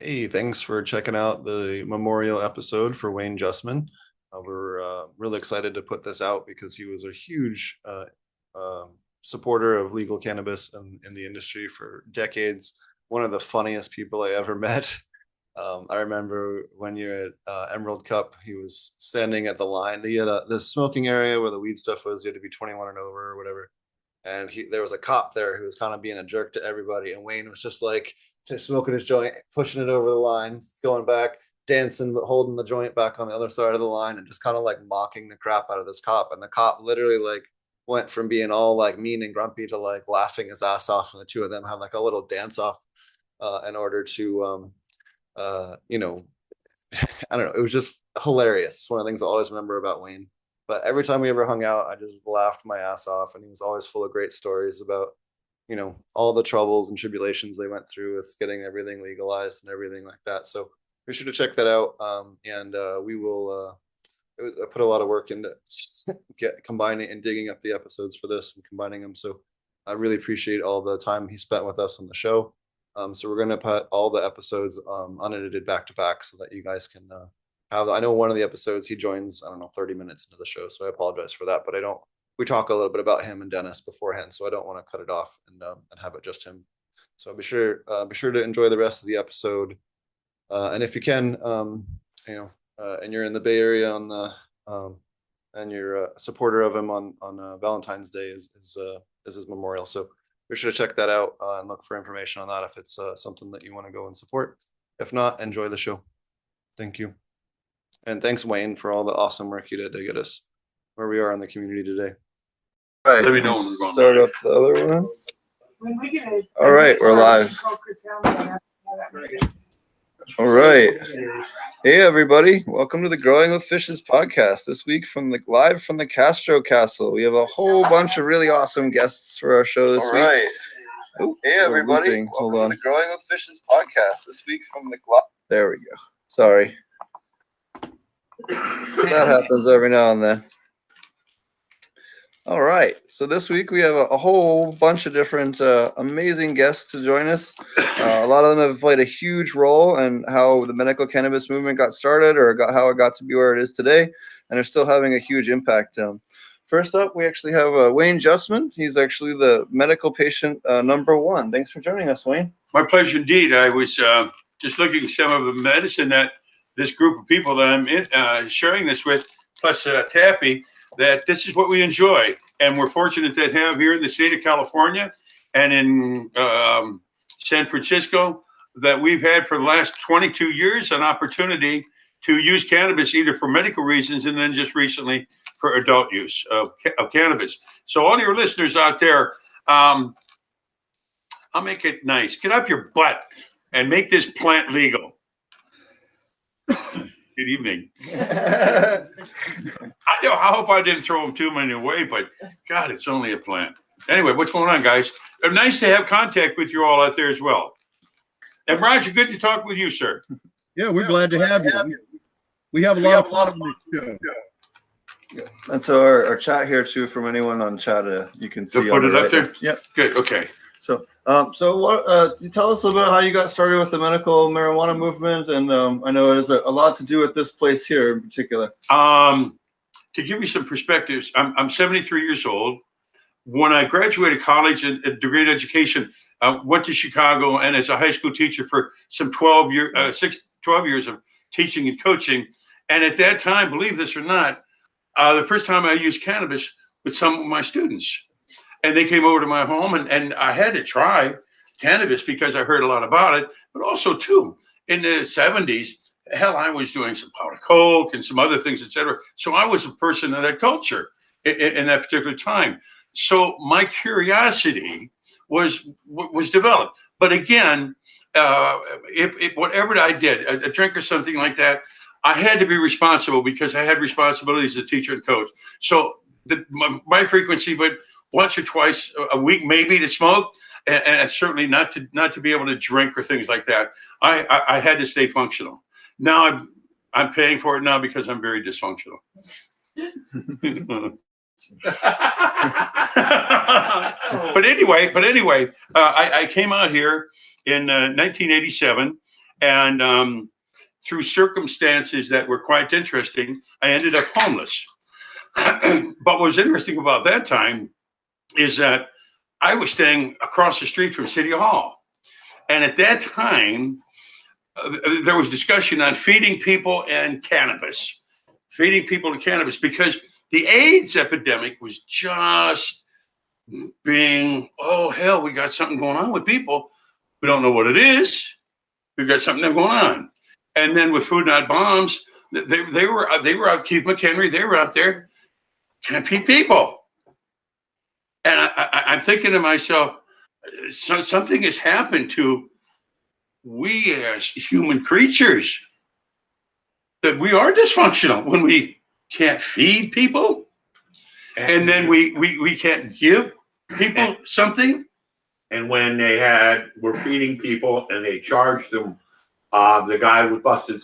Hey, thanks for checking out the memorial episode for Wayne Justmann. We're really excited to put this out because he was a huge supporter of legal cannabis in the industry for decades. One of the funniest people I ever met. I remember when you're at Emerald Cup, he was standing at the line. He had the smoking area where the weed stuff was. You had to be 21 and over or whatever, and there was a cop there who was kind of being a jerk to everybody, and Wayne was just like smoking his joint, pushing it over the line, going back, dancing, but holding the joint back on the other side of the line, and just kind of like mocking the crap out of this cop. And the cop literally like went from being all like mean and grumpy to like laughing his ass off, and the two of them had like a little dance off in order to you know, I don't know. It was just hilarious. It's one of the things I always remember about Wayne. But every time we ever hung out, I just laughed my ass off, and he was always full of great stories about, all the troubles and tribulations they went through with getting everything legalized and everything like that. So be sure to check that out. And we will. I put a lot of work into combining and digging up the episodes for this and combining them. So I really appreciate all the time he spent with us on the show. So we're going to put all the episodes unedited back to back so that you guys can have. I know one of the episodes he joins, I don't know, 30 minutes into the show, so I apologize for that. But I don't. We talk a little bit about him and Dennis beforehand, so I don't want to cut it off and have it just him. So be sure to enjoy the rest of the episode, and if you can, and you're in the Bay Area and you're a supporter of him on Valentine's Day is his memorial. So be sure to check that out and look for information on that if it's something that you want to go and support. If not, enjoy the show. Thank you. And thanks, Wayne, for all the awesome work you did to get us where we are in the community today. All right, let me know when we're going start up the other one. All right, we're live. All right. Hey, everybody. Welcome to the Growing with Fishes podcast. This week live from the Castro Castle. We have a whole bunch of really awesome guests for our show this week. All right. Ooh, hey, everybody. Hold on. To the Growing with Fishes podcast. This week from the... There we go. Sorry. That happens every now and then. All right. So this week we have a whole bunch of different amazing guests to join us. A lot of them have played a huge role in how the medical cannabis movement got started or how it got to be where it is today, and are still having a huge impact. First up, we actually have Wayne Justmann. He's actually the medical patient #1. Thanks for joining us, Wayne. My pleasure indeed. I was just looking at some of the medicine that this group of people that I'm sharing this with, plus Tappy, that this is what we enjoy. And we're fortunate to have here in the state of California and in San Francisco that we've had for the last 22 years an opportunity to use cannabis either for medical reasons and then just recently for adult use of cannabis. So all your listeners out there, I'll make it nice. Get up your butt and make this plant legal. Good evening. I hope I didn't throw them too many away, but God, it's only a plant. Anyway, what's going on, guys? Nice to have contact with you all out there as well. And Roger, good to talk with you, sir. Yeah, we're glad to have you. We have a lot of fun on this show. And so our chat here too, from anyone on chat, you can see. So put it up there? Yep. Good, okay. So, what? You tell us a little bit how you got started with the medical marijuana movement, and I know it has a lot to do with this place here in particular. To give you some perspectives, I'm 73 years old. When I graduated college and a degree in education, I went to Chicago, and as a high school teacher for some 12 years of teaching and coaching. And at that time, believe this or not, the first time I used cannabis with some of my students. And they came over to my home, and I had to try cannabis because I heard a lot about it. But also, too, in the 70s, hell, I was doing some powder coke and some other things, etc. So I was a person of that culture in that particular time. So my curiosity was developed. But again, whatever I did, a drink or something like that, I had to be responsible because I had responsibilities as a teacher and coach. So my frequency would once or twice a week, maybe, to smoke, and certainly not to be able to drink or things like that. I had to stay functional. Now I'm paying for it now because I'm very dysfunctional. But anyway, I came out here in 1987, And through circumstances that were quite interesting, I ended up homeless. But what was interesting about that time is that I was staying across the street from City Hall. And at that time, there was discussion on feeding people and cannabis. Feeding people and cannabis, because the AIDS epidemic was just being, oh, hell, we got something going on with people. We don't know what it is. We've got something going on. And then with Food Not Bombs, they were out, Keith McHenry, they were out there, can't feed people. And I'm thinking to myself, something has happened to we as human creatures, that we are dysfunctional when we can't feed people, and then we can't give people something. And when they were feeding people and they charged them, the guy was busted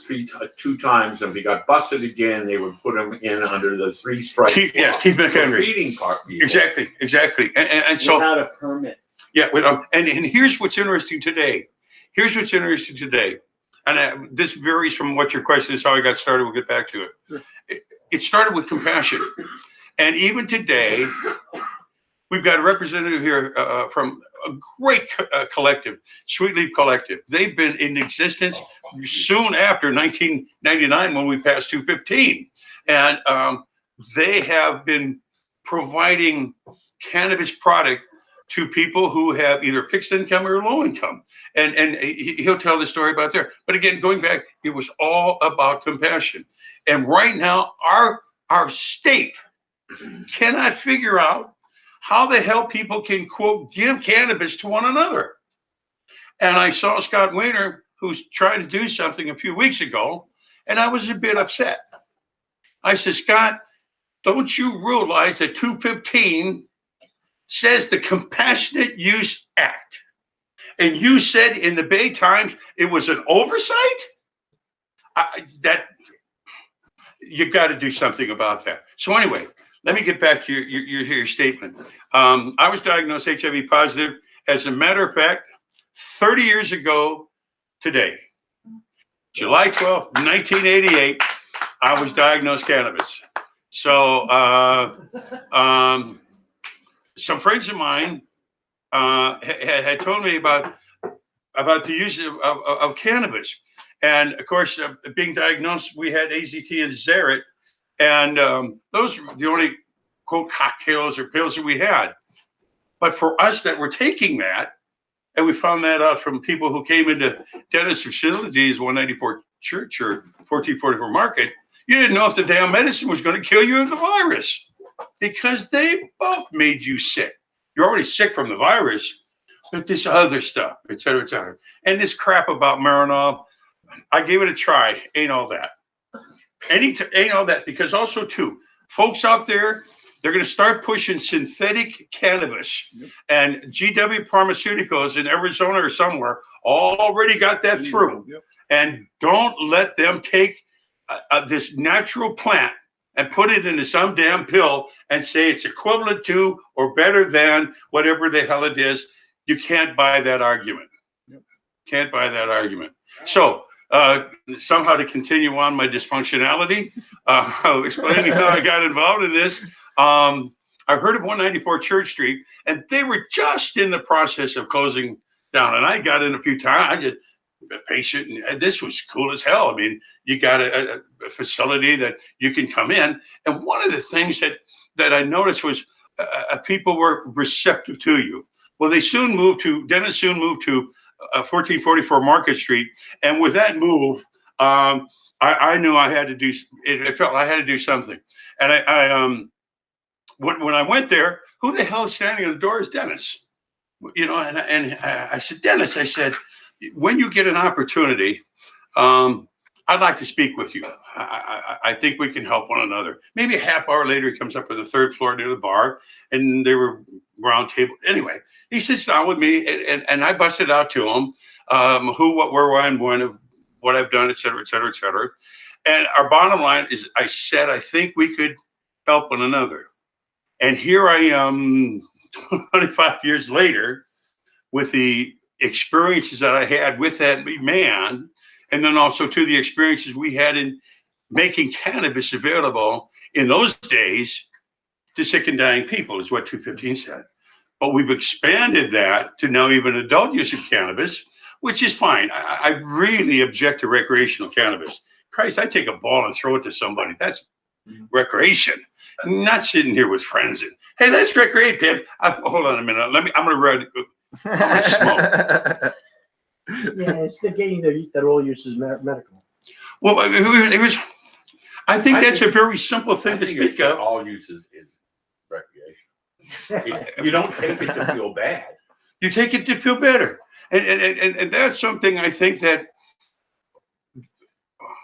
two times, and if he got busted again, they would put him in under the 3 strikes. Yes, Keith McHenry. Feeding part. Exactly. And so without a permit. Yeah, and here's what's interesting today. And this varies from what your question is, how I got started. We'll get back to it. Sure. It started with compassion. And even today, we've got a representative here from a great collective, Sweet Leaf Collective. They've been in existence soon after 1999 when we passed 215. And they have been providing cannabis product to people who have either fixed income or low income. And he'll tell the story about there. But again, going back, it was all about compassion. And right now, our state cannot figure out how the hell people can, quote, give cannabis to one another. And I saw Scott Wayner, who's trying to do something a few weeks ago, and I was a bit upset. I said, Scott, don't you realize that 215 says the Compassionate Use Act? And you said in the Bay Times it was an oversight? That you've got to do something about that. So anyway, let me get back to your statement. I was diagnosed HIV positive. As a matter of fact, 30 years ago today, July 12th, 1988, I was diagnosed cannabis. So some friends of mine had told me about the use of cannabis. And of course, being diagnosed, we had AZT and Xerit. And those were the only, quote, cocktails or pills that we had. But for us that were taking that, and we found that out from people who came into dentist facilities, 194 Church or 1444 Market, you didn't know if the damn medicine was going to kill you of the virus, because they both made you sick. You're already sick from the virus, but this other stuff, et cetera, et cetera. And this crap about Marinol, I gave it a try. Ain't all that. Ain't all that, because also too, folks out there, they're going to start pushing synthetic cannabis. Yep. And GW Pharmaceuticals in Arizona or somewhere already got that through. Yep. And don't let them take this natural plant and put it into some damn pill and say it's equivalent to or better than whatever the hell it is. You can't buy that argument. Yep. Can't buy that argument. So somehow to continue on my dysfunctionality, explaining how I got involved in this. I heard of 194 Church Street, and they were just in the process of closing down. And I got in a few times. I just a patient, and this was cool as hell. I mean, you got a facility that you can come in, and one of the things that I noticed was people were receptive to you. Well, Dennis soon moved to 1444 Market Street, and with that move, I knew I had to do. It felt I had to do something, and when I went there, who the hell is standing at the door is Dennis, you know, and I said, Dennis, I said, when you get an opportunity, I'd like to speak with you. I think we can help one another. Maybe a half hour later, he comes up on the 3rd floor near the bar, and they were round table. Anyway, he sits down with me, and I busted out to him who, what, where, why, and when of what I've done, et cetera, et cetera, et cetera. And our bottom line is, I said, I think we could help one another. And here I am 25 years later with the experiences that I had with that man, and then also to the experiences we had in making cannabis available in those days to sick and dying people, is what 215 said. But we've expanded that to now even adult use of cannabis, which is fine. I really object to recreational cannabis. Christ, I take a ball and throw it to somebody. That's recreation. Not sitting here with friends and, hey, let's recreate, Pimp. Hold on a minute. I'm gonna smoke. Yeah, it's negating that all use is medical. Well, it was. I think that's a very simple thing to speak of. All uses is recreation. You don't take it to feel bad. You take it to feel better, and that's something I think that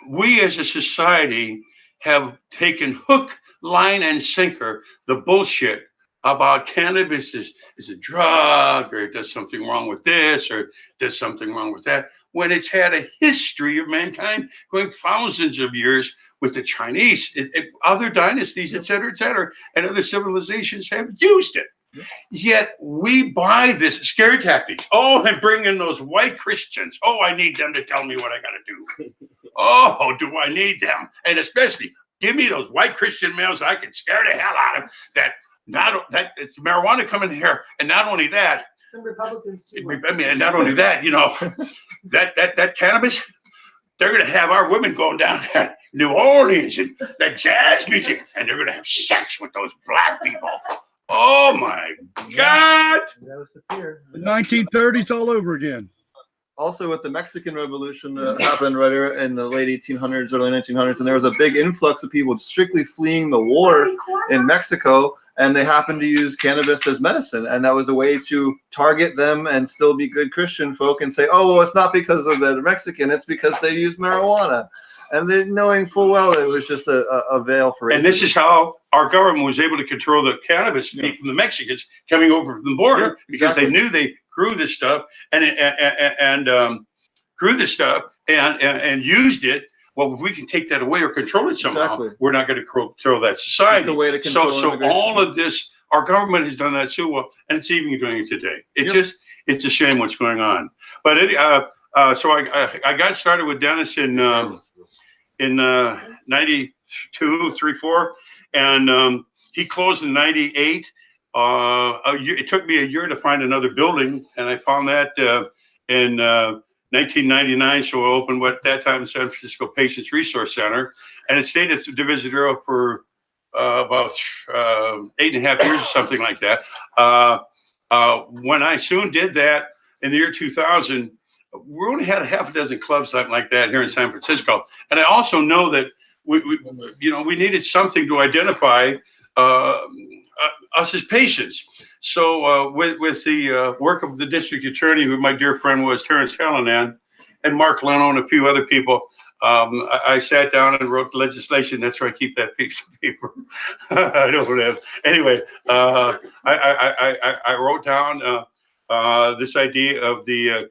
we as a society have taken hook, line, and sinker the bullshit about cannabis is a drug, or it does something wrong with this, or it does something wrong with that, when it's had a history of mankind going thousands of years with the Chinese, other dynasties, et cetera, and other civilizations have used it. Yet we buy this scare tactics. Oh, and bring in those white Christians. Oh, I need them to tell me what I got to do. Oh, do I need them? And especially, give me those white Christian males I can scare the hell out of. That it's marijuana coming here, and not only that. Some Republicans too. I mean, and not only that, you know, that cannabis. They're going to have our women going down there in New Orleans and that jazz music, and they're going to have sex with those black people. Oh my God! That was the fear. The 1930s all over again. Also, with the Mexican Revolution happened right in the late 1800s, early 1900s, and there was a big influx of people strictly fleeing the war in Mexico, and they happened to use cannabis as medicine, and that was a way to target them and still be good Christian folk and say, oh, well, it's not because of the Mexican, it's because they use marijuana. And then knowing full well it was just a veil for racism. And this is how our government was able to control the cannabis from the Mexicans coming over from the border, because they knew they grew this stuff and used it. Well, if we can take that away or control it somehow, we're not going to control that society. The way to control so all of this, our government has done that so well, and it's even doing it today. It's a shame what's going on. But so I got started with Dennis in 92, 3, 4, and he closed in 98. It took me a year to find another building, and I found that in 1999. So I opened what at that time San Francisco Patients Resource Center, and it stayed at the Division Bureau for about 8.5 years or something like that. When I soon did that in the year 2000, we only had a half a dozen clubs like that here in San Francisco, and I also know that we needed something to identify us as patients. So with the work of the district attorney, who my dear friend was, Terrence Callanan, and Mark Leno and a few other people, I sat down and wrote the legislation. That's where I keep that piece of paper. I don't have. Anyway, I wrote down this idea of the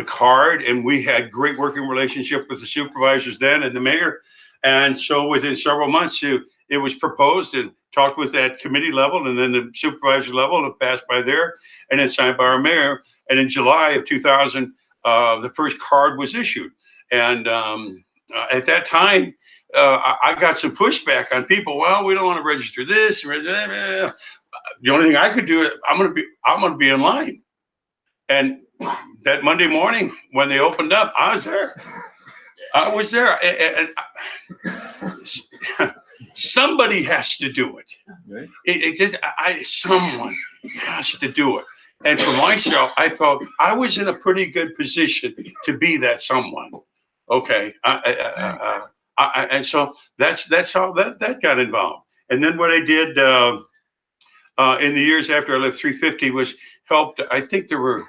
card, and we had great working relationship with the supervisors then and the mayor. And so within several months, it was proposed and talked with at committee level, and then the supervisor level, and passed by there, and then signed by our mayor. And in July of 2000, the first card was issued. And at that time, I got some pushback on people. Well, we don't want to register this. The only thing I could do is I'm going to be in line. And that Monday morning when they opened up, I was there. And somebody has to do it. Someone has to do it. And for myself, I felt I was in a pretty good position to be that someone. Okay. And so that's how that got involved. And then what I did in the years after I left 350 was helped. I think there were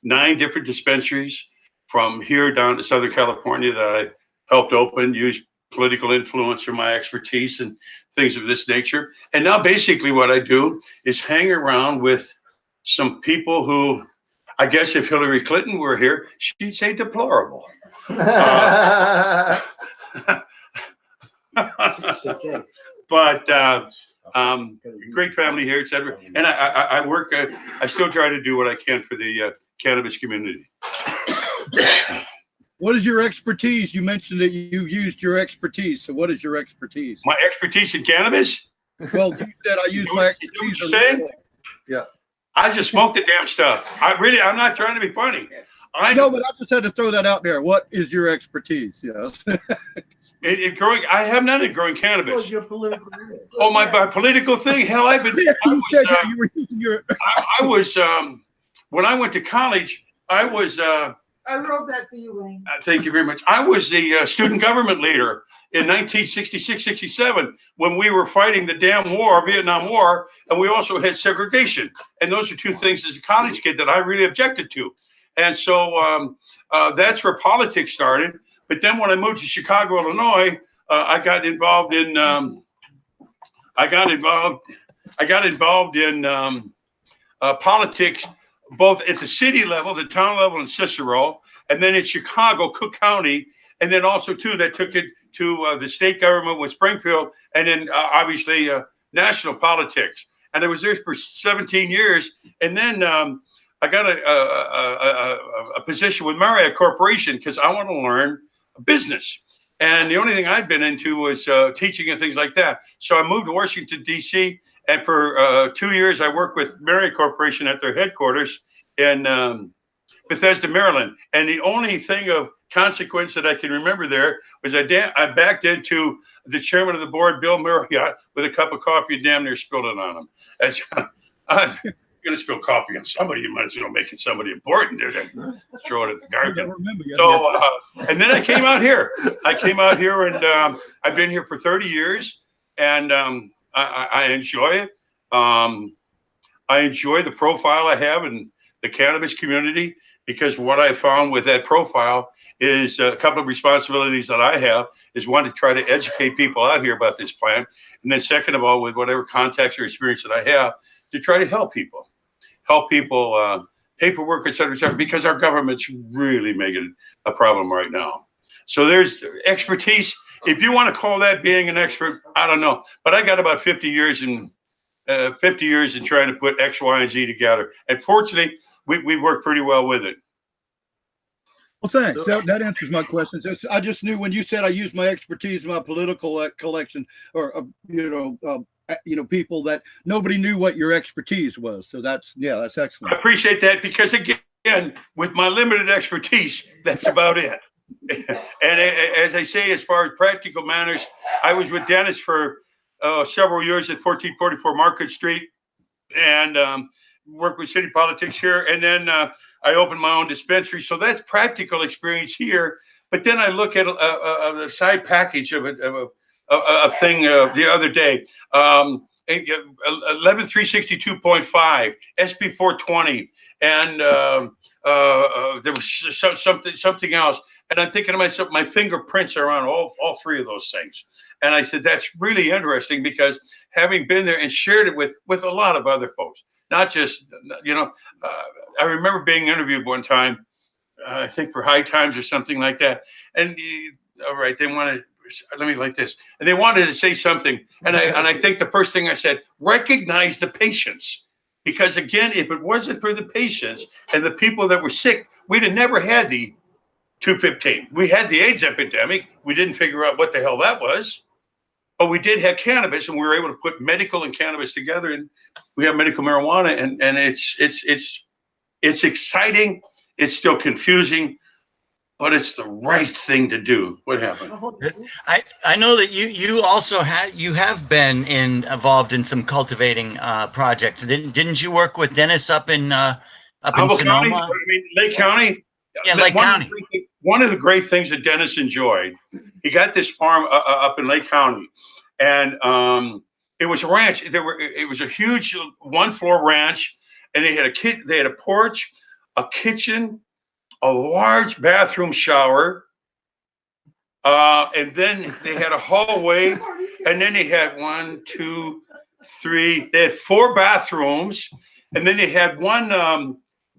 9 different dispensaries from here down to Southern California that I helped open, used political influence or my expertise and things of this nature. And now basically what I do is hang around with some people who, I guess if Hillary Clinton were here, she'd say deplorable. But great family here, etc. And I work. I still try to do what I can for the cannabis community. What is your expertise? You mentioned that you used your expertise. So what is your expertise? My expertise in cannabis? Well, you said I use my expertise. You saying? Yeah. I just smoke the damn stuff. I'm not trying to be funny. No, but I just had to throw that out there. What is your expertise? Yes. I have none in growing cannabis. What's your political career? Oh, my political thing? Hell, I've been. I was when I went to college, I was. I wrote that for you, Wayne. Thank you very much. I was the student government leader in 1966-67 when we were fighting the damn war, Vietnam War, and we also had segregation. And those are two things as a college kid that I really objected to. And so that's where politics started. But then when I moved to Chicago, Illinois, I got involved in politics, both at the city level, the town level in Cicero, and then in Chicago, Cook County, and then also too that took it to the state government with Springfield, and then obviously national politics. And I was there for 17 years, and then I got a position with Marriott Corporation because I want to learn business. And the only thing I'd been into was teaching and things like that. So I moved to Washington, D.C., and for 2 years, I worked with Marriott Corporation at their headquarters in Bethesda, Maryland. And the only thing of consequence that I can remember there was I backed into the chairman of the board, Bill Marriott, with a cup of coffee and damn near spilled it on him. As you're going to spill coffee on somebody, you might as well make it somebody important. Throw it at the garbage. So, and then I came out here. And I've been here for 30 years. And I enjoy it. I enjoy the profile I have in the cannabis community, because what I found with that profile is a couple of responsibilities that I have is one, to try to educate people out here about this plant. And then second of all, with whatever context or experience that I have, to try to help people, paperwork, et cetera, because our government's really making a problem right now. So there's expertise. If you want to call that being an expert, I don't know. But I got about 50 years in trying to put X, Y, and Z together. And fortunately, we worked pretty well with it. Well, thanks. That answers my questions. I just knew when you said I use my expertise in my political collection, or people, that nobody knew what your expertise was. So that's excellent. I appreciate that, because again, with my limited expertise, that's about it. And as I say, as far as practical matters, I was with Dennis for several years at 1444 Market Street, and worked with city politics here. And then I opened my own dispensary. So that's practical experience here. But then I look at a side package of a thing the other day. 11362.5, SB 420, and there was something else. And I'm thinking to myself, my fingerprints are on all three of those things. And I said, that's really interesting, because having been there and shared it with a lot of other folks, not just, I remember being interviewed one time, I think for High Times or something like that. And all right, they wanted, let me like this. And they wanted to say something. And I think the first thing I said, recognize the patients. Because again, if it wasn't for the patients and the people that were sick, we'd have never had the 215. We had the AIDS epidemic. We didn't figure out what the hell that was, but we did have cannabis, and we were able to put medical and cannabis together, and we have medical marijuana, and it's exciting. It's still confusing, but it's the right thing to do. What happened? I know that you also have been involved in some cultivating projects. Didn't you work with Dennis up in Humboldt County? Sonoma? I mean, Lake County. Yeah, Lake County. One of the great things that Dennis enjoyed, he got this farm up in Lake County, and it was a ranch. It was a huge 1-floor ranch, and they had a porch, a kitchen, a large bathroom shower, and then they had a hallway, and then they had 1, 2, 3. They had 4 bathrooms, and then they had one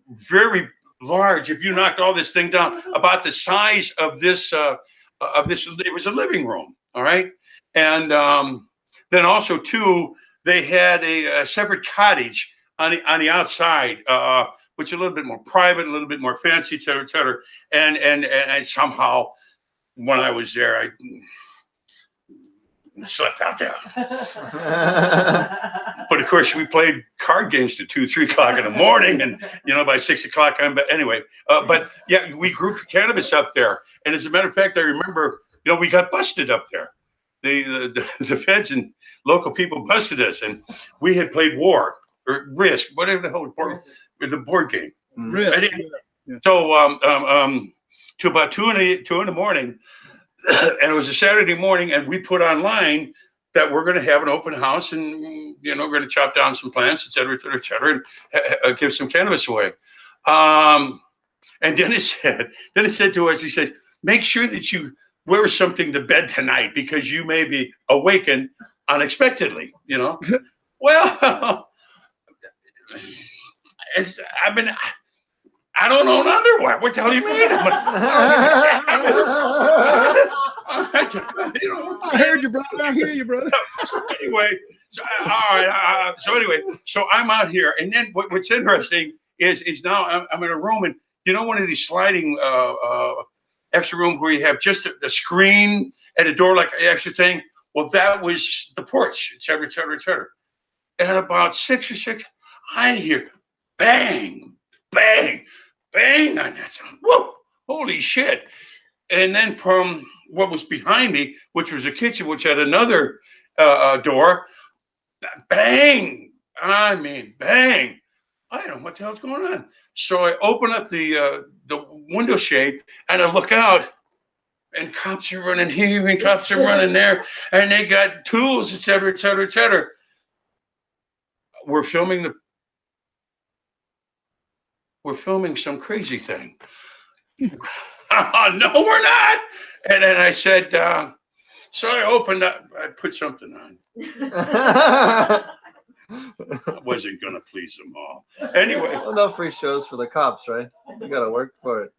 very large, if you knocked all this thing down, about the size of this, it was a living room, all right? And then also, too, they had a separate cottage on the outside which is a little bit more private, a little bit more fancy, et cetera, et cetera. And somehow, when I was there, I slept out there. But of course, we played card games to 2, 3 o'clock in the morning, and by 6 o'clock, but anyway. But yeah, we grew cannabis up there, and as a matter of fact, I remember, we got busted up there. The feds and local people busted us, and we had played War or Risk, whatever the hell the board game. Risk. Yeah. So to about 2 in the morning, and it was a Saturday morning, and we put online that we're going to have an open house, and we're going to chop down some plants, et cetera, and give some cannabis away. And Dennis said to us, he said, make sure that you wear something to bed tonight because you may be awakened unexpectedly. Well, I don't own underwear. What the hell do you mean? I heard you, brother. I hear you, brother. Anyway, all right. So I'm out here, and then what's interesting is now I'm in a room, and one of these sliding extra room where you have just a screen and a door like an extra thing. Well, that was the porch, et cetera, et cetera, et cetera. And at about 6 or 6, I hear bang, bang, bang on that sound. Whoa, holy shit. And then from what was behind me, which was a kitchen, which had another door, bang. I mean, bang. I don't know what the hell's going on. So I open up the window shade and I look out, and cops are running here and cops are running there, and they got tools, et cetera, et cetera, et cetera. We're filming some crazy thing. No, we're not. And then I said, so I opened up, I put something on. I wasn't going to please them all. Anyway. Well, no free shows for the cops, right? You got to work for it.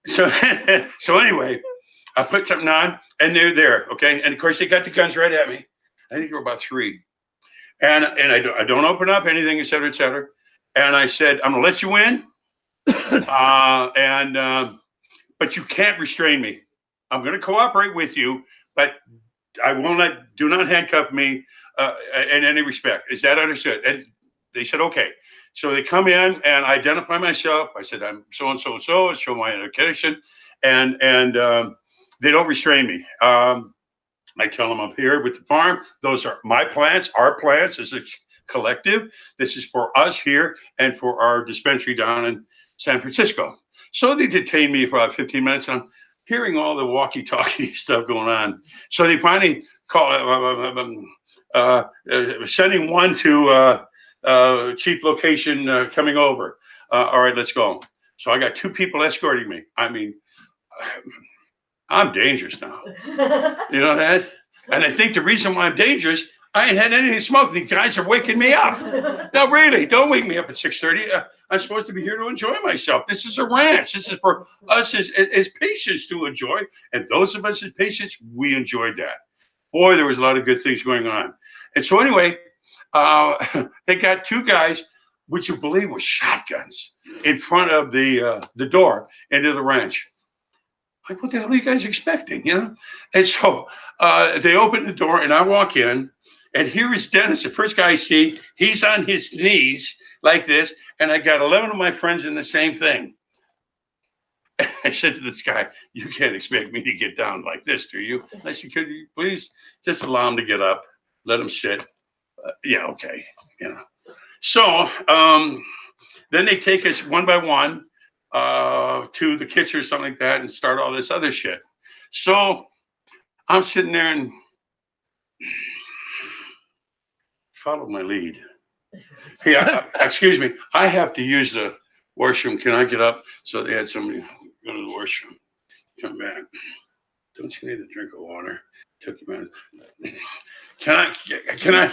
So anyway, I put something on, and they're there, okay? And of course, they got the guns right at me. I think there were about 3. And I don't open up anything, et cetera, et cetera. And I said, I'm going to let you in. But you can't restrain me. I'm going to cooperate with you, but I do not handcuff me in any respect. Is that understood? And they said, okay. So they come in and identify myself. I said, I'm so-and-so, show my identification. And they don't restrain me. I tell them I'm here with the farm. Those are my plants, our plants as a collective. This is for us here and for our dispensary down in San Francisco. So they detained me for about 15 minutes. And I'm hearing all the walkie-talkie stuff going on. So they finally call sending one to chief location coming over. All right, let's go. So I got 2 people escorting me. I mean, I'm dangerous now. You know that? And I think the reason why I'm dangerous, I ain't had anything to smoke. These guys are waking me up. No, really, don't wake me up at 6:30. I'm supposed to be here to enjoy myself. This is a ranch. This is for us as patients to enjoy. And those of us as patients, we enjoyed that. Boy, there was a lot of good things going on. And so anyway, they got 2 guys, would you believe, with shotguns in front of the door into the ranch. Like, what the hell are you guys expecting, And so they open the door, and I walk in, and here is Dennis, the first guy I see. He's on his knees like this, and I got 11 of my friends in the same thing. I said to this guy, you can't expect me to get down like this, do you? I said, could you please just allow him to get up, let him sit? Yeah, okay, So then they take us one by one to the kitchen or something like that and start all this other shit. So I'm sitting there and follow my lead. Yeah, excuse me. I have to use the washroom. Can I get up? So they had somebody go to the washroom, come back. Don't you need a drink of water? Took a minute. Can I?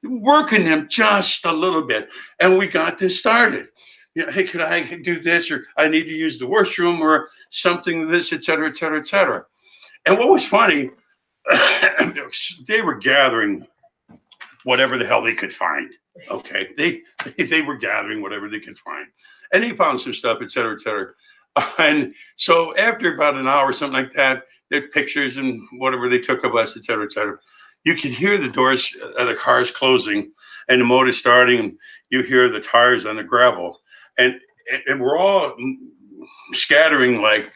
Working them just a little bit, and we got this started. Hey, could I do this, or I need to use the washroom, or something, this, et cetera, et cetera, et cetera. And what was funny, they were gathering whatever the hell they could find. Okay, they were gathering whatever they could find, and they found some stuff, et cetera, et cetera. And so after about an hour, something like that, their pictures and whatever they took of us, et cetera, et cetera. You can hear the doors of the cars closing and the motor starting, and you hear the tires on the gravel, and we're all scattering like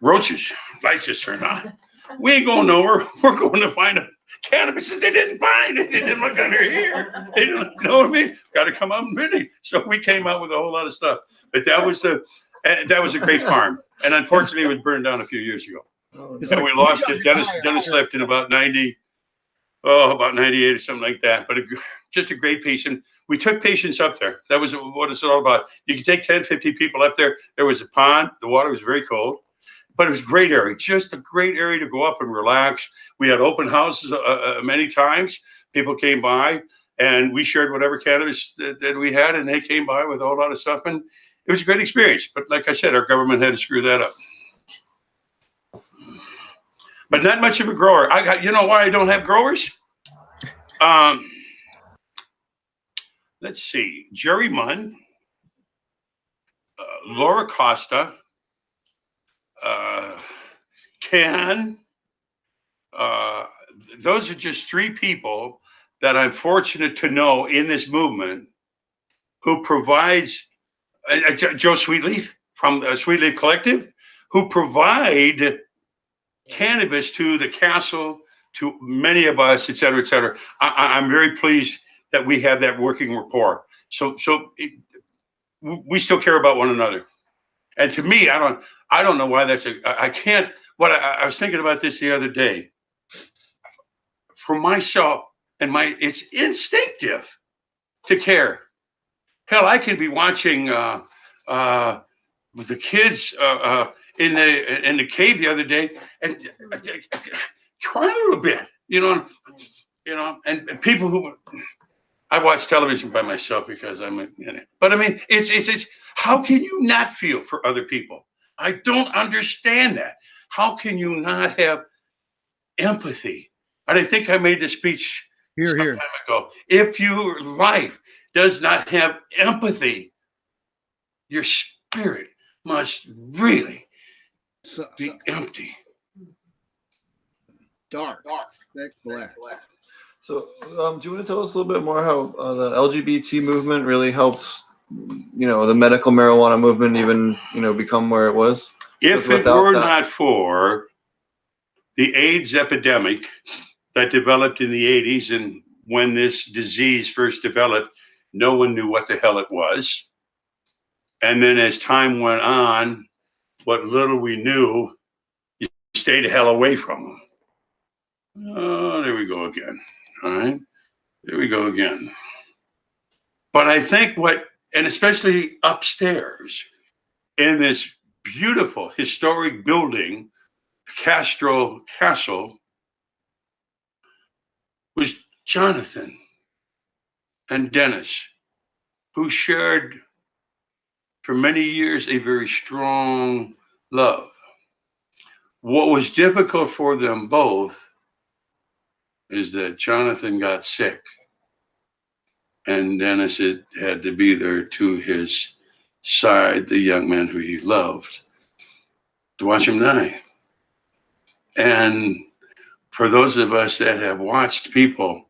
roaches. Lights just turned on. We ain't going nowhere. We're going to find a cannabis that they didn't find. They didn't look under here. They didn't know what I mean. Got to come out and really. So we came out with a whole lot of stuff. But that was a great farm. And unfortunately, it was burned down a few years ago. And we lost it. Dennis left in about 90. Oh, about 98 or something like that. But just a great patient. We took patients up there. That was what it's all about. You could take 10, 50 people up there. There was a pond. The water was very cold. But it was a great area, just a great area to go up and relax. We had open houses many times. People came by, and we shared whatever cannabis that we had, and they came by with a whole lot of stuff. And it was a great experience. But like I said, our government had to screw that up. But not much of a grower. You know why I don't have growers? Let's see. Jerry Munn, Laura Costa, Ken. Those are just three people that I'm fortunate to know in this movement who provides, Joe Sweetleaf from the Sweetleaf Collective, who provide cannabis to the castle, to many of us, et cetera, et cetera. I'm very pleased that we have that working rapport. So we still care about one another. And to me, I don't know why I can't, I was thinking about this the other day. For myself and it's instinctive to care. Hell, I could be watching with the kids in the cave the other day and cry a little bit, and people who I watch television by myself because I'm in it. But I mean, it's how can you not feel for other people? I don't understand that. How can you not have empathy? And I think I made the speech some time ago. If your life does not have empathy, your spirit must really be empty. Dark. Black. So, do you want to tell us a little bit more how the LGBT movement really helped, the medical marijuana movement even, become where it was? If it were not for the AIDS epidemic that developed in the 80s, and when this disease first developed, no one knew what the hell it was. And then as time went on, what little we knew, you stayed the hell away from them. Oh, there we go again. All right. There we go again. But I think and especially upstairs in this beautiful historic building, Castro Castle, was Jonathan and Dennis, who shared for many years a very strong love. What was difficult for them both is that Jonathan got sick, and Dennis had to be there to his side, the young man who he loved, to watch him die. And for those of us that have watched people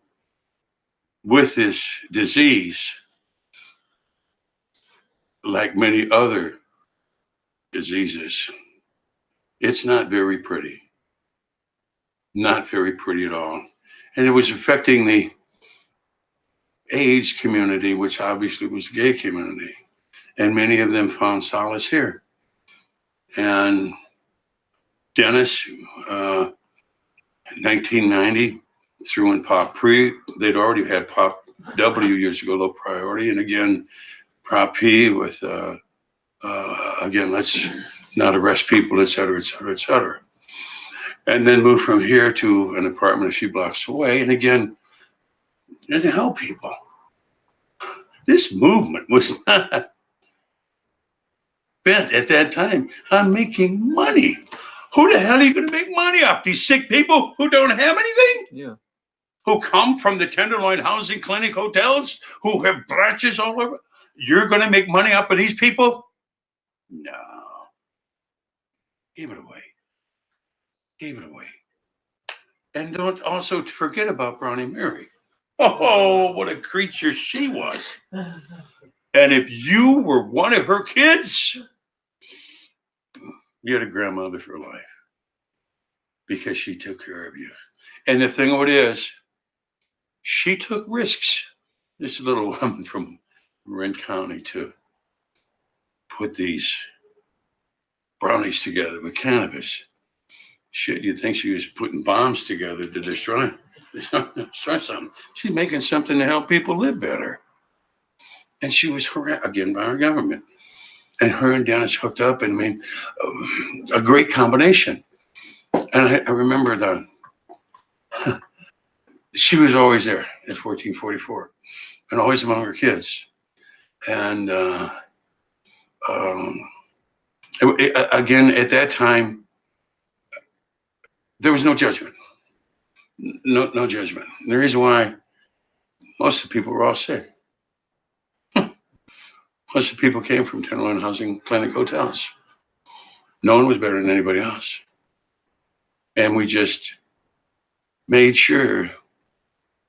with this disease, like many other diseases, it's not very pretty. Not very pretty at all. And it was affecting the AIDS community, which obviously was the gay community. And many of them found solace here. And Dennis, 1990, threw in Pop Pre. They'd already had Pop W years ago, low priority. And again, Prop P with, again, let's not arrest people, et cetera, et cetera, et cetera. And then moved from here to an apartment a few blocks away. And again, to help people. This movement was not bent at that time on making money. Who the hell are you going to make money off? These sick people who don't have anything? Yeah. who come from the Tenderloin Housing Clinic hotels, who have branches all over. You're going to make money off of these people? No. Give it away. Give it away. And don't also forget about Brownie Mary. Oh, what a creature she was. And if you were one of her kids, you had a grandmother for life because she took care of you. And the thing of it is, she took risks. This little woman from Marin County to put these brownies together with cannabis. Shit, you'd think she was putting bombs together to destroy something. She's making something to help people live better. And she was harassed again by our government. And her and Dennis hooked up and made a great combination. And I remember she was always there at 1444 and always among her kids. And again, at that time, there was no judgment. No judgment. And the reason why most of the people were all sick. Most of the people came from Tenderloin Housing Clinic hotels. No one was better than anybody else. And we just made sure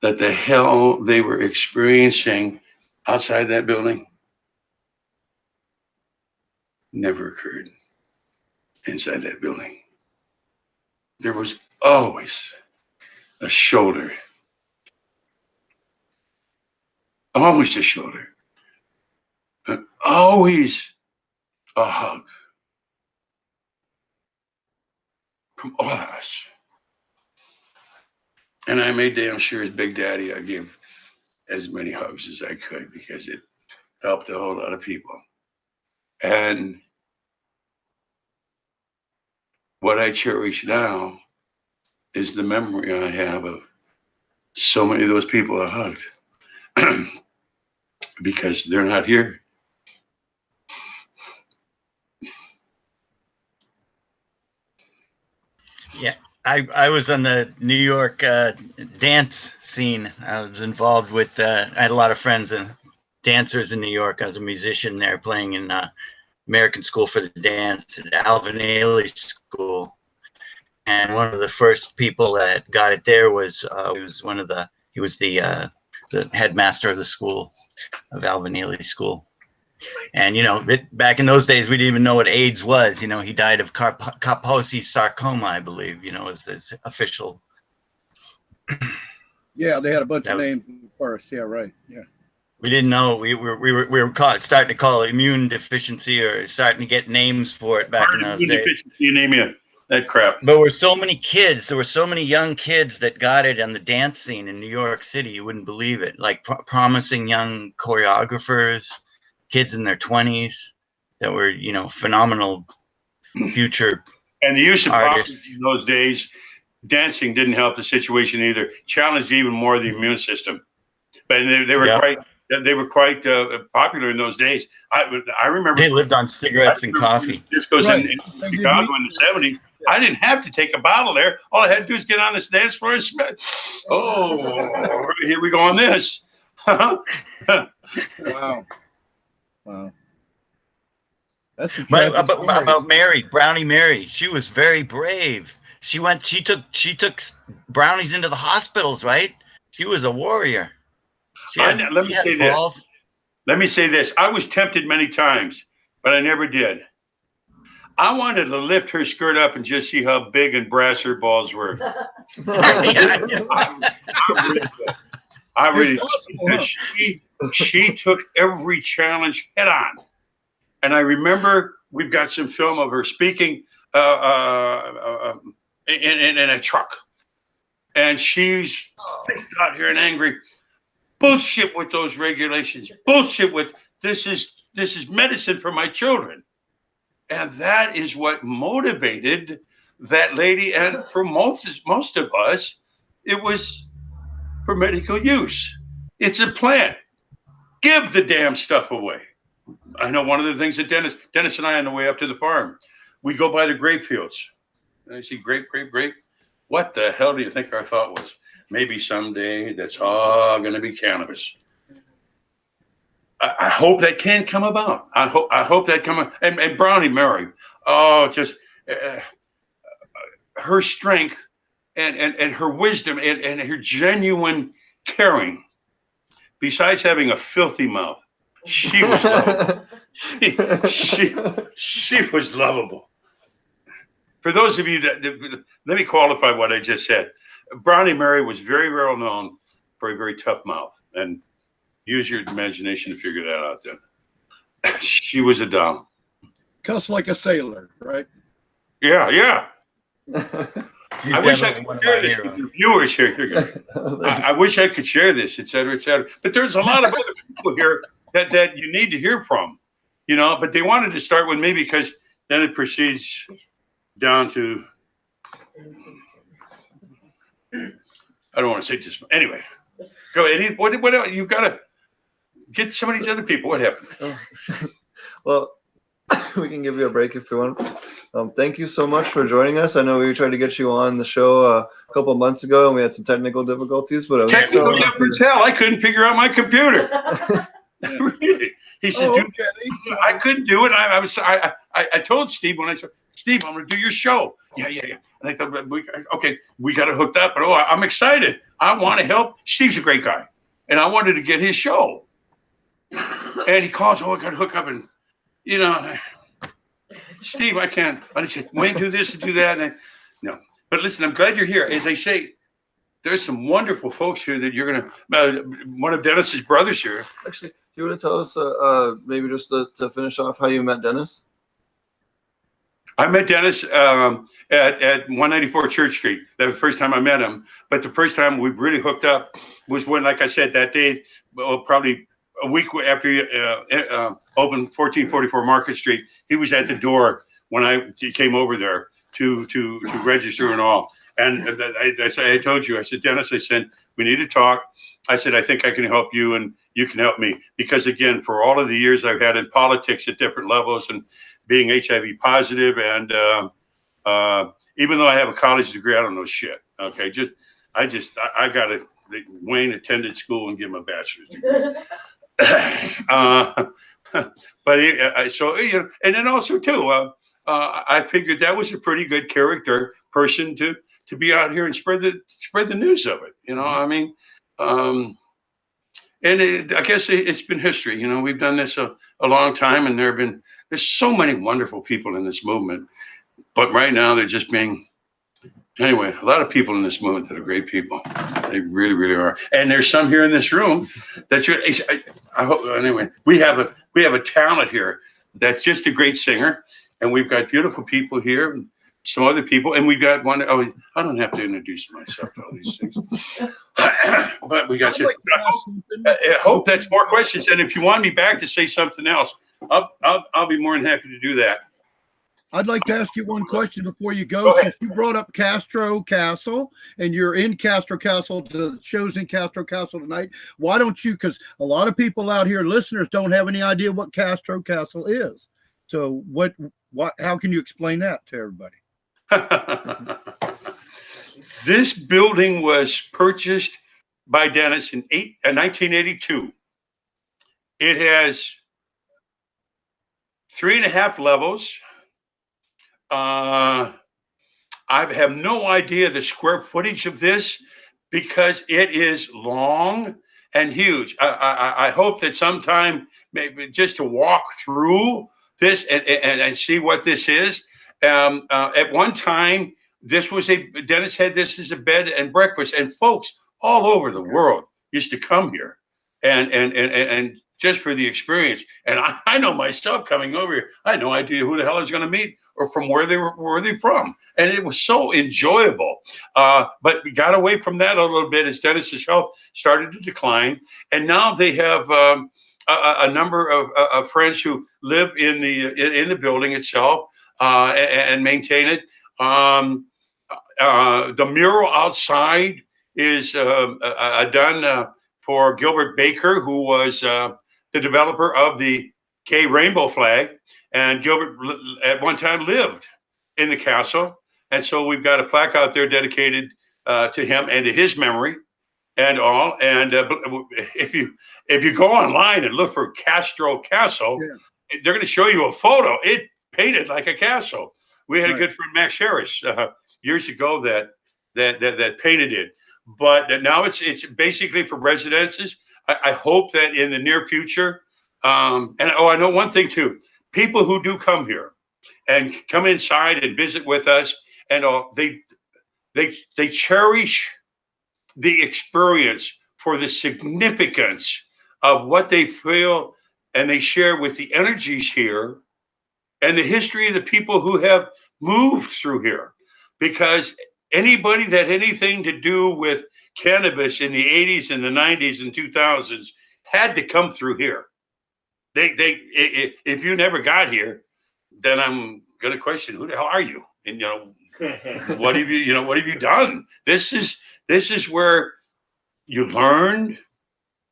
that the hell they were experiencing outside that building never occurred inside that building. There was always a shoulder. Always a shoulder. And always a hug from all of us. And I made damn sure as Big Daddy I gave as many hugs as I could because it helped a whole lot of people. And what I cherish now is the memory I have of so many of those people I hugged because they're not here. Yeah, I was on the New York dance scene. I was involved with, I had a lot of friends and dancers in New York. I was a musician there playing in American School for the Dance at Alvin Ailey School. And one of the first people that got it there was he was the headmaster of the school, of Alvin Ailey School. And, you know, back in those days, we didn't even know what AIDS was. You know, he died of Kaposi sarcoma, I believe, you know, was his official. Yeah, they had a bunch of names first. Yeah, right. Yeah. We didn't know. We were starting to call it immune deficiency or starting to get names for it back in those days. You name it, that crap. But there were so many kids. There were so many young kids that got it on the dance scene in New York City. You wouldn't believe it. Like promising young choreographers, kids in their 20s that were, you know, phenomenal future and the use of artists in those days. Dancing didn't help the situation either. Challenged even more the immune system. But they were quite popular in those days. I remember they lived on cigarettes and coffee. Discos in Chicago in the 70s. I didn't have to take a bottle there. All I had to do is get on this dance floor and smell. Oh, here we go on this. Wow. Wow. That's about Mary, Brownie Mary. She was very brave. She took brownies into the hospitals, right? She was a warrior. Let me say this. I was tempted many times, but I never did. I wanted to lift her skirt up and just see how big and brass her balls were. I really did. She took every challenge head on. And I remember we've got some film of her speaking in a truck. And she's out here and angry. Bullshit with those regulations. Bullshit with this is medicine for my children. And that is what motivated that lady. And for most of us, it was for medical use. It's a plant. Give the damn stuff away. I know one of the things that Dennis and I on the way up to the farm, we go by the grape fields. And I see grape. What the hell do you think our thought was? maybe someday that's all going to be cannabis. I hope that can come about. I hope that come. And Brownie Mary, oh, just her strength and her wisdom and her genuine caring. Besides having a filthy mouth, she was lovable. she was lovable. For those of you that, let me qualify what I just said. Brownie Mary was very well known for a very tough mouth, and use your imagination to figure that out. Then she was a doll. Cuss like a sailor, right? Yeah. She's I wish I definitely could one of share my this heroes. with your viewers here. I wish I could share this, et cetera, et cetera. But there's a lot of other people here that you need to hear from, but they wanted to start with me because then it proceeds down to, I don't want to say just, anyway, go ahead. What else? You got to get some of these other people. What happened? Well, we can give you a break if you want. Thank you so much for joining us. I know we tried to get you on the show a couple of months ago, and we had some technical difficulties. But Technical difference, hell, I couldn't figure out my computer. Really? He said, "Dude, okay. I couldn't do it." I told Steve when I said, "Steve, I'm going to do your show." Yeah. And I thought, okay, we got it hooked up. But I'm excited. I want to help. Steve's a great guy, and I wanted to get his show. And he calls, I got to hook up, and Steve, I can't. And he said, Wayne, do this and do that. And no, but listen, I'm glad you're here. As I say, there's some wonderful folks here that you're gonna. One of Dennis's brothers here. Actually, do you want to tell us maybe just to finish off how you met Dennis? I met Dennis at 194 Church Street. That was the first time I met him. But the first time we really hooked up was when, like I said, that day, probably a week after he opened 1444 Market Street, he was at the door when I came over there to register and all. And I told you, I said, Dennis, I said, we need to talk. I said, I think I can help you and you can help me. Because again, for all of the years I've had in politics at different levels and being HIV positive and even though I have a college degree, I don't know shit. Okay, I got to, Wayne attended school and give him a bachelor's degree. But so and then also too, I figured that was a pretty good character person to be out here and spread the news of it. I mean, and I guess it's been history. We've done this a long time, and there's so many wonderful people in this movement. But right now, they're just being. Anyway, a lot of people in this movement that are great people. They really, really are. And there's some here in this room that I hope. Anyway, we have a talent here that's just a great singer, and we've got beautiful people here, some other people, and we've got one. Oh, I don't have to introduce myself to all these things, but we got. I hope that's more questions. And if you want me back to say something else, I'll be more than happy to do that. I'd like to ask you one question before you go. Since you brought up Castro Castle and you're in Castro Castle, the show's in Castro Castle tonight, why don't you, because a lot of people out here, listeners, don't have any idea what Castro Castle is. So how can you explain that to everybody? This building was purchased by Dennis in 1982. It has 3.5 levels. I have no idea the square footage of this because it is long and huge. I hope that sometime, maybe just to walk through this and see what this is. At one time, Dennis had this as a bed and breakfast, and folks all over the world used to come here and just for the experience. And I know myself coming over here, I had no idea who the hell I was going to meet or from where they from. And it was so enjoyable. But we got away from that a little bit as Dennis's health started to decline. And now they have a number of friends who live in the building itself and maintain it. The mural outside is done for Gilbert Baker, who was the developer of the gay rainbow flag. And Gilbert at one time lived in the castle. And so we've got a plaque out there dedicated to him and to his memory and all. And if you go online and look for Castro Castle, they're going to show you a photo. It painted like a castle. We had a good friend, Max Harris, years ago that painted it. But now it's basically for residences. I hope that in the near future, and I know one thing too, people who do come here and come inside and visit with us and all, they cherish the experience for the significance of what they feel, and they share with the energies here and the history of the people who have moved through here. Because anybody that had anything to do with cannabis in the 80s and the 90s and 2000s had to come through here. If you never got here, then I'm going to question, who the hell are you? And what have you done? This is where you learned,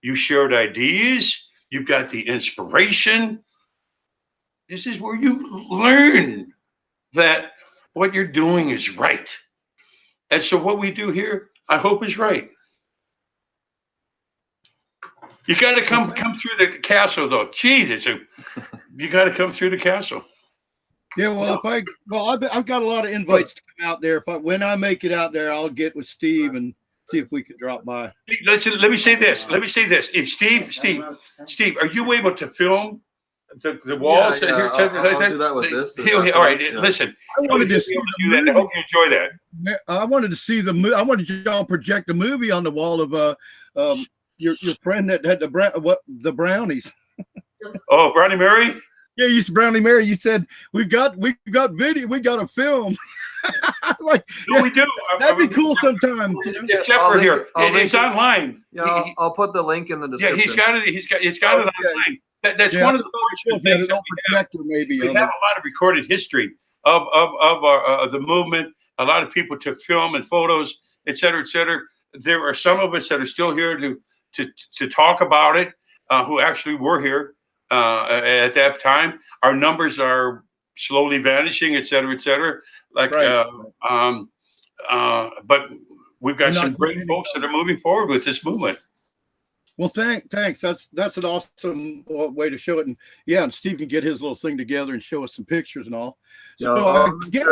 you shared ideas, you got the inspiration. This is where you learn that what you're doing is right. And so what we do here, I hope is right. You got to come through the castle, though. Jeez, you got to come through the castle. Yeah, well, I've got a lot of invites to come out there. When I make it out there, I'll get with Steve and see if we can drop by. Let me say this. If Steve, are you able to film the walls? Yeah, I'll do that with this. All right, listen. I wanted to see do that. I hope you enjoy that. I wanted to see the movie. I wanted y'all project the movie on the wall of your friend that had the brownies. Oh, Brownie Mary. Yeah, you said Brownie Mary. You said we've got video. We got a film. Like, no, we do. That'd be cool sometime. Except for here, it's online. Yeah, I'll put the link in the description. Yeah, it's got it online. That's one of the fortunate things that we have. Maybe We have a lot of recorded history of the movement. A lot of people took film and photos, et cetera, et cetera. There are some of us that are still here to talk about it, who actually were here at that time. Our numbers are slowly vanishing, et cetera, et cetera. Like, but we've got some great folks that are moving forward with this movement. Well, thanks. That's an awesome way to show it. And yeah, and Steve can get his little thing together and show us some pictures and all. So I guess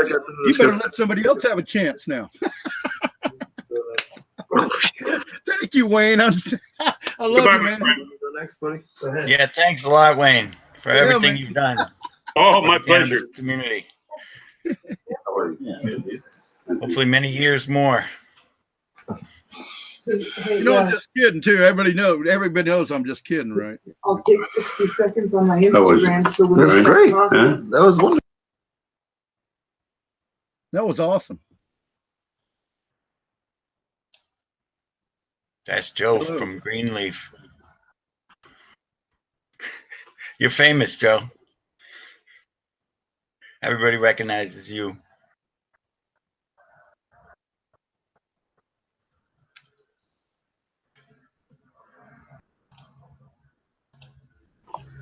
you better let somebody else have a chance now. Thank you, Wayne. I love you, man. Next, buddy. Yeah, thanks a lot, Wayne, for everything you've done. Oh, my pleasure. Community. Hopefully many years more. So, hey, I'm just kidding too. Everybody knows I'm just kidding, right? I'll take 60 seconds on my Instagram. So when That was great. Huh? That was wonderful. That was awesome. That's Joe from Greenleaf. You're famous, Joe. Everybody recognizes you.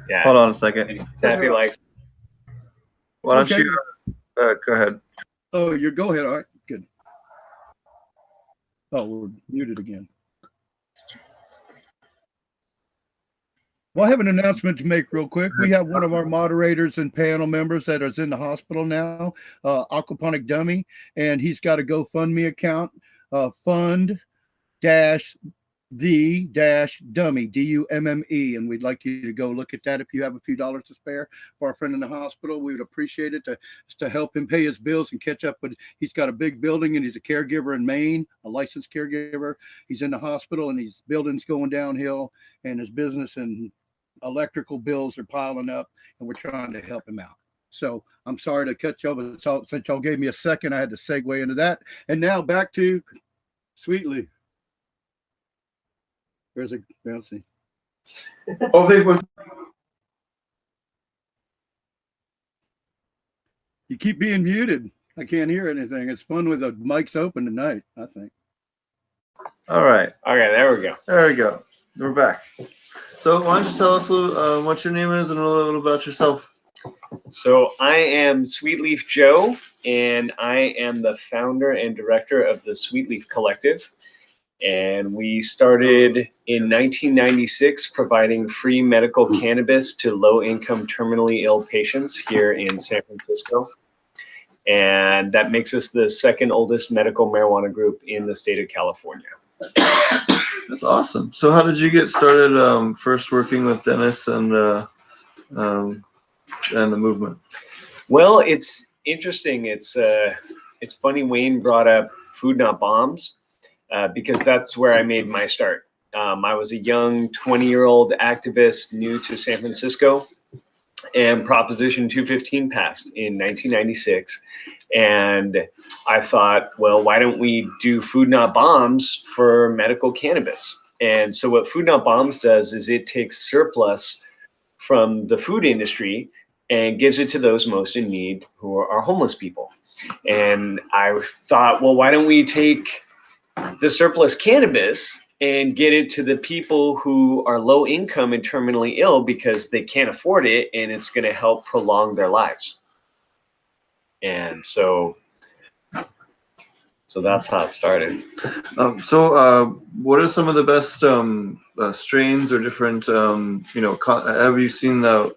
Yeah. Hold on a second. Taffy likes. Why don't you go ahead? Oh, go ahead. All right, good. Oh, we're muted again. Well, I have an announcement to make real quick. We have one of our moderators and panel members that is in the hospital now, aquaponic dummy, and he's got a GoFundMe account, fund-the-dummy, D-U-M-M-E, and we'd like you to go look at that if you have a few dollars to spare for our friend in the hospital. We would appreciate it to help him pay his bills and catch up. But he's got a big building and he's a caregiver in Maine, a licensed caregiver. He's in the hospital and his building's going downhill, and his business and electrical bills are piling up, and we're trying to help him out. So I'm sorry to cut you off, but since y'all gave me a second, I had to segue into that. And now back to Sweetly. There's a bouncy. Oh, they were. You keep being muted. I can't hear anything. It's fun with the mics open tonight, I think. All right. Okay, there we go. There we go. We're back. So why don't you tell us what your name is and a little about yourself? So I am Sweetleaf Joe, and I am the founder and director of the Sweetleaf Collective. And we started in 1996 providing free medical cannabis to low-income terminally ill patients here in San Francisco. And that makes us the second oldest medical marijuana group in the state of California. That's awesome. So how did you get started first working with Dennis and the movement? Well, it's interesting. It's funny Wayne brought up Food Not Bombs because that's where I made my start. I was a young 20-year-old activist new to San Francisco, and Proposition 215 passed in 1996. And I thought, well, why don't we do Food Not Bombs for medical cannabis? And so what Food Not Bombs does is it takes surplus from the food industry and gives it to those most in need, who are homeless people. And I thought, well, why don't we take the surplus cannabis and get it to the people who are low income and terminally ill because they can't afford it, and it's going to help prolong their lives. And so that's how it started. What are some of the best strains or different, have you seen the,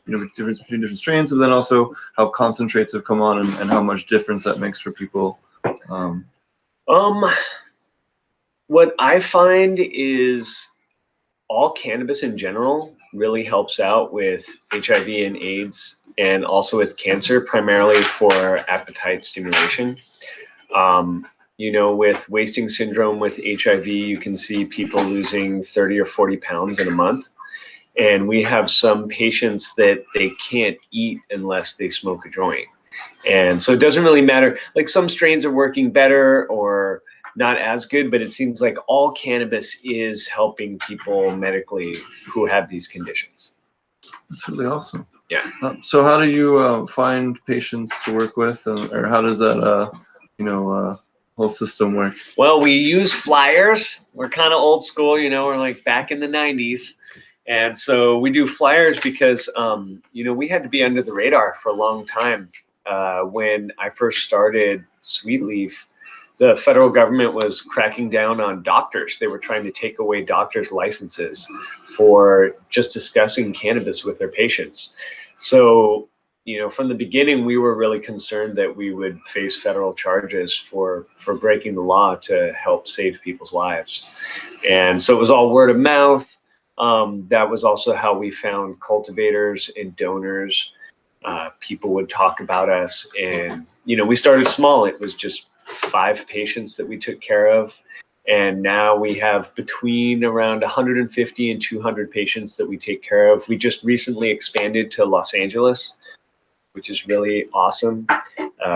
difference between different strains, and then also how concentrates have come on and how much difference that makes for people? What I find is all cannabis in general really helps out with HIV and AIDS and also with cancer, primarily for appetite stimulation. With wasting syndrome with HIV, you can see people losing 30 or 40 pounds in a month. And we have some patients that they can't eat unless they smoke a joint. And so it doesn't really matter. Like some strains are working better or not as good, but it seems like all cannabis is helping people medically who have these conditions. That's really awesome. Yeah. So how do you find patients to work with, or how does that, whole system work? Well, we use flyers. We're kind of old school, we're like back in the 90s. And so we do flyers because, we had to be under the radar for a long time. When I first started Sweetleaf, the federal government was cracking down on doctors. They were trying to take away doctors' licenses for just discussing cannabis with their patients. So, from the beginning, we were really concerned that we would face federal charges for breaking the law to help save people's lives. And so it was all word of mouth. That was also how we found cultivators and donors. People would talk about us, and we started small. It was just 5 patients that we took care of, and now we have between around 150 and 200 patients that we take care of. We just recently expanded to Los Angeles, which is really awesome,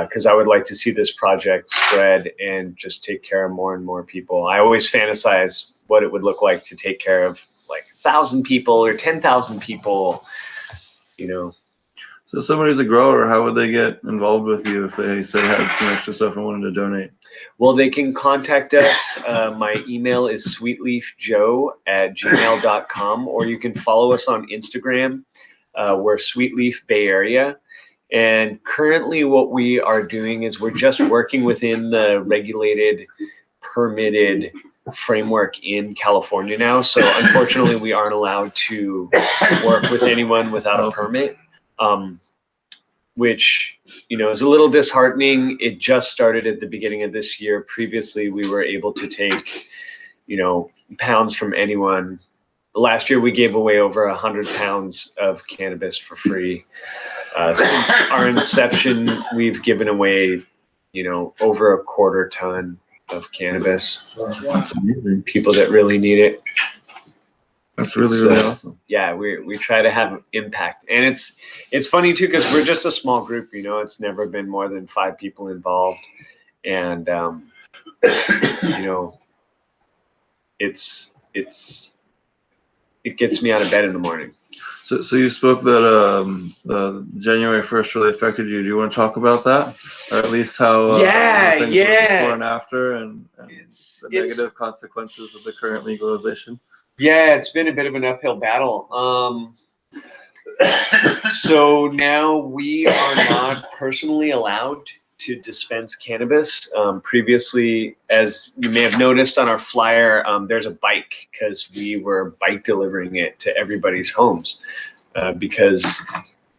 because I would like to see this project spread and just take care of more and more people. I always fantasize what it would look like to take care of like 1,000 people or 10,000 people, So somebody's a grower, how would they get involved with you if they say had some extra stuff and wanted to donate? Well, they can contact us. My email is sweetleafjoe@gmail.com, or you can follow us on Instagram. We're Sweetleaf Bay Area. And currently what we are doing is we're just working within the regulated, permitted framework in California now. So unfortunately, we aren't allowed to work with anyone without a permit. Which, is a little disheartening. It just started at the beginning of this year. Previously, we were able to take, pounds from anyone. Last year, we gave away over 100 pounds of cannabis for free. Since our inception, we've given away, over a 1/4 ton of cannabis. That's amazing. People that really need it. That's really awesome. Yeah, we try to have impact, and it's funny too because we're just a small group. It's never been more than 5 people involved, and it gets me out of bed in the morning. So you spoke that January 1st really affected you. Do you want to talk about that, or at least how things were before and after, and the negative consequences of the current legalization? Yeah, it's been a bit of an uphill battle. So now we are not personally allowed to dispense cannabis. Previously, as you may have noticed on our flyer, there's a bike because we were bike delivering it to everybody's homes because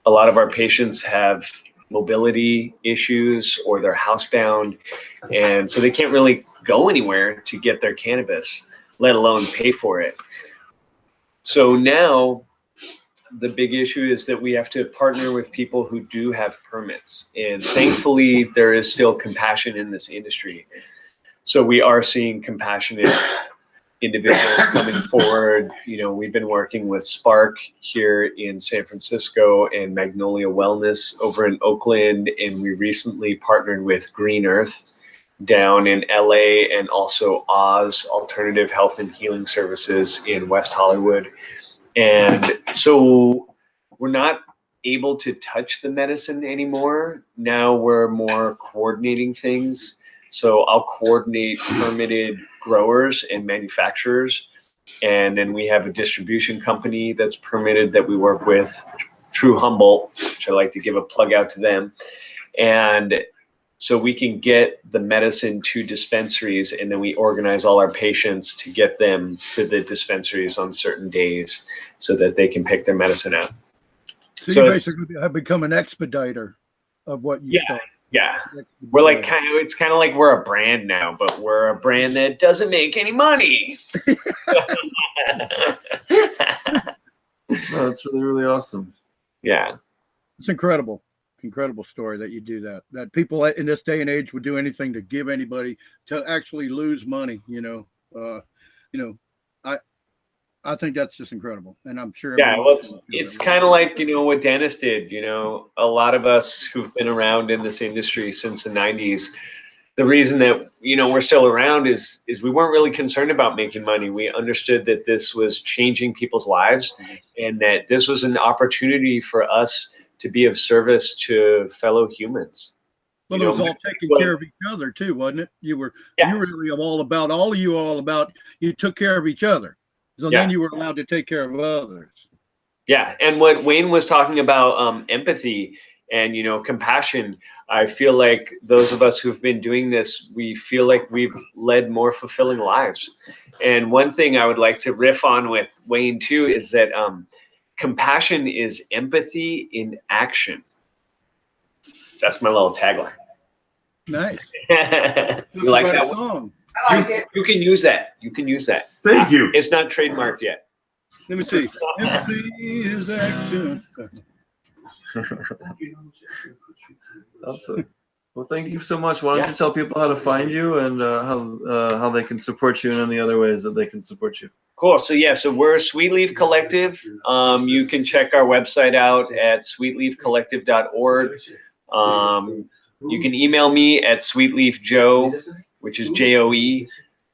a lot of our patients have mobility issues or they're housebound, and so they can't really go anywhere to get their cannabis, let alone pay for it. So now the big issue is that we have to partner with people who do have permits. And thankfully, there is still compassion in this industry. So we are seeing compassionate individuals coming forward. You know, we've been working with Spark here in San Francisco and Magnolia Wellness over in Oakland. And we recently partnered with Green Earth down in LA and also Oz Alternative Health and Healing Services in West Hollywood. And so we're not able to touch the medicine anymore. Now we're more coordinating things. So I'll coordinate permitted growers and manufacturers. And then we have a distribution company that's permitted that we work with, True Humboldt, which I like to give a plug out to them. And so we can get the medicine to dispensaries, and then we organize all our patients to get them to the dispensaries on certain days so that they can pick their medicine out. So you basically have become an expediter of what you start. Yeah. We're like it's kind of like we're a brand now, but we're a brand that doesn't make any money. No, that's really, really awesome. Yeah. It's incredible. Incredible story that you do that people in this day and age would do anything to give anybody to actually lose money, I think that's just incredible, and I'm sure well, it's kind of like what Dennis did. A lot of us who've been around in this industry since the 90s, the reason that we're still around is we weren't really concerned about making money. We understood that this was changing people's lives, and that this was an opportunity for us to be of service to fellow humans. Well, it was all taking care of each other too, wasn't it? You were really all about you took care of each other. So then you were allowed to take care of others. Yeah, and what Wayne was talking about, empathy and compassion, I feel like those of us who've been doing this, we feel like we've led more fulfilling lives. And one thing I would like to riff on with Wayne too is that compassion is empathy in action. That's my little tagline. Nice. You like that song? You can use that. You can use that. Thank you. It's not trademarked yet. Let me see. Empathy is action. Awesome. Well, thank you so much. Why don't you tell people how to find you and how they can support you in any other ways that they can support you? Cool. So so we're Sweet Leaf Collective. You can check our website out at sweetleafcollective.org. You can email me at sweetleafjoe, which is JOE,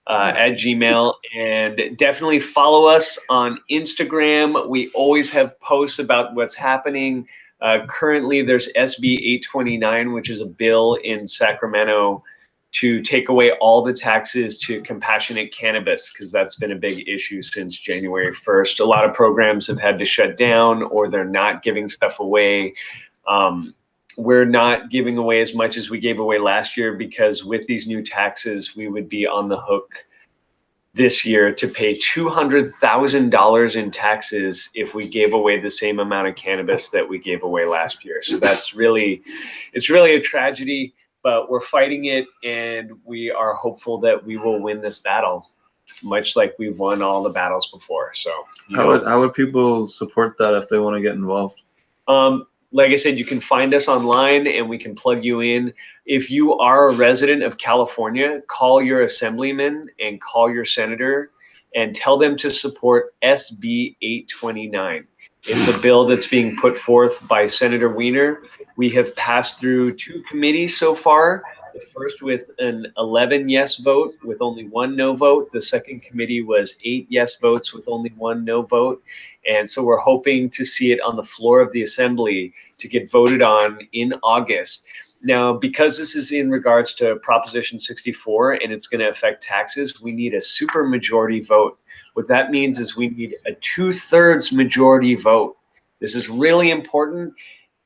at Gmail, and definitely follow us on Instagram. We always have posts about what's happening. Currently, there's SB 829, which is a bill in Sacramento to take away all the taxes to compassionate cannabis, because that's been a big issue since January 1st. A lot of programs have had to shut down, or they're not giving stuff away. We're not giving away as much as we gave away last year, because with these new taxes, we would be on the hook this year to pay $200,000 in taxes if we gave away the same amount of cannabis that we gave away last year. So it's really a tragedy, but we're fighting it, and we are hopeful that we will win this battle, much like we've won all the battles before. So how would people support that if they want to get involved? Like I said, you can find us online and we can plug you in. If you are a resident of California, call your assemblyman and call your senator and tell them to support SB 829. It's a bill that's being put forth by Senator Wiener. We have passed through 2 committees so far. The first with an 11 yes vote with only 1 no vote. The second committee was 8 yes votes with only 1 no vote. And so we're hoping to see it on the floor of the assembly to get voted on in August. Now, because this is in regards to Proposition 64 and it's going to affect taxes, we need a super majority vote. What that means is we need a 2/3 majority vote This is really important.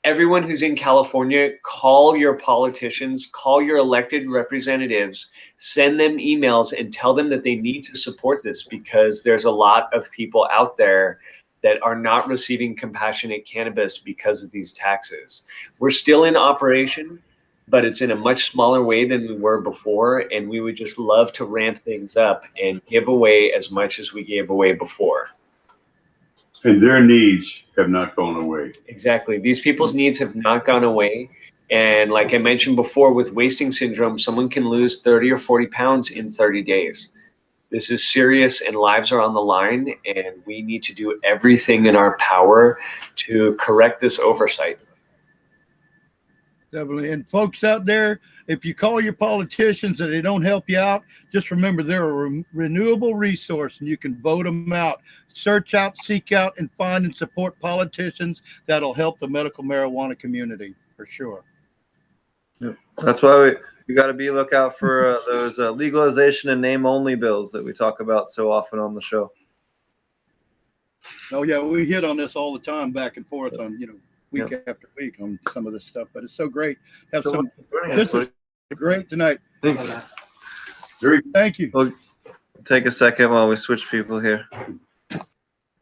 Everyone who's in California, call your politicians, call your elected representatives, send them emails and tell them that they need to support this, because there's a lot of people out there that are not receiving compassionate cannabis because of these taxes. We're still in operation, but it's in a much smaller way than we were before, and we would just love to ramp things up and give away as much as we gave away before. And their needs have not gone away. Exactly. These people's needs have not gone away. And like I mentioned before, with wasting syndrome, someone can lose 30 or 40 pounds in 30 days. This is serious, and lives are on the line, and we need to do everything in our power to correct this oversight. Definitely. And folks out there, if you call your politicians and they don't help you out, just remember they're a renewable resource and you can vote them out. Search out, seek out, and find and support politicians that'll help the medical marijuana community for sure. Yep. That's why we got to be lookout for those legalization and name only bills that we talk about so often on the show. Oh yeah, we hit on this all the time, back and forth on, week after week on some of this stuff, but it's so great to have some. This is great tonight. Thanks. Thank you. We'll take a second while we switch people here.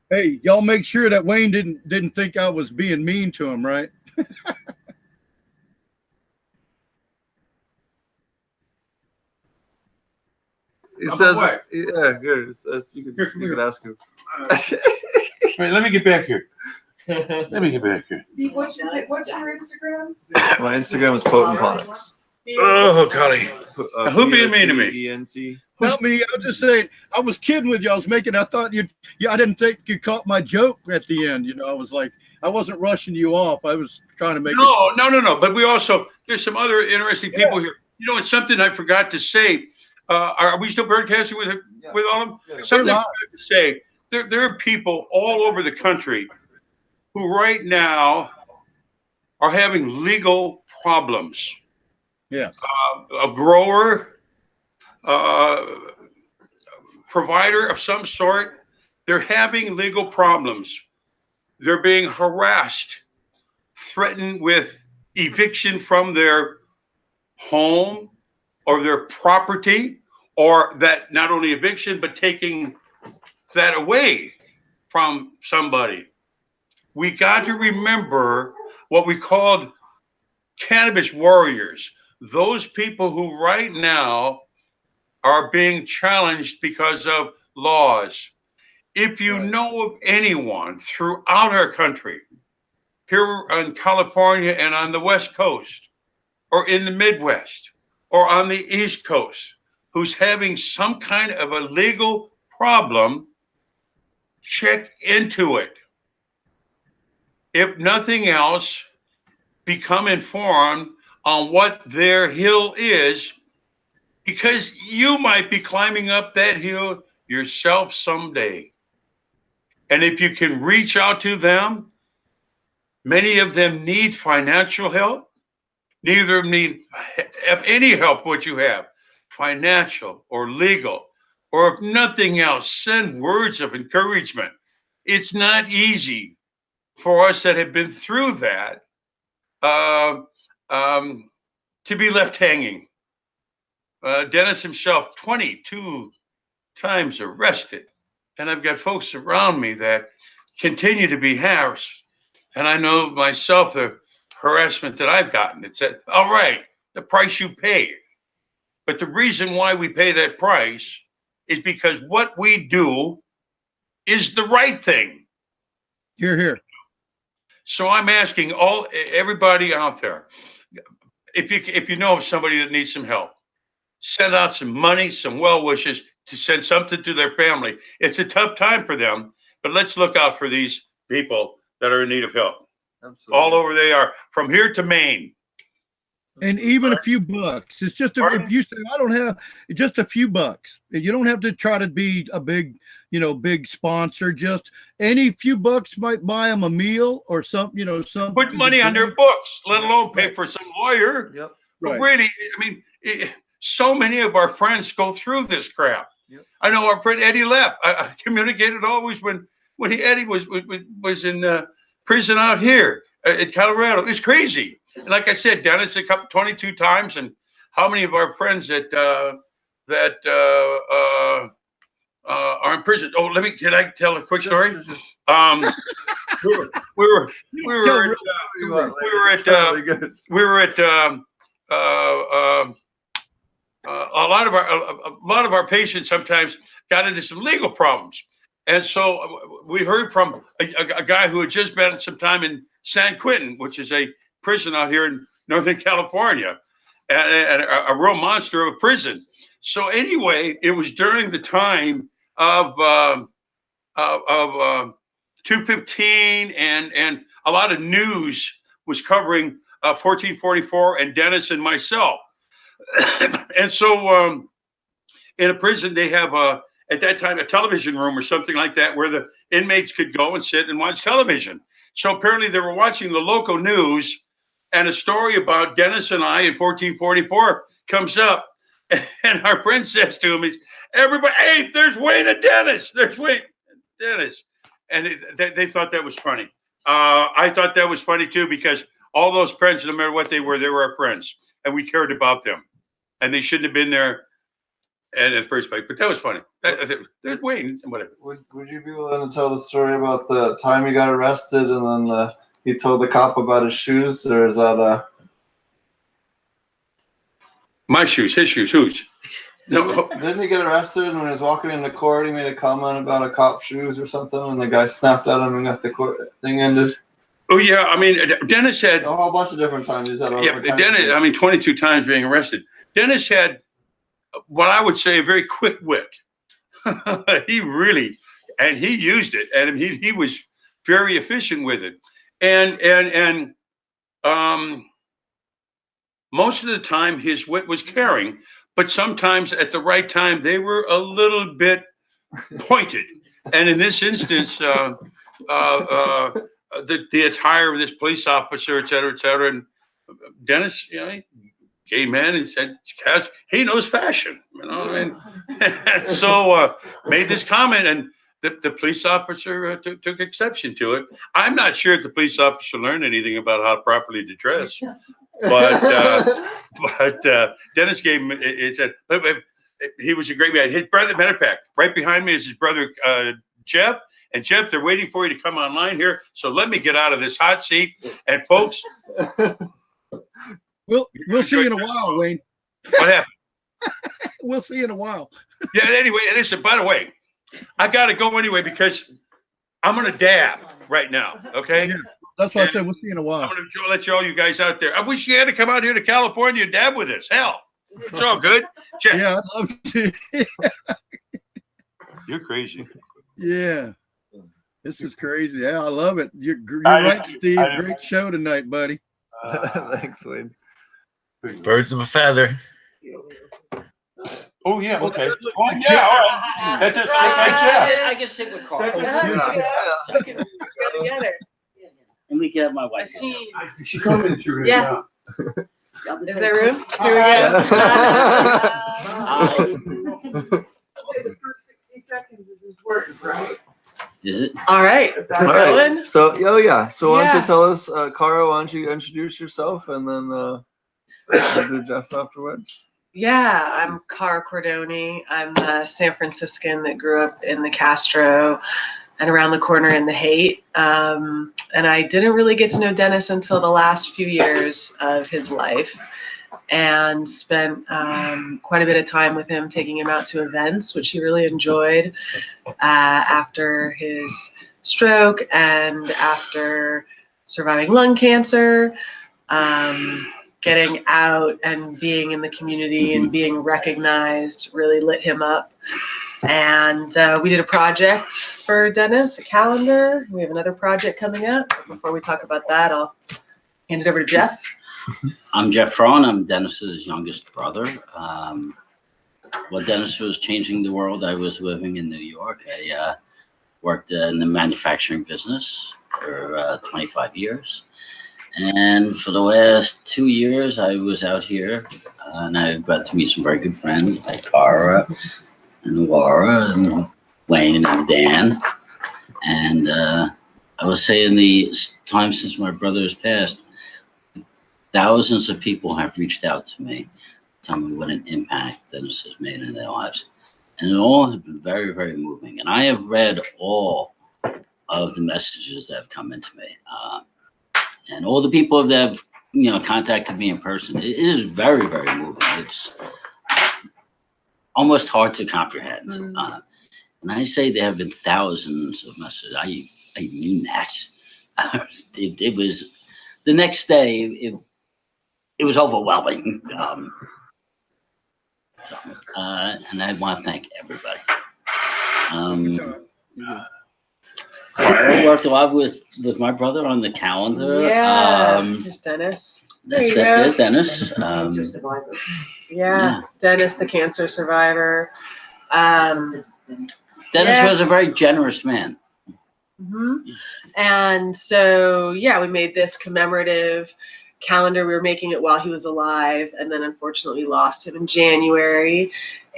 Hey, y'all make sure that Wayne didn't think I was being mean to him, right? He says, yeah, good. You can ask him. Wait, let me get back here. Let me get back here. Steve, what's your Instagram? My Instagram is potentponics. Oh, golly. Who being mean to me? Not me. I was just saying, I was kidding with you. I was I thought I didn't think you caught my joke at the end. I was like, I wasn't rushing you off. I was trying to make No. But we also, there's some other interesting people here. It's something I forgot to say. Are we still broadcasting with all of them? Yeah. Something I forgot to say. There are people all over the country who right now are having legal problems. Yes. A grower, provider of some sort, they're having legal problems. They're being harassed, threatened with eviction from their home or their property, or that not only eviction, but taking that away from somebody. We got to remember what we called cannabis warriors, those people who right now are being challenged because of laws. If you know of anyone throughout our country, here in California and on the West Coast, or in the Midwest, or on the East Coast, who's having some kind of a legal problem, check into it. If nothing else, become informed on what their hill is, because you might be climbing up that hill yourself someday. And if you can reach out to them, many of them need financial help. Neither of them need any help what you have, financial or legal, or if nothing else, send words of encouragement. It's not easy for us that have been through that to be left hanging. Dennis himself, 22 times arrested. And I've got folks around me that continue to be harassed. And I know myself, the harassment that I've gotten. It said, all right, the price you pay. But the reason why we pay that price is because what we do is the right thing. Here. So I'm asking everybody out there, if you know of somebody that needs some help, send out some money, some well wishes, to send something to their family. It's a tough time for them, but let's look out for these people that are in need of help. Absolutely. All over they are, from here to Maine. And even a few bucks. It's just if you say I don't have, just a few bucks. You don't have to try to be a big sponsor. Just any few bucks might buy them a meal or something. Something. Put money on their books, let alone pay for some lawyer. Yep. But really, I mean, so many of our friends go through this crap. Yep. I know our friend Eddie left. I communicated always when Eddie was in prison out here in Colorado. It's crazy. And like I said, Dennis, 22 times, and how many of our friends that are in prison? Oh, can I tell a quick story? We were at a lot of our patients sometimes got into some legal problems, and so we heard from a guy who had just been some time in San Quentin, which is a prison out here in Northern California, and a real monster of a prison. So anyway, it was during the time of 215, and a lot of news was covering 1444 and Dennis and myself. And so in a prison, they have at that time a television room or something like that where the inmates could go and sit and watch television. So apparently they were watching the local news, and a story about Dennis and I in 1444 comes up, and our friend says to him, "Everybody, hey, there's Wayne and Dennis. There's Wayne and Dennis." And they thought that was funny. I thought that was funny too, because all those friends, no matter what they were our friends, and we cared about them, and they shouldn't have been there in the first place. But that was funny. There's Wayne and whatever. Would you be willing to tell the story about the time he got arrested and then he told the cop about his shoes, or is that my shoes, his shoes, whose? No. Didn't he get arrested, and when he was walking into court, he made a comment about a cop's shoes or something, and the guy snapped at him and got the court thing ended? Oh yeah, I mean, Dennis had a whole bunch of different times. He's had Dennis. I mean, 22 times being arrested. Dennis had what I would say a very quick wit. He really, and he used it, and he was very efficient with it, and most of the time his wit was caring, but sometimes at the right time they were a little bit pointed. And in this instance, the attire of this police officer, et cetera, and Dennis, gay man, and said, he knows fashion, I mean? And so made this comment, and the police officer took exception to it. I'm not sure if the police officer learned anything about how properly to dress, but Dennis gave him, it said, he was a great man. His brother, matter of fact, right behind me is his brother, Jeff. And Jeff, they're waiting for you to come online here. So let me get out of this hot seat. And folks, we'll see you in a while, Wayne. What happened? We'll see you in a while. Yeah. Anyway, listen. By the way, I got to go anyway because I'm gonna dab right now. Okay. Yeah, that's why I said we'll see you in a while. I'm gonna let all you guys out there. I wish you had to come out here to California and dab with us. Hell, it's all good. Yeah, I'd love to. You're crazy. Yeah. This is crazy. Yeah, I love it. You're right, Steve. Great show tonight, buddy. Thanks, Wayne. Birds of a feather. Oh yeah. Okay. Oh yeah. All right. That's just I can sit with Carl. Together. And we can have my wife. She's coming through. Yeah. Is there room? Here we go. The first 60 seconds is important, right? Is it? All right. All right. So, So why don't you tell us, Cara, why don't you introduce yourself, and then we'll do Jeff afterwards. Yeah, I'm Cara Cordoni. I'm a San Franciscan that grew up in the Castro and around the corner in the Haight. And I didn't really get to know Dennis until the last few years of his life, and spent quite a bit of time with him, taking him out to events, which he really enjoyed after his stroke and after surviving lung cancer. Getting out and being in the community and being recognized really lit him up. And we did a project for Dennis, a calendar. We have another project coming up. Before we talk about that, I'll hand it over to Jeff. I'm Jeff Fraun. I'm Dennis's youngest brother. While Dennis was changing the world, I was living in New York. I worked in the manufacturing business for 25 years. And for the last 2 years, I was out here, and I got to meet some very good friends like Cara and Laura and Wayne and Dan. And I will say in the time since my brother has passed, thousands of people have reached out to me, tell me what an impact Dennis has made in their lives. And it all has been very, very moving. And I have read all of the messages that have come into me. And all the people that have, contacted me in person. It is very, very moving. It's almost hard to comprehend. And I say there have been thousands of messages. I mean that. It was the next day. It was overwhelming. And I want to thank everybody. I worked a lot with my brother on the calendar. Yeah, there's Dennis. There's Dennis. Yeah, Dennis, the cancer survivor. Dennis was a very generous man. And so, yeah, we made this commemorative calendar. We were making it while he was alive, and then unfortunately lost him in January.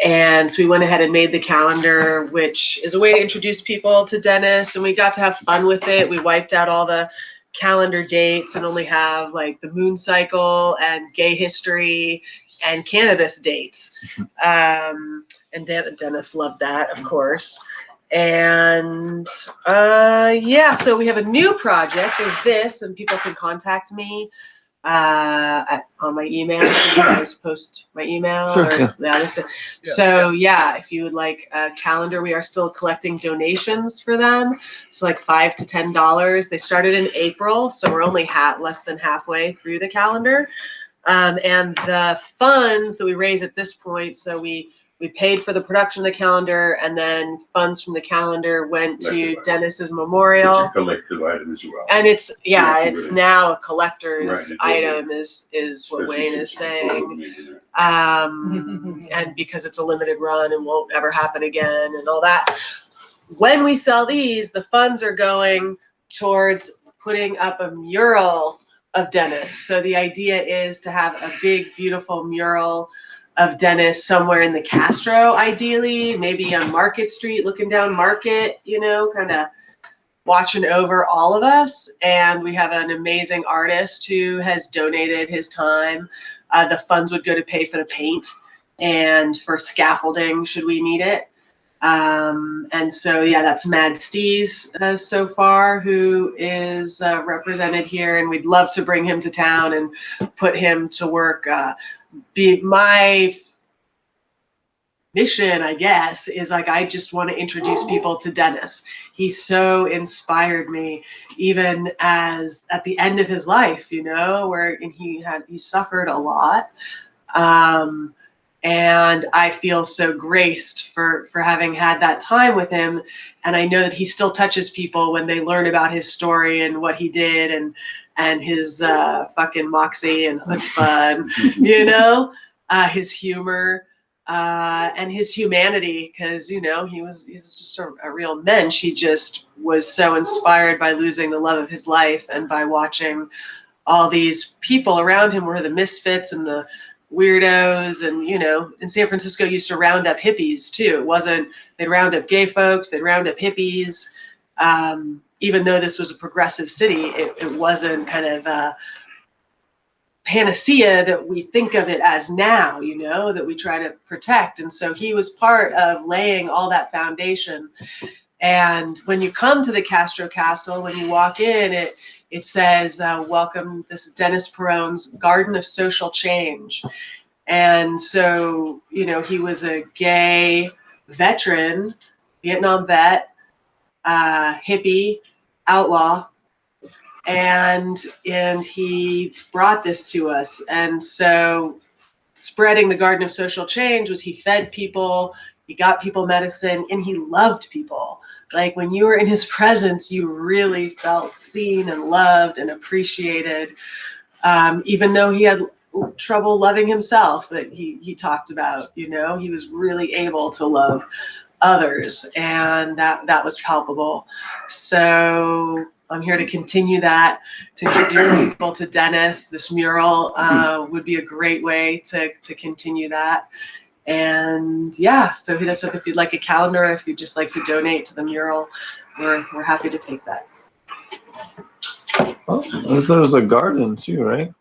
And so we went ahead and made the calendar, which is a way to introduce people to Dennis, and we got to have fun with it. We wiped out all the calendar dates and only have like the moon cycle and gay history and cannabis dates. And Dennis loved that, of course. And yeah, so we have a new project. There's this, and people can contact me on my email. You guys post my email. Sure, So yeah, if you would like a calendar, we are still collecting donations for them. So like $5 to $10. They started in April, so we're only less than halfway through the calendar. And the funds that we raise at this point, so we paid for the production of the calendar, and then funds from the calendar went to Dennis's memorial. It's a collective item as well. And it's now a collector's item is what Wayne is saying. And because it's a limited run and won't ever happen again and all that. When we sell these, the funds are going towards putting up a mural of Dennis. So the idea is to have a big, beautiful mural of Dennis somewhere in the Castro, ideally, maybe on Market Street, looking down Market, kind of watching over all of us. And we have an amazing artist who has donated his time. The funds would go to pay for the paint and for scaffolding should we need it. And so, yeah, that's Mad Steez so far, who is represented here, and we'd love to bring him to town and put him to work. My mission, I guess, is like I just want to introduce people to Dennis. He so inspired me, even as at the end of his life, where he suffered a lot. And I feel so graced for having had that time with him. And I know that he still touches people when they learn about his story and what he did and his fucking moxie and chutzpah and, his humor and his humanity. Because, he's just a real mensch. He just was so inspired by losing the love of his life and by watching all these people around him were the misfits and the weirdos, and in San Francisco used to round up hippies too. It wasn't they'd round up gay folks, they'd round up hippies. Even though this was a progressive city, it wasn't kind of a panacea that we think of it as now, that we try to protect. And so he was part of laying all that foundation. And when you come to the Castro Castle, when you walk in, it says, welcome, this is Dennis Peron's Garden of Social Change. And so, he was a gay veteran, Vietnam vet, hippie, outlaw, and he brought this to us. And so spreading the Garden of Social Change was he fed people, he got people medicine, and he loved people. Like when you were in his presence, you really felt seen and loved and appreciated, even though he had trouble loving himself that he talked about, he was really able to love others, and that was palpable. So I'm here to continue that, to introduce people to Dennis. This mural would be a great way to continue that. And yeah, so hit us up if you'd like a calendar, if you'd just like to donate to the mural. We're happy to take that. Awesome. There's a garden too, right?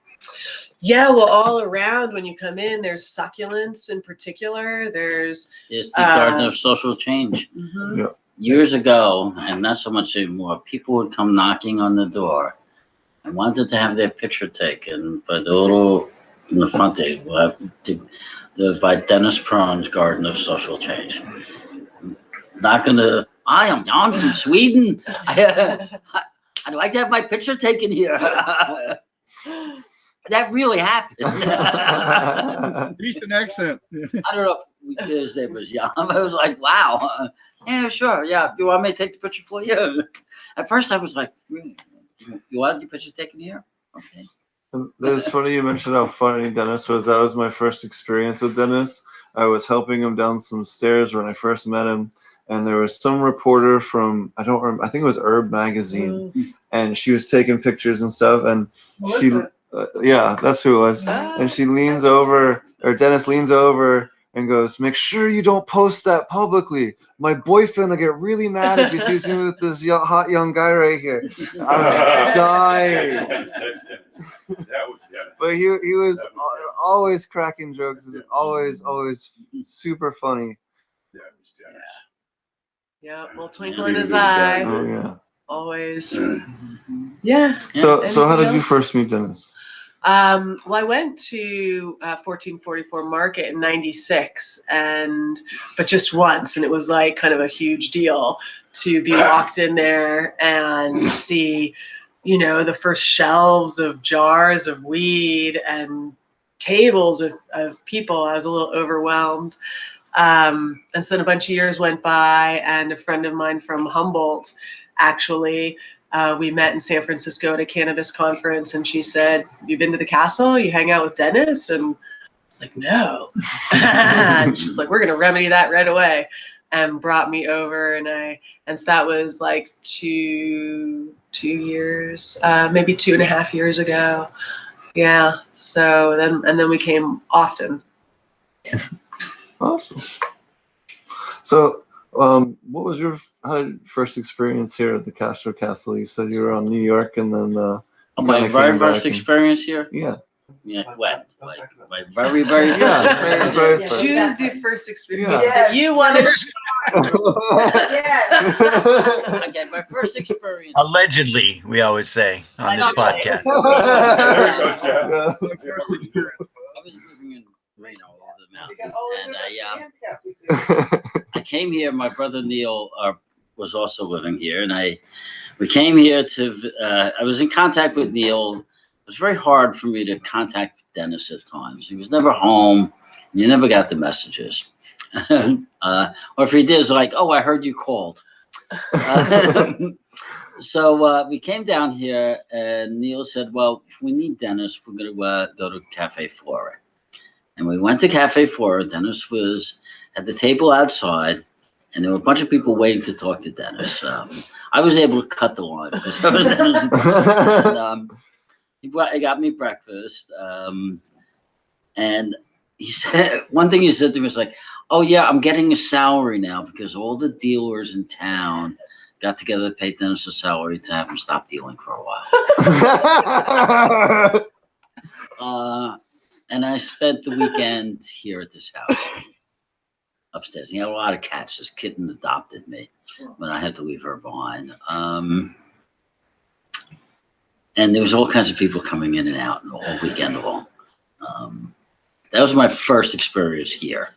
Yeah, well, all around when you come in, there's succulents in particular. There's the Garden of Social Change. mhm. Yeah. Years ago, and not so much anymore, people would come knocking on the door and wanted to have their picture taken by the little in the front there, by Dennis Prohn's Garden of Social Change. Not gonna. I'm from Sweden. I'd like to have my picture taken here. That really happened. Decent accent. I don't know if his name was Jan. I was like, wow. Yeah, sure. Yeah. You want me to take the picture for you? At first, I was like, you want your picture taken here? Okay. It's funny you mentioned how funny Dennis was. That was my first experience with Dennis. I was helping him down some stairs when I first met him, and there was some reporter from, I don't remember, I think it was Herb magazine, and she was taking pictures and stuff, and yeah, that's who it was. And she leans over, or Dennis leans over and goes, "Make sure you don't post that publicly. My boyfriend will get really mad if he sees me with this hot young guy right here." I was dying. That was But he was always cracking jokes, and always super funny. That was Dennis. Yeah, well, twinkle in his eye, Oh yeah. always. Yeah. So how did you Anything first meet Dennis? Well, I went to 1444 Market in '96, but just once, and it was like kind of a huge deal to be walked in there and see, the first shelves of jars of weed and tables of people. I was a little overwhelmed. And so then a bunch of years went by, and a friend of mine from Humboldt, actually, we met in San Francisco at a cannabis conference, and she said, "You've been to the castle? You hang out with Dennis?" And I was like, "No." And she's like, "We're gonna remedy that right away," and brought me over, and so that was like two years, maybe 2.5 years ago. Yeah. So then we came often. Awesome. So, what was your first experience here at the Castro Castle? You said you were on New York, and then My kinda very came first back and- experience here? Yeah. Yeah, when? Like my very, very first Yeah, experience very here? first. Choose the first experience Yeah. that you want to Okay, my first experience. Allegedly, we always say on this podcast. There it goes, Jeff. Yeah. My first experience. I was living in Reno, all the mountains, and I came here. My brother Neil was also living here, and we came here to. I was in contact with Neil. It was very hard for me to contact Dennis at times. He was never home. And you never got the messages. Or if he did, it's like, "Oh, I heard you called." So we came down here, and Neil said, "Well, if we need Dennis, we're going to go to Cafe Flora." And we went to Cafe Flora. Dennis was at the table outside, and there were a bunch of people waiting to talk to Dennis. I was able to cut the line because I was Dennis. And, he got me breakfast, and he said one thing he said to me was like, "Oh yeah, I'm getting a salary now because all the dealers in town got together to pay Dennis a salary to have him stop dealing for a while." And I spent the weekend here at this house upstairs. He had a lot of cats. His kitten adopted me when I had to leave her behind. And there was all kinds of people coming in and out all weekend long. That was my first experience here.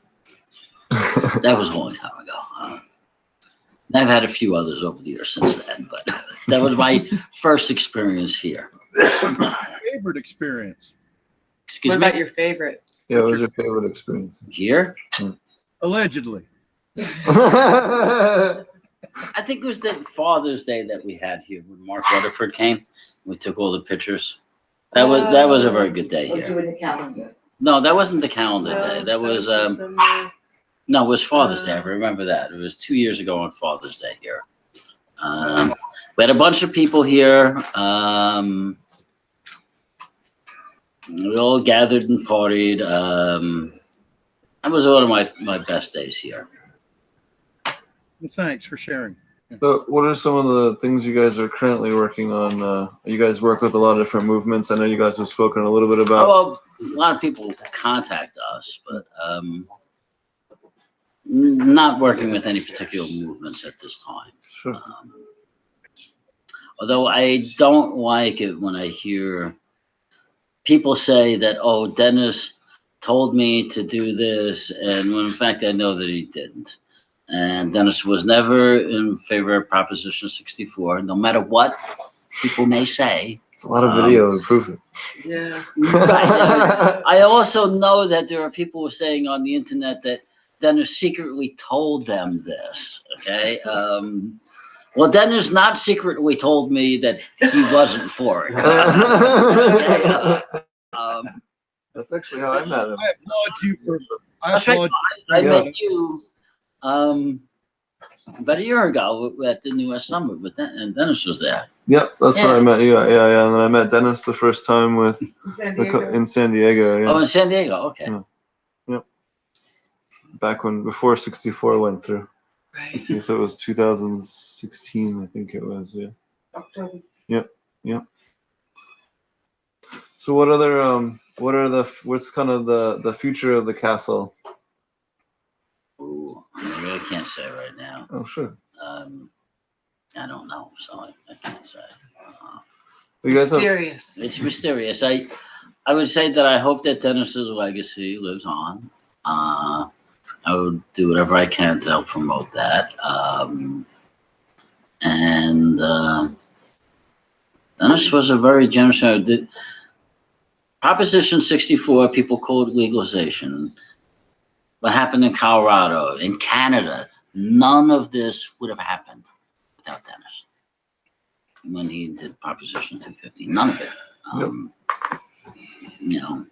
That was a long time ago. And I've had a few others over the years since then, but that was my first experience here. Favorite experience? Excuse What me? about your favorite? Yeah, what was your favorite experience? Here? Allegedly. I think it was the Father's Day that we had here when Mark Rutherford came. We took all the pictures. That was a very good day here. Doing the calendar. No, that wasn't the calendar day. That was December. no, it was Father's Day. I remember that. It was 2 years ago on Father's Day here. We had a bunch of people here. We all gathered and partied. That was one of my best days here. Well, thanks for sharing. So what are some of the things you guys are currently working on? You guys work with a lot of different movements. I know you guys have spoken a little bit about. Well, a lot of people contact us, but not working with any particular movements at this time. Sure. Although I don't like it when I hear people say that, oh, Dennis told me to do this, and when in fact I know that he didn't. And Dennis was never in favor of Proposition 64, no matter what people may say. It's a lot of video to prove it. Yeah. Right. I also know that there are people saying on the internet that Dennis secretly told them this. Okay. Well, Dennis not secretly told me that he wasn't for it. Okay? That's actually how I met him. I applaud you for. I In fact, applaud. I met you about a year ago at the New West Summit, and Dennis was there. Yep, that's Yeah. where I met you. Yeah. And then I met Dennis the first time with in San Diego. Yeah. Oh, in San Diego. Okay. Yeah. Yep. Back before 64 went through. Right. I guess it was 2016. I think it was. Yeah. October. Yep. So what's kind of the future of the castle? Ooh, I really can't say right now. Oh, sure. I don't know, so I can't say. You guys have, Mysterious. It's mysterious. I would say that I hope that Dennis's legacy lives on. I would do whatever I can to help promote that. And Dennis was a very generous. Proposition 64, people call it legalization. What happened in Colorado, in Canada, none of this would have happened without Dennis. When he did Proposition 250, none of it. You know,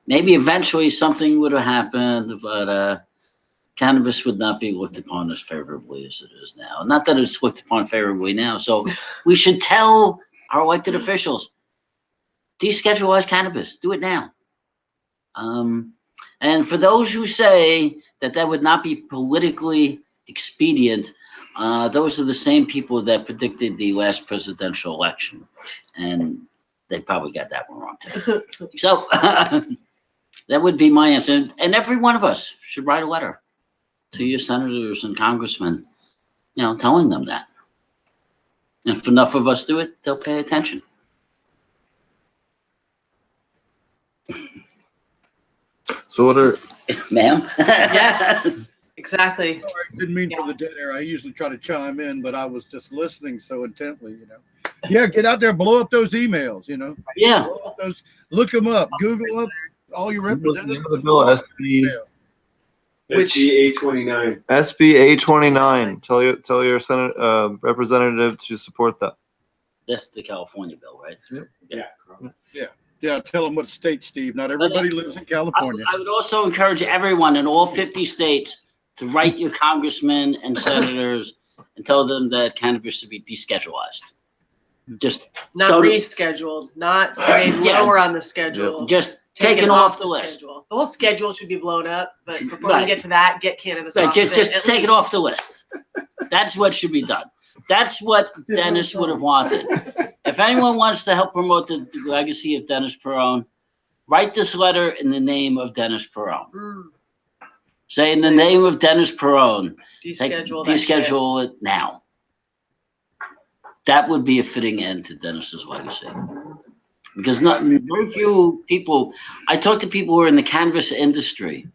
maybe eventually something would have happened, but cannabis would not be looked upon as favorably as it is now. Not that it's looked upon favorably now. So we should tell our elected officials, deschedule cannabis. Do it now. And for those who say that that would not be politically expedient, those are the same people that predicted the last presidential election. And they probably got that one wrong too. So that would be my answer. And every one of us should write a letter to your senators and congressmen, telling them that. And if enough of us do it, they'll pay attention. so what are Ma'am? Yes. Exactly. Sorry, didn't mean for the dead air. I usually try to chime in, but I was just listening so intently, Yeah, get out there, blow up those emails, Yeah. Blow up those, look them up, Google up all your what's the representatives. name of the bill? SB 829. SB 829. Tell your Senate representative to support that. That's the California bill, right? Yeah, tell them what state, Steve. Not everybody lives in California. I would also encourage everyone in all 50 states to write your congressmen and senators and tell them that cannabis should be descheduled. Just Not don't- rescheduled, not made Yeah. lower on the schedule. just taken off the list. schedule. The whole schedule should be blown up, but before Right. we get to that, get cannabis Right, off just of it, at take it least. off the list. That's what should be done. That's what Dennis would have wanted. If anyone wants to help promote the legacy of Dennis Perone, write this letter in the name of Dennis Perone. Mm, Say in the Nice. name of Dennis Perone, deschedule that shit. deschedule it now. That would be a fitting end to Dennis's legacy. Because very few people, I talk to people who are in the cannabis industry,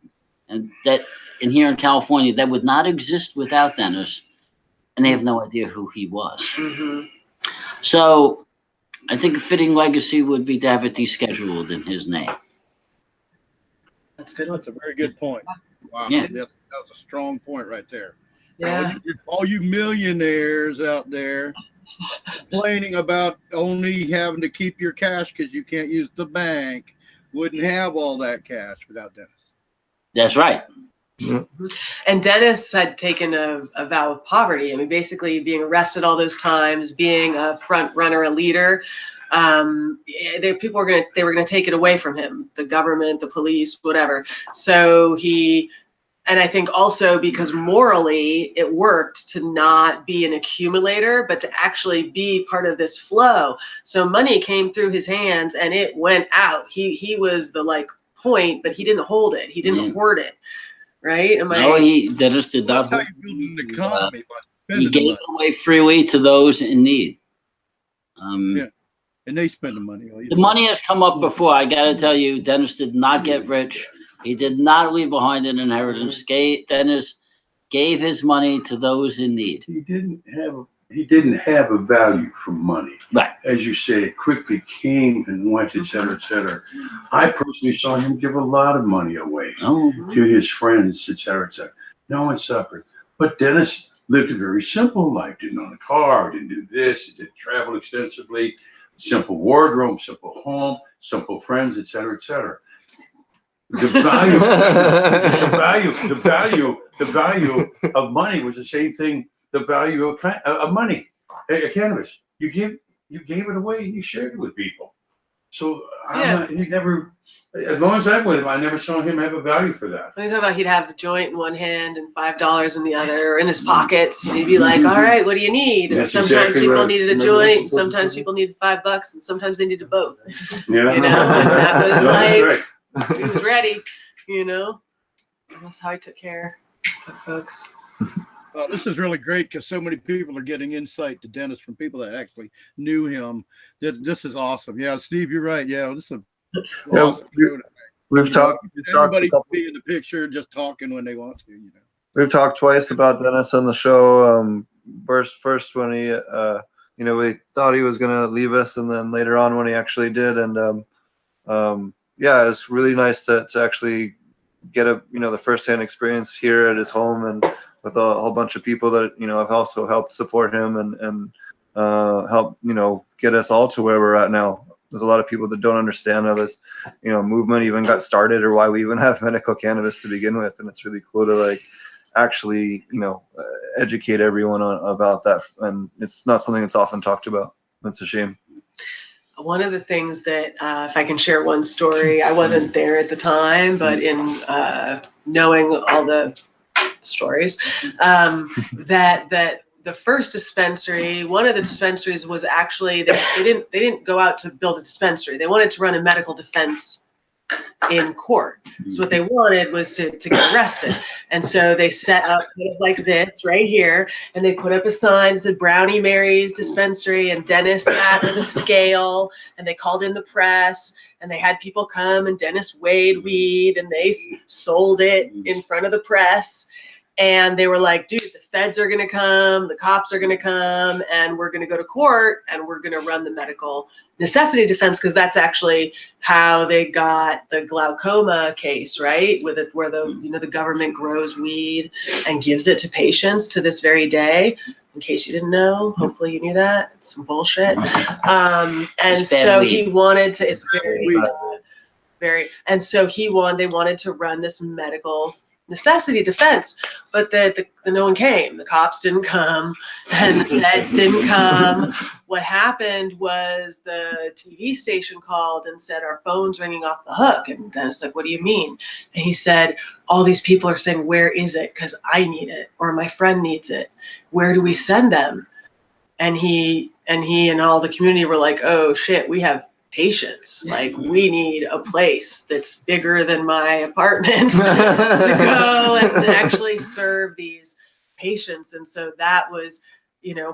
and that in here in California, that would not exist without Dennis, and they have no idea who he was. Mhm. So I think a fitting legacy would be to have it descheduled in his name. That's good. That's a very good point. Wow, Yeah. that's a strong point right there. Yeah. All you millionaires out there complaining about only having to keep your cash because you can't use the bank wouldn't have all that cash without Dennis. That's right. And Dennis had taken a vow of poverty. I mean, basically being arrested all those times, being a front runner, a leader. People were gonna take it away from him, the government, the police, whatever. So he And I think also because morally it worked to not be an accumulator, but to actually be part of this flow. So money came through his hands and it went out. He was the like point, but he didn't hold it. He didn't hoard it. Right? No, Dennis did not. That's how you build an economy, by He spending the gave money. away freely to those in need. Yeah. And they spend the money. The money has come up before. I got to tell you, Dennis did not get rich. He did not leave behind an inheritance. Dennis gave his money to those in need. He didn't have a value for money. Right. As you say, it quickly came and went, et cetera, et cetera. I personally saw him give a lot of money away to his friends, et cetera, et cetera. No one suffered. But Dennis lived a very simple life. Didn't own a car, didn't do this, didn't travel extensively. Simple wardrobe, simple home, simple friends, et cetera, et cetera. The value of money was the same thing. The value of money, cannabis. You gave it away and you shared it with people. So he never, as long as I'm with him, I never saw him have a value for that. When you talk about he'd have a joint in one hand and $5 in the other, or in his pockets, and he'd be like, "All right, what do you need?" And sometimes people needed a joint, and sometimes people needed $5, and sometimes they needed both. Yeah. You know, and that was like, right. he was ready. You know, that's how he took care of folks. This is really great because so many people are getting insight to Dennis from people that actually knew him. This is awesome. Yeah, Steve, you're right. Yeah, this is awesome. We've talked. Everybody can be in the picture, just talking when they want to. You know, we've talked twice about Dennis on the show. First when he, we thought he was gonna leave us, and then later on when he actually did. And yeah, it's really nice to actually get the firsthand experience here at his home and with a whole bunch of people that have also helped support him and help get us all to where we're at now. There's a lot of people that don't understand how this movement even got started or why we even have medical cannabis to begin with, and it's really cool to actually educate everyone about that, and it's not something that's often talked about. That's a shame. One of the things that, if I can share one story, I wasn't there at the time, but in knowing all the stories, that the first dispensary, one of the dispensaries was actually, they didn't go out to build a dispensary. They wanted to run a medical defense in court. So what they wanted was to get arrested. And so they set up kind of like this right here, and they put up a sign that said Brownie Mary's Dispensary, and Dennis sat with a scale, and they called in the press, and they had people come, and Dennis weighed weed, and they sold it in front of the press. And they were like, dude, the feds are going to come, the cops are going to come, and we're going to go to court, and we're going to run the medical necessity defense, because that's actually how they got the glaucoma case, right? With it, where the government grows weed and gives it to patients to this very day. In case you didn't know, hopefully you knew that. It's some bullshit. And so he wanted to. It's very. And so they wanted to run this medical necessity defense, but the no one came. The cops didn't come, and the feds didn't come. What happened was the TV station called and said, our phone's ringing off the hook. And Dennis like, what do you mean? And he said, all these people are saying, where is it? Because I need it, or my friend needs it. Where do we send them? And he and all the community were like, oh shit, we have patients. Like, we need a place that's bigger than my apartment to go and actually serve these patients. And so that was,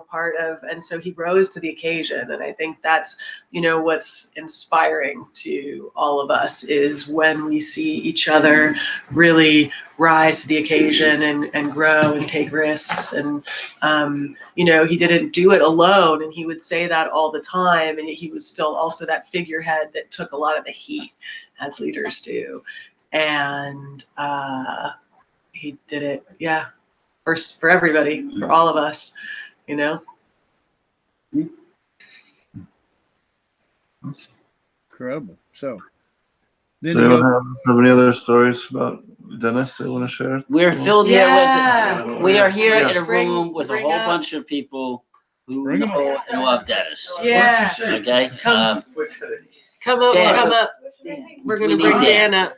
part of, and so he rose to the occasion. And I think that's, what's inspiring to all of us is when we see each other really rise to the occasion and grow and take risks. And, he didn't do it alone, and he would say that all the time. And he was still also that figurehead that took a lot of the heat, as leaders do. And he did it, for everybody, for all of us, Incredible. So, does anyone have any other stories about Dennis they want to share? We're filled here with. We are here Yeah. in a room with a whole bunch of people who know and love Dennis. Yeah. Okay. Come up. Dan. Come up. We're gonna bring Dan up.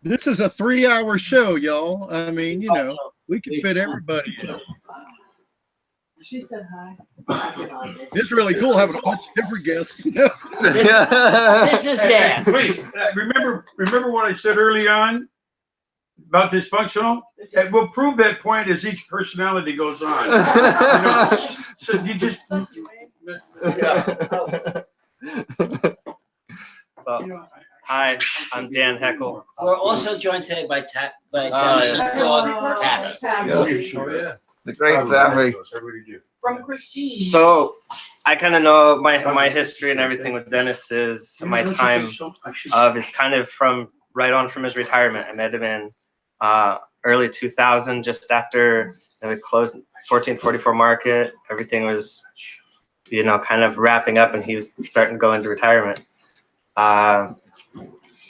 This is a 3-hour show, y'all. I mean, you know, we can fit everybody in. She said hi. It's really cool having a bunch of different guests. This is Dan. Please, remember what I said early on about dysfunctional? And we'll prove that point as each personality goes on. You know, so you just. Hi, I'm Dan Heckle. We're also joined today by Dennis's dog, Taffy. The great Taffy. From Christine. So I kind of know my history and everything with Dennis is my time of is kind of from right on from his retirement. I met him in early 2000, just after we closed 1444 Market. Everything was, you know, kind of wrapping up, and he was starting to go into retirement.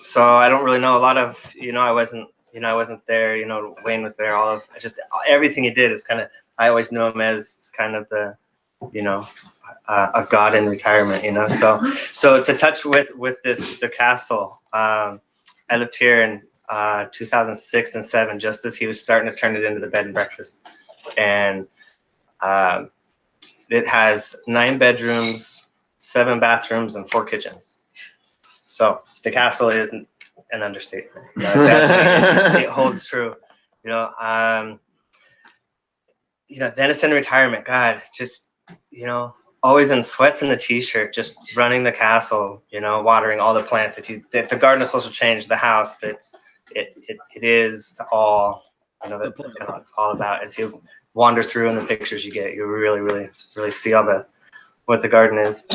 So I don't really know a lot of, you know, I wasn't there, you know, Wayne was there, everything he did is kind of, I always knew him as kind of the, you know, a god in retirement, you know. So to touch with the castle, I lived here in 2006 and 2007, just as he was starting to turn it into the bed and breakfast. And it has 9 bedrooms, 7 bathrooms, and 4 kitchens. So the castle isn't an understatement. It holds true. You know, Dennis in retirement, God, just, you know, always in sweats and a t-shirt, just running the castle, you know, watering all the plants. If the garden of social change, the house, it is all, you know, that's kind of what it's all about. If you wander through in the pictures you get, you really see all what the garden is.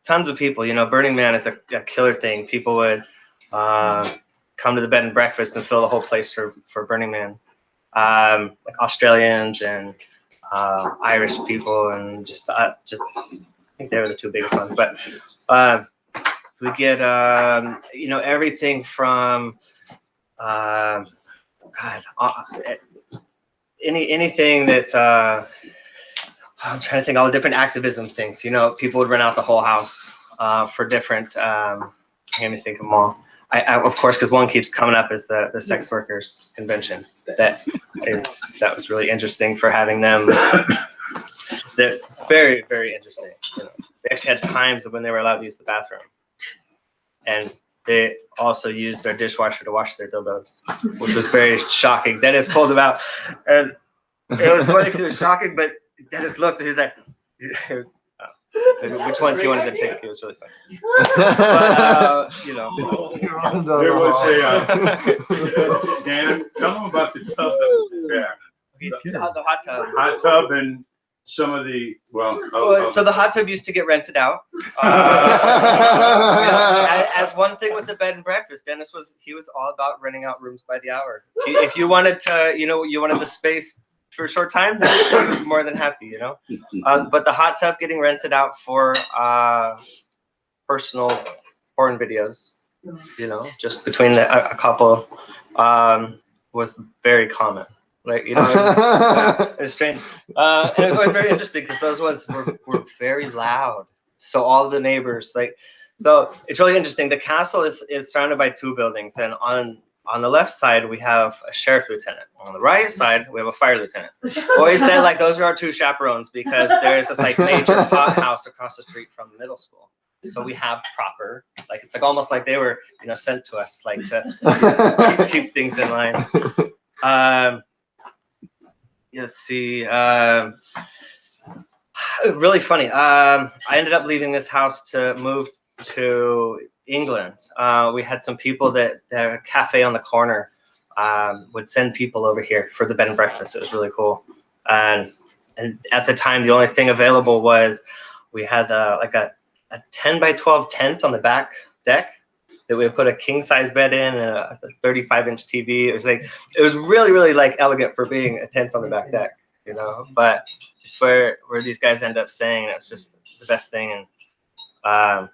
Tons of people, you know, Burning Man is a killer thing. People would come to the bed and breakfast and fill the whole place for Burning Man. Like Australians and Irish people, and just I think they were the 2 biggest ones. But we get you know, everything from anything that's I'm trying to think, all the different activism things. You know, people would rent out the whole house for different. Let me think of them all. I of course, because one keeps coming up, is the sex workers convention. That was really interesting for having them. They're very interesting. You know, they actually had times when they were allowed to use the bathroom, and they also used their dishwasher to wash their dildos, which was very shocking. Dennis pulled them out, and it was funny because it was shocking, but Dennis looked and he was like, which ones he wanted to take. It was really funny. But, you know. There was a, Dan, tell them about the tub that was there. The hot tub. Hot tub and some of the, so the hot tub used to get rented out. As one thing with the bed and breakfast, Dennis was all about renting out rooms by the hour. If you wanted to, you know, you wanted the space for a short time, he was more than happy, you know. But the hot tub getting rented out for personal porn videos, you know, just between a couple, was very common. Like, you know, it was strange. And it was always very interesting because those ones were very loud. So all the neighbors, so it's really interesting. The castle is surrounded by 2 buildings, and on the left side, we have a sheriff lieutenant. On the right side, we have a fire lieutenant. Always said, like, those are our 2 chaperones, because there's this, like, major house across the street from the middle school. So we have proper, like, it's like almost like they were, you know, sent to us, like, to keep things in line. Let's see. Really funny. I ended up leaving this house to move to England. We had some people that a cafe on the corner would send people over here for the bed and breakfast. It was really cool. And at the time, the only thing available was we had like a 10 by 12 tent on the back deck that we would put a king size bed in and a 35-inch TV. It was really like elegant for being a tent on the back deck, you know. But it's where these guys end up staying, and it was just the best thing. And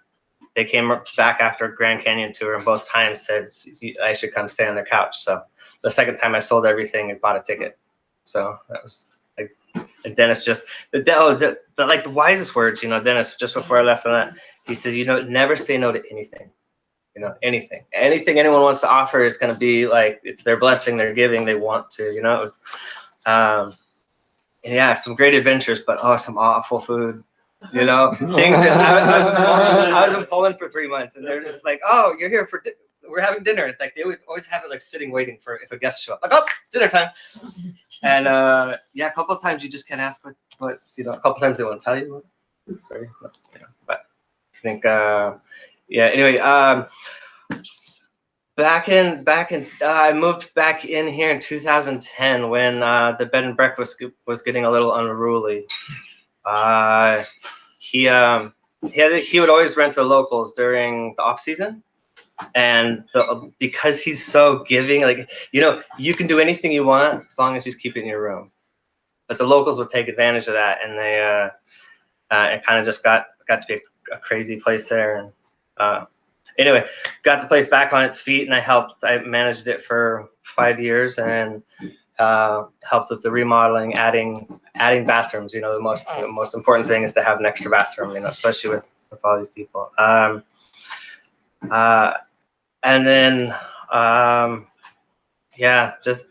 they came back after a Grand Canyon tour, and both times said I should come stay on their couch. So the second time I sold everything and bought a ticket. So that was like, and Dennis just like the wisest words, you know. Dennis, just before I left on that, he says, you know, never say no to anything. You know, anything anyone wants to offer is going to be like, it's their blessing, they're giving, they want to, you know. It was, yeah, some great adventures, but oh, some awful food, you know. Things that I was in Poland for 3 months, and they're just like, oh, you're here for we're having dinner. Like they always have it like sitting waiting for if a guest show up, like, oh, it's dinner time. And yeah, a couple of times you just can't ask what you know, a couple of times they won't tell you what. But I think yeah, anyway, I moved back in here in 2010 when the bed and breakfast was getting a little unruly. He would always rent to the locals during the off season, and because he's so giving, like, you know, you can do anything you want as long as you keep it in your room. But the locals would take advantage of that, and they it kind of just got to be a crazy place there. And anyway, got the place back on its feet, and I managed it for 5 years, and helped with the remodeling, adding bathrooms. You know, the most important thing is to have an extra bathroom, you know, especially with all these people. And then yeah, just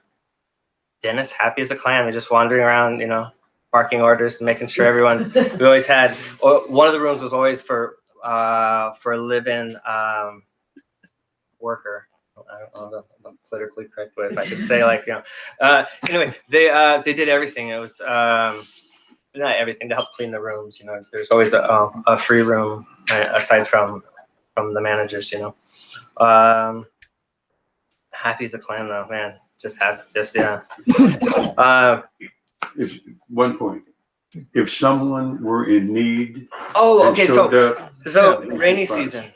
Dennis happy as a clam. We're just wandering around, you know, barking orders and making sure everyone's. We always had one of the rooms was always for a live-in worker. I don't know the politically correct way, if I could say, like, you know. Anyway, they did everything. It was not everything to help clean the rooms. You know, there's always a free room aside from the managers. You know, happy as a clam though, man. Yeah. Is one point. If someone were in need. Oh, okay. So yeah, rainy season.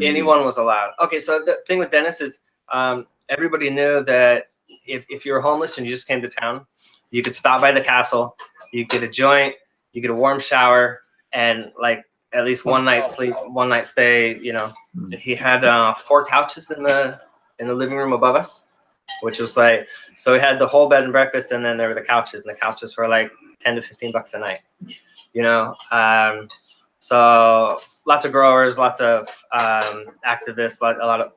Anyone was allowed. Okay, so the thing with Dennis is everybody knew that if you were homeless and you just came to town, you could stop by the castle, you get a joint, you get a warm shower, and like at least one night stay. You know, he had 4 couches in the living room above us, which was like, so we had the whole bed and breakfast, and then there were the couches, and the couches were like $10 to $15 a night. You know, so lots of growers, lots of activists,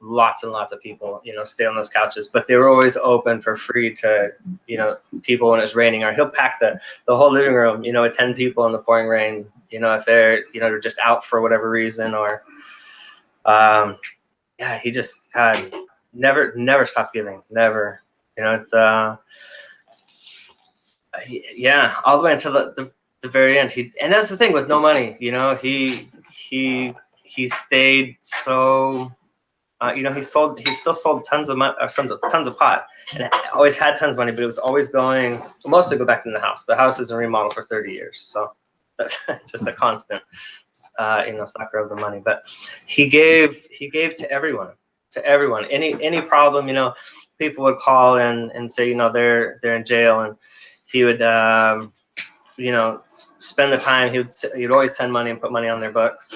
lots and lots of people, you know, stay on those couches. But they were always open for free to, you know, people when it's raining. Or he'll pack the whole living room, you know, with 10 people in the pouring rain. You know, if they're, you know, they're just out for whatever reason, or yeah, he just never stopped giving, never. You know, it's yeah, all the way until the very end. And that's the thing with no money, you know, he stayed so, you know, he still sold tons of pot, and always had tons of money, but it was always going mostly go back in the house. The house isn't remodeled for 30 years, so that's just a constant, you know, sucker of the money. But he gave to everyone, any problem, you know, people would call and say, you know, they're in jail, and he would, you know, spend the time. He'd always send money and put money on their books,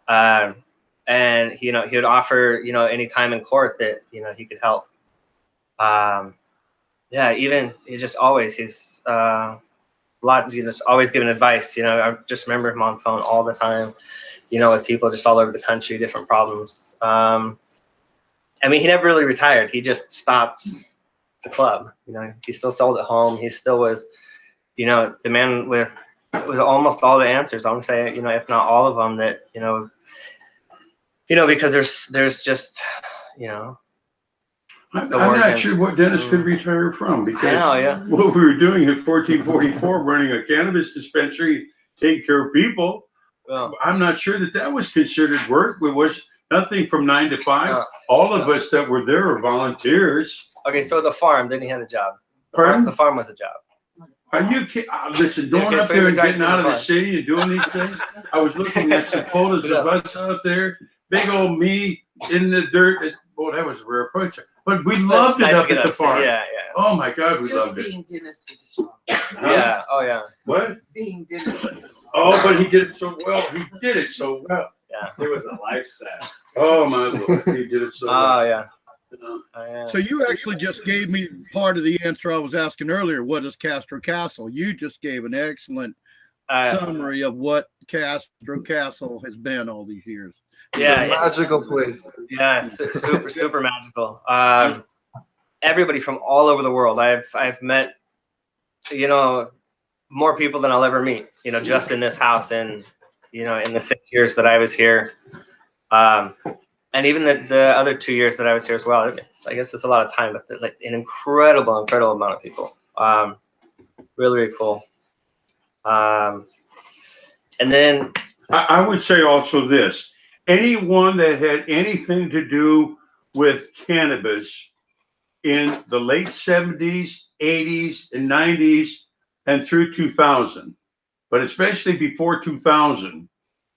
and you know, he would offer, you know, any time in court that, you know, he could help. Yeah, even he's lots, you know, just always giving advice. You know, I just remember him on phone all the time, you know, with people just all over the country, different problems. I mean, he never really retired. He just stopped the club. You know, he still sold at home. He still was, you know, the man with almost all the answers. I'm gonna say, you know, if not all of them, that, you know, because there's just, you know, I'm not sure what Dennis could retire from, because what we were doing at 1444, running a cannabis dispensary, taking care of people, I'm not sure that was considered work. It was nothing from 9 to 5. All of us that were there were volunteers. Okay, so the farm, then he had a job. Pardon? The farm was a job. Are you kidding? Listen, going up there and getting out of the city and doing these things. I was looking at some photos of us out there, big old me in the dirt. Boy, that was a rare approach. But we loved it up at the farm. Yeah. Oh my God, we loved it. Being Dennis was a job. Yeah. Oh yeah. What? Being Dennis. Oh, but he did it so well. He did it so well. Yeah. There was a lifestyle. Oh my Lord, he did it so well. Oh yeah. So you actually just gave me part of the answer I was asking earlier. What is Castro Castle? You just gave an excellent summary of what Castro Castle has been all these years. Yeah, It's a magical place. Yeah, super magical. Everybody from all over the world. I've met, more people than I'll ever meet. Just in this house, and in the 6 years that I was here, and even the other 2 years that I was here as well. I guess it's a lot of time, but like an incredible amount of people. Really, really cool. And then I would say also this: anyone that had anything to do with cannabis in the late 70s, 80s, and 90s, and through 2000, but especially before 2000,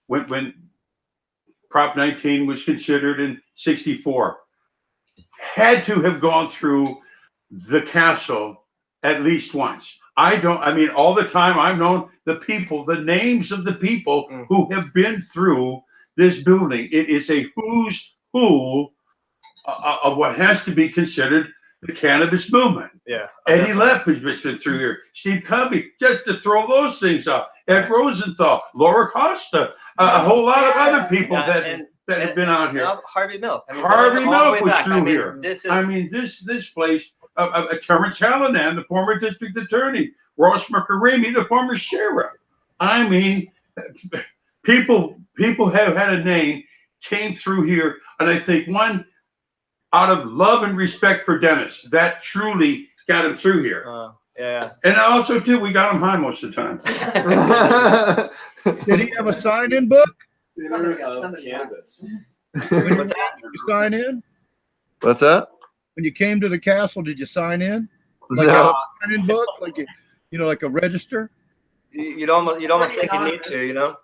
when Prop 19 was considered in 64, had to have gone through the castle at least once. I mean, all the time I've known the people, the names of the people who have been through this building. It is a who's who of what has to be considered the cannabis movement. Yeah. Eddie Lepp has just been through here. Steve Covey, just to throw those things up. Ed Rosenthal, Laura Costa, a whole lot of other people that have been out here. Harvey Milk. Harvey Milk was through here. This is. I mean, this place. Terrence Hallinan, the former district attorney. Ross McCaramy, the former sheriff. I mean, people have had a name, came through here, and I think one, out of love and respect for Dennis, that truly got him through here. Yeah. And also too, we got him high most of the time. Did he have a sign-in book? Cannabis. What's that? You sign in? What's that? When you came to the castle, did you sign in? Like No. a sign-in book, like like a register? You'd almost think you need to,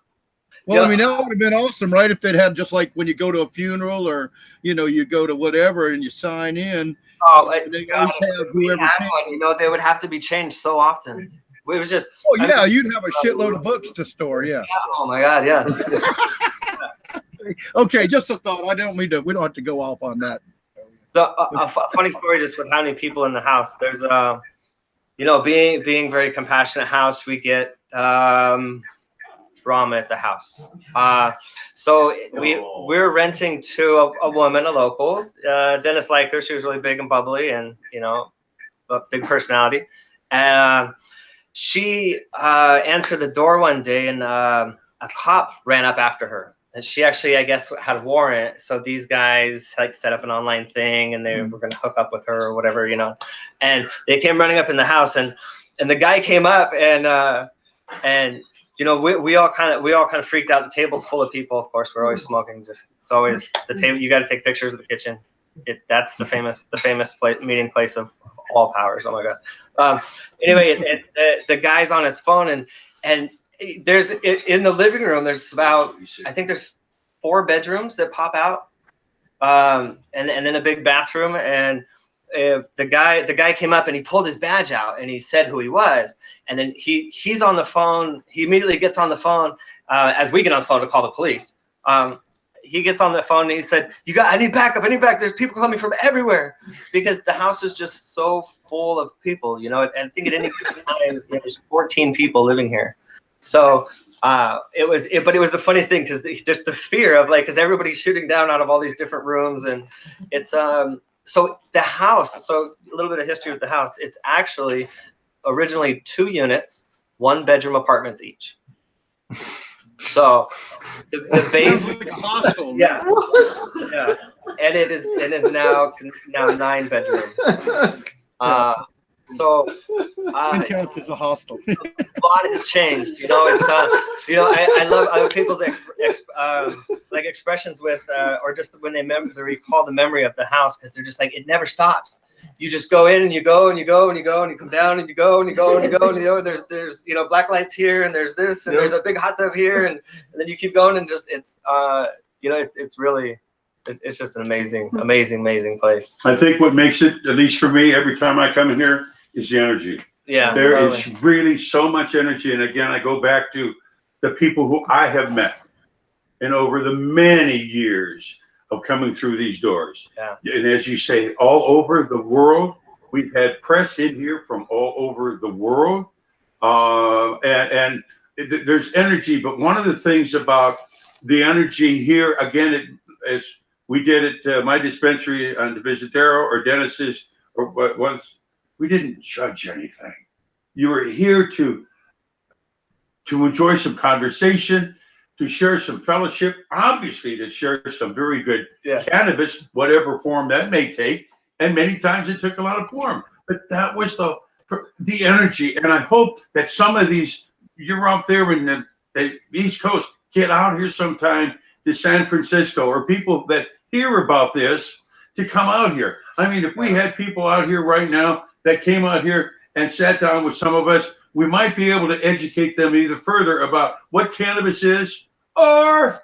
Well, Yeah. I mean, that would have been awesome, right? If they'd had just like when you go to a funeral or you go to whatever and you sign in. Oh, They always have whoever came. one. They would have to be changed so often. It was just. Oh yeah, you'd have a shitload of books to store. Yeah. Oh my God, yeah. Okay, just a thought. I don't mean to. We don't have to go off on that. A funny story just with how many people in the house. There's being very compassionate house, we get drama at the house. So we're renting to a woman, a local. Dennis liked her. She was really big and bubbly, and a big personality. And she answered the door one day, and a cop ran up after her. And she actually, I guess, had a warrant. So these guys set up an online thing, and they were going to hook up with her or whatever, And they came running up in the house, and the guy came up, and we all kind of freaked out. The table's full of people. Of course, we're always smoking. It's always the table. You got to take pictures of the kitchen. That's the famous meeting place of all powers. Oh my God. Anyway, the guy's on his phone, and there's in the living room. There's I think there's 4 bedrooms that pop out, and then a big bathroom. And the guy came up and he pulled his badge out and he said who he was. And then he's on the phone. He immediately gets on the phone as we get on the phone to call the police. He gets on the phone and he said, I need backup. There's people coming from everywhere, because the house is just so full of people, and I think at any given time, there's 14 people living here. So it was the funniest thing, because there's the fear of because everybody's shooting down out of all these different rooms, and it's so the house. So a little bit of history with the house. It's actually originally 2 units, 1-bedroom apartments each. So the base. Sounds like a hostel. Yeah. And it is now 9 bedrooms. So It counts as a hostel. a lot has changed. I love people's expressions with or just when they recall the memory of the house, because they're just like, it never stops. You just go in and you go and you go and you go and you come down and you go and you go and you go and you go. And there's black lights here, and there's this, and there's a big hot tub here, and then you keep going, and just it's really. It's just an amazing place. I think what makes it, at least for me, every time I come in here, is the energy. Yeah, There totally. is really so much energy. And again, I go back to the people who I have met and over the many years of coming through these doors. Yeah. And as you say, all over the world, we've had press in here from all over the world. And there's energy. But one of the things about the energy here again, as we did at my dispensary on Divisadero or Dennis's or what once, we didn't judge anything. You were here to enjoy some conversation, to share some fellowship, obviously to share some very good cannabis, whatever form that may take. And many times it took a lot of form, but that was the energy. And I hope that some of these, you're out there in the East Coast, get out here sometime to San Francisco, or people that hear about this to come out here. I mean, if we had people out here right now that came out here and sat down with some of us, we might be able to educate them either further about what cannabis is or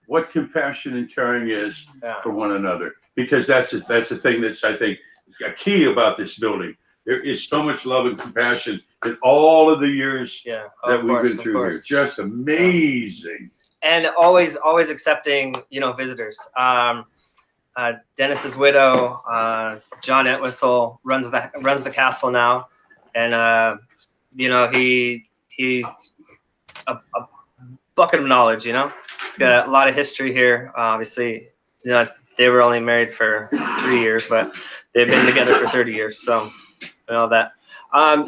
what compassion and caring is for one another. Because that's the thing that's, I think, a key about this building. There is so much love and compassion in all of the years that we've been through here. Just amazing. And always accepting, visitors. Dennis's widow, John Entwistle, runs the castle now, and he's a bucket of knowledge. He's got a lot of history here. Obviously, they were only married for 3 years, but they've been together for 30 years. So, that.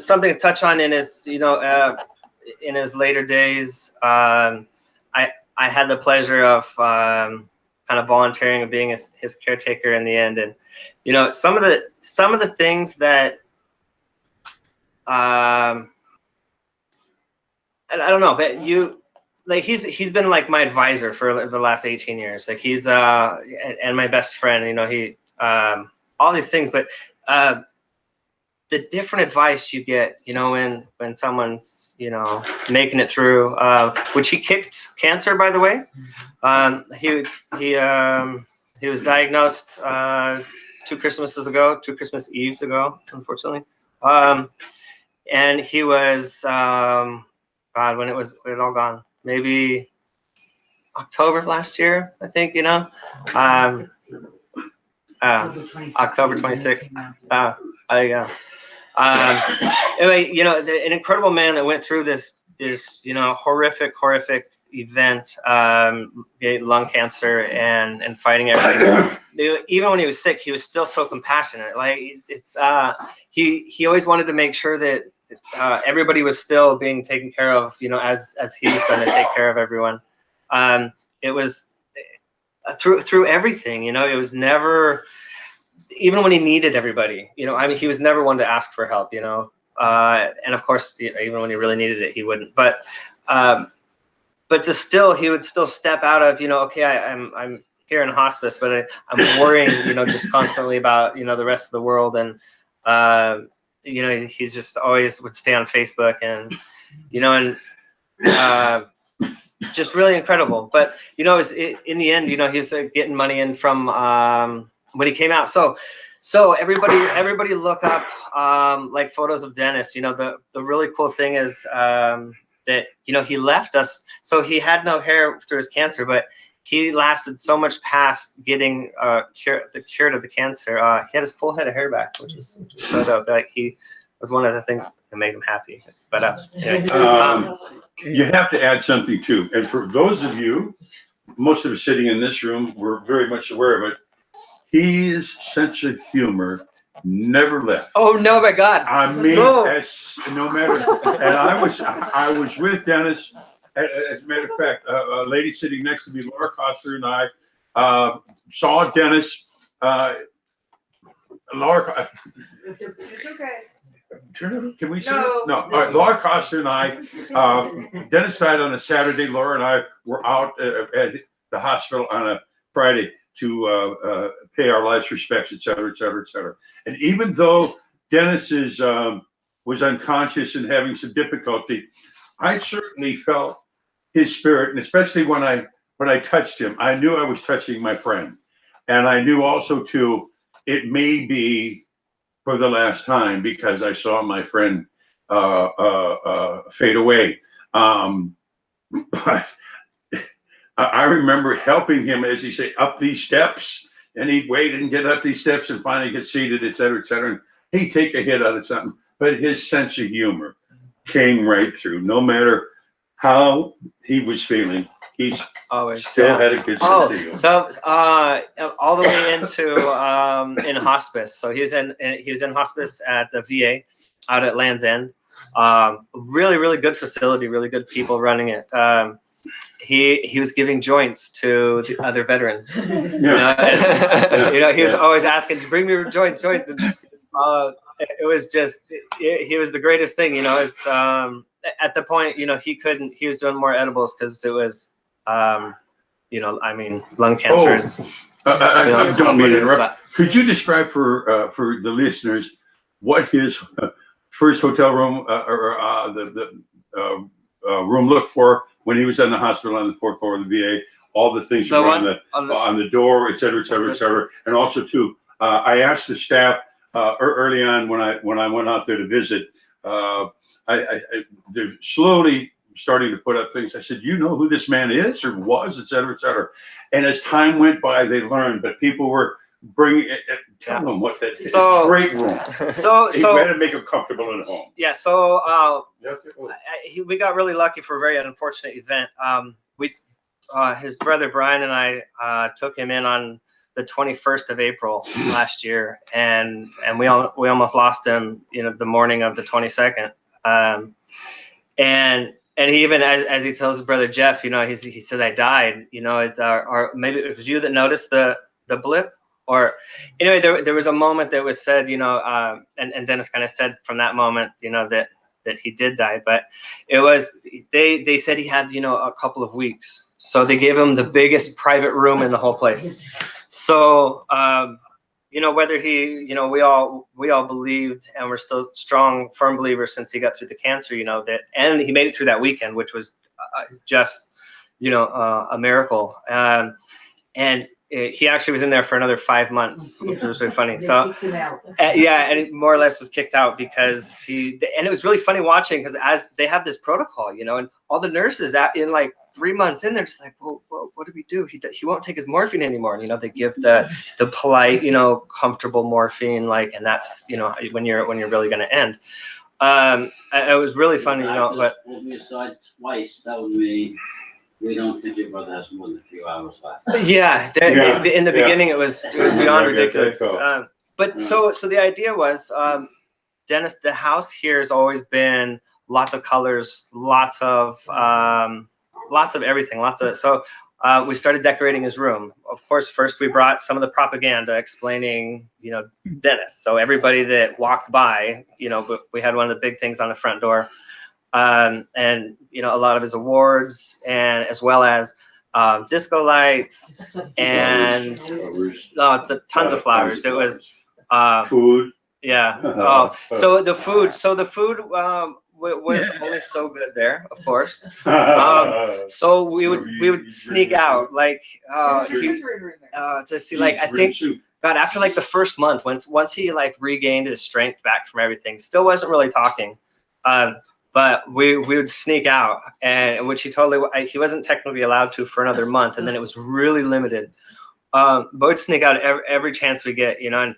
Something to touch on in his, in his later days. I had the pleasure of kind of volunteering and being his caretaker in the end, and some of the things that I don't know, but he's been like my advisor for the last 18 years. Like he's and my best friend. He all these things, but the different advice you get, when someone's, making it through, which he kicked cancer, by the way. He was diagnosed 2 Christmas Eves ago, unfortunately. And he was, God, when it all gone, maybe October of last year, I think, October 26th. Anyway, an incredible man that went through this horrific event, lung cancer, and fighting everything. Even when he was sick, he was still so compassionate. Like he always wanted to make sure that everybody was still being taken care of, as he was going to take care of everyone. It was through everything, it was never, even when he needed everybody, he was never one to ask for help, and of course, even when he really needed it, he wouldn't. But he would still step out of, okay, I'm here in hospice, but I'm worrying, just constantly about, the rest of the world. And, he's just always would stay on Facebook and, just really incredible. But, in the end, he's getting money in from, when he came out. So everybody look up like photos of Dennis. The really cool thing is that he left us, so he had no hair through his cancer, but he lasted so much past getting the cure to the cancer. He had his full head of hair back, which was so dope. Like he was one of the things that made him happy. But anyway. You have to add something too. And for those of you, most of us sitting in this room, we're very much aware of it. His sense of humor never left. Oh no, my God! I mean, no matter. And I was with Dennis. As a matter of fact, a lady sitting next to me, Laura Coster, and I saw Dennis. Laura, it's okay. Can we see it? No. All right, Laura Coster and I. Dennis died on a Saturday. Laura and I were out at the hospital on a Friday to pay our last respects, et cetera, et cetera, et cetera. And even though Dennis was unconscious and having some difficulty, I certainly felt his spirit, and especially when I touched him, I knew I was touching my friend, and I knew also too it may be for the last time because I saw my friend fade away. But I remember helping him, as he say, up these steps, and he'd wait and get up these steps and finally get seated, et cetera, and he'd take a hit out of something. But his sense of humor came right through, no matter how he was feeling. He's Always. still Yeah. had a good sense Oh, of humor. so all the way into in hospice. So he was in hospice at the VA out at Land's End. Really, really good facility, really good people running it. He was giving joints to the other veterans. He was always asking to bring me joints. And, it was just he was the greatest thing. It's at the point he was doing more edibles because it was lung cancer is. I don't mean to interrupt. Could you describe for the listeners what his first hotel room the room looked for when he was in the hospital on the 4th floor of the VA? All the things that were on the door, et cetera, et cetera, et cetera. And also too, I asked the staff early on when I went out there to visit. They're slowly starting to put up things. I said, you know who this man is or was, et cetera, et cetera. And as time went by, they learned, but people were bringing it, tell them what that is. Great room. So he had to make him comfortable at home. Yeah. So we got really lucky for a very unfortunate event. His brother Brian and I took him in on the 21st of April last year, and we almost lost him, the morning of the 22nd. And he even, as he tells his brother Jeff, he said, I died. It's maybe it was you that noticed the blip, or anyway, there was a moment that was said, and Dennis kind of said from that moment, that he did die, but it was they said he had a couple of weeks, so they gave him the biggest private room in the whole place. So whether he, we all believed, and we're still strong, firm believers since he got through the cancer, that, and he made it through that weekend, which was just, a miracle. And he actually was in there for another 5 months, which was really funny. So, and he more or less was kicked out because and it was really funny watching, because as they have this protocol, and all the nurses in like 3 months in, they're just like, well, what do we do? He won't take his morphine anymore. And, they give the polite, comfortable morphine, and that's, when you're really going to end. It was really funny, but. Pulled me aside twice, telling me, we don't think your brother has more than a few hours left. Yeah, in the beginning, it was beyond ridiculous. But so the idea was, Dennis, the house here has always been lots of colors, lots of everything, so we started decorating his room. Of course, first we brought some of the propaganda explaining, Dennis. So everybody that walked by, we had one of the big things on the front door. And a lot of his awards, and as well as disco lights and tons of flowers. It was food. Yeah. So the food was only so good there, of course. So we would sneak out, to see, I think, God, after the first month, once he regained his strength back from everything, still wasn't really talking. But we would sneak out, and which he wasn't technically allowed to for another month, and then it was really limited. But we'd sneak out every chance we get, and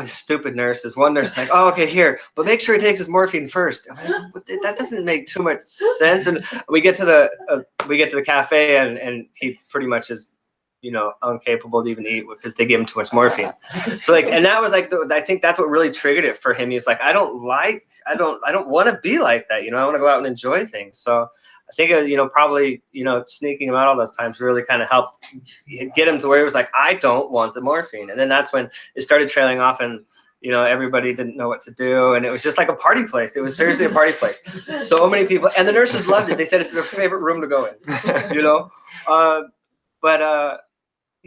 these stupid nurses. One nurse is like, oh, okay, here, but make sure he takes his morphine first. I'm like, that doesn't make too much sense. And we get to the cafe, and he pretty much is, incapable to even eat because they give him too much morphine. So and that was I think that's what really triggered it for him. He's like, I don't want to be like that. I want to go out and enjoy things. So I think, probably, sneaking him out all those times really kind of helped get him to where he was like, I don't want the morphine. And then that's when it started trailing off, and, everybody didn't know what to do. And it was just like a party place. It was seriously a party place. So many people, and the nurses loved it. They said it's their favorite room to go in,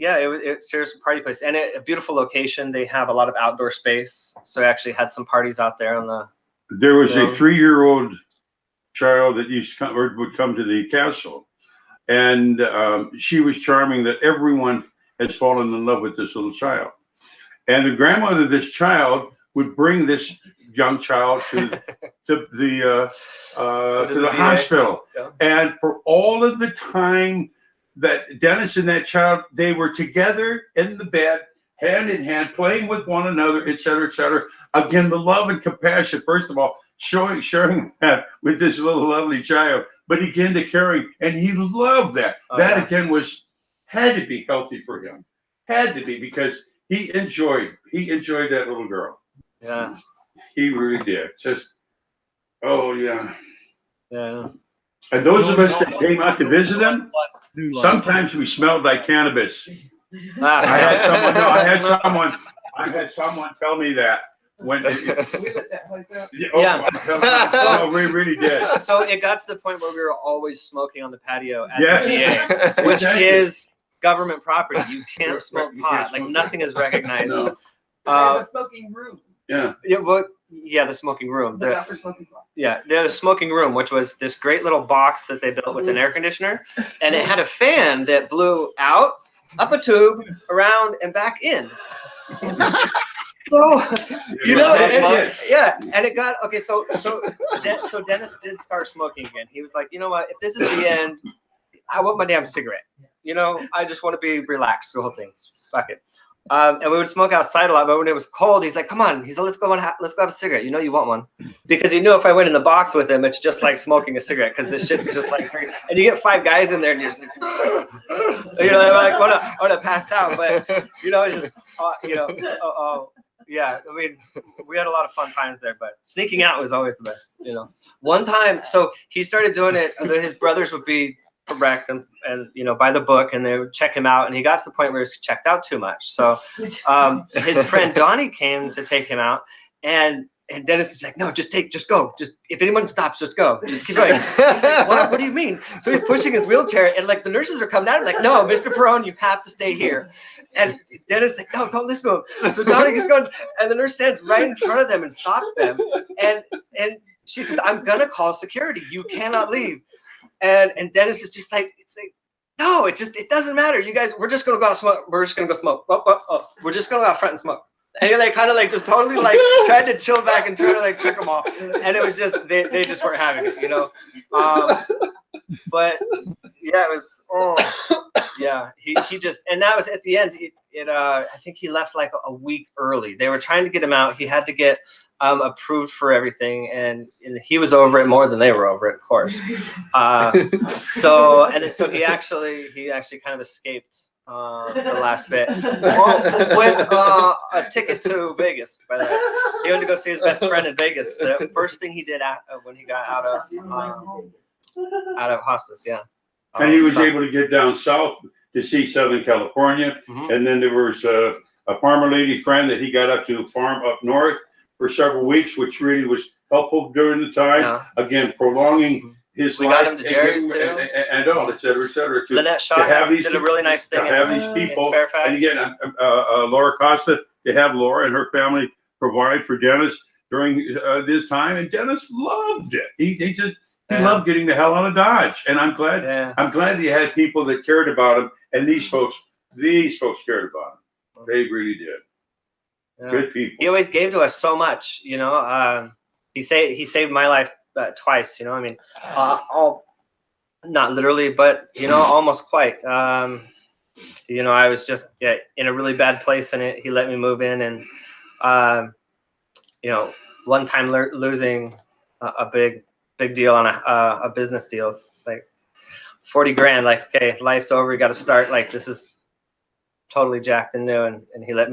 yeah, it was seriously a party place, and a beautiful location. They have a lot of outdoor space, so I actually had some parties out there on the. There was a 3-year-old child that would come to the castle, and she was charming. That everyone has fallen in love with this little child, and the grandmother of this child would bring this young child to the hospital, and for all of the time that Dennis and that child, they were together in the bed, hand in hand, playing with one another, et cetera, et cetera. Again, the love and compassion, first of all, sharing that with this little lovely child, but he began to carry, and he loved that. That yeah. again had to be healthy for him. Had to be, because he enjoyed that little girl. Yeah. He really did. Just, oh yeah. Yeah. And those of us that came out to visit him, New life. sometimes we smelled like cannabis. Ah. I had someone tell me that when. Yeah. No, we really did. So it got to the point where we were always smoking on the patio at Yes. the VA, which Exactly. is government property. You can't Right, smoke you can't pot. Like smoke nothing is recognized. No. Uh, smoking room. Yeah. yeah, well, yeah, the smoking room. But not for smoking pot. Yeah, they had a smoking room, which was this great little box that they built with an air conditioner, and it had a fan that blew out, up a tube, around, and back in. So, you know, yeah, and it got okay. So Dennis did start smoking again. He was like, you know what? If this is the end, I want my damn cigarette. You know, I just want to be relaxed. The whole thing. Fuck it. And we would smoke outside a lot, but when it was cold, he's like, "Come on." He's like, "Let's go have a cigarette." You know, you want one, because he knew if I went in the box with him, it's just like smoking a cigarette, because this shit's just like a cigarette. And you get 5 guys in there, and you're just like, you know, I'm like, I want to pass out, but you know, it's just, you know, yeah. I mean, we had a lot of fun times there, but sneaking out was always the best. You know, one time, so he started doing it. His brothers would be correct and you know, by the book, and they would check him out, and he got to the point where he was checked out too much. So his friend Donnie came to take him out, and Dennis is like, no, just go. Just if anyone stops, just go. Just keep going. He's like, what do you mean? So he's pushing his wheelchair, and like the nurses are coming out, like, no, Mr. Perone, you have to stay here. And Dennis is like, no, don't listen to him. So Donnie is going, and the nurse stands right in front of them and stops them. And she says, I'm gonna call security. You cannot leave. And Dennis is just like, it's like, no, it doesn't matter. You guys, we're just gonna go out smoke. We're just gonna go smoke. We're just gonna go out front and smoke. And he like kind of like just totally like tried to chill back and try to like trick them off. And it was just they just weren't having it, you know. But yeah, it was yeah. He just, and that was at the end. I think he left like a week early. They were trying to get him out. He had to get approved for everything, and he was over it more than they were over it, of course. So he actually kind of escaped the last bit with a ticket to Vegas. By the way, he went to go see his best friend in Vegas. The first thing he did when he got out of hospice, yeah. And he was able to get down south to see Southern California, and then there was a farmer lady friend that he got up to farm up north for several weeks, which really was helpful during the time. Yeah. Again, prolonging his life. We got him to Jerry's too. And all, et cetera, et cetera. Lynette Shaw did a really nice thing. To have these people, and again, Laura Costa, to have Laura and her family provide for Dennis during this time, and Dennis loved it. He loved getting the hell out of Dodge, and I'm glad. Yeah. I'm glad he had people that cared about him, and these folks cared about him. They really did. Yeah. Good people. He always gave to us so much, you know. He saved my life twice, you know. I mean, all not literally, but you know, almost quite. You know, I was just in a really bad place, and he let me move in, and you know, one time losing a big deal on a business deal, like 40 grand. Like, okay, life's over. You got to start. Like, this is totally jacked and new, and he let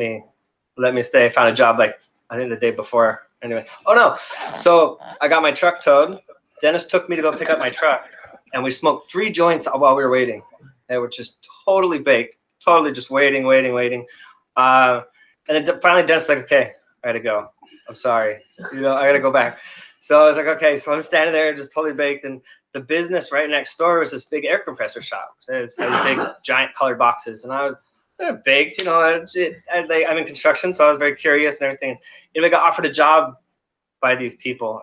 me stay. I found a job like I think the day before. Anyway, oh no. So I got my truck towed. Dennis took me to go pick up my truck, and we smoked 3 joints while we were waiting. They were just totally baked, totally just waiting. And then finally Dennis was like, okay, I gotta go. I'm sorry. You know, I gotta go back. So I was like, okay. So I'm standing there just totally baked, and the business right next door was this big air compressor shop. So it was big, giant colored boxes, and they're baked, you know. I'm in construction, so I was very curious and everything. You know, I got offered a job by these people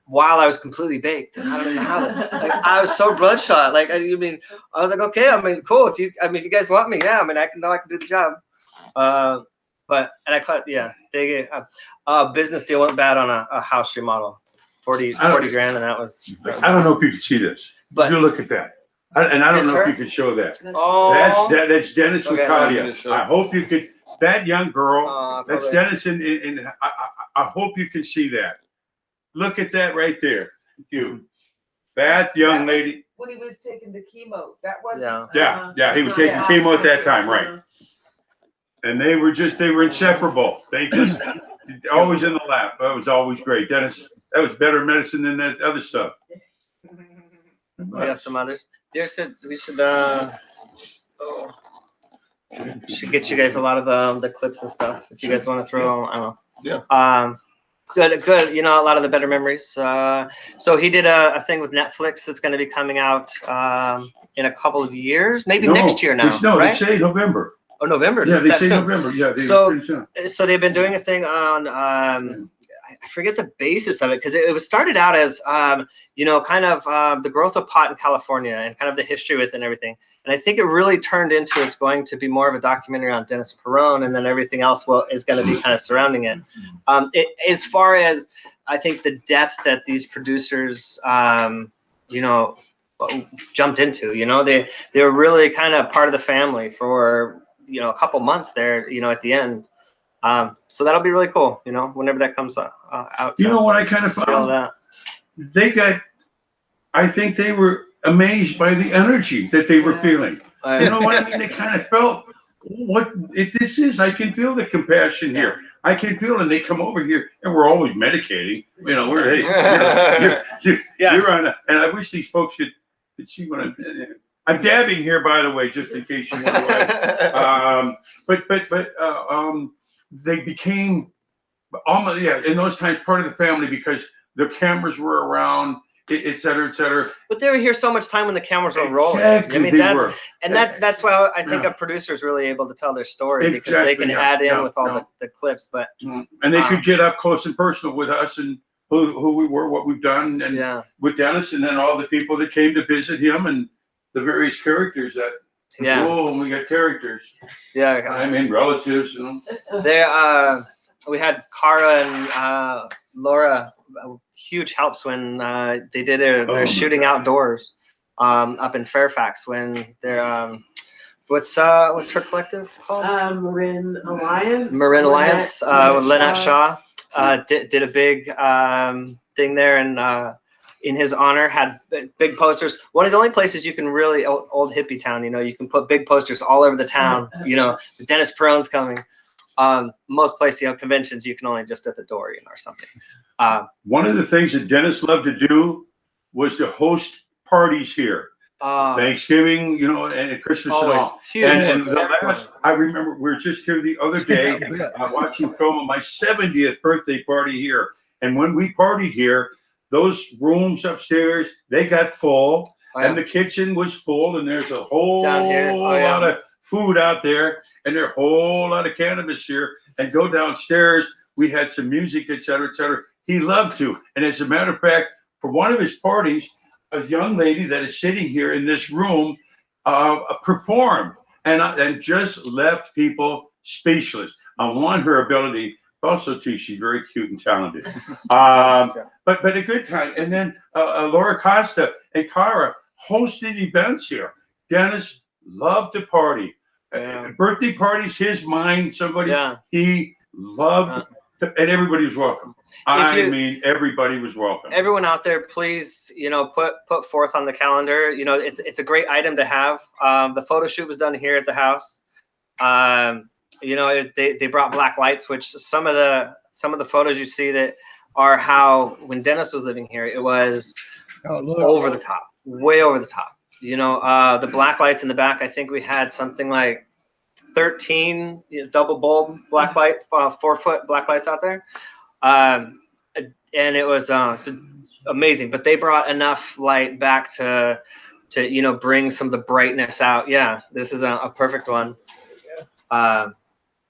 while I was completely baked, and I don't even know how. Like, I was so bloodshot. Like, I was like, okay, I mean, cool. If you guys want me, yeah. I mean, I can do the job. They gave a business deal went bad on a house remodel, 40 grand, and that was. I don't know if you can see this, but you look at that. I don't know if you can show that. Oh, that's Dennis with Kalia. I hope you could. That young girl. That's Dennis in I hope you can see that. Look at that right there. You. That young lady. When he was taking the chemo, that wasn't. Yeah, he was taking chemo at that time, right? And they were inseparable. They just always in the lap. That was always great. Dennis, that was better medicine than that other stuff. We got some others. We should get you guys a lot of the clips and stuff if you guys want to throw. I don't know. Yeah. Good. You know, a lot of the better memories. So he did a thing with Netflix that's going to be coming out in a couple of years, maybe next year now. No, right? they say November. Oh, November. Yeah, they say November. Yeah. So they've been doing a thing on. I forget the basis of it because it was started out as you know, kind of the growth of pot in California and kind of the history with it and everything. And I think it really turned into it's going to be more of a documentary on Dennis Perone, and then everything else is going to be kind of surrounding it. As far as I think the depth that these producers, you know, jumped into, you know, they were really kind of part of the family for, you know, a couple months there, you know, at the end. So that'll be really cool, you know, whenever that comes out. You know what I kind of found? I think they were amazed by the energy that they were feeling. You know what I mean? They kind of felt this is. I can feel the compassion here. I can feel it. And they come over here, and we're always medicating. You know, we're you're on a, and I wish these folks could see what I'm dabbing here, by the way, just in case you want to. They became almost in those times part of the family because the cameras were around, et cetera, et cetera. But they were here so much time when the cameras were rolling. Exactly, I mean, that's why I think Yeah. a producer is really able to tell their story because they Exactly, can yeah, add in yeah, with all yeah. the clips. But And they could get up close and personal with us and who we were, what we've done, and with Dennis, and then all the people that came to visit him and the various characters that. Yeah. Oh, we got characters. Yeah. I mean, relatives, you know. They we had Cara and Laura, huge helps when they did their shooting outdoors up in Fairfax when they're what's her collective called? Marin Alliance. Marin Alliance with Lynette Shaw did a big thing there and in his honor had big posters. One of the only places you can really old hippie town, you know, you can put big posters all over the town. You know, the Dennis Perone's coming. Most places, you know, conventions, you can only just at the door, you know, or something. One of the things that Dennis loved to do was to host parties here. Thanksgiving, you know, and Christmas and all. And the last, I remember we were just here the other day watching film of my 70th birthday party here. And when we partied here, those rooms upstairs, they got full, and the kitchen was full, and there's a whole lot of food out there, and there's a whole lot of cannabis here. And go downstairs, we had some music, et cetera, et cetera. He loved to. And as a matter of fact, for one of his parties, a young lady that is sitting here in this room performed and just left people speechless. I want her ability. Also, too, she's very cute and talented. But a good time. And then Laura Costa and Cara hosted events here. Dennis loved to party. Birthday parties, his mind, somebody he loved, and everybody was welcome. I mean, everybody was welcome. Everyone out there, please, you know, put forth on the calendar. You know, it's a great item to have. The photo shoot was done here at the house. You know, they brought black lights, which some of the photos you see that are how when Dennis was living here, it was over the top, way over the top. You know, the black lights in the back. I think we had something like 13 double bulb black lights, 4-foot black lights out there, and it was it's amazing. But they brought enough light back to you know bring some of the brightness out. Yeah, this is a perfect one.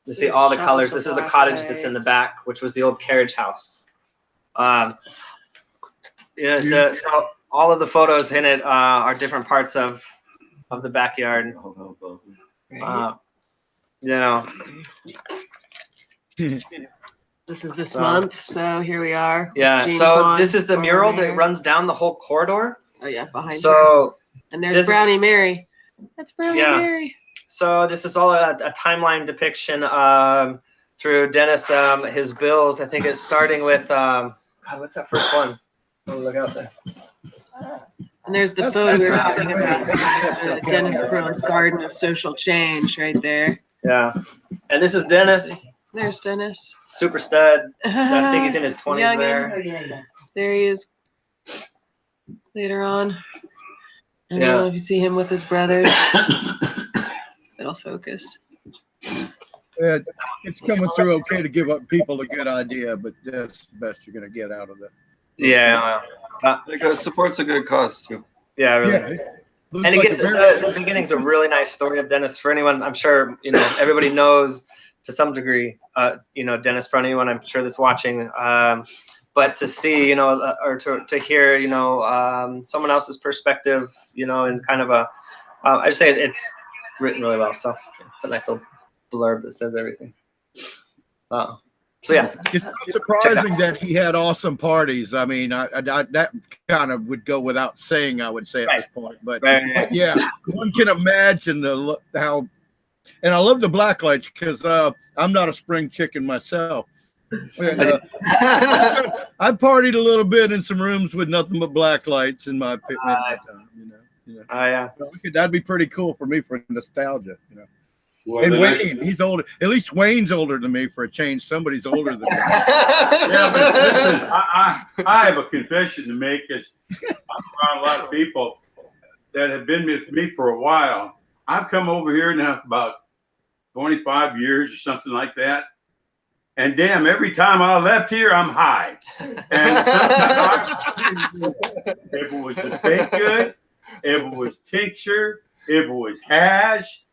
You see all the colors. This is a cottage that's in the back, which was the old carriage house. You know, so all of the photos in it are different parts of the backyard. You know. This is this month, so here we are. Yeah, Jean so Pond, this is the mural that Mary. runs down the whole corridor. Oh yeah, behind so her. And there's Brownie Mary. That's Brownie Mary. So this is all a timeline depiction through Dennis, his bills. I think it's starting with God, what's that first one? Oh, look out there. And there's the That's photo we were interesting. talking about, Dennis Brown's Garden of Social Change right there. Yeah. And this is Dennis. There's Dennis. Super stud. I think he's in his 20s Youngin. there. There he is. Later on. I don't Yeah. know if you see him with his brothers. It'll focus. Yeah, it's coming through okay to give up people a good idea, but that's the best you're going to get out of it. Yeah. It supports a good cause too. Yeah, really. Yeah, looks And it like gives a very- the beginning's a really nice story of Dennis. For anyone, I'm sure everybody knows to some degree. Dennis. For anyone, I'm sure that's watching. But to see, or to hear, someone else's perspective, in kind of a, I just say it's written really well. So it's a nice little blurb that says everything. So yeah, it's not surprising that he had awesome parties. I mean, I that kind of would go without saying, I would say at this point. But yeah, one can imagine how. And I love the black lights because I'm not a spring chicken myself. And, I partied a little bit in some rooms with nothing but black lights in my pit. Yeah. That'd be pretty cool for me for nostalgia. Well, And the next- Wayne, he's older. At least Wayne's older than me for a change. Somebody's older than me. Yeah, but listen, I have a confession to make because I'm around a lot of people that have been with me for a while. I've come over here now about 25 years or something like that. And damn, every time I left here, I'm high. And sometimes if it was a baked good, if it was tincture, if it was hash,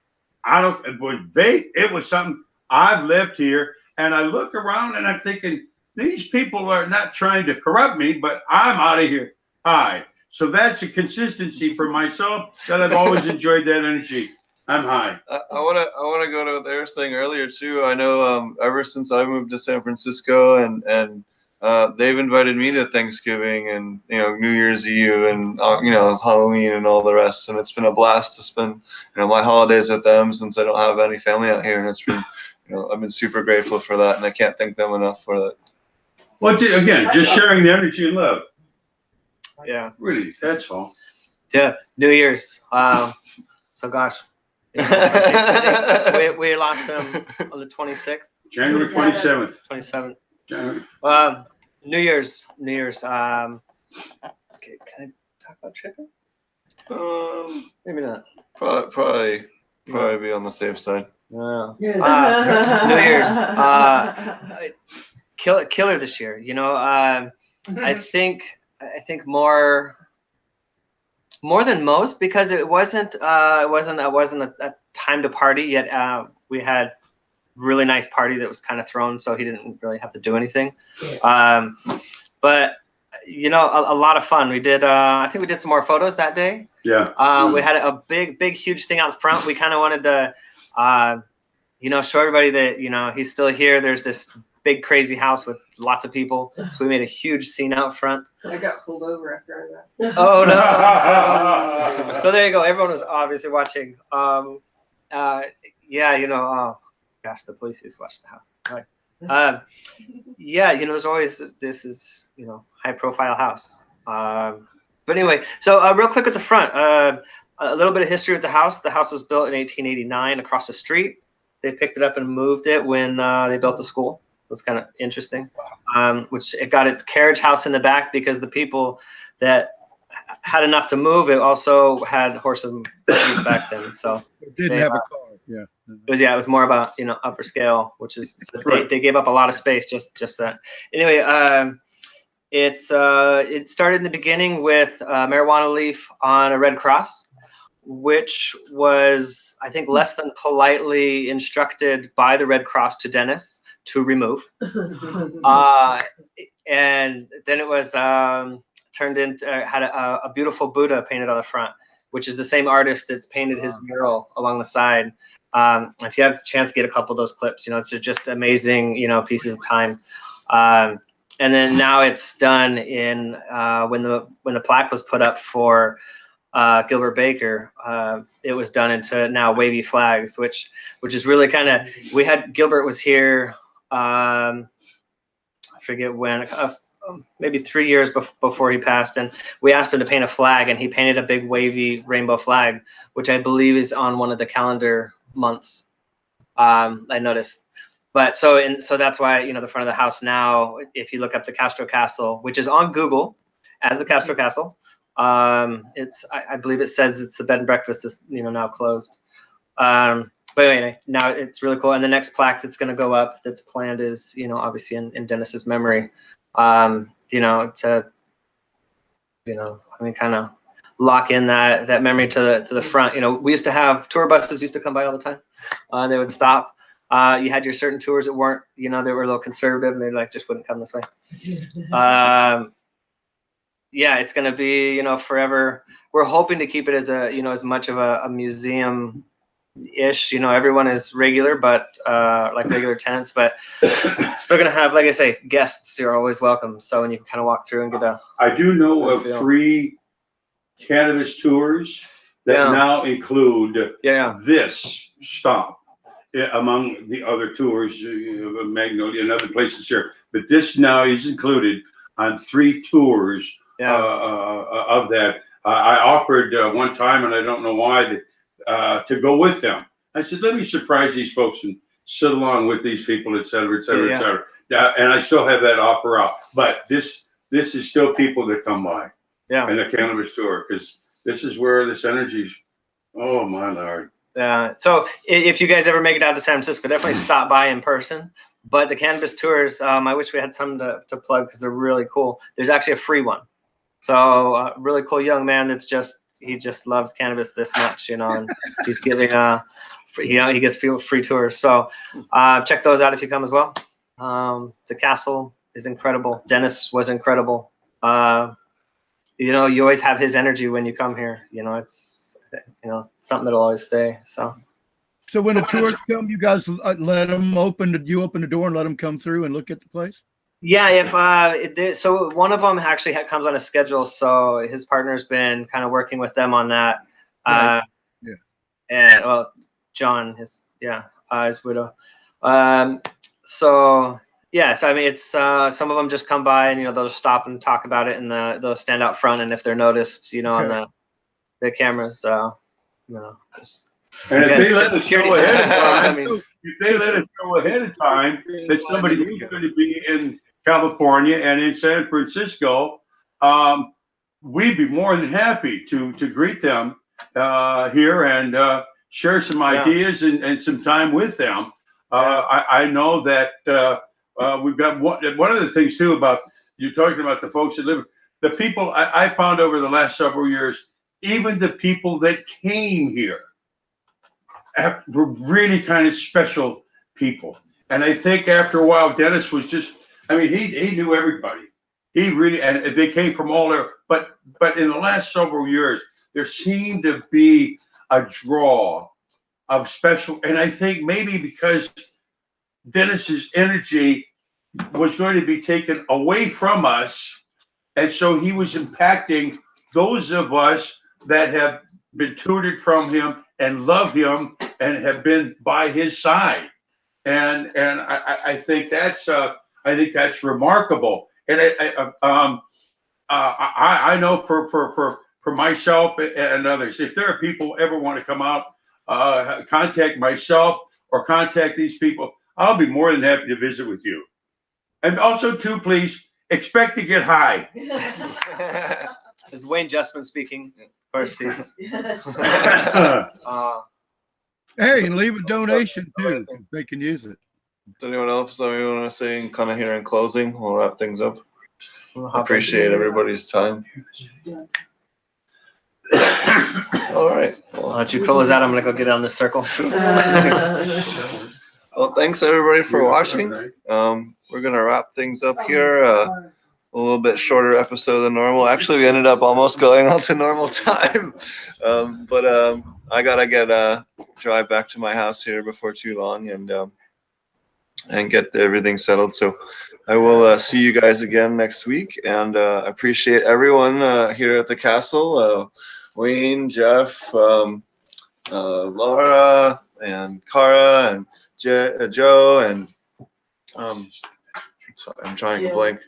it was vape, it was something. I've lived here and I look around and I'm thinking, these people are not trying to corrupt me, but I'm out of here high. So that's a consistency for myself that I've always enjoyed that energy. I'm high. I wanna go to what they were saying earlier too. I know ever since I moved to San Francisco and they've invited me to Thanksgiving and New Year's Eve and Halloween and all the rest, and it's been a blast to spend my holidays with them since I don't have any family out here, and it's been I've been super grateful for that, and I can't thank them enough for that. Well, again, just sharing the energy and love. Yeah. Really, that's all. Yeah. New Year's. So gosh. We lost him on the 26th. January 27th. 27th. January. New Year's. Okay, can I talk about tripping? Maybe not. Probably be on the safe side. New Year's. Killer this year. I think more than most because it wasn't a time to party yet. We had really nice party that was kind of thrown, so he didn't really have to do anything. But a lot of fun. We did. I think we did some more photos that day. Yeah. We had a big, huge thing out front. We kind of wanted to, show everybody that he's still here. There's this big, crazy house with lots of people. So we made a huge scene out front. I got pulled over after that. Oh no! So there you go. Everyone was obviously watching. Gosh, the police used to watch the house. Right. There's always this is high profile house. But anyway, so real quick at the front, a little bit of history of the house. The house was built in 1889 across the street. They picked it up and moved it when they built the school. It was kind of interesting. Which it got its carriage house in the back because the people that had enough to move it also had horses and buggies back then. So It didn't have a car. Yeah. It was more about upper scale, which is so they gave up a lot of space just that. Anyway, it started in the beginning with marijuana leaf on a Red Cross, which was I think less than politely instructed by the Red Cross to Dennis to remove, and then it was turned into had a beautiful Buddha painted on the front, which is the same artist that's painted his mural along the side. If you have a chance, get a couple of those clips. It's just amazing, pieces of time. And then now it's done in when the plaque was put up for Gilbert Baker, it was done into now wavy flags, which is really kind of. We had Gilbert was here. I forget when maybe 3 years before he passed, and we asked him to paint a flag, and he painted a big wavy rainbow flag, which I believe is on one of the calendar months. I noticed. But so that's why, you know, the front of the house now, if you look up the Castro Castle, which is on Google as the Castro Castle, it's I believe it says it's the bed and breakfast is, you know, now closed. But anyway, now it's really cool. And the next plaque that's going to go up that's planned is, you know, obviously in Dennis's memory, you know, to, you know, I mean, kind of lock in that memory to the front. You know, we used to have tour buses used to come by all the time. They would stop. You had your certain tours that weren't, you know, they were a little conservative and they like just wouldn't come this way. Yeah, it's going to be, you know, forever. We're hoping to keep it as a, you know, as much of a museum ish, you know, everyone is regular, but like regular tenants, but still going to have, like I say, guests. You're always welcome. So when you can kind of walk through and get a, I do know of 3 cannabis tours that now include this stop among the other tours, Magnolia and other places here. But this now is included on 3 tours of that. I offered one time, and I don't know why, to go with them. I said, let me surprise these folks and sit along with these people, et cetera, et cetera, et cetera. And I still have that offer out. But this is still people that come by. Yeah. And the cannabis tour, because this is where this energy's, oh my Lord. So if you guys ever make it out to San Francisco, definitely stop by in person. But the cannabis tours, I wish we had some to plug because they're really cool. There's actually a free one. So a really cool young man that's he just loves cannabis this much, you know, and he's giving you know, he gets free tours. So check those out if you come as well. The castle is incredible. Dennis was incredible. You know, you always have his energy when you come here. You know, it's, you know, something that'll always stay. So when the tourists come, you guys let them open the door and let them come through and look at the place? Yeah, if so one of them actually comes on a schedule, so his partner's been kind of working with them on that. Right. And well, John, his widow. So yeah, so I mean, it's some of them just come by and, you know, they'll just stop and talk about it, and they'll stand out front, and if they're noticed, you know, on the cameras, you know, just. And if they let us know ahead of time, that somebody who's going to be in California and in San Francisco, we'd be more than happy to greet them here and share some ideas and some time with them. I know that we've got one of the things too about you talking about the folks that live, the people I found over the last several years, even the people that came here were really kind of special people. And I think after a while, Dennis was just, I mean, he knew everybody. He really, and they came from all there. But in the last several years, there seemed to be a draw of special, and I think maybe because Dennis's energy was going to be taken away from us, and so he was impacting those of us that have been tutored from him and love him and have been by his side. And I think that's remarkable. And I know for myself and others, if there are people ever want to come out, contact myself or contact these people, I'll be more than happy to visit with you. And also too, please expect to get high. This is Wayne Justmann speaking. Of course, he's. Hey, and leave a donation too. They can use it. Does anyone else want to say kind of here in closing? We'll wrap things up. Appreciate everybody's time. All right. Well, why don't you close out? I'm gonna go get on this circle. Well, thanks everybody for watching. We're gonna wrap things up here. A little bit shorter episode than normal. Actually, we ended up almost going on to normal time. But I gotta drive back to my house here before too long and get everything settled. So I will see you guys again next week, and appreciate everyone here at the castle. Wayne, Jeff, Laura, and Cara, and Joe, and sorry, I'm trying to blank.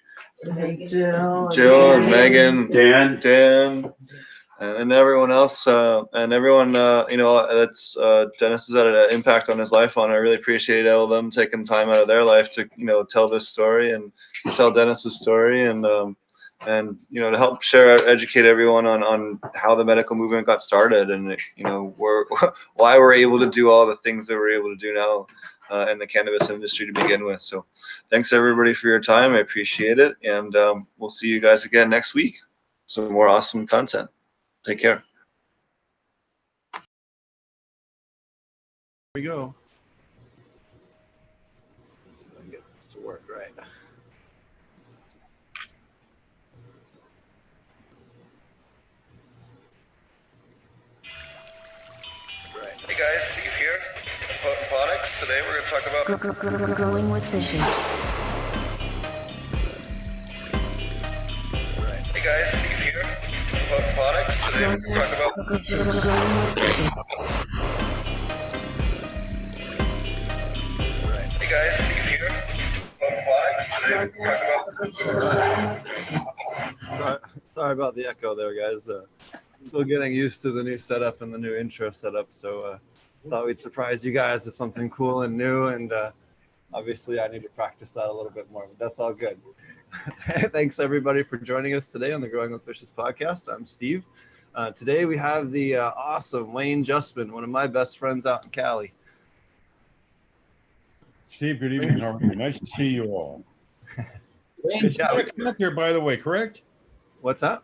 Jill and Megan, Dan, and everyone else, and everyone, that's Dennis has had an impact on his life on. I really appreciate all of them taking time out of their life to, tell this story and tell Dennis's story, and to help educate everyone on how the medical movement got started, and why we're able to do all the things that we're able to do now in the cannabis industry to begin with. So thanks everybody for your time. I appreciate it, and we'll see you guys again next week. Some more awesome content. Take care. Here we go. Let's see if I can get this to work right. Hey guys, Steve here, Potent Phonics. Today we're going to talk about growing with fishes. Hey guys, Steve here, Potent Phonics. Today we're going to talk about growing with fishes. Hey guys, Steve here, Potent Phonics. Today we're going to talk about Sorry about the echo there, guys. Still getting used to the new setup and the new intro setup, so thought we'd surprise you guys with something cool and new, and obviously I need to practice that a little bit more, but that's all good. Thanks everybody for joining us today on the Growing with Fishes podcast. I'm Steve. Today we have the awesome Wayne Justmann, one of my best friends out in Cali. Steve, good evening. How are you? Nice to see you all. It's 9 o'clock there, by the way, correct? What's that?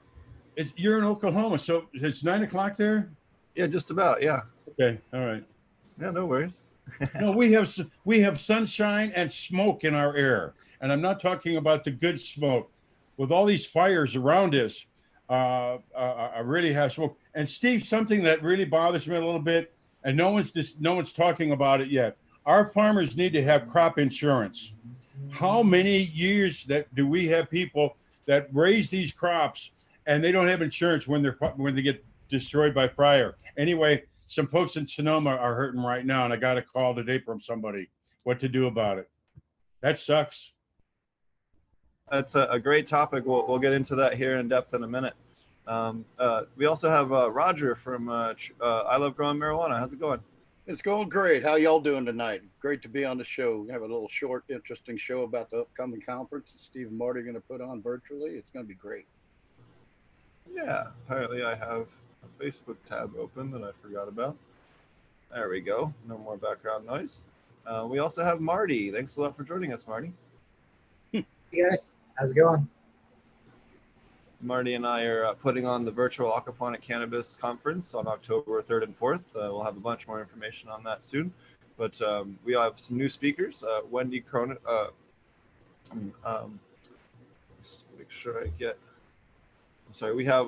You're in Oklahoma, so it's 9 o'clock there? Yeah, just about, yeah. Okay, all right. Yeah, no worries. No, we have sunshine and smoke in our air, and I'm not talking about the good smoke. With all these fires around us, I really have smoke. And Steve, something that really bothers me a little bit, and no one's talking about it yet. Our farmers need to have crop insurance. How many years do we have people that raise these crops and they don't have insurance when they get destroyed by fire? Anyway, some folks in Sonoma are hurting right now, and I got a call today from somebody what to do about it. That sucks. That's a great topic. We'll get into that here in depth in a minute. We also have Roger from I Love Growing Marijuana. How's it going? It's going great. How y'all doing tonight? Great to be on the show. We have a little short, interesting show about the upcoming conference that Steve and Marty are going to put on virtually. It's going to be great. Yeah, apparently I have a Facebook tab open that I forgot about. There we go. No more background noise. We also have Marty. Thanks a lot for joining us, Marty. Hey guys, how's it going? Marty and I are putting on the virtual aquaponic cannabis conference on October 3rd and 4th. We'll have a bunch more information on that soon. But we have some new speakers. Wendy Cronin. Just make sure I get. I'm sorry. We have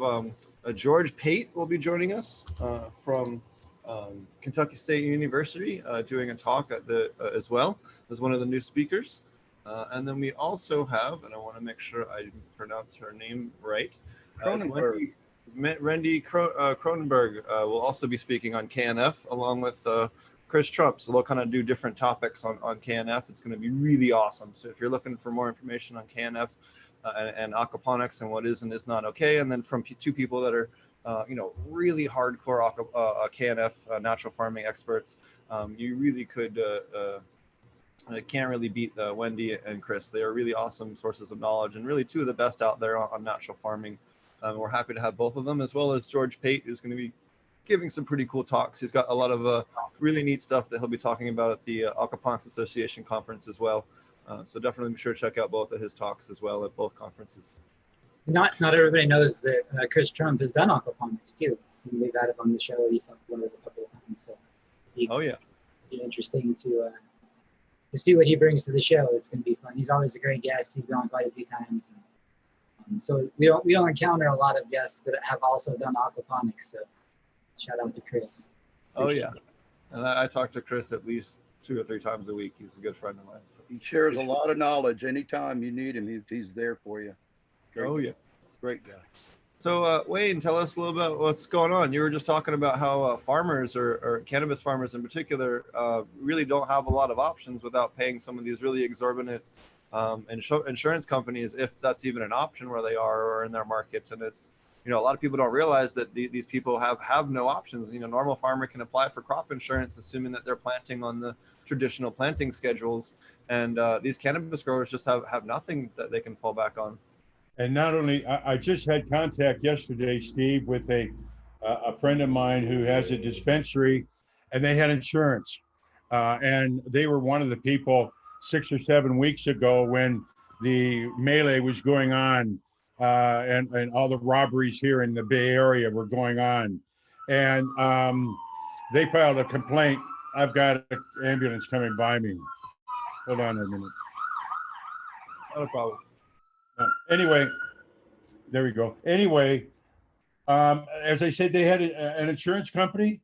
George Pate will be joining us from Kentucky State University, doing a talk at as well as one of the new speakers. And then we also have, and I want to make sure I pronounce her name right, Wendy Cronenberg will also be speaking on KNF along with Chris Trump. So they'll kind of do different topics on KNF. It's going to be really awesome. So if you're looking for more information on KNF and aquaponics and what is and is not okay, and then from two people that are really hardcore KNF natural farming experts, you really could I can't really beat Wendy and Chris. They are really awesome sources of knowledge and really two of the best out there on natural farming. We're happy to have both of them, as well as George Pate, who's going to be giving some pretty cool talks. He's got a lot of really neat stuff that he'll be talking about at the Aquaponics Association conference as well. So definitely be sure to check out both of his talks as well at both conferences. Not everybody knows that Chris Trump has done aquaponics too. We've had him on the show. He's talked about it a couple of times. So oh yeah, be interesting to see what he brings to the show. It's going to be fun. He's always a great guest. He's been on quite a few times. So we don't encounter a lot of guests that have also done aquaponics. So shout out to Chris. Oh yeah, and I talk to Chris at least 2 or 3 times a week. He's a good friend of mine. So he shares a lot of knowledge. Anytime you need him, he's there for you. Great yeah, great guy. So Wayne, tell us a little about what's going on. You were just talking about how farmers or cannabis farmers in particular really don't have a lot of options without paying some of these really exorbitant insurance companies, if that's even an option where they are or in their markets. And it's, a lot of people don't realize that these people have no options. Normal farmer can apply for crop insurance, assuming that they're planting on the traditional planting schedules. And these cannabis growers just have nothing that they can fall back on. And not only, I just had contact yesterday, Steve, with a friend of mine who has a dispensary, and they had insurance. And they were one of the people 6 or 7 weeks ago when the melee was going on, and all the robberies here in the Bay Area were going on. And they filed a complaint. I've got an ambulance coming by me. Hold on a minute. Not a problem. Anyway, there we go. Anyway, as I said, they had an insurance company.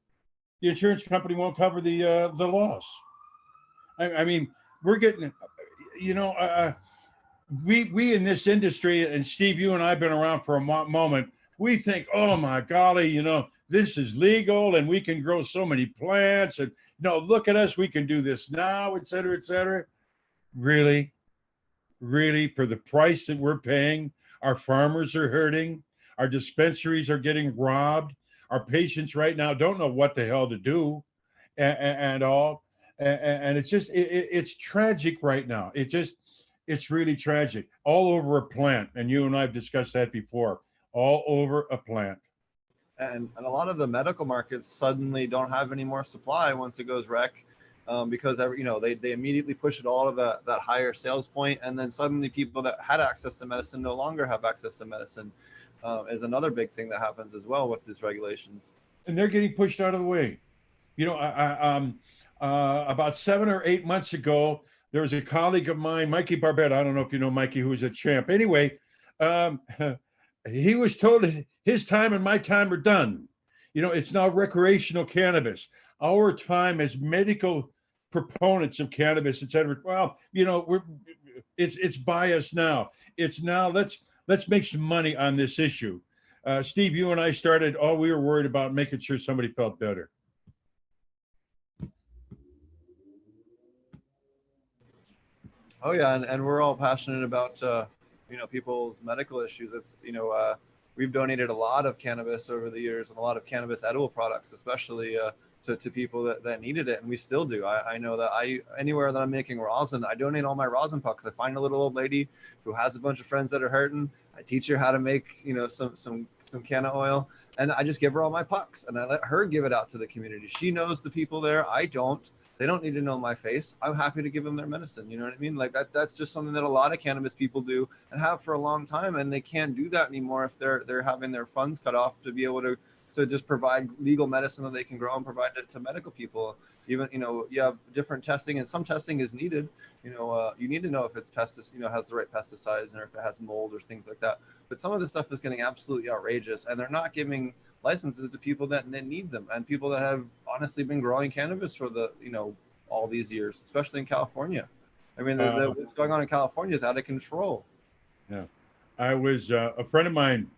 The insurance company won't cover the loss. I mean, we're getting, we in this industry, and Steve, you and I have been around for a moment. We think, oh my golly, this is legal and we can grow so many plants, and look at us, we can do this now, et cetera, et cetera. Really, for the price that we're paying, our farmers are hurting, our dispensaries are getting robbed, our patients right now don't know what the hell to do, and all. And it's just, it's tragic right now. It's really tragic all over a plant. And you and I have discussed that before, all over a plant. And a lot of the medical markets suddenly don't have any more supply once it goes rec, because they immediately push it all to that higher sales point, and then suddenly people that had access to medicine no longer have access to medicine. Is another big thing that happens as well with these regulations. And they're getting pushed out of the way. About 7 or 8 months ago, there was a colleague of mine, Mikey Barbetta. I don't know if you know Mikey, who was a champ. Anyway, he was told his time and my time are done. It's now recreational cannabis. Our time as medical proponents of cannabis, et cetera. Well, it's biased now. It's now let's make some money on this issue. Steve, you and I started, we were worried about making sure somebody felt better. Oh yeah, and we're all passionate about people's medical issues. It's we've donated a lot of cannabis over the years, and a lot of cannabis edible products, especially to people that needed it, and we still do. I know that anywhere that I'm making rosin, I donate all my rosin pucks. I find a little old lady who has a bunch of friends that are hurting. I teach her how to make some canna oil, and I just give her all my pucks, and I let her give it out to the community. She knows the people there. I don't. They don't need to know my face. I'm happy to give them their medicine. You know what I mean? Like that's just something that a lot of cannabis people do and have for a long time, and they can't do that anymore if they're having their funds cut off to be able to just provide legal medicine that they can grow and provide it to medical people. Even you have different testing, and some testing is needed. You need to know if it's has the right pesticides, or if it has mold or things like that. But some of this stuff is getting absolutely outrageous, and they're not giving licenses to people that need them, and people that have honestly been growing cannabis for all these years, especially in California. I mean, what's going on in California is out of control. Yeah, I was a friend of mine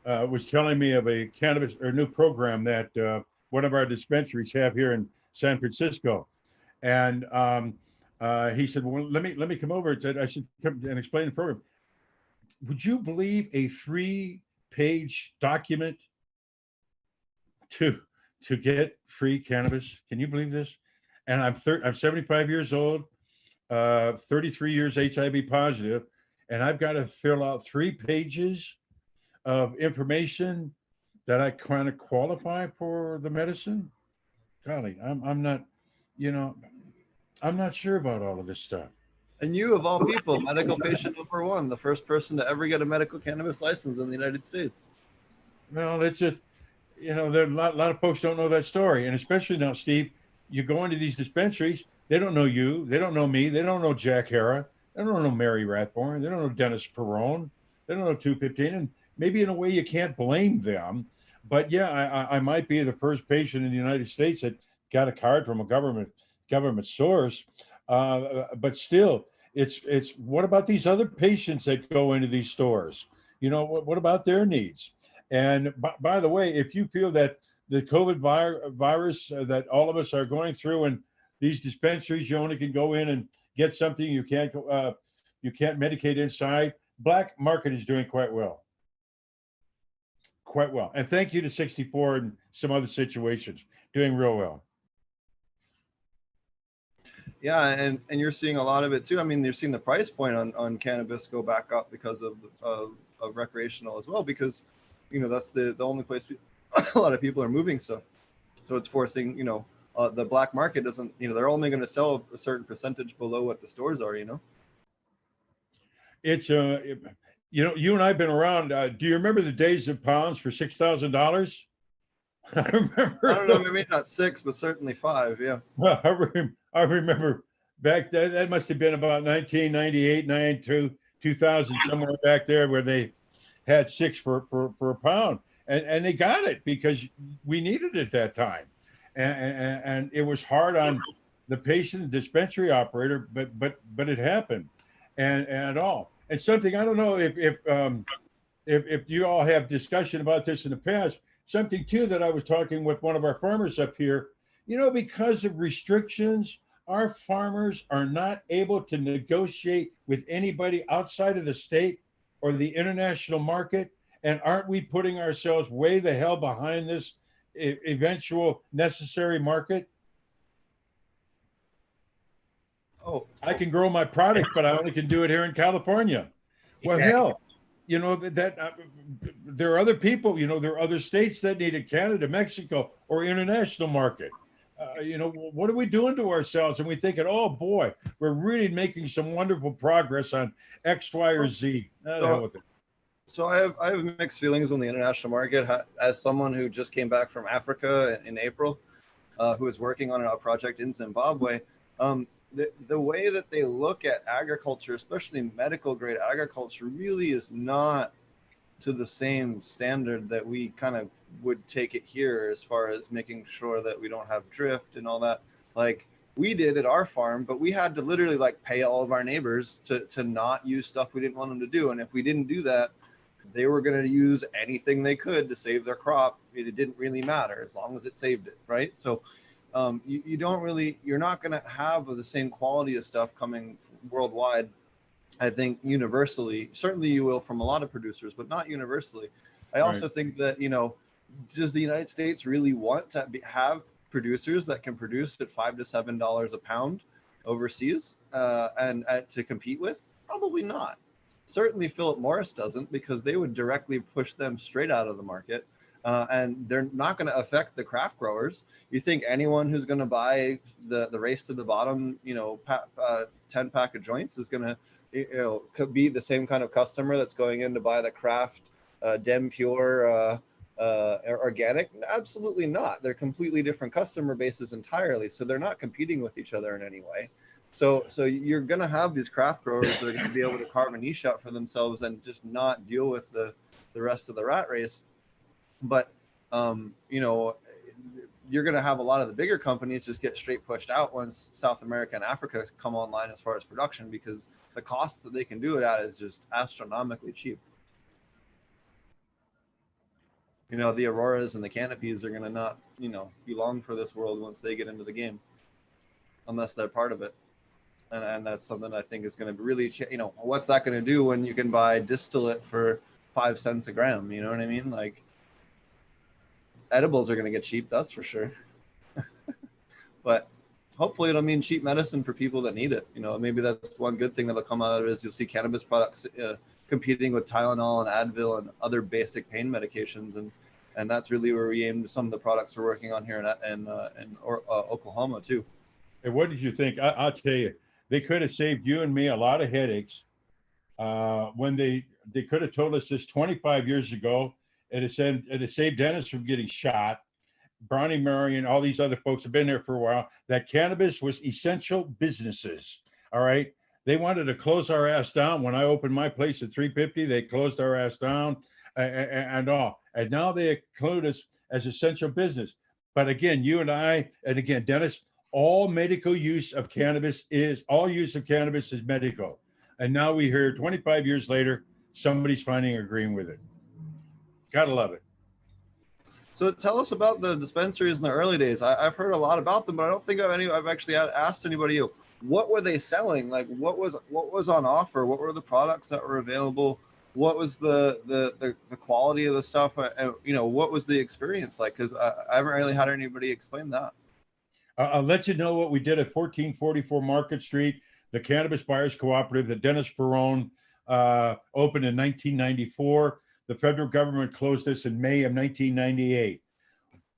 was telling me of a cannabis or new program that one of our dispensaries have here in San Francisco, and he said, "Well, let me come over." Said I should come and explain the program. Would you believe a 3-page document to get free cannabis? Can you believe this? And I'm 75 years old, 33 years HIV positive, and I've got to fill out 3 pages of information that I kind of qualify for the medicine. Golly, I'm not, I'm not sure about all of this stuff. And you, of all people, medical patient number 1, the first person to ever get a medical cannabis license in the United States. Well, that's it. There are a lot of folks don't know that story, and especially now, Steve, you go into these dispensaries, they don't know you, they don't know me, they don't know Jack Hara, they don't know Mary Rathborn, they don't know Dennis Perrone, they don't know 215, and maybe in a way you can't blame them, but yeah, I might be the first patient in the United States that got a card from a government source, but still, it's what about these other patients that go into these stores? What about their needs? And by the way, if you feel that the COVID virus that all of us are going through, and these dispensaries, you only can go in and get something, you can't go You can't medicate inside. Black market is doing quite well. Quite well. And thank you to 64 and some other situations, doing real well. Yeah, and you're seeing a lot of it too. I mean, you're seeing the price point on cannabis go back up because of recreational as well, because that's the only place a lot of people are moving stuff. So it's forcing the black market doesn't they're only going to sell a certain percentage below what the stores are. It's you and I've been around. Do you remember the days of pounds for $6,000? I remember. I don't know, maybe not 6, but certainly 5. Yeah. I remember back then. That must have been about 1998, 92, 2000, somewhere back there, where they had 6 for a pound, and they got it because we needed it at that time, and it was hard on the patient, and dispensary operator, but it happened, and all. And something, I don't know if you all have discussion about this in the past. Something too that I was talking with one of our farmers up here, because of restrictions, our farmers are not able to negotiate with anybody outside of the state or the international market. And aren't we putting ourselves way the hell behind this eventual necessary market? Oh, I can grow my product, but I only can do it here in California. Well, hell, there are other people, there are other states that need it, Canada, Mexico, or international market. What are we doing to ourselves? And we thinking, oh boy, we're really making some wonderful progress on X, Y, or Z. The hell with it. So I have mixed feelings on the international market. As someone who just came back from Africa in April, who is working on a project in Zimbabwe, the way that they look at agriculture, especially medical grade agriculture, really is not to the same standard that we kind of would take it here, as far as making sure that we don't have drift and all that. Like we did at our farm, but we had to literally pay all of our neighbors to not use stuff we didn't want them to do. And if we didn't do that, they were going to use anything they could to save their crop. It didn't really matter as long as it saved it, right? So you're not going to have the same quality of stuff coming worldwide. I think universally, certainly you will from a lot of producers, but not universally. I also think that, does the United States really want to have producers that can produce at $5 to $7 a pound overseas and to compete with? Probably not. Certainly Philip Morris doesn't, because they would directly push them straight out of the market. And they're not going to affect the craft growers. You think anyone who's going to buy the race to the bottom, 10 pack of joints is going to, could be the same kind of customer that's going in to buy the craft Dem Pure organic? Absolutely not. They're completely different customer bases entirely. So they're not competing with each other in any way. So you're going to have these craft growers that are going to be able to carve a niche out for themselves and just not deal with the rest of the rat race. But, you're going to have a lot of the bigger companies just get straight pushed out once South America and Africa come online as far as production, because the cost that they can do it at is just astronomically cheap. The Auroras and the Canopies are going to not, be long for this world once they get into the game, unless they're part of it. And that's something I think is going to really, what's that going to do when you can buy distillate for 5 cents a gram? You know what I mean? Edibles are going to get cheap, that's for sure. But hopefully it'll mean cheap medicine for people that need it. Maybe that's one good thing that'll come out of it, is you'll see cannabis products competing with Tylenol and Advil and other basic pain medications. And that's really where we aim some of the products we're working on here in Oklahoma too. Hey, what did you think? I'll tell you, they could have saved you and me a lot of headaches when they could have told us this 25 years ago. It has saved Dennis from getting shot. Bronny Murray and all these other folks have been there for a while. That cannabis was essential businesses. All right. They wanted to close our ass down. When I opened my place at 350, they closed our ass down and all. And now they include us as essential business. But again, you and I, and again, Dennis, all use of cannabis is medical. And now we hear 25 years later, somebody's finally agreeing with it. Gotta love it. So tell us about the dispensaries in the early days. I've heard a lot about them, but I don't think I've actually asked anybody, what were they selling? Like what was on offer? What were the products that were available? What was the quality of the stuff? You know, what was the experience like? Because I haven't really had anybody explain that. I'll let you know what we did at 1444 Market Street, the Cannabis Buyers Cooperative that Dennis Perrone opened in 1994. The federal government closed this in May of 1998.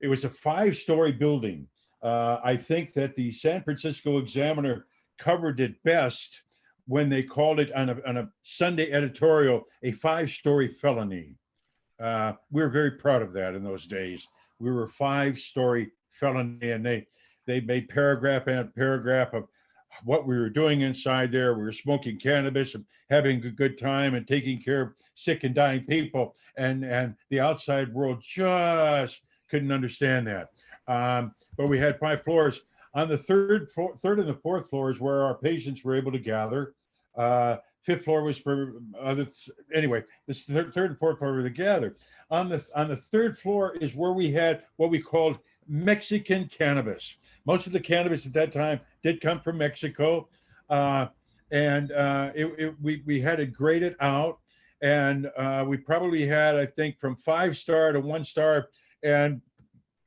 It was a 5-story building. I think that the San Francisco Examiner covered it best when they called it on a Sunday editorial a 5-story felony. We were very proud of that in those days. We were a 5-story felony, and they made paragraph and paragraph of what we were doing inside there. We were smoking cannabis and having a good time and taking care of sick and dying people. And the outside world just couldn't understand that. But we had 5 floors. On the third and the fourth floors where our patients were able to gather. 5th floor was for other. Anyway, this third and fourth floor were to gather. On the 3rd floor is where we had what we called Mexican cannabis. Most of the cannabis at that time did come from Mexico, and we had it graded out, and we probably had, I think, from 5-star to 1-star, and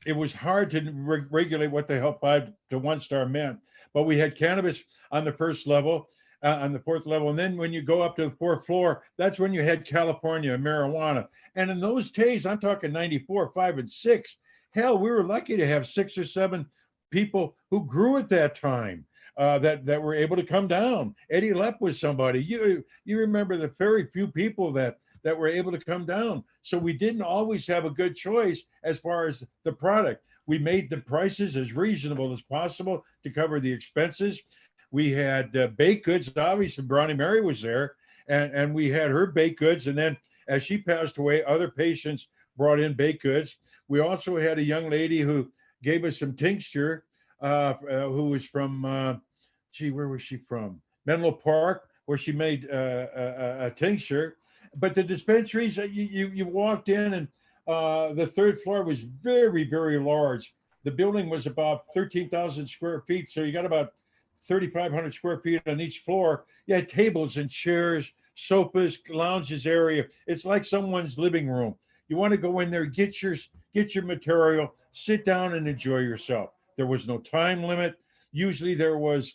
it was hard to regulate what the hell 5 to 1-star meant. But we had cannabis on the 1st level, on the 4th level, and then when you go up to the 4th floor, that's when you had California marijuana. And in those days, I'm talking 94, 5, and 6. Hell, we were lucky to have 6 or 7 people who grew at that time that were able to come down. Eddie Lepp was somebody. You remember the very few people that were able to come down. So we didn't always have a good choice as far as the product. We made the prices as reasonable as possible to cover the expenses. We had baked goods. Obviously, Brownie Mary was there, and we had her baked goods. And then as she passed away, other patients brought in baked goods. We also had a young lady who gave us some tincture, who was from, where was she from? Menlo Park, where she made a tincture. But the dispensaries, you walked in, and the 3rd floor was very, very large. The building was about 13,000 square feet. So you got about 3,500 square feet on each floor. You had tables and chairs, sofas, lounges area. It's like someone's living room. You want to go in there, get your material, sit down and enjoy yourself. There was no time limit. Usually there was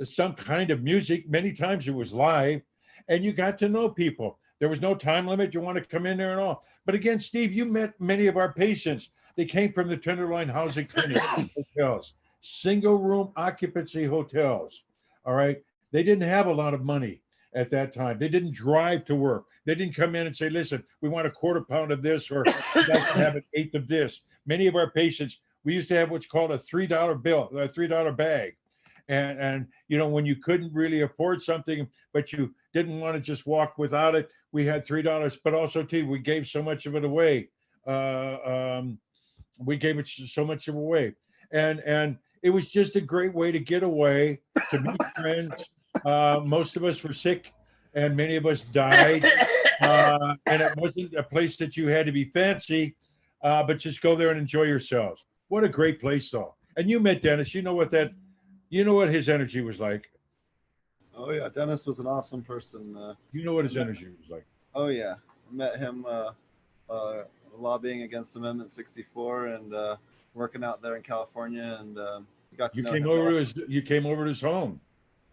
some kind of music. Many times it was live, and you got to know people. There was no time limit. You want to come in there and all. But again, Steve, you met many of our patients. They came from the Tenderloin Housing Clinic hotels, single room occupancy hotels. All right. They didn't have a lot of money at that time. They didn't drive to work. They didn't come in and say, listen, we want a 1/4 pound of this, or we'd like to have an 1/8 of this. Many of our patients, we used to have what's called a $3 bill, a $3 bag. And you know, when you couldn't really afford something, but you didn't want to just walk without it, we had $3. But also, too, we gave so much of it away. We gave it so much of away, and it was just a great way to get away, to meet friends. Most of us were sick, and many of us died. And it wasn't a place that you had to be fancy, but just go there and enjoy yourselves. What a great place, though. And you met Dennis. You know what his energy was like. Oh yeah, Dennis was an awesome person. You know what his energy was like. Oh yeah, I met him lobbying against Amendment 64 and working out there in California, and got to You know came him over well. you came over to his home.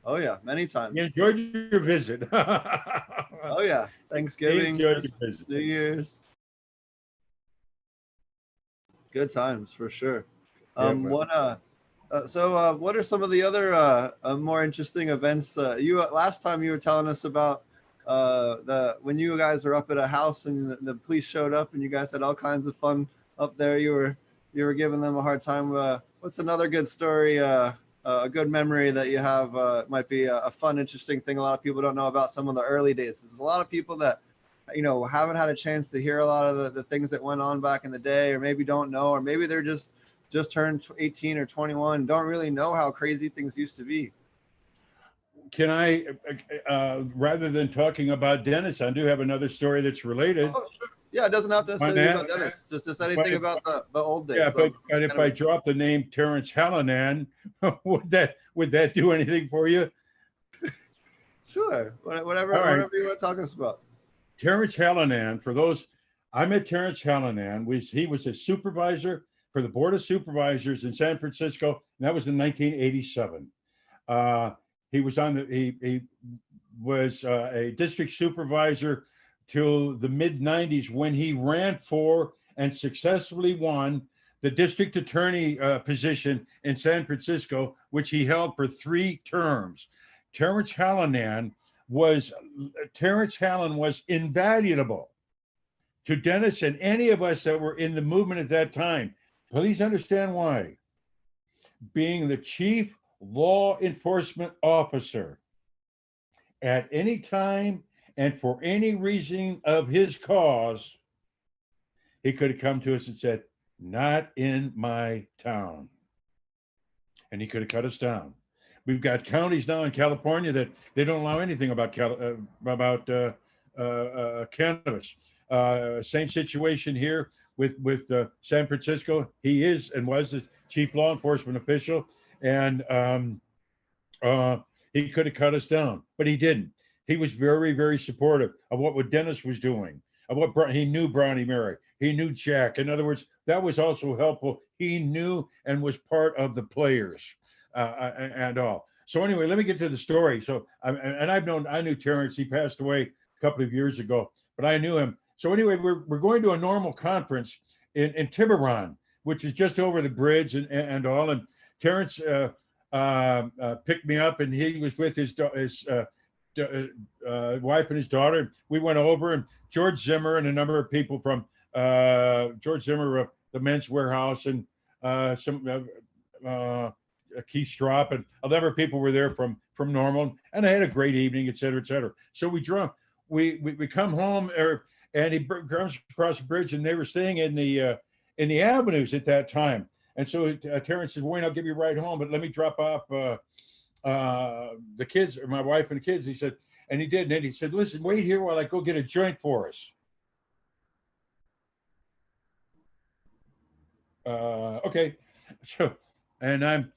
Oh yeah, many times. You enjoyed your visit. Oh yeah, Thanksgiving, Christmas, New Year's. Good times for sure. What are some of the other more interesting events? Last time you were telling us about when you guys were up at a house and the police showed up and you guys had all kinds of fun up there. You were giving them a hard time. What's another good story? A good memory that you have might be a fun, interesting thing a lot of people don't know about some of the early days. There's a lot of people that, you know, haven't had a chance to hear a lot of the things that went on back in the day, or maybe don't know, or maybe they're just turned 18 or 21, don't really know how crazy things used to be. Can I, rather than talking about Dennis, I do have another story that's related. Oh, sure. Yeah, it doesn't have to necessarily be that- about Dennis. Just anything about the old days. Yeah, but, of but if I cannabis. drop the name Terrence Hallinan, would that do anything for you? Sure, whatever, All right. whatever you want to talk to us about. Terrence Hallinan, for those, I met Terrence Hallinan. He was a supervisor for the Board of Supervisors in San Francisco, and that was in 1987. He was he was a district supervisor till the mid 90s when he ran for and successfully won the district attorney position in San Francisco, which he held for 3 terms. Terrence Hallinan was invaluable to Dennis and any of us that were in the movement at that time. Please understand why. Being the chief law enforcement officer at any time and for any reason of his cause, he could have come to us and said, "Not in my town." And he could have cut us down. We've got counties now in California that they don't allow anything about cannabis. Same situation here with San Francisco. He is and was the chief law enforcement official, and he could have cut us down, but he didn't. He was very, very supportive of what Dennis was doing, of what he knew Brownie Mary, he knew Jack. In other words, that was also helpful. He knew and was part of the players and all. So anyway, let me get to the story. So, I knew Terrence. He passed away a couple of years ago, but I knew him. So anyway, we're going to a normal conference in Tiburon, which is just over the bridge and all. And Terrence picked me up, and he was with his wife and his daughter. We went over, and George Zimmer and a number of people from George Zimmer, the Men's Warehouse, and some Keith Strop, and a number of people were there from Normal, and I had a great evening, et cetera, et cetera. So we come home, and he comes across the bridge, and they were staying in the avenues at that time. And so Terrence said, "Wayne, I'll give you a ride home, but let me drop off the kids, or my wife and the kids." He said, and he did. And then he said, "Listen, wait here while I go get a joint for us." Okay. So, and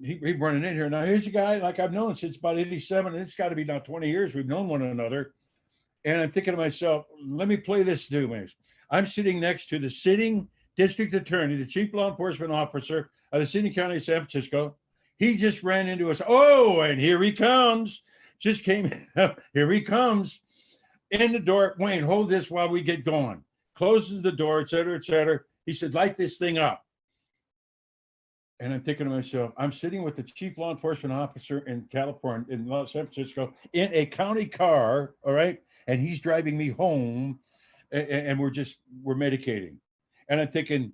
he running in here. Now, here's a guy like I've known since about 87, and it's got to be now 20 years. We've known one another. And I'm thinking to myself, let me play this dude. I'm sitting next to the sitting district attorney, the chief law enforcement officer of the city county of San Francisco. He just ran into us. Oh, and here he comes. Just came in. Here he comes. In the door. "Wayne, hold this while we get going." Closes the door, et cetera, et cetera. He said, "Light this thing up." And I'm thinking to myself, I'm sitting with the chief law enforcement officer in California, in San Francisco, in a county car, all right? And he's driving me home, and we're medicating. And I'm thinking,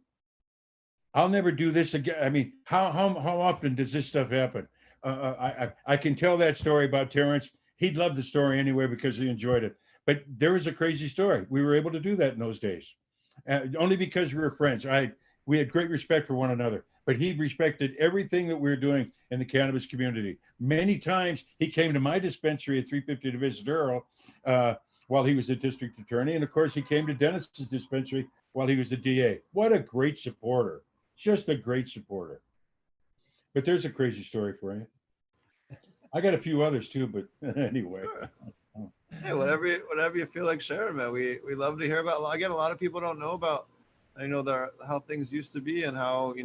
I'll never do this again. I mean, how often does this stuff happen? I can tell that story about Terrence. He'd love the story anyway because he enjoyed it. But there was a crazy story. We were able to do that in those days, only because we were friends. We had great respect for one another, but he respected everything that we were doing in the cannabis community. Many times he came to my dispensary at 350 Division Earl while he was a district attorney. And of course, he came to Dennis's dispensary while he was the DA. What a great supporter. Just a great supporter. But there's a crazy story for you. I got a few others too, but anyway. Hey, whatever you feel like sharing, man. We love to hear about. Again, a lot of people don't know about, how things used to be, and how what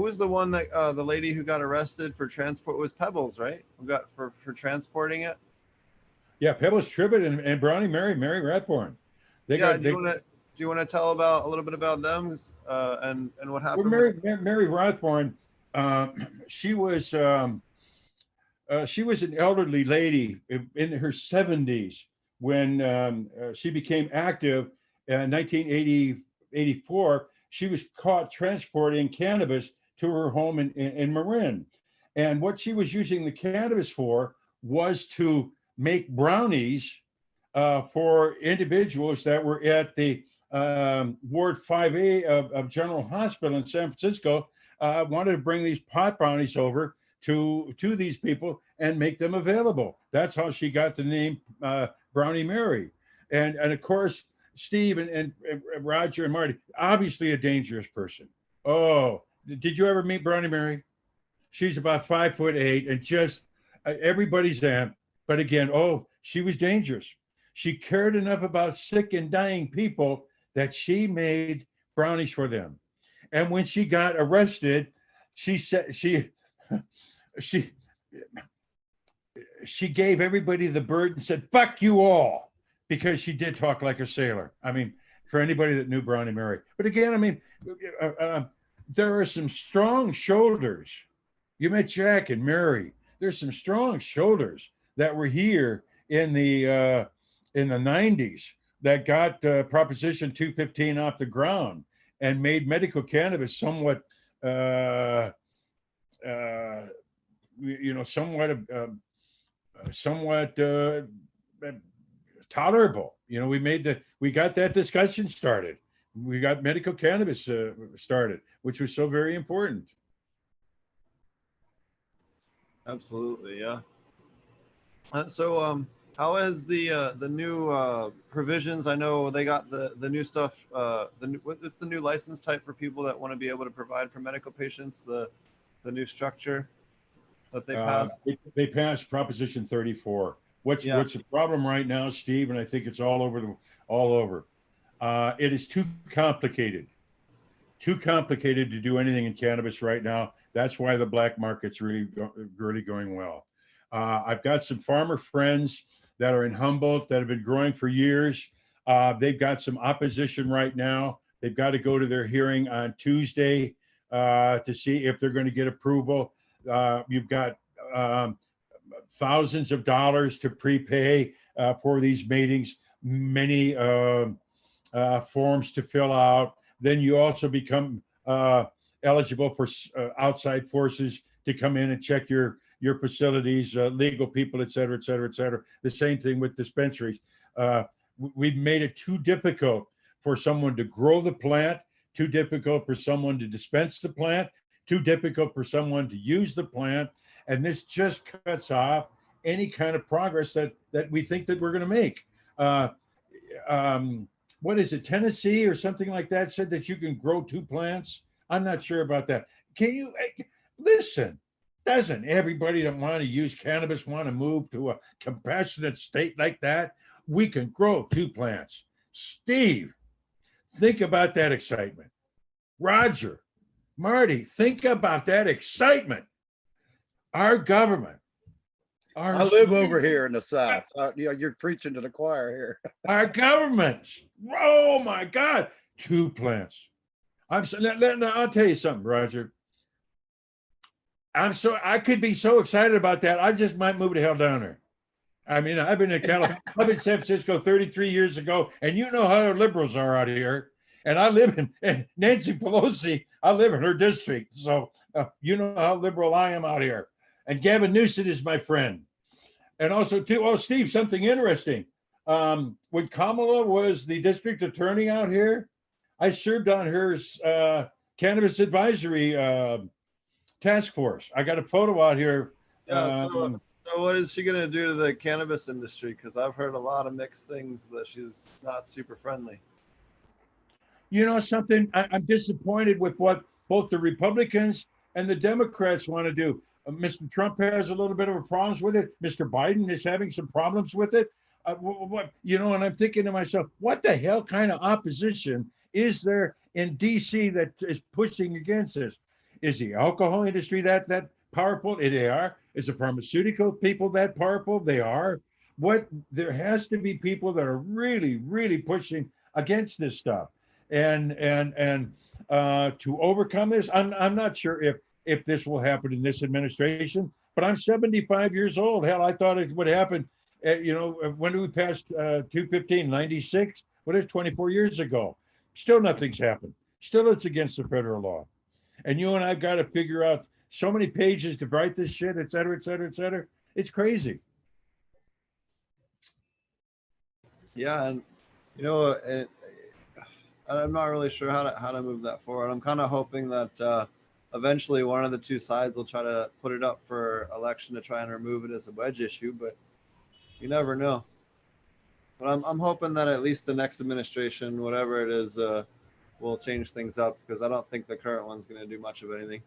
was the one that the lady who got arrested for transport was Pebbles, right? Who got for transporting it? Yeah, Pebbles Tribbett and Brownie Mary Rathborn. Do you want to tell a little bit about them and what happened? Well, Mary Rathborn, she was an elderly lady in her 70s when she became active in 1984. She was caught transporting cannabis to her home in Marin. And what she was using the cannabis for was to make brownies for individuals that were at the Ward 5A of General Hospital in San Francisco. Wanted to bring these pot brownies over to these people and make them available. That's how she got the name Brownie Mary. And of course, Steve and Roger and Marty, obviously a dangerous person. Oh, did you ever meet Brownie Mary? She's about 5'8" and just everybody's aunt. But again, oh, she was dangerous. She cared enough about sick and dying people that she made brownies for them. And when she got arrested, she said she gave everybody the bird and said, "Fuck you all," because she did talk like a sailor. I mean, for anybody that knew Brownie Mary. But again, I mean, there are some strong shoulders. You met Jack and Mary. There's some strong shoulders that were here in the 90s that got Proposition 215 off the ground and made medical cannabis somewhat, somewhat tolerable. You know, we got that discussion started. We got medical cannabis started, which was so very important. Absolutely, yeah. So, how is the new provisions? I know they got the new stuff. What's the new license type for people that want to be able to provide for medical patients? The new structure that they passed. They passed Proposition 34. What's the problem right now, Steve? And I think it's all over. It is too complicated to do anything in cannabis right now. That's why the black market's really going well. I've got some farmer friends that are in Humboldt that have been growing for years. They've got some opposition right now. They've got to go to their hearing on Tuesday to see if they're going to get approval. You've got thousands of dollars to prepay for these meetings, many forms to fill out. Then you also become eligible for outside forces to come in and check your facilities, legal people, et cetera, et cetera, et cetera. The same thing with dispensaries. We've made it too difficult for someone to grow the plant, too difficult for someone to dispense the plant, too difficult for someone to use the plant. And this just cuts off any kind of progress that we think that we're going to make. What is it, Tennessee or something like that said that you can grow 2 plants? I'm not sure about that. Can you listen? Doesn't everybody that want to use cannabis want to move to a compassionate state like that? We can grow 2 plants. Steve, think about that excitement. Roger, Marty, think about that excitement. Our government. I live over here in the South. You're preaching to the choir here. Our government. Oh my God. 2 plants. I'll tell you something, Roger. I could be so excited about that. I just might move the hell down there. I mean, I've been in California, I've been in San Francisco 33 years ago, and you know how the liberals are out here. And I live in Nancy Pelosi, I live in her district. So you know how liberal I am out here. And Gavin Newsom is my friend. And also, too, Steve, something interesting. When Kamala was the district attorney out here, I served on her cannabis advisory task force. I got a photo out here. Yeah, so what is she going to do to the cannabis industry? Because I've heard a lot of mixed things that she's not super friendly. You know something? I'm disappointed with what both the Republicans and the Democrats want to do. Mr. Trump has a little bit of a problems with it. Mr. Biden is having some problems with it. And I'm thinking to myself, what the hell kind of opposition is there in DC that is pushing against this? Is the alcohol industry that powerful? They are. Is the pharmaceutical people that powerful? They are. There has to be people that are really, really pushing against this stuff. And to overcome this, I'm not sure if this will happen in this administration, but I'm 75 years old. Hell, I thought it would happen. When did we pass 215? 96? What is 24 years ago? Still nothing's happened. Still it's against the federal law. And you and I've got to figure out so many pages to write this shit, et cetera, et cetera, et cetera. It's crazy. Yeah, and I'm not really sure how to move that forward. I'm kind of hoping that eventually one of the two sides will try to put it up for election to try and remove it as a wedge issue, but you never know. But I'm hoping that at least the next administration, whatever it is, will change things up, because I don't think the current one's going to do much of anything.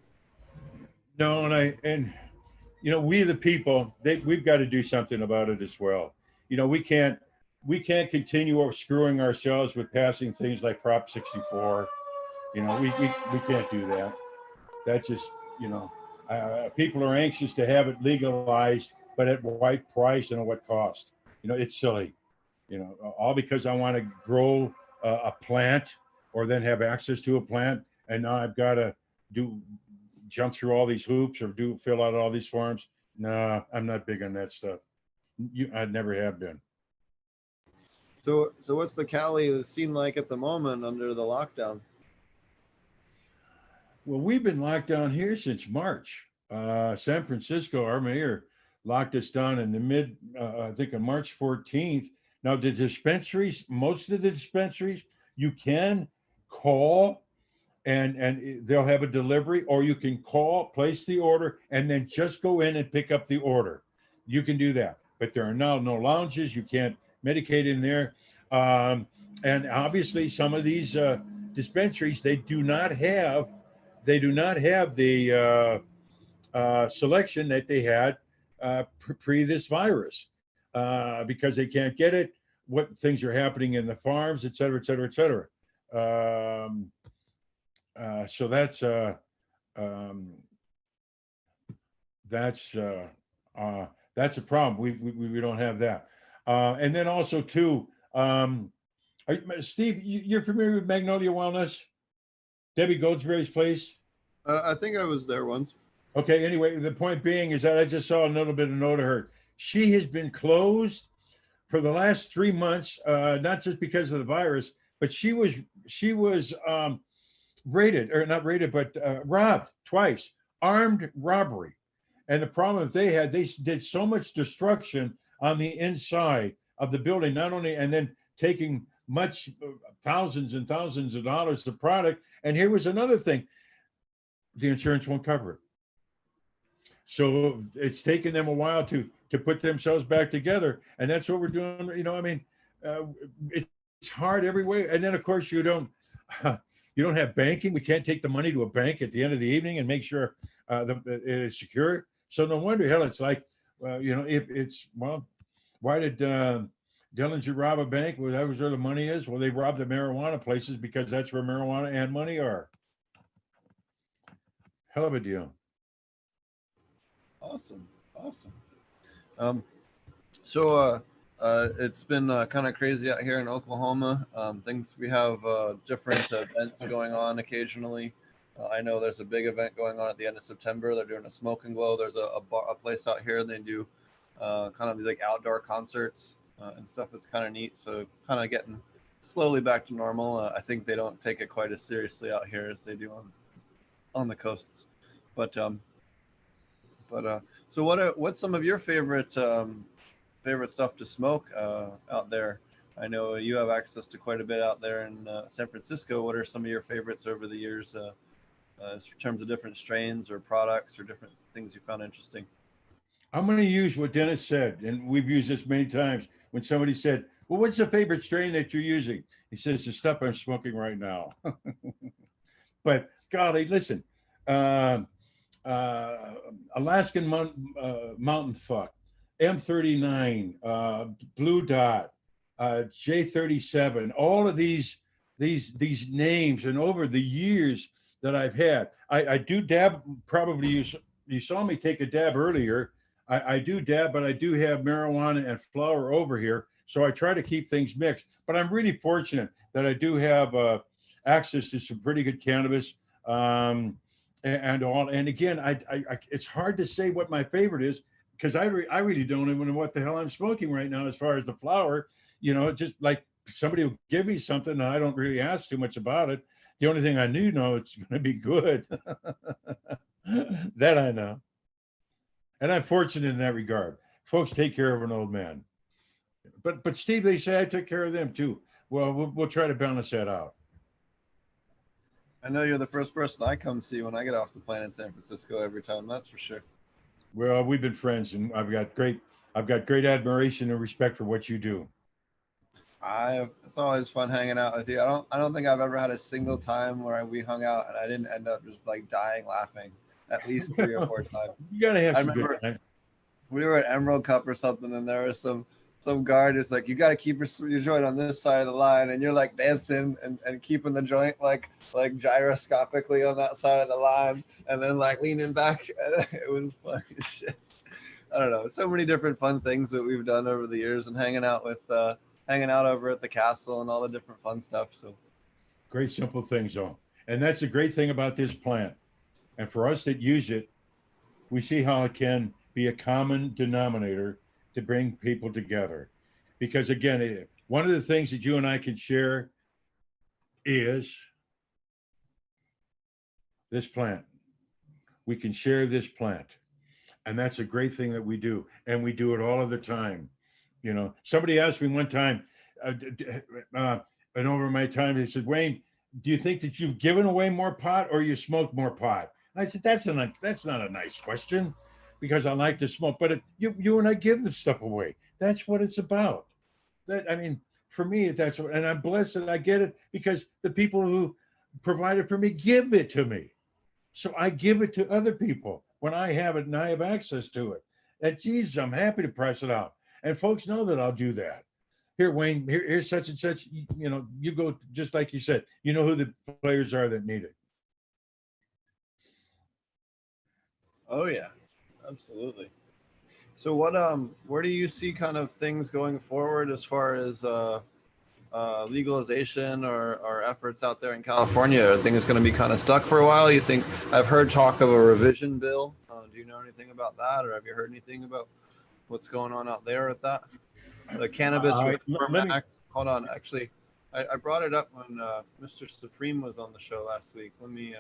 No, and you know, we the people, we've got to do something about it as well. You know, we can't continue screwing ourselves with passing things like Prop 64. You know, we can't do that. That just, you know, people are anxious to have it legalized, but at what price and at what cost? You know, it's silly. You know, all because I want to grow a plant or then have access to a plant, and now I've got to jump through all these hoops or fill out all these forms. No, I'm not big on that stuff. I never have been. So what's the Cali scene like at the moment under the lockdown? Well, we've been locked down here since March. San Francisco, our mayor locked us down in the I think on March 14th. Now, the dispensaries, most of the dispensaries, you can call and they'll have a delivery, or you can call, place the order, and then just go in and pick up the order. You can do that, but there are now no lounges. You can't medicate in there. And obviously some of these dispensaries, they do not have the selection that they had pre this virus, because they can't get it, what things are happening in the farms, et cetera, et cetera, et cetera. So that's a problem. We don't have that. And then also too, Steve, you're familiar with Magnolia Wellness? Debbie Goldsberry's place? I think I was there once. Okay, anyway, the point being is that I just saw a little bit of note of her. She has been closed for the last 3 months, not just because of the virus, but she was raided, or not raided, but robbed twice, armed robbery. And the problem that they did so much destruction on the inside of the building, not only, and then taking thousands and thousands of dollars of product. And here was another thing, the insurance won't cover it. So it's taken them a while to put themselves back together. And that's what we're doing. You know, I mean, it's hard every way. And then of course you don't have banking. We can't take the money to a bank at the end of the evening and make sure that it is secure. So no wonder, hell, it's like, you know, why did Dillinger rob a bank? Well, that was where the money is. Well, they robbed the marijuana places because that's where marijuana and money are. Hell of a deal. Awesome. So it's been kind of crazy out here in Oklahoma. We have different events going on occasionally. I know there's a big event going on at the end of September. They're doing a smoke and glow. There's a place out here. They do kind of these like outdoor concerts and stuff. It's kind of neat. So kind of getting slowly back to normal. I think they don't take it quite as seriously out here as they do on the coasts. But so what's some of your favorite stuff to smoke out there? I know you have access to quite a bit out there in San Francisco. What are some of your favorites over the years in terms of different strains or products or different things you found interesting? I'm going to use what Dennis said, and we've used this many times. When somebody said, well, what's the favorite strain that you're using? He says, the stuff I'm smoking right now. But golly, listen, Alaskan Mountain Fuck, M39, Blue Dot, J37, all of these names, and over the years that I've had, I do dab. Probably you saw me take a dab earlier. I do dab, but I do have marijuana and flower over here, so I try to keep things mixed. But I'm really fortunate that I do have access to some pretty good cannabis. And all, and again, I it's hard to say what my favorite is, because I really don't even know what the hell I'm smoking right now as far as the flower. You know, just like somebody will give me something and I don't really ask too much about it. The only thing I know it's going to be good. That I know. And I'm fortunate in that regard. Folks take care of an old man. But Steve, they say I took care of them too. Well, we'll try to balance that out. I know you're the first person I come see when I get off the plane in San Francisco every time. That's for sure. Well, we've been friends, and I've got great admiration and respect for what you do. It's always fun hanging out with you. I don't think I've ever had a single time where we hung out and I didn't end up just like dying laughing at least 3 or 4 times. You gotta have I some remember good time. we were at Emerald Cup or something, and there was some guard who's like, you got to keep your joint on this side of the line, and you're like dancing and keeping the joint like gyroscopically on that side of the line, and then like leaning back. It was funny as shit. I don't know, so many different fun things that we've done over the years, and hanging out over at the castle and all the different fun stuff. So Great simple things, though, and that's the great thing about this plant. And for us that use it, we see how it can be a common denominator to bring people together. Because again, one of the things that you and I can share is this plant. We can share this plant. And that's a great thing that we do. And we do it all of the time. You know, somebody asked me one time, and over my time, they said, Wayne, do you think that you've given away more pot or you smoke more pot? And I said, that's not a nice question, because I like to smoke, but you and I give the stuff away. That's what it's about. I mean, for me, that's what, and I'm blessed that I get it because the people who provide it for me give it to me. So I give it to other people when I have it and I have access to it. And geez, I'm happy to press it out. And folks know that I'll do that. Here, Wayne, here's such and such, you know, you go just like you said, you know who the players are that need it. oh yeah, absolutely. So what where do you see kind of things going forward as far as legalization or efforts out there in California? Are things going to be kind of stuck for a while? You think? I've heard talk of a revision bill. Do you know anything about that, or have you heard anything about what's going on out there with that? The Cannabis Reform Act. Hold on, actually, I brought it up when Mr. Supreme was on the show last week. Let me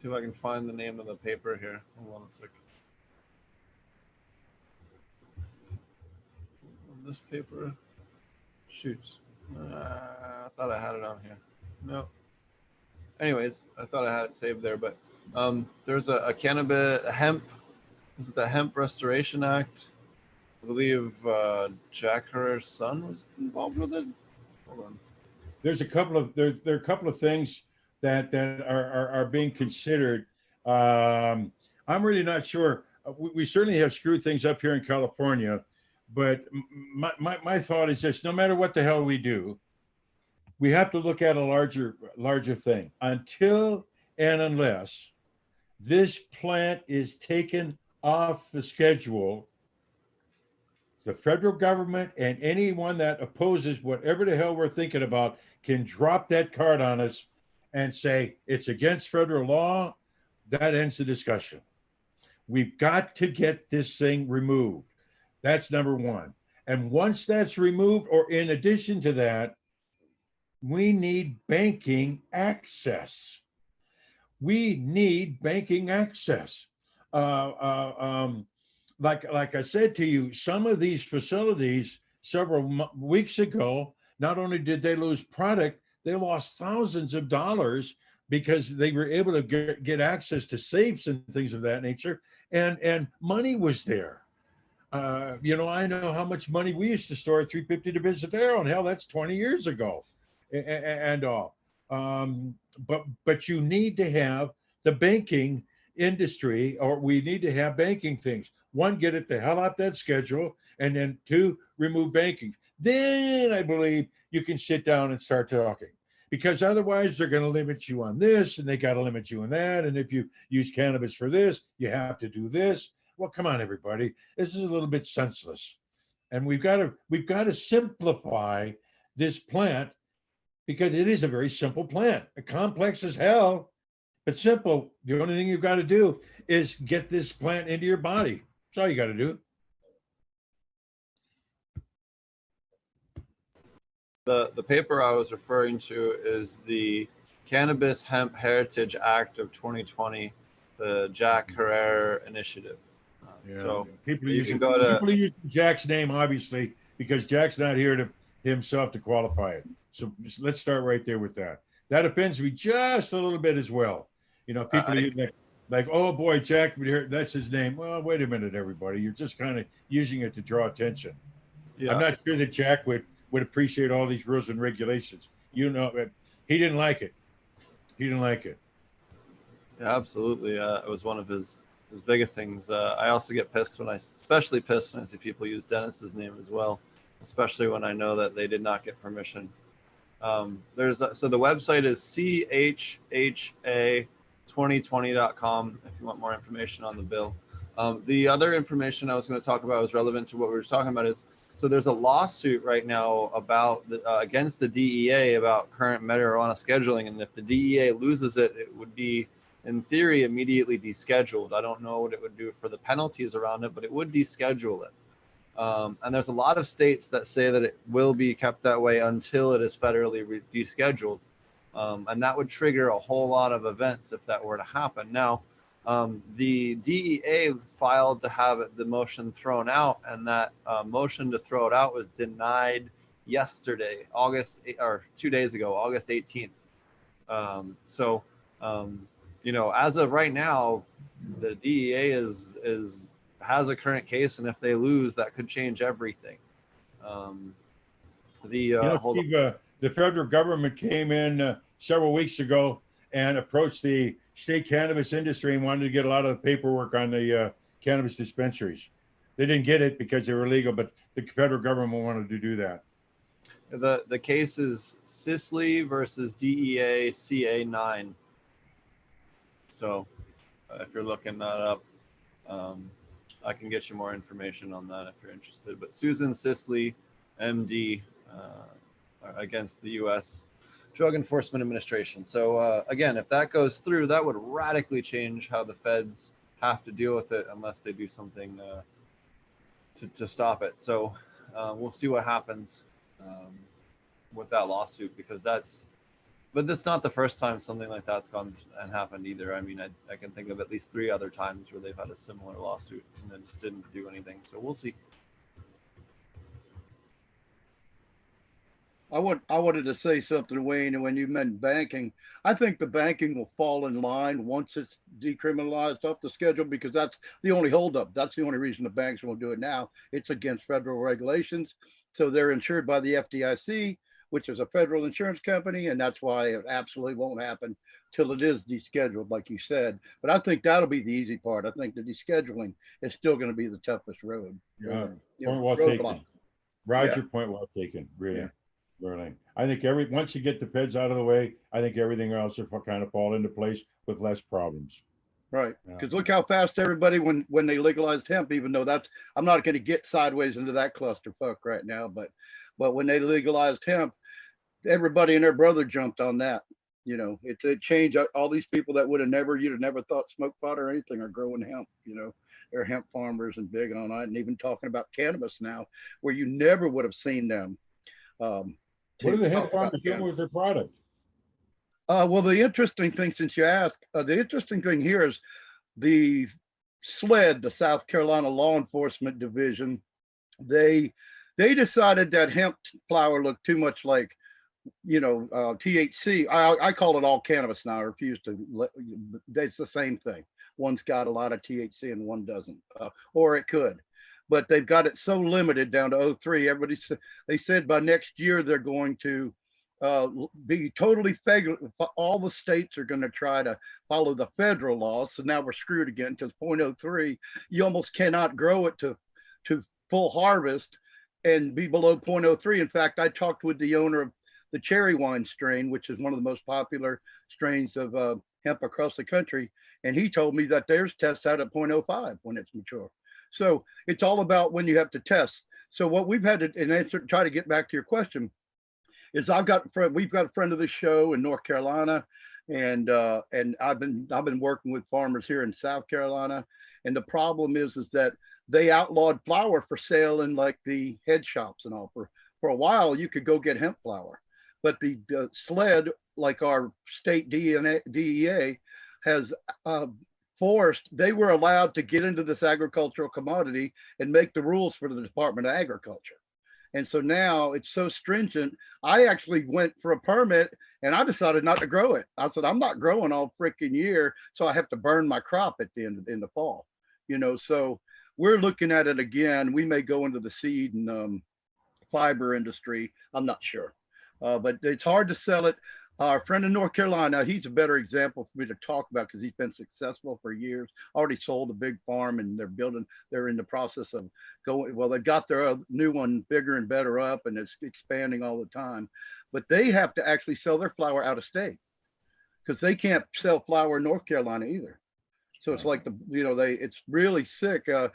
see if I can find the name of the paper here. Hold on a second. This paper, shoots. I thought I had it on here. No. Anyways, I thought I had it saved there, but there's a cannabis hemp. Is it the Hemp Restoration Act? I believe Jack Herrera's son was involved with it. Hold on. There's a couple of there are a couple of things that are being considered. I'm really not sure. We certainly have screwed things up here in California, but my thought is this: no matter what the hell we do, we have to look at a larger thing. Until and unless this plant is taken off the schedule, the federal government and anyone that opposes whatever the hell we're thinking about can drop that card on us and say it's against federal law. That ends the discussion. We've got to get this thing removed. That's number one. And once that's removed, or in addition to that, we need banking access. We need banking access. Like I said to you, some of these facilities several weeks ago, not only did they lose product, they lost thousands of dollars because they were able to get access to safes and things of that nature, and money was there. You know, I know how much money we used to store at 350 Division Arrow, and hell, that's 20 years ago, and all. But you need to have the banking industry, or we need to have banking things. One, get it the hell out that schedule, and then two, remove banking. Then I believe you can sit down and start talking, because otherwise they're going to limit you on this, and they got to limit you on that. And if you use cannabis for this, you have to do this. Well, come on, everybody. This is a little bit senseless, and we've got to simplify this plant, because it is a very simple plant, a complex as hell, but simple. The only thing you've got to do is get this plant into your body. That's all you got to do. The paper I was referring to is the Cannabis Hemp Heritage Act of 2020, the Jack Herrera Initiative. So people are you using, can go to, people are using Jack's name, obviously, because Jack's not here to himself to qualify it. So let's start right there with that. that offends me just a little bit as well. You know, people like, oh boy, Jack, that's his name. Well, wait a minute, everybody. You're just kind of using it to draw attention. Yeah. I'm not sure that Jack would appreciate all these rules and regulations. You know, he didn't like it. He didn't like it. Yeah, absolutely. It was one of his biggest things. I also get especially pissed when I see people use Dennis's name as well, especially when I know that they did not get permission. So the website is chha2020.com if you want more information on the bill. The other information I was going to talk about was relevant to what we were talking about is, so there's a lawsuit right now about against the DEA about current marijuana scheduling, and if the DEA loses it, it would be, in theory, immediately descheduled. I don't know what it would do for the penalties around it, but it would deschedule it. And there's a lot of states that say that it will be kept that way until it is federally descheduled. And that would trigger a whole lot of events if that were to happen. Now, the DEA filed to have the motion thrown out, and that motion to throw it out was denied yesterday, 2 days ago, August 18th. You know, as of right now, the DEA has a current case, and if they lose, that could change everything. Steve, the federal government came in several weeks ago and approached the state cannabis industry and wanted to get a lot of the paperwork on the cannabis dispensaries. They didn't get it because they were illegal, but the federal government wanted to do that. The case is Sisley versus DEA CA9. So if you're looking that up, I can get you more information on that if you're interested. But Susan Sisley, MD, against the U.S. Drug Enforcement Administration. So again, if that goes through, that would radically change how the feds have to deal with it unless they do something to stop it. So we'll see what happens with that lawsuit, because but that's not the first time something like that's gone and happened either. I mean, I can think of at least 3 other times where they've had a similar lawsuit and then just didn't do anything. So we'll see. I wanted to say something, Wayne, and when you meant banking, I think the banking will fall in line once it's decriminalized off the schedule, because that's the only holdup. That's the only reason the banks won't do it now. It's against federal regulations. So they're insured by the FDIC, which is a federal insurance company, and that's why it absolutely won't happen till it is descheduled, like you said. But I think that'll be the easy part. I think the descheduling is still going to be the toughest road. Yeah, point well taken. Roger, point well taken. Really. Yeah. Really. I think once you get the feds out of the way, I think everything else will kind of fall into place with less problems. Right. Because look how fast everybody, when they legalized hemp, even though I'm not going to get sideways into that clusterfuck right now, but when they legalized hemp, everybody and their brother jumped on that. You know, it changed. All these people that you'd have never thought smoked pot or anything are growing hemp. You know, they're hemp farmers and big on it, and even talking about cannabis now, where you never would have seen them. What are the hemp farmers doing with their product? Well, the interesting thing, since you asked, the interesting thing here is the SLED, the South Carolina Law Enforcement Division, they decided that hemp flower looked too much like, THC. I call it all cannabis now. I refuse to. It's the same thing. One's got a lot of THC and one doesn't, or it could. But they've got it so limited down to 0.3. They said by next year they're going to be totally federal. All the states are going to try to follow the federal laws. So now we're screwed again, because 0.03, you almost cannot grow it to full harvest and be below 0.03. In fact, I talked with the owner of the cherry wine strain, which is one of the most popular strains of hemp across the country, and he told me that theirs tests out at 0.05 when it's mature. So it's all about when you have to test. So what we've had to try to get back to your question is we've got a friend of the show in North Carolina, and I've been working with farmers here in South Carolina, and the problem is that they outlawed flour for sale in like the head shops and all. For a while you could go get hemp flour, but the SLED, like our state DEA, has they were allowed to get into this agricultural commodity and make the rules for the Department of Agriculture. And so now it's so stringent. I actually went for a permit and I decided not to grow it. I said, I'm not growing all freaking year. So I have to burn my crop at the end in the fall, so we're looking at it again. We may go into the seed and fiber industry. I'm not sure, but it's hard to sell it. Our friend in North Carolina, he's a better example for me to talk about because he's been successful for years. Already sold a big farm and they're in the process of going. Well, they've got their new one bigger and better up and it's expanding all the time. But they have to actually sell their flower out of state because they can't sell flower in North Carolina either. So it's like it's really sick. So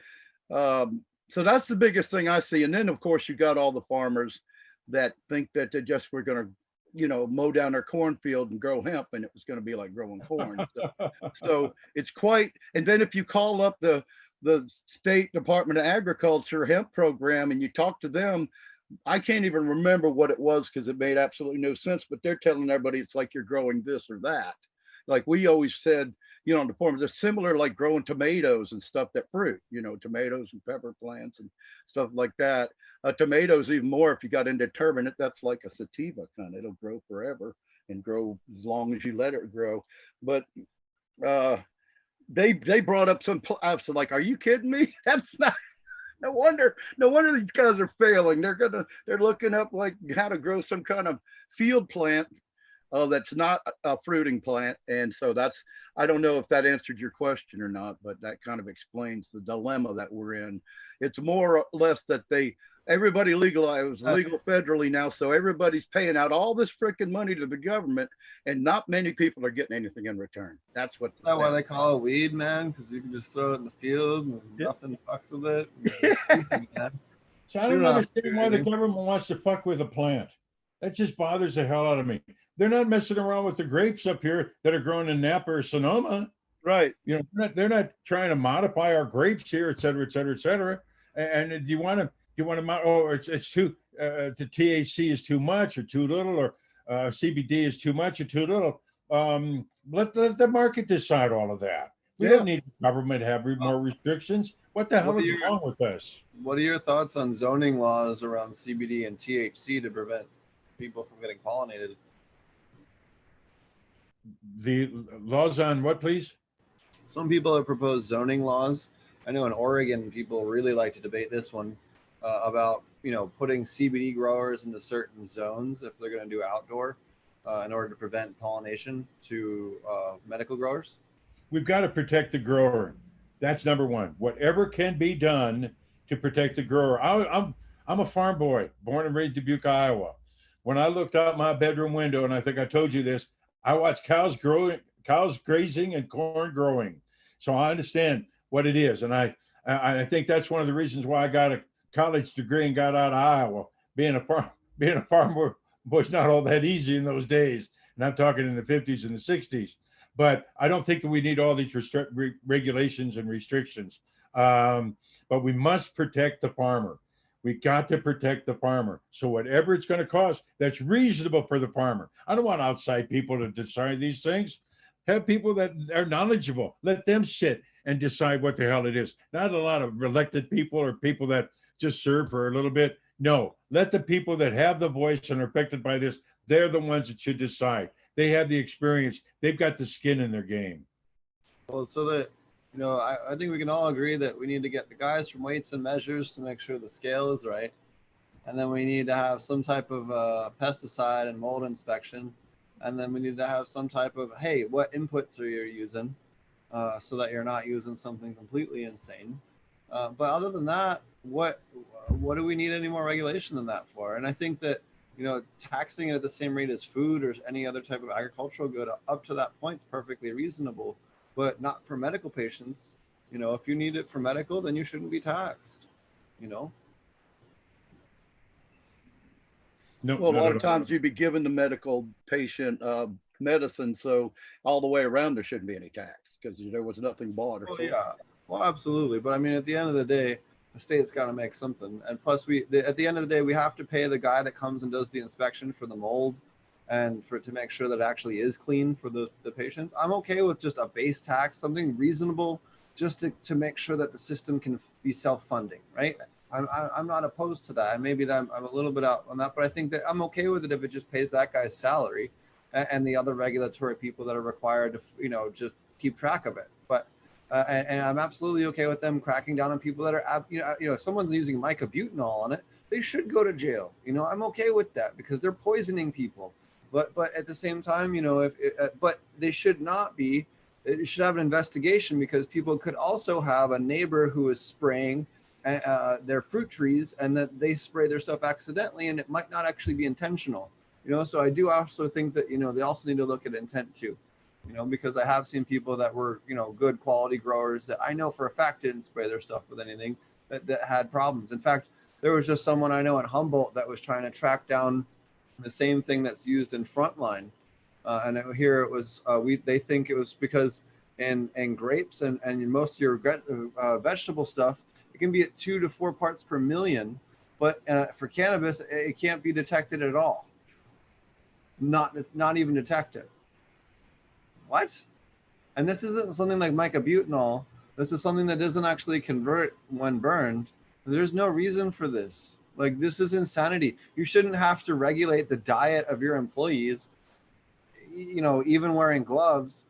that's the biggest thing I see. And then of course you got all the farmers that think that they just were going to, mow down their cornfield and grow hemp, and it was going to be like growing corn. So it's quite. And then if you call up the State Department of Agriculture hemp program and you talk to them, I can't even remember what it was because it made absolutely no sense. But they're telling everybody it's like you're growing this or that. Like we always said, on the forms, they're similar like growing tomatoes and stuff that fruit, tomatoes and pepper plants and stuff like that. Tomatoes even more if you got indeterminate, that's like a sativa kind of, it'll grow forever and grow as long as you let it grow. But they brought up some, I was like, are you kidding me? That's not, no wonder these guys are failing. They're looking up like how to grow some kind of field plant that's not a fruiting plant. And so I don't know if that answered your question or not, but that kind of explains the dilemma that we're in. It's more or less that everybody legalized legal federally now. So everybody's paying out all this freaking money to the government and not many people are getting anything in return. That's what. That's why they call it weed, man, because you can just throw it in the field and nothing fucks with it. So I don't understand why the government wants to fuck with a plant. That just bothers the hell out of me. They're not messing around with the grapes up here that are grown in Napa or Sonoma. Right. They're not trying to modify our grapes here, et cetera, et cetera, et cetera. And do you want to, it's too, the THC is too much or too little, or CBD is too much or too little. Let the market decide all of that. We don't need the government to have more restrictions. What the hell is wrong with us? What are your thoughts on zoning laws around CBD and THC to prevent people from getting pollinated? The laws on what, please? Some people have proposed zoning laws. I know in Oregon, people really like to debate this one about, putting CBD growers into certain zones if they're going to do outdoor in order to prevent pollination to medical growers. We've got to protect the grower. That's number one. Whatever can be done to protect the grower. I'm a farm boy, born and raised in Dubuque, Iowa. When I looked out my bedroom window, and I think I told you this, I watched cows grazing and corn growing. So I understand what it is. And I think that's one of the reasons why I got a college degree and got out of Iowa. Being a farmer was not all that easy in those days. And I'm talking in the 50s and the 60s. But I don't think that we need all these regulations and restrictions. But we must protect the farmer. We got to protect the farmer. So whatever it's going to cost, that's reasonable for the farmer. I don't want outside people to decide these things. Have people that are knowledgeable. Let them sit and decide what the hell it is. Not a lot of elected people or people that just serve for a little bit. No, let the people that have the voice and are affected by this, they're the ones that should decide. They have the experience. They've got the skin in their game. Well, so that, I think we can all agree that we need to get the guys from Weights and Measures to make sure the scale is right. And then we need to have some type of pesticide and mold inspection. And then we need to have some type of, hey, what inputs are you using so that you're not using something completely insane. But other than that, what do we need any more regulation than that for? And I think that, taxing it at the same rate as food or any other type of agricultural good up to that point is perfectly reasonable, but not for medical patients. If you need it for medical, then you shouldn't be taxed, No, well, a lot of times you'd be giving the medical patient medicine, so all the way around there shouldn't be any tax because there was nothing bought. Yeah, well, absolutely. But I mean, at the end of the day, the state's got to make something. And plus, at the end of the day, we have to pay the guy that comes and does the inspection for the mold and to make sure that it actually is clean for the patients. I'm okay with just a base tax, something reasonable, just to make sure that the system can be self-funding, right? I'm not opposed to that. And maybe that I'm a little bit out on that, but I think that I'm okay with it if it just pays that guy's salary and the other regulatory people that are required to, just keep track of it. But and I'm absolutely okay with them cracking down on people that are, if someone's using mycobutanol on it, they should go to jail. I'm okay with that because they're poisoning people. But at the same time, but they should not be. It should have an investigation because people could also have a neighbor who is spraying their fruit trees and that they spray their stuff accidentally and it might not actually be intentional. So I do also think that they also need to look at intent too. Because I have seen people that were, good quality growers that I know for a fact didn't spray their stuff with anything that had problems. In fact, there was just someone I know at Humboldt that was trying to track down the same thing that's used in Frontline. Here it was, they think it was because in grapes and in most of your vegetable stuff, it can be at 2 to 4 parts per million, but for cannabis, it can't be detected at all. Not even detected. What? And this isn't something like mycobutanol. This is something that doesn't actually convert when burned. There's no reason for this. Like, this is insanity. You shouldn't have to regulate the diet of your employees, even wearing gloves,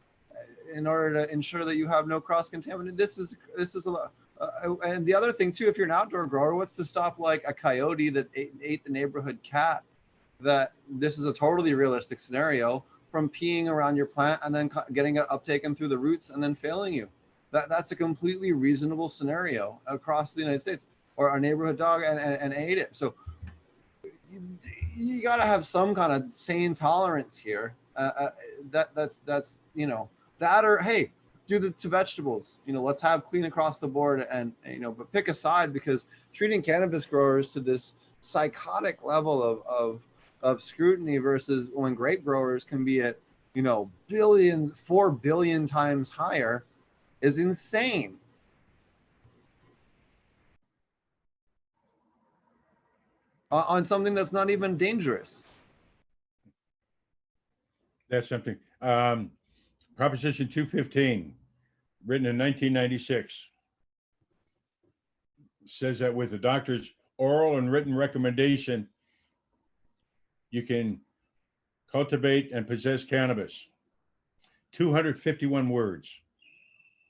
in order to ensure that you have no cross-contamination. This is a lot. And the other thing too, if you're an outdoor grower, what's to stop like a coyote that ate the neighborhood cat? That this is a totally realistic scenario, from peeing around your plant and then getting it uptaken through the roots and then failing you. That's a completely reasonable scenario across the United States. Or a neighborhood dog and ate it. So you got to have some kind of sane tolerance here. That's that, or hey, do the to vegetables. Let's have clean across the board and but pick a side, because treating cannabis growers to this psychotic level of scrutiny versus when grape growers can be at 4 billion times higher is insane. On something that's not even dangerous. That's something. Proposition 215, written in 1996, says that with the doctor's oral and written recommendation, you can cultivate and possess cannabis. 251 words.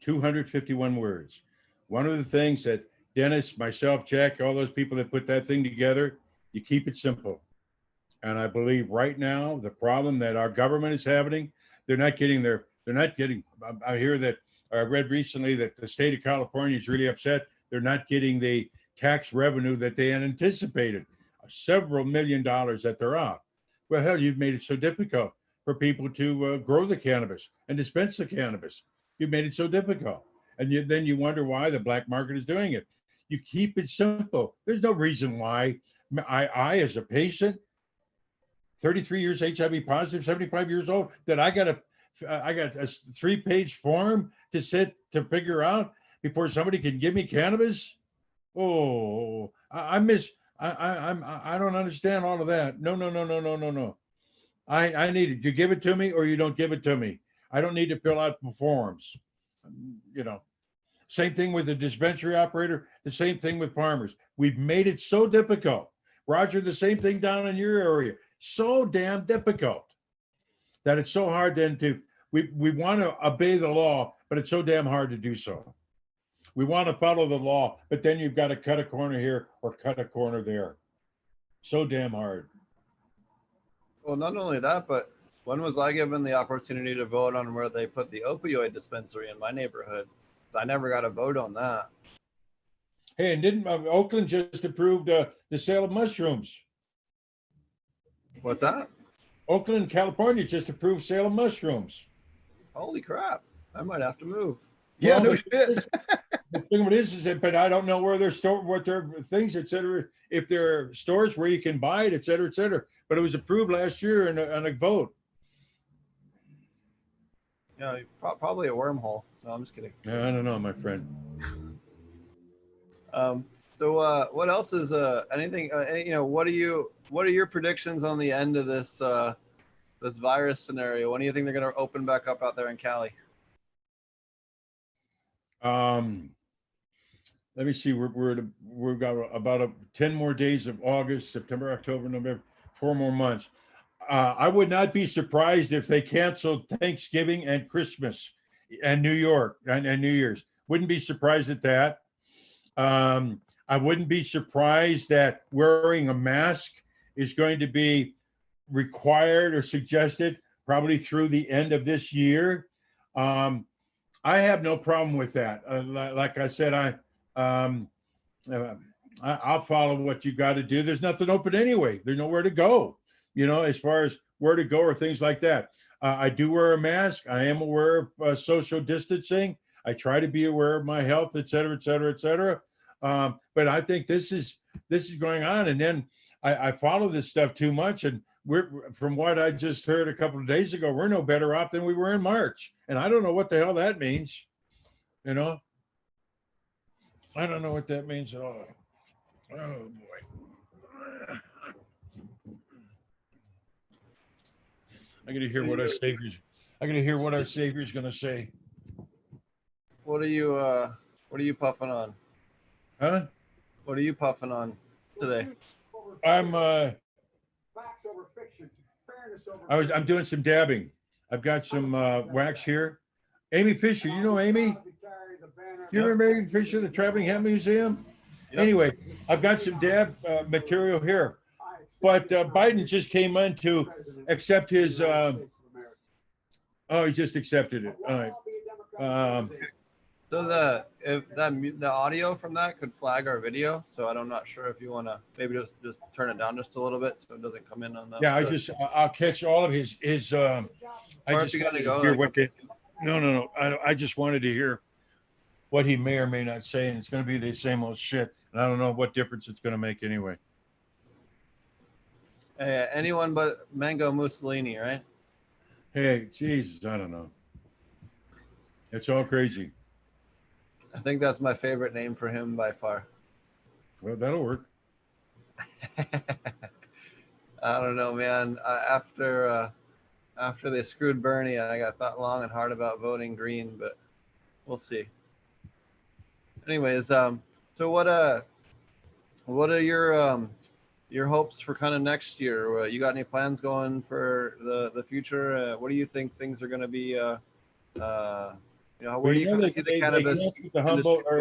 251 words. One of the things that Dennis, myself, Jack, all those people that put that thing together, you keep it simple. And I believe right now, the problem that our government is having, I hear that, I read recently that the state of California is really upset. They're not getting the tax revenue that they had anticipated, several $1 million that they're off. Well, hell, you've made it so difficult for people to grow the cannabis and dispense the cannabis. You've made it so difficult. And then you wonder why the black market is doing it. You keep it simple. There's no reason why I as a patient, 33 years HIV positive, 75 years old, that I got a 3-page form to figure out before somebody can give me cannabis. Oh, I don't understand all of that. No. I need it. You give it to me or you don't give it to me. I don't need to fill out the forms. Same thing with the dispensary operator, the same thing with farmers. We've made it so difficult. Roger, the same thing down in your area. So damn difficult that it's so hard then we want to obey the law, but it's so damn hard to do so. We want to follow the law, but then you've got to cut a corner here or cut a corner there. So damn hard. Well, not only that, but when was I given the opportunity to vote on where they put the opioid dispensary in my neighborhood? I never got a vote on that. Hey, and didn't Oakland just approved the sale of mushrooms? What's that? Oakland, California just approved sale of mushrooms. Holy crap. I might have to move. Yeah, Well, no shit. The thing with this is that, but I don't know where they're stored, what their things, et cetera. If there are stores where you can buy it, et cetera, et cetera. But it was approved last year on a vote. Yeah, probably a wormhole. No, I'm just kidding. I don't know, my friend. So what else is anything? What are your predictions on the end of this this virus scenario? When do you think they're going to open back up out there in Cali? let me see, we've got about 10 more days of August, September, October, November, 4 more months. I would not be surprised if they canceled Thanksgiving and Christmas and New York and New Year's. Wouldn't be surprised at that. I wouldn't be surprised that wearing a mask is going to be required or suggested probably through the end of this year. I have no problem with that. Like I said, I'll follow what you got to do. There's nothing open anyway. There's nowhere to go, as far as where to go or things like that. I do wear a mask. I am aware of social distancing. I try to be aware of my health, et cetera, et cetera, et cetera. But I think this is going on. And then I follow this stuff too much. And from what I just heard a couple of days ago, we're no better off than we were in March. And I don't know what the hell that means. I don't know what that means at all. Oh boy. I got to hear what our Savior's going to say. What are you puffing on? Huh? What are you puffing on today? I'm doing some dabbing. I've got some wax here. Amy Fisher, you know Amy? You remember Amy Fisher, the Traveling Hemp Museum? Yep. Anyway, I've got some dab material here. But Biden just came in to accept his. He just accepted it. All right. So the audio from that could flag our video. So I'm not sure if you want to maybe just turn it down just a little bit so it doesn't come in on that. Yeah, I'll catch all of his. I just gotta go. Hear what no. I just wanted to hear what he may or may not say, and it's going to be the same old shit. And I don't know what difference it's going to make anyway. Anyone but Mango Mussolini, right? Hey, Jesus, I don't know. It's all crazy. I think that's my favorite name for him by far. Well, that'll work. I don't know, man. After they screwed Bernie, I got thought long and hard about voting Green, but we'll see. Anyways, so what are your hopes for kind of next year? You got any plans going for the future? What do you think things are going to be? Where do you kind of see the cannabis?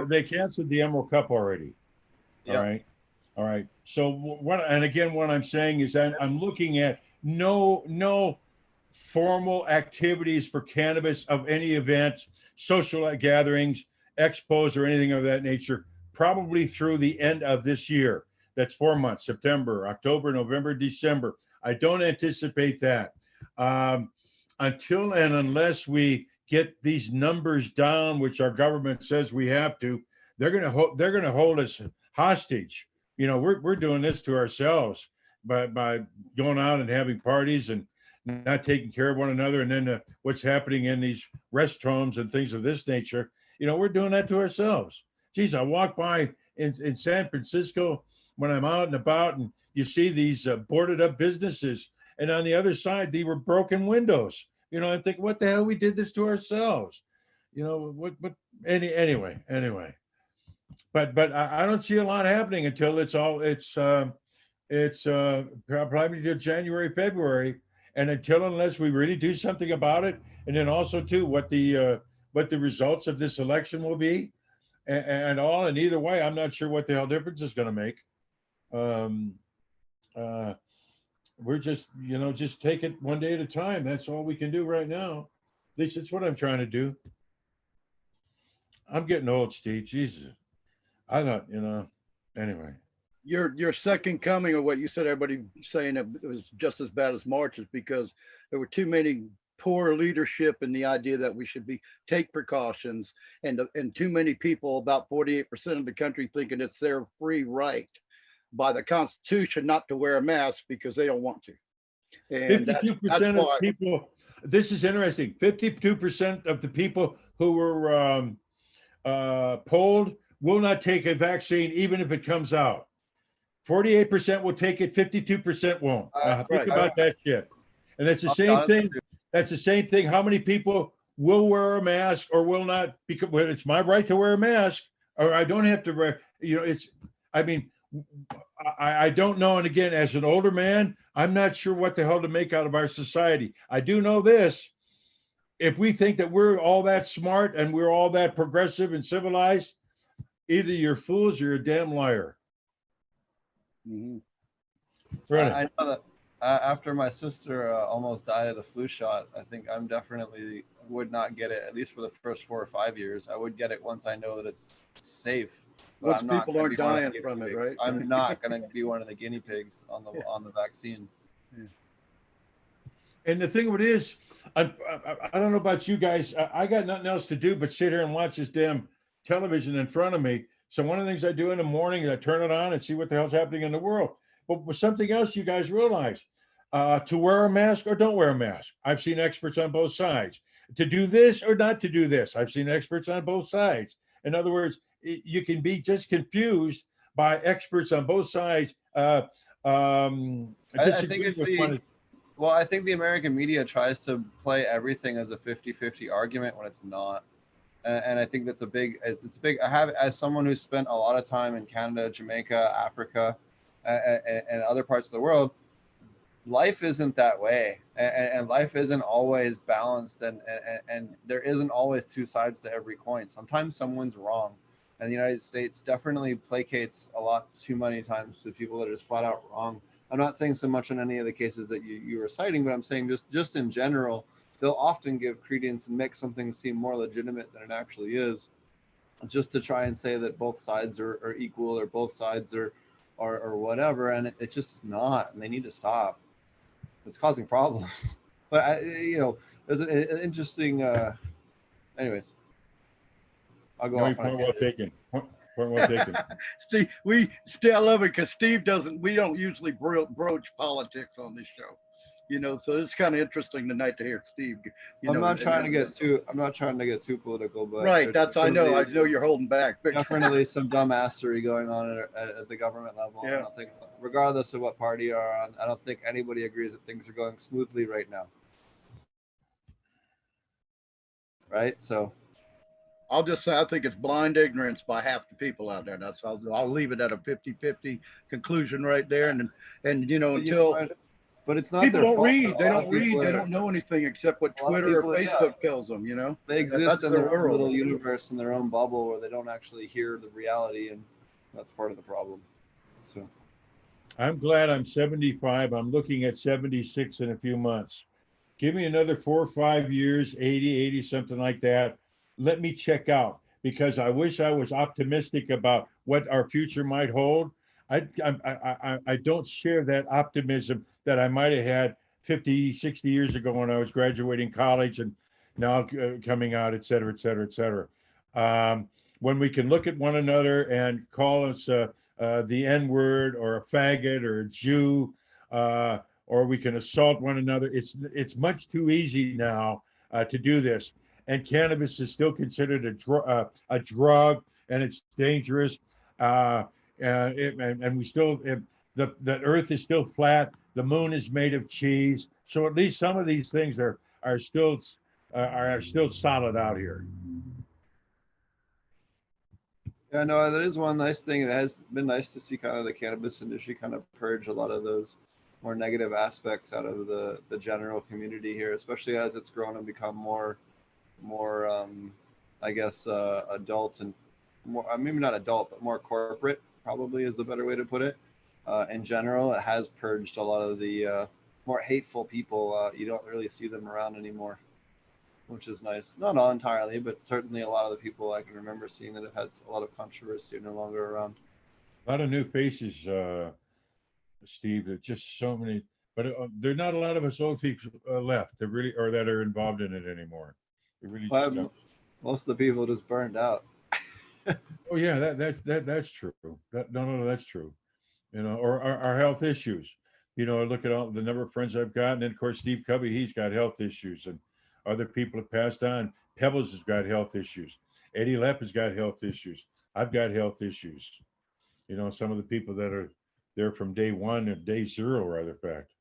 They canceled the Emerald Cup already. Yep. All right. So what I'm saying is that I'm looking at no formal activities for cannabis of any event, social gatherings, expos, or anything of that nature, probably through the end of this year. That's 4 months: September, October, November, December. I don't anticipate that until and unless we get these numbers down, which our government says we have to. They're going to hold us hostage. We're doing this to ourselves by going out and having parties and not taking care of one another. And then what's happening in these restrooms and things of this nature, we're doing that to ourselves. Geez, I walk by in San Francisco when I'm out and about, and you see these boarded up businesses, and on the other side, they were broken windows. I think, what the hell, we did this to ourselves. Anyway. But I don't see a lot happening until it's probably till January, February, and unless we really do something about it, and then also too what the results of this election will be, and all. And either way, I'm not sure what the hell difference is going to make. We're just take it one day at a time. That's all we can do right now. At least it's what I'm trying to do. I'm getting old, Steve. Jesus. I thought, anyway. Your second coming of what you said, everybody saying it was just as bad as March, is because there were too many poor leadership and the idea that we should take precautions, and too many people, about 48% of the country, thinking it's their free right by the Constitution not to wear a mask because they don't want to. And 52% of people, this is interesting, 52% of the people who were polled will not take a vaccine even if it comes out. 48% will take it, 52% won't. Think about that shit. And that's the same thing. That's the same thing. How many people will wear a mask or will not? Because it's my right to wear a mask. or I don't have to, it's, I mean, I don't know. And again, as an older man, I'm not sure what the hell to make out of our society. I do know this. If we think that we're all that smart and we're all that progressive and civilized, either you're fools or you're a damn liar. Mm-hmm. Really? I know that after my sister almost died of the flu shot, I think I'm definitely would not get it, at least for the first 4 or 5 years. I would get it once I know that it's safe. But Once I'm not people aren't be one of the dying guinea from it, pigs. right? I'm not going to be one of the guinea pigs on the vaccine. And the thing of it is, I don't know about you guys. I got nothing else to do but sit here and watch this damn television in front of me. So one of the things I do in the morning is I turn it on and see what the hell's happening in the world. But with something else you guys realize, to wear a mask or don't wear a mask. I've seen experts on both sides. To do this or not to do this. I've seen experts on both sides. In other words, you can be just confused by experts on both sides. I think it's well, I think the American media tries to play everything as a 50-50 argument when it's not. And I think that's a big, it's big. I have, as someone who's spent a lot of time in Canada, Jamaica, Africa, and other parts of the world, life isn't that way. And life isn't always balanced. And there isn't always two sides to every coin. Sometimes someone's wrong. And the United States definitely placates a lot too many times to people that are just flat out wrong. I'm not saying so much in any of the cases that you were citing, but I'm saying just in general, they'll often give credence and make something seem more legitimate than it actually is, just to try and say that both sides are equal or both sides are whatever, and it's just not, and they need to stop. It's causing problems. But there's an interesting. Anyways, I'll go off. Point well taken. Point well taken. Steve, I love it because Steve doesn't. We don't usually broach politics on this show, So it's kind of interesting tonight to hear Steve. I'm not trying to get too political, but right. That's I know you're holding back. Definitely some dumbassery going on at the government level. Yeah. I don't think, regardless of what party you're on, I don't think anybody agrees that things are going smoothly right now. Right. So. I'll just say I think it's blind ignorance by half the people out there. That's I'll leave it at a 50-50 conclusion right there. And until but it's not people their don't fault. read, they don't read, they don't know anything except what Twitter or Facebook tells them. They exist in their own little universe, in their own bubble, where they don't actually hear the reality, and that's part of the problem. So I'm glad I'm 75. I'm looking at 76 in a few months. Give me another 4 or 5 years, 80, something like that. Let me check out, because I wish I was optimistic about what our future might hold. I don't share that optimism that I might have had 50, 60 years ago when I was graduating college and now coming out, et cetera, et cetera, et cetera. When we can look at one another and call us the N-word or a faggot or a Jew, or we can assault one another. It's much too easy now to do this. And cannabis is still considered a drug, and it's dangerous. And we still, the earth is still flat. The moon is made of cheese. So at least some of these things are still solid out here. Yeah, no, that is one nice thing. It has been nice to see kind of the cannabis industry kind of purge a lot of those more negative aspects out of the general community here, especially as it's grown and become more I guess adult and more, maybe not adult, but more corporate probably is the better way to put it. In general, it has purged a lot of the more hateful people. You don't really see them around anymore, which is nice. Not all entirely, but certainly a lot of the people I can remember seeing that have had a lot of controversy are no longer around. A lot of new faces, Steve. There's just so many, but there are not a lot of us old people left that really, or that are involved in it anymore. Really most of the people just burned out. Oh yeah, that's true. No, that's true. Or our health issues. Look at all the number of friends I've gotten, and of course Steve Covey, he's got health issues, and other people have passed on. Pebbles has got health issues. Eddie Lepp has got health issues. I've got health issues. Some of the people that are there from day one and day zero, rather fact.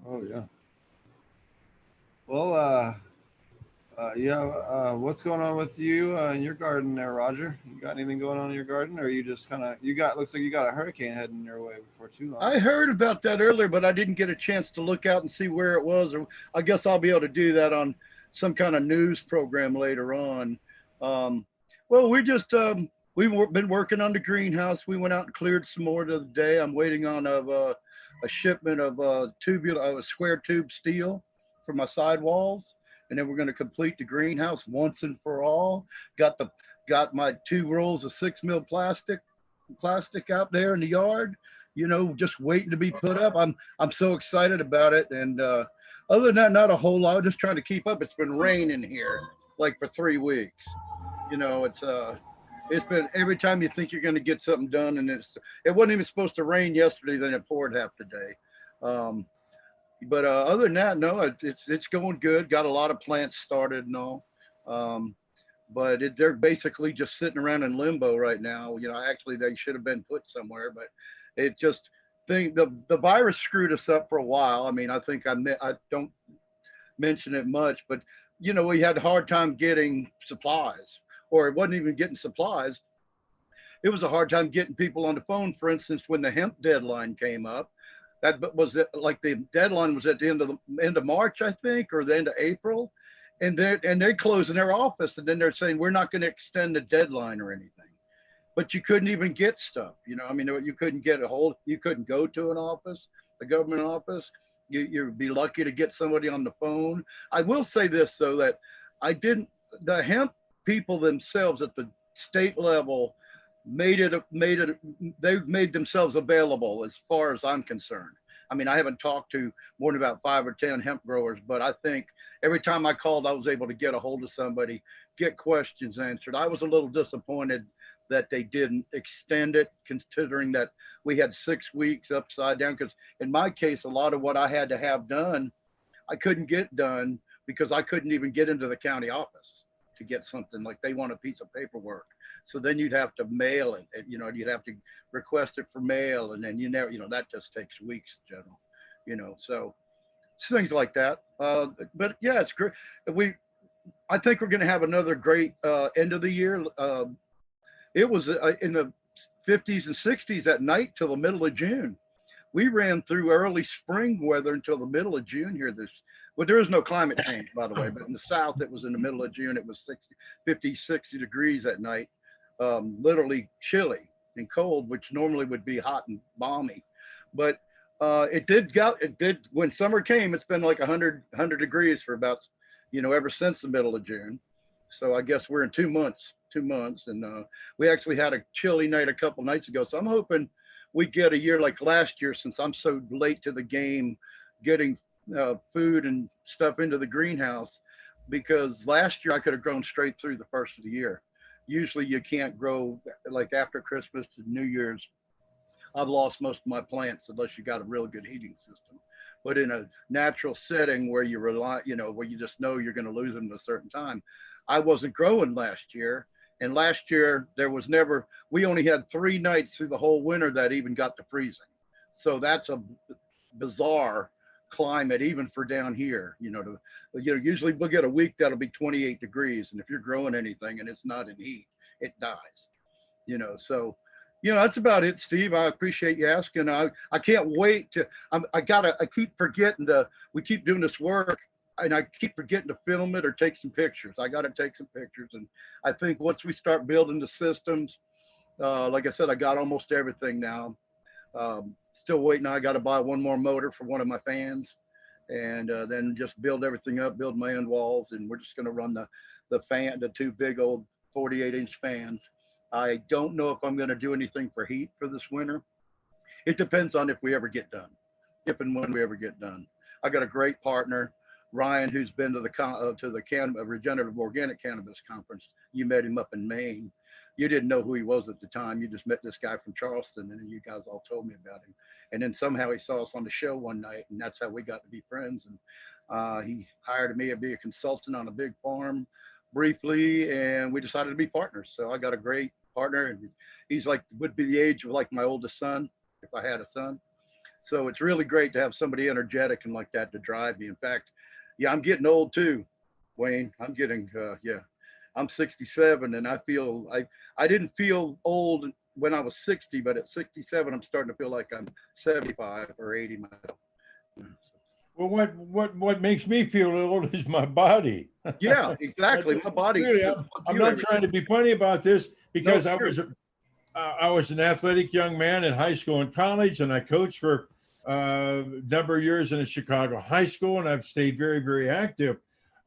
Oh yeah. Well, What's going on with you in your garden there, Roger? You got anything going on in your garden, or you just kind of looks like you got a hurricane heading your way before too long? I heard about that earlier, but I didn't get a chance to look out and see where it was. Or I guess I'll be able to do that on some kind of news program later on. Well, we've been working on the greenhouse. We went out and cleared some more the other day. I'm waiting on a shipment of square tube steel for my sidewalls, and then we're going to complete the greenhouse once and for all. Got my 2 rolls of 6 mil plastic out there in the yard, just waiting to be put up. I'm so excited about it. And other than that, not a whole lot. Just trying to keep up. It's been raining here like for 3 weeks. It's been every time you think you're going to get something done, and it wasn't even supposed to rain yesterday. Then it poured half the day. But other than that, no, it's going good. Got a lot of plants started and all. But they're basically just sitting around in limbo right now. Actually, they should have been put somewhere, but the virus screwed us up for a while. I mean, I think I don't mention it much, but we had a hard time getting supplies, or it wasn't even getting supplies. It was a hard time getting people on the phone. For instance, when the hemp deadline came up, that was like the deadline was at the end of March, I think, or the end of April. And they're closing their office, and then they're saying we're not going to extend the deadline or anything. But you couldn't even get stuff. I mean, you couldn't get you couldn't go to an office, a government office. You'd be lucky to get somebody on the phone. I will say this though, that the hemp people themselves at the state level they've made themselves available as far as I'm concerned. I mean, I haven't talked to more than about 5 or 10 hemp growers, but I think every time I called, I was able to get a hold of somebody, get questions answered. I was a little disappointed that they didn't extend it, considering that we had 6 weeks upside down. Because in my case, a lot of what I had to have done, I couldn't get done because I couldn't even get into the county office to get something. Like they want a piece of paperwork. So then you'd have to mail it, you'd have to request it for mail. And then, that just takes weeks in general, so it's things like that. But yeah, it's great. I think we're going to have another great end of the year. It was in the 50s and 60s at night till the middle of June. We ran through early spring weather until the middle of June here. There is no climate change, by the way, but in the South, it was in the middle of June. It was 50, 60 degrees at night. Literally chilly and cold, which normally would be hot and balmy. But it did when summer came, it's been like 100 degrees for about, ever since the middle of June. So I guess we're in 2 months, and we actually had a chilly night a couple nights ago. So I'm hoping we get a year like last year, since I'm so late to the game getting food and stuff into the greenhouse, because last year I could have grown straight through the first of the year. Usually you can't grow like after Christmas to New Year's. I've lost most of my plants unless you got a real good heating system. But in a natural setting where you rely, where you just know you're going to lose them at a certain time, I wasn't growing last year. And last year we only had 3 nights through the whole winter that even got to freezing. So that's a bizarre climate even for down here. Usually we'll get a week that'll be 28 degrees, and if you're growing anything and it's not in heat, it dies. So that's about it, Steve. I appreciate you asking. I can't wait to I keep forgetting we keep doing this work, and I keep forgetting to film it or take some pictures. I got to take some pictures, and I think once we start building the systems, like I said, I got almost everything now. Still waiting. I got to buy one more motor for one of my fans, and then just build everything up, build my end walls, and we're just going to run the 2 big old 48-inch fans. I don't know if I'm going to do anything for heat for this winter. It depends on if we ever get done, if and when we ever get done. I got a great partner, Ryan, who's been to the Regenerative Organic Cannabis Conference. You met him up in Maine. You didn't know who he was at the time. You just met this guy from Charleston, and then you guys all told me about him. And then somehow he saw us on the show one night, and that's how we got to be friends. And he hired me to be a consultant on a big farm briefly, and we decided to be partners. So I got a great partner, and he's would be the age of like my oldest son, if I had a son. So it's really great to have somebody energetic and like that to drive me. In fact, yeah, I'm getting old too. Wayne. I'm getting, yeah, I'm 67 and I didn't feel old when I was 60, but at 67, I'm starting to feel like I'm 75 or 80 myself. Well, what makes me feel old is my body. Yeah, exactly. My body. Really, I'm not trying to be funny about this because No, I was an athletic young man in high school and college, and I coached for a number of years in a Chicago high school, and I've stayed very, very active.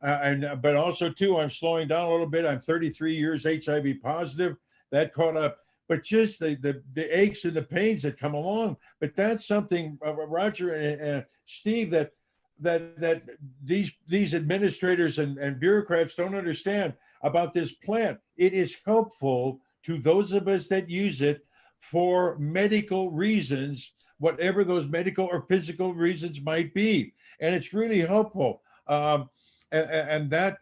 But also too, I'm slowing down a little bit. I'm 33 years HIV positive. That caught up, but just the aches and the pains that come along. But that's something, Roger and Steve, that these administrators and bureaucrats don't understand about this plant. It is helpful to those of us that use it for medical reasons, whatever those medical or physical reasons might be, and it's really helpful. And that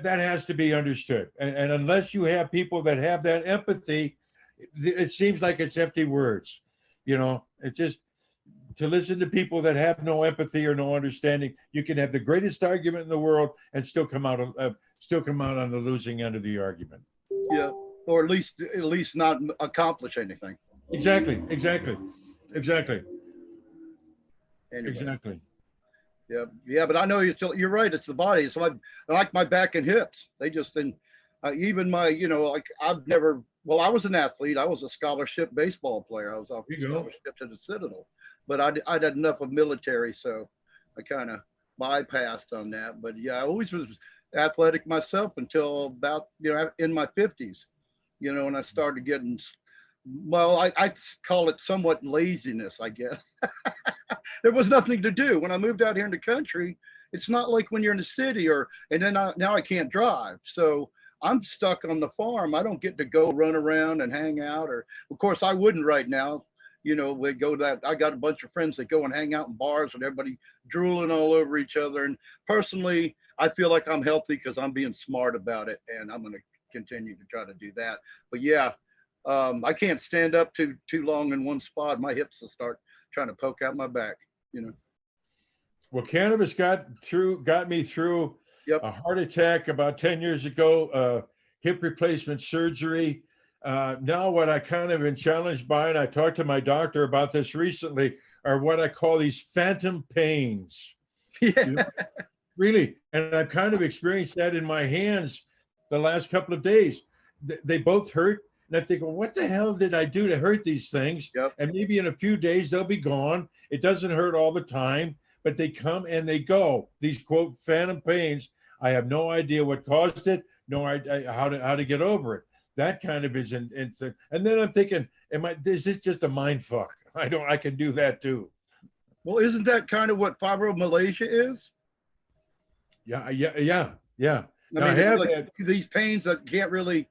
has to be understood. And unless you have people that have that empathy, it seems like it's empty words. It just, to listen to people that have no empathy or no understanding, you can have the greatest argument in the world and still come out on the losing end of the argument. Yeah, or at least not accomplish anything. Exactly. Anyway. Exactly. Yeah, but I know you're right. It's the body. It's like my back and hips. They just, and even my, like I've never. Well, I was an athlete. I was a scholarship baseball player. I was off scholarship to the Citadel, but I had enough of military, so I kind of bypassed on that. But yeah, I always was athletic myself until about in my 50s, and I started getting. Well, I call it somewhat laziness, I guess. There was nothing to do when I moved out here in the country. It's not like when you're in the city, and then now I can't drive, so I'm stuck on the farm. I don't get to go run around and hang out, or of course I wouldn't right now. We go that I got a bunch of friends that go and hang out in bars with everybody drooling all over each other. And personally, I feel like I'm healthy because I'm being smart about it, and I'm going to continue to try to do that. But yeah, I can't stand up too long in one spot. My hips will start trying to poke out my back. Well, cannabis got me through a heart attack about 10 years ago, hip replacement surgery. Now what I kind of been challenged by, and I talked to my doctor about this recently, are what I call these phantom pains. Yeah. Really. And I've kind of experienced that in my hands the last couple of days. They both hurt. And I think, well, what the hell did I do to hurt these things? Yep. And maybe in a few days they'll be gone. It doesn't hurt all the time, but they come and they go. These quote phantom pains. I have no idea what caused it, no idea how to get over it. That kind of is instant. And then I'm thinking, is this just a mind fuck? I can do that too. Well, isn't that kind of what fibromyalgia is? Yeah. I mean, I have these pains that can't really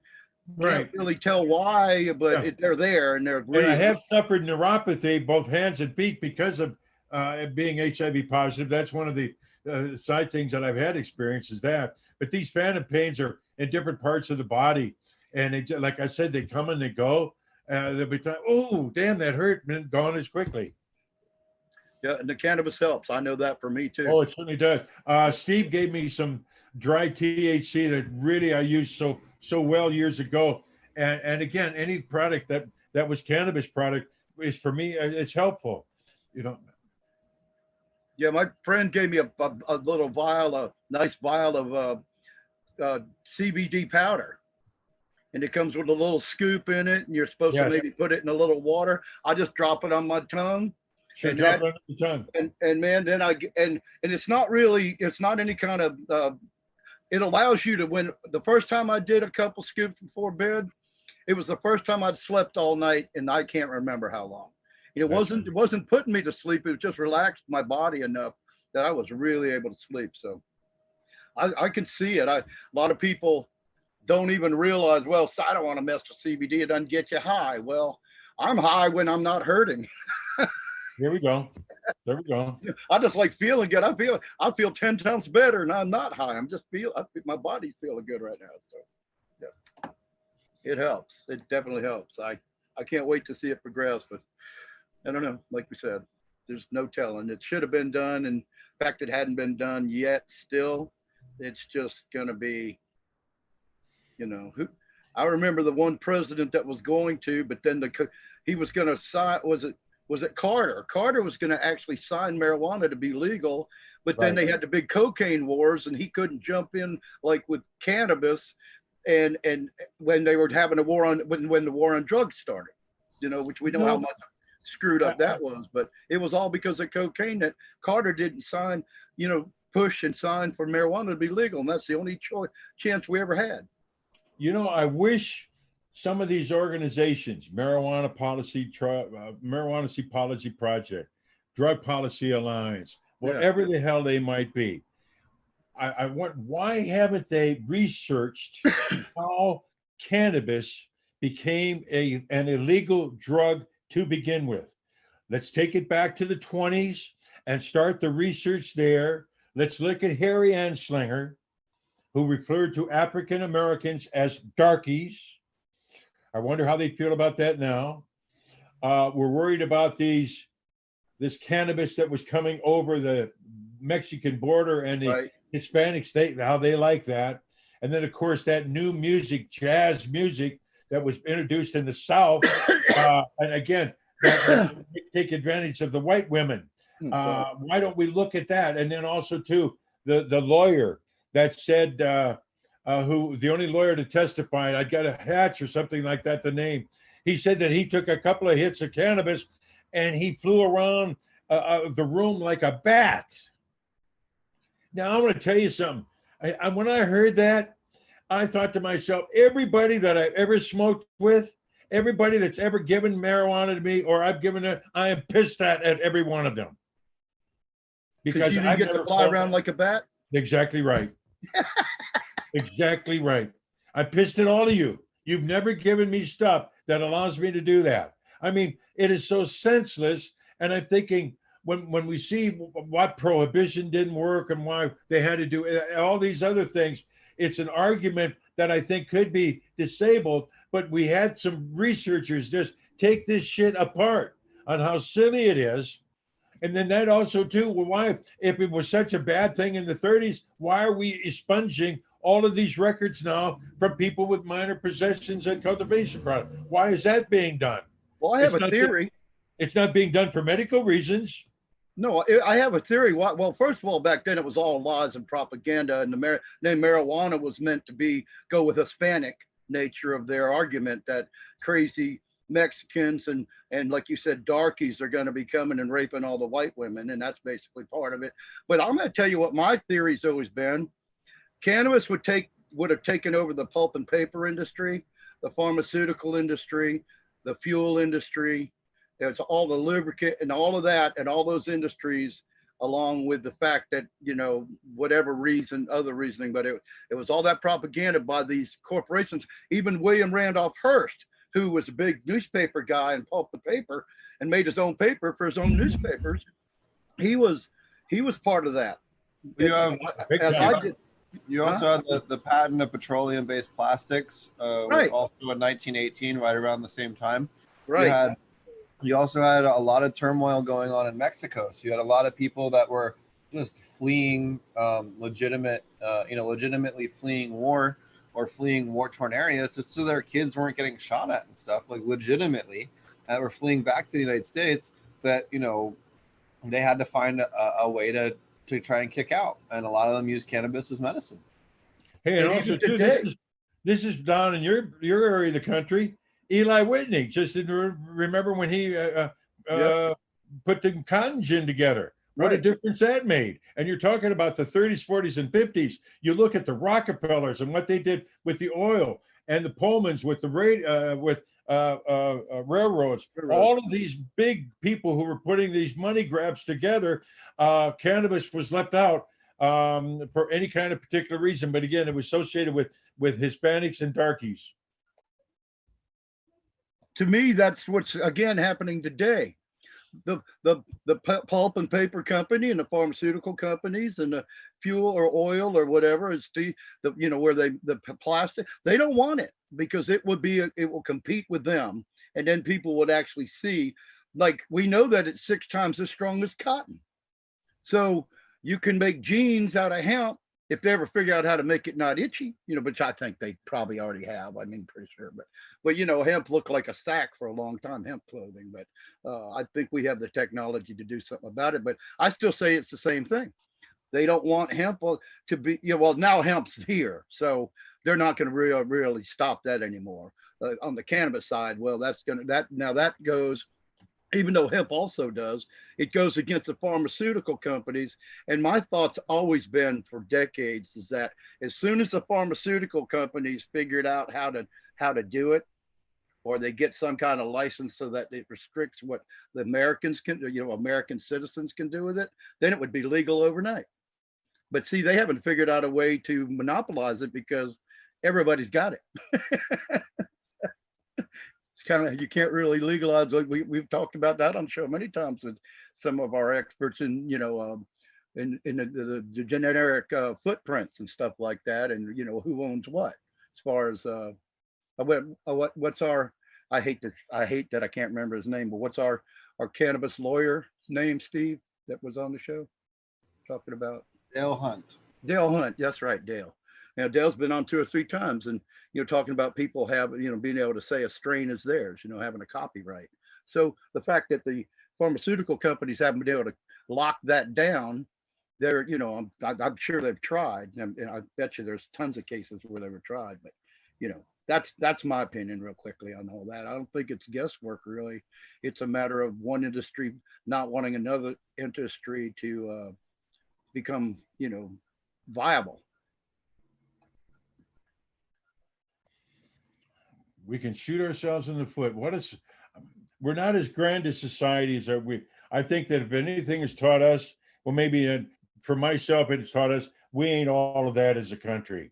tell why, but they're there and they're real. And I have suffered neuropathy, both hands and feet, because of being HIV positive. That's one of the side things that I've had experience is that. But these phantom pains are in different parts of the body. And like I said, they come and they go. They'll be like, oh, damn, that hurt, and gone as quickly. Yeah, and the cannabis helps. I know that for me too. Oh, it certainly does. Steve gave me some dry THC that really I used so well years ago. And again, any product that was cannabis product is, for me, it's helpful. Yeah, my friend gave me a little nice vial of CBD powder. And it comes with a little scoop in it, and you're supposed to maybe put it in a little water. I just drop it on my tongue. Sure, drop it on your tongue. And man, then and it's not any kind of it allows you to, when the first time I did a couple scoops before bed, it was the first time I'd slept all night, and I can't remember how long. It wasn't putting me to sleep, it just relaxed my body enough that I was really able to sleep. So I can see it. A lot of people don't even realize, well, I don't want to mess with CBD. It doesn't get you high. Well, I'm high when I'm not hurting. There we go. I just like feeling good. I feel 10 times better, and I'm not high. My body's feeling good right now. So yeah, it helps. It definitely helps. I can't wait to see it progress, but I don't know, like we said, there's no telling. It should have been done, and in fact, it hadn't been done yet. Still, it's just going to be, who. I remember the one president that was going to, but then he was going to sign. Was it Carter? Carter was going to actually sign marijuana to be legal, but then they had the big cocaine wars, and he couldn't jump in like with cannabis, and when they were having a war on when the war on drugs started, which we know how much screwed up that was, but it was all because of cocaine that Carter didn't sign, push and sign for marijuana to be legal, and that's the only chance we ever had. I wish some of these organizations, Marijuana Policy Project, Drug Policy Alliance, whatever the hell they might be, I want, why haven't they researched how cannabis became an illegal drug to begin with? Let's take it back to the 20s and start the research there. Let's look at Harry Anslinger, who referred to African Americans as darkies. I wonder how they feel about that now. We're worried about this cannabis that was coming over the Mexican border and the Hispanic state, how they like that. And then, of course, that new music, jazz music, that was introduced in the South. And again, take advantage of the white women. Why don't we look at that? And then also, too, the lawyer that said, who the only lawyer to testify, I got a Hatch or something like that, the name. He said that he took a couple of hits of cannabis and he flew around the room like a bat. Now, I'm going to tell you something. When I heard that, I thought to myself, everybody that I've ever smoked with, everybody that's ever given marijuana to me or I've given it, I am pissed at every one of them. Because you didn't get to fly around like a bat? Exactly right. Exactly right. I pissed at all of you. You've never given me stuff that allows me to do that. I mean, it is so senseless. And I'm thinking when we see what prohibition didn't work and why they had to do all these other things, it's an argument that I think could be disabled. But we had some researchers just take this shit apart on how silly it is. And then that also too, well, why, if it was such a bad thing in the 30s, why are we expunging all of these records now from people with minor possessions and cultivation products? Why is that being done? Well, I have a theory. It's not being done for medical reasons. No, I have a theory. Well, first of all, back then it was all lies and propaganda, and the name marijuana was meant to go with Hispanic nature of their argument that crazy Mexicans and like you said, darkies are going to be coming and raping all the white women, and that's basically part of it. But I'm going to tell you what my theory's always been: cannabis would have taken over the pulp and paper industry, the pharmaceutical industry, the fuel industry. There's all the lubricant and all of that, and all those industries, along with the fact that, whatever other reasoning, but it was all that propaganda by these corporations. Even William Randolph Hearst, who was a big newspaper guy in pulp and paper and made his own paper for his own newspapers, he was part of that. You also had the patent of petroleum-based plastics, was also in 1918, right around the same time. Right. You also had a lot of turmoil going on in Mexico. So you had a lot of people that were just fleeing legitimately fleeing war or fleeing war-torn areas just so their kids weren't getting shot at and stuff, like legitimately, that were fleeing back to the United States, that, they had to find a way to try and kick out. And a lot of them use cannabis as medicine. Hey, and also too, this is down in your area of the country. Eli Whitney, just remember when he put the cotton gin together. What a difference that made. And you're talking about the 30s, 40s, and 50s. You look at the Rockefellers and what they did with the oil, and the Pullmans with the railroads. All of these big people who were putting these money grabs together, cannabis was left out for any kind of particular reason. But again, it was associated with Hispanics and darkies. To me, that's what's again happening today. The pulp and paper company and the pharmaceutical companies and the fuel or oil or whatever is where the plastic, they don't want it because it will compete with them, and then people would actually see like we know that it's 6 times as strong as cotton. So you can make jeans out of hemp if they ever figure out how to make it not itchy, which I think they probably already have. I mean, pretty sure, but hemp looked like a sack for a long time, hemp clothing. But I think we have the technology to do something about it. But I still say it's the same thing. They don't want hemp to be, well, now hemp's here, so they're not going to really stop that anymore. On the cannabis side, well, that goes, even though hemp also does, it goes against the pharmaceutical companies. And my thought's always been for decades is that as soon as the pharmaceutical companies figured out how to do it, or they get some kind of license so that it restricts what the Americans can, American citizens can do with it, then it would be legal overnight. But see, they haven't figured out a way to monopolize it because everybody's got it. It's kind of, you can't really legalize. We've talked about that on the show many times with some of our experts in the generic footprints and stuff like that, and who owns what as far as what's our, I hate that I can't remember his name, but what's our cannabis lawyer's name, Steve, that was on the show talking about Dale Hunt. Dale Hunt, that's right, Dale. Now Dale's been on 2 or 3 times, and talking about people being able to say a strain is theirs, having a copyright. So the fact that the pharmaceutical companies haven't been able to lock that down, they're, I'm sure they've tried, and I bet you there's tons of cases where they were tried, but that's my opinion real quickly on all that. I don't think it's guesswork really. It's a matter of one industry not wanting another industry to become, viable. We can shoot ourselves in the foot. We're not as grand a society as we. I think that if anything has taught us, well, maybe for myself, it's taught us we ain't all of that as a country.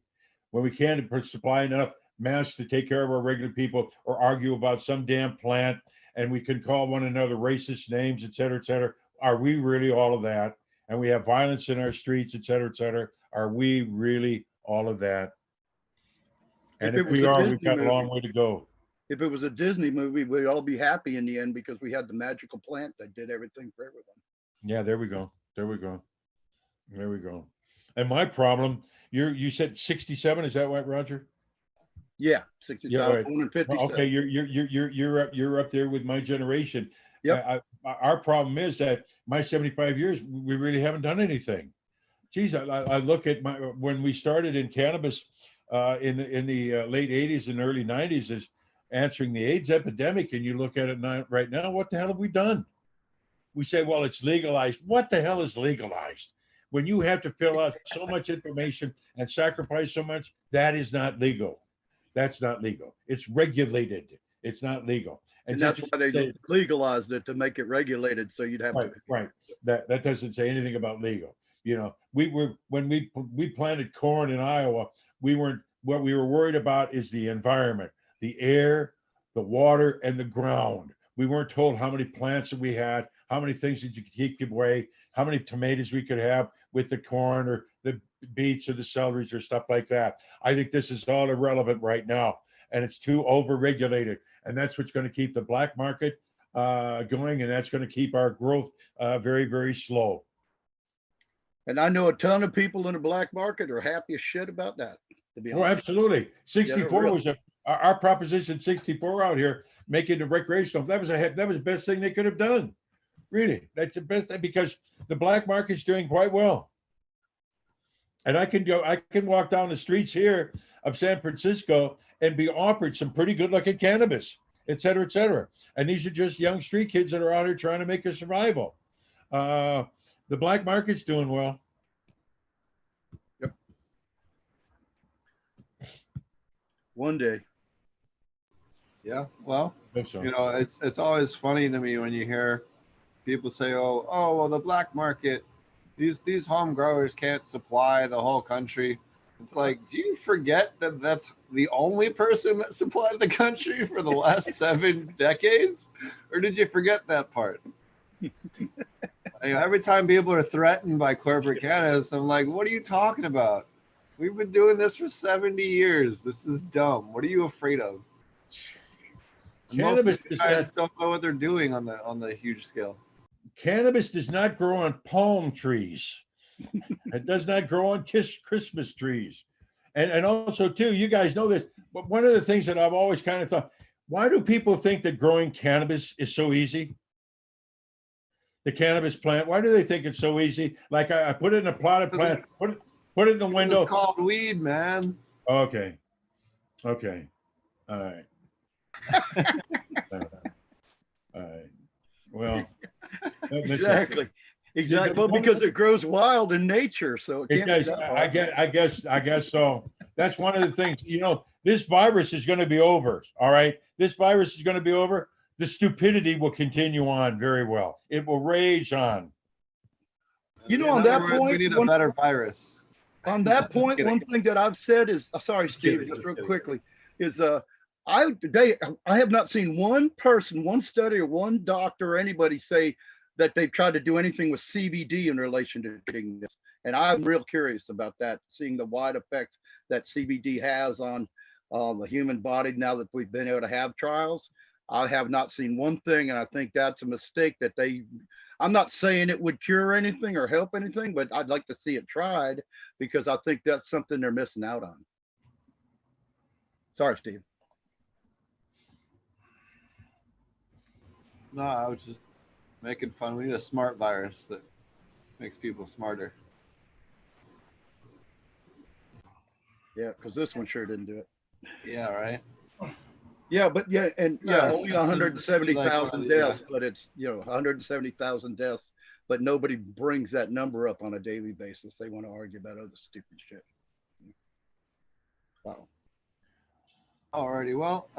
When we can't supply enough masks to take care of our regular people, or argue about some damn plant, and we can call one another racist names, et cetera, et cetera. Are we really all of that? And we have violence in our streets, et cetera, et cetera. Are we really all of that? And if we are, we've got a long way to go. If it was a Disney movie, we'd all be happy in the end because we had the magical plant that did everything for everyone. Yeah, there we go. There we go. There we go. And my problem, you said 67, is that right, Roger? Yeah, 67, yeah, right. Born in 57. Okay, you're up there with my generation. Yep. Our problem is that my 75 years, we really haven't done anything. Geez, I look at when we started in cannabis in the late 80s and early 90s as answering the AIDS epidemic, and you look at it now, right now, what the hell have we done? We say, well, it's legalized. What the hell is legalized? When you have to fill out so much information and sacrifice so much, that is not legal. That's not legal. It's regulated. It's not legal. And that's why they legalized it, to make it regulated, so you'd have right. That doesn't say anything about legal. When we planted corn in Iowa, what we were worried about is the environment, the air, the water, and the ground. We weren't told how many plants that we had, how many things that you could keep away, how many tomatoes we could have with the corn or the beets or the celeries or stuff like that. I think this is all irrelevant right now, and it's too over-regulated. And that's what's going to keep the black market going, and that's going to keep our growth very, very slow. And I know a ton of people in the black market are happy as shit about that, to be honest. Oh, absolutely. 64 was our Proposition 64 out here, making the recreational. That was the best thing they could have done. Really, that's the best thing, because the black market's doing quite well. And I can walk down the streets here of San Francisco and be offered some pretty good looking cannabis, et cetera, et cetera. And these are just young street kids that are out here trying to make a survival. The black market's doing well. Yep. One day. Yeah, well, so. It's always funny to me when you hear people say, oh, well, the black market, these home growers can't supply the whole country. It's like, do you forget that that's the only person that supplied the country for the last 7 decades? Or did you forget that part? Every time people are threatened by corporate cannabis, I'm like, what are you talking about? We've been doing this for 70 years. This is dumb. What are you afraid of? Most Cannabis of these guys don't know what they're doing on the huge scale. Cannabis does not grow on palm trees. It does not grow on Christmas trees. And also, too, you guys know this, but one of the things that I've always kind of thought, why do people think that growing cannabis is so easy? The cannabis plant, why do they think it's so easy? Like I put it in a potted plant, put it in the window. It's called weed, man. Okay. Okay. All right. All right. Well, Exactly. Well, because it grows wild in nature, so it can't be that hard. I guess so. That's one of the things. This virus is going to be over. All right. This virus is going to be over. The stupidity will continue on very well. It will rage on. On that point, we need a better virus. On that point, one thing that I've said is, sorry, Steve, just real quickly, is I have not seen one person, one study, or one doctor, or anybody say that they've tried to do anything with CBD in relation to treating this. And I'm real curious about that, seeing the wide effects that CBD has on the human body now that we've been able to have trials. I have not seen one thing, and I think that's a mistake that I'm not saying it would cure anything or help anything, but I'd like to see it tried because I think that's something they're missing out on. Sorry, Steve. No, I was just making fun. We need a smart virus that makes people smarter. Yeah, because this one sure didn't do it. Yeah, right. Yeah, but only 170,000 like, deaths, but it's 170,000 deaths, but nobody brings that number up on a daily basis. They want to argue about other stupid shit. Wow. Alrighty, well,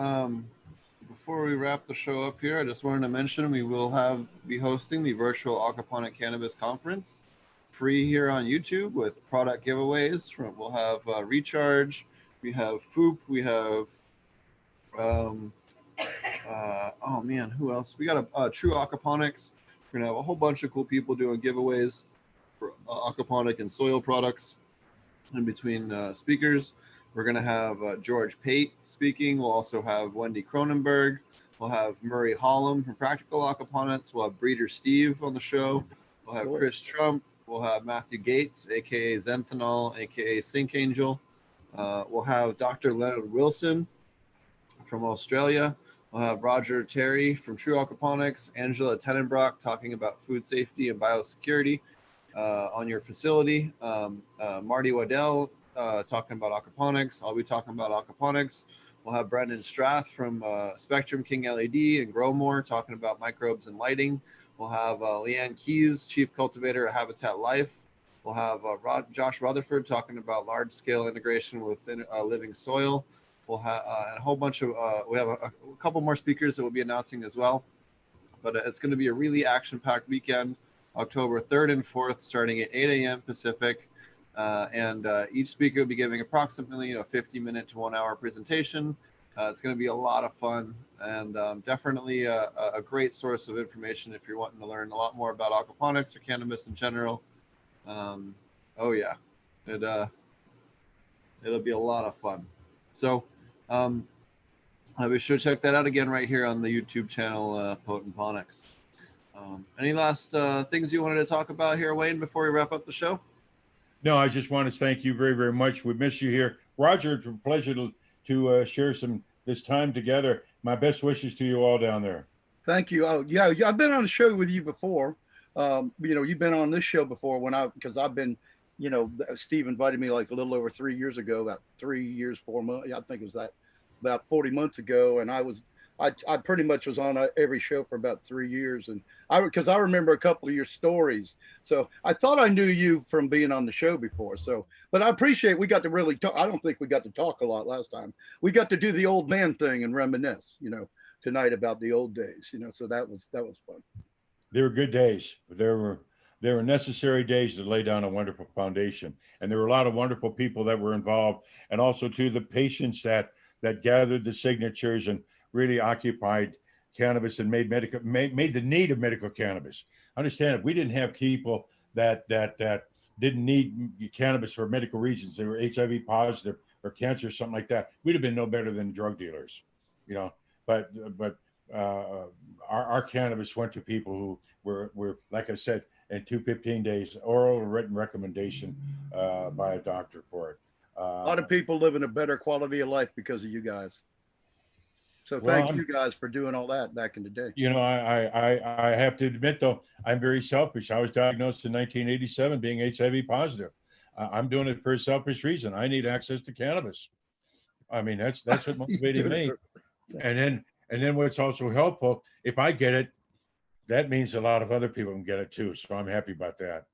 before we wrap the show up here, I just wanted to mention we will be hosting the virtual aquaponic cannabis conference, free here on YouTube with product giveaways. We'll have Recharge, we have Foop, we have oh man, who else? We got a True Aquaponics. We're gonna have a whole bunch of cool people doing giveaways for aquaponic and soil products. In between speakers, we're gonna have George Pate speaking. We'll also have Wendy Cronenberg. We'll have Murray Hollum from Practical Aquaponics. We'll have Breeder Steve on the show. We'll have Chris Trump. We'll have Matthew Gates, aka Zenthanol, aka Sink Angel. We'll have Dr. Leonard Wilson from Australia. We'll have Roger Terry from True Aquaponics, Angela Tenenbrock talking about food safety and biosecurity on your facility. Marty Waddell talking about aquaponics. I'll be talking about aquaponics. We'll have Brendan Strath from Spectrum King LED and Grow More talking about microbes and lighting. We'll have Leanne Keys, Chief Cultivator at Habitat Life. We'll have Josh Rutherford talking about large-scale integration with living soil. We'll have a whole bunch of, we have a couple more speakers that we'll be announcing as well. But it's going to be a really action-packed weekend, October 3rd and 4th, starting at 8 a.m. Pacific. And each speaker will be giving approximately 50-minute to 1 hour presentation. It's going to be a lot of fun and definitely a great source of information if you're wanting to learn a lot more about aquaponics or cannabis in general. Oh yeah, it'll be a lot of fun. So be sure to check that out again right here on the YouTube channel, Potent Ponics. Any last things you wanted to talk about here, Wayne, before we wrap up the show? No, I just want to thank you very, very much. We miss you here. Roger, it's a pleasure to share this time together. My best wishes to you all down there. Thank you. Oh, yeah, I've been on a show with you before. You've been on this show before because I've been, Steve invited me like a little over 3 years ago, about 3 years, 4 months. I think it was about 40 months ago. And I pretty much was on every show for about 3 years. And because I remember a couple of your stories. So I thought I knew you from being on the show before. So, but I appreciate we got to really talk. I don't think we got to talk a lot last time. We got to do the old man thing and reminisce, tonight about the old days, so that was fun. They were good days. There were necessary days to lay down a wonderful foundation. And there were a lot of wonderful people that were involved. And also to the patients that gathered the signatures and really occupied cannabis and made the need of medical cannabis. Understand, if we didn't have people that didn't need cannabis for medical reasons, they were HIV positive or cancer or something like that, we'd have been no better than drug dealers. but our cannabis went to people who were like I said, in 215 days, oral or written recommendation by a doctor for it. A lot of people living a better quality of life because of you guys. So thank you guys for doing all that back in the day. You know, I have to admit though, I'm very selfish. I was diagnosed in 1987 being HIV positive. I'm doing it for a selfish reason. I need access to cannabis. I mean, that's what motivated me. And then what's also helpful, if I get it, that means a lot of other people can get it too. So I'm happy about that.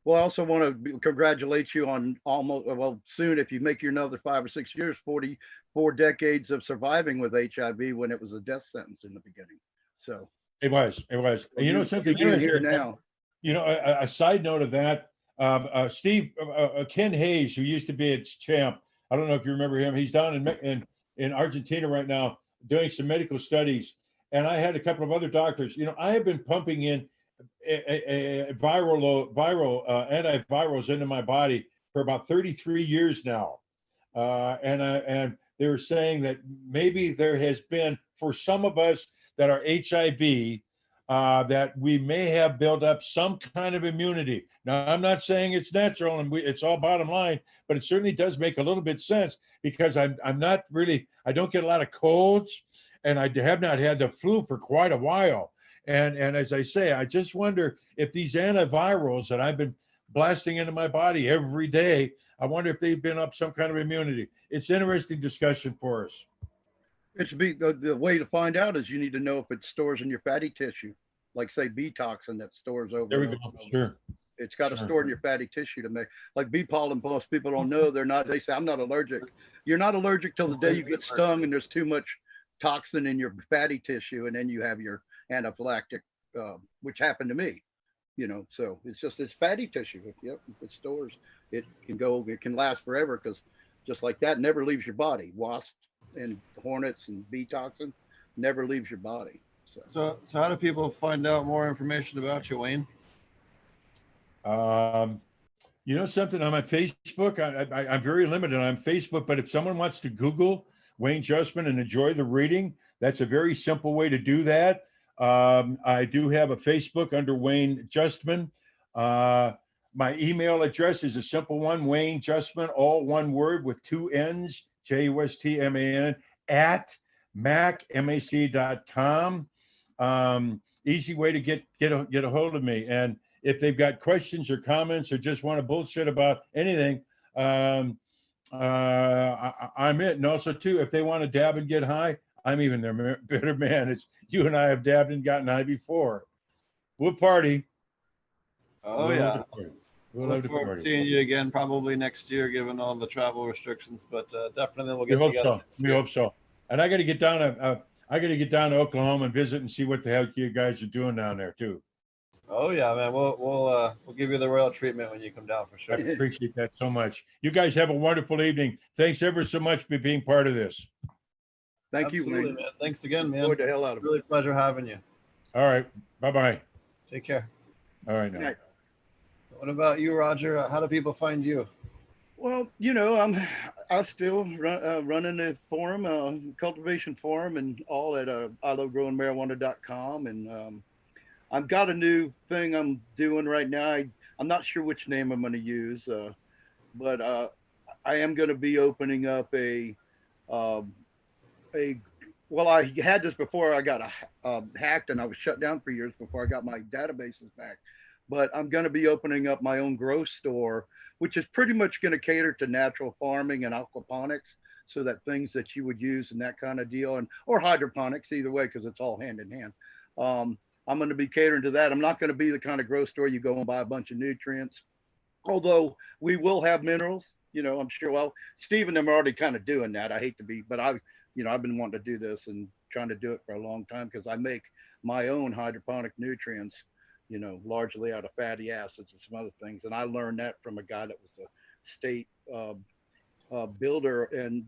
Well, I also want to congratulate you on almost, well, soon, if you make your another 5 or 6 years, 44 decades of surviving with HIV when it was a death sentence in the beginning. So it was. And you know something you're here now. You know, a side note of that, Ken Hayes, who used to be its champ. I don't know if you remember him. He's down in Argentina right now doing some medical studies. And I had a couple of other doctors. You know, I have been pumping in viral antivirals into my body for about 33 years now. And they were saying that maybe there has been, for some of us that are HIV, that we may have built up some kind of immunity. Now, I'm not saying it's natural and it's all bottom line, but it certainly does make a little bit sense because I don't get a lot of colds, and I have not had the flu for quite a while. And as I say, I just wonder if these antivirals that I've been blasting into my body every day, I wonder if they've been up some kind of immunity. It's an interesting discussion for us. It should be the way to find out is you need to know if it stores in your fatty tissue, like say bee toxin that stores over. There we go. Sure. It's got to store in your fatty tissue to make, like bee pollen. Most people don't know they say I'm not allergic. You're not allergic till the day you get stung and there's too much toxin in your fatty tissue, and then you have your anaphylactic, which happened to me. You know, so it's fatty tissue. If it stores, it can last forever because just like that, never leaves your body. Wasps and hornets and bee toxin never leaves your body. So how do people find out more information about you, Wayne? You know something, on my Facebook, I'm very limited on Facebook, but if someone wants to Google Wayne Justmann and enjoy the reading, that's a very simple way to do that. I do have a Facebook under Wayne Justmann. My email address is a simple one, Wayne Justmann, all one word with 2 N's, JUSTMAN, at mac.com. Easy way to get a hold of me. And if they've got questions or comments or just want to bullshit about anything, I'm it. And also too, if they want to dab and get high, I'm even their better man. It's you and I have dabbed and gotten high before. We'll party. Oh yeah. We'll look forward to seeing you again probably next year, given all the travel restrictions. But definitely we'll get together. We hope so. And I got to get down to Oklahoma and visit and see what the hell you guys are doing down there too. Oh yeah, man. We'll give you the royal treatment when you come down for sure. I appreciate that so much. You guys have a wonderful evening. Thanks ever so much for being part of this. Thank you, man. Thanks again, man. Enjoyed the hell out of it. Really pleasure having you. All right. Bye-bye. Take care. All right now. What about you, Roger? How do people find you? Well, you know, I still running the forum, cultivation forum, and all at ilovegrowingmarijuana.com, and I've got a new thing I'm doing right now. I'm not sure which name I'm going to use, but I am going to be opening up well, I had this before I got hacked, and I was shut down for years before I got my databases back. But I'm going to be opening up my own grow store, which is pretty much going to cater to natural farming and aquaponics, so that things that you would use and that kind of deal, or hydroponics, either way, because it's all hand in hand. I'm going to be catering to that. I'm not going to be the kind of grow store you go and buy a bunch of nutrients, although we will have minerals. You know, I'm sure. Well, Steve and them are already kind of doing that. I hate to be, but I've been wanting to do this and trying to do it for a long time because I make my own hydroponic nutrients, you know, largely out of fatty acids and some other things. And I learned that from a guy that was the state builder in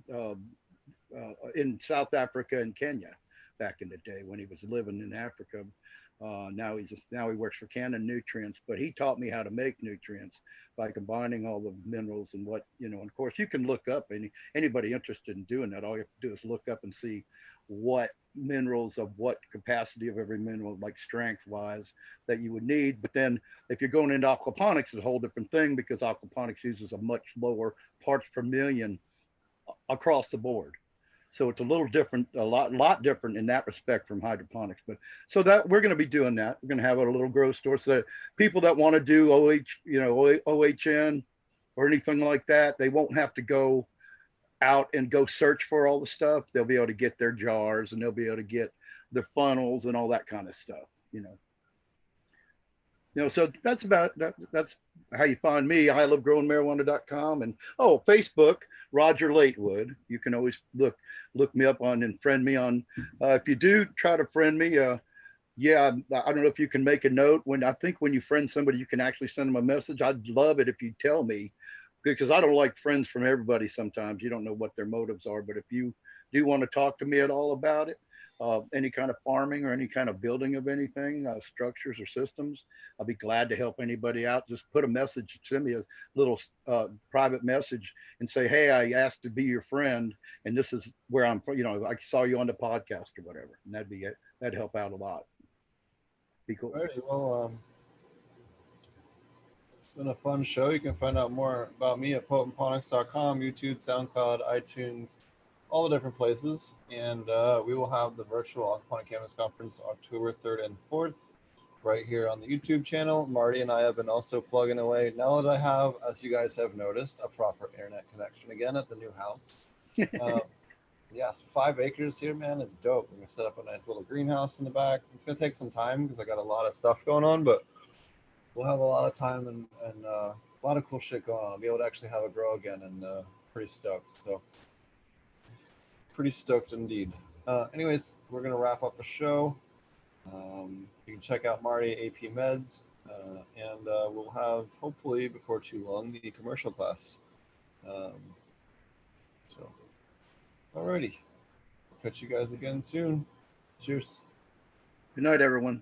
South Africa and Kenya back in the day when he was living in Africa. Now he works for Canon Nutrients, but he taught me how to make nutrients by combining all the minerals and what, and of course you can look up anybody interested in doing that. All you have to do is look up and see what minerals of what capacity of every mineral, like strength wise, that you would need. But then if you're going into aquaponics, it's a whole different thing, because aquaponics uses a much lower parts per million across the board. So it's a little different, a lot different in that respect from hydroponics. But so that we're going to be doing that. We're going to have a little grow store. So people that want to do OHN or anything like that, they won't have to go out and go search for all the stuff. They'll be able to get their jars, and they'll be able to get their funnels and all that kind of stuff. So that's about that. That's how you find me. I love growingmarijuana.com, and Facebook, Roger Latewood. You can always look me up on and friend me on. If you do try to friend me, yeah, I don't know if you can make a note when you friend somebody, you can actually send them a message. I'd love it if you tell me, because I don't like friends from everybody. Sometimes you don't know what their motives are, but if you do want to talk to me at all about it, any kind of farming or any kind of building of anything, structures or systems, I'll be glad to help anybody out. Just put a message, send me a little private message and say, hey, I asked to be your friend, and this is where I'm from. I saw you on the podcast or whatever, and that'd help out a lot. Be cool. All right, well, it's been a fun show. You can find out more about me at potentponics.com, YouTube, SoundCloud, iTunes, all the different places. And we will have the virtual Aquaponic Cannabis Conference October 3rd and 4th right here on the YouTube channel. Marty and I have been also plugging away. Now that I have, as you guys have noticed, a proper internet connection again at the new house. Yes, 5 acres here, man. It's dope. We're going to set up a nice little greenhouse in the back. It's going to take some time because I got a lot of stuff going on, but we'll have a lot of time and a lot of cool shit going on. I'll be able to actually have a grow again, and pretty stoked. So pretty stoked indeed. Anyways, we're going to wrap up the show. You can check out Marty AP Meds, and we'll have, hopefully before too long, the commercial class. So alrighty, catch you guys again soon. Cheers. Good night, everyone.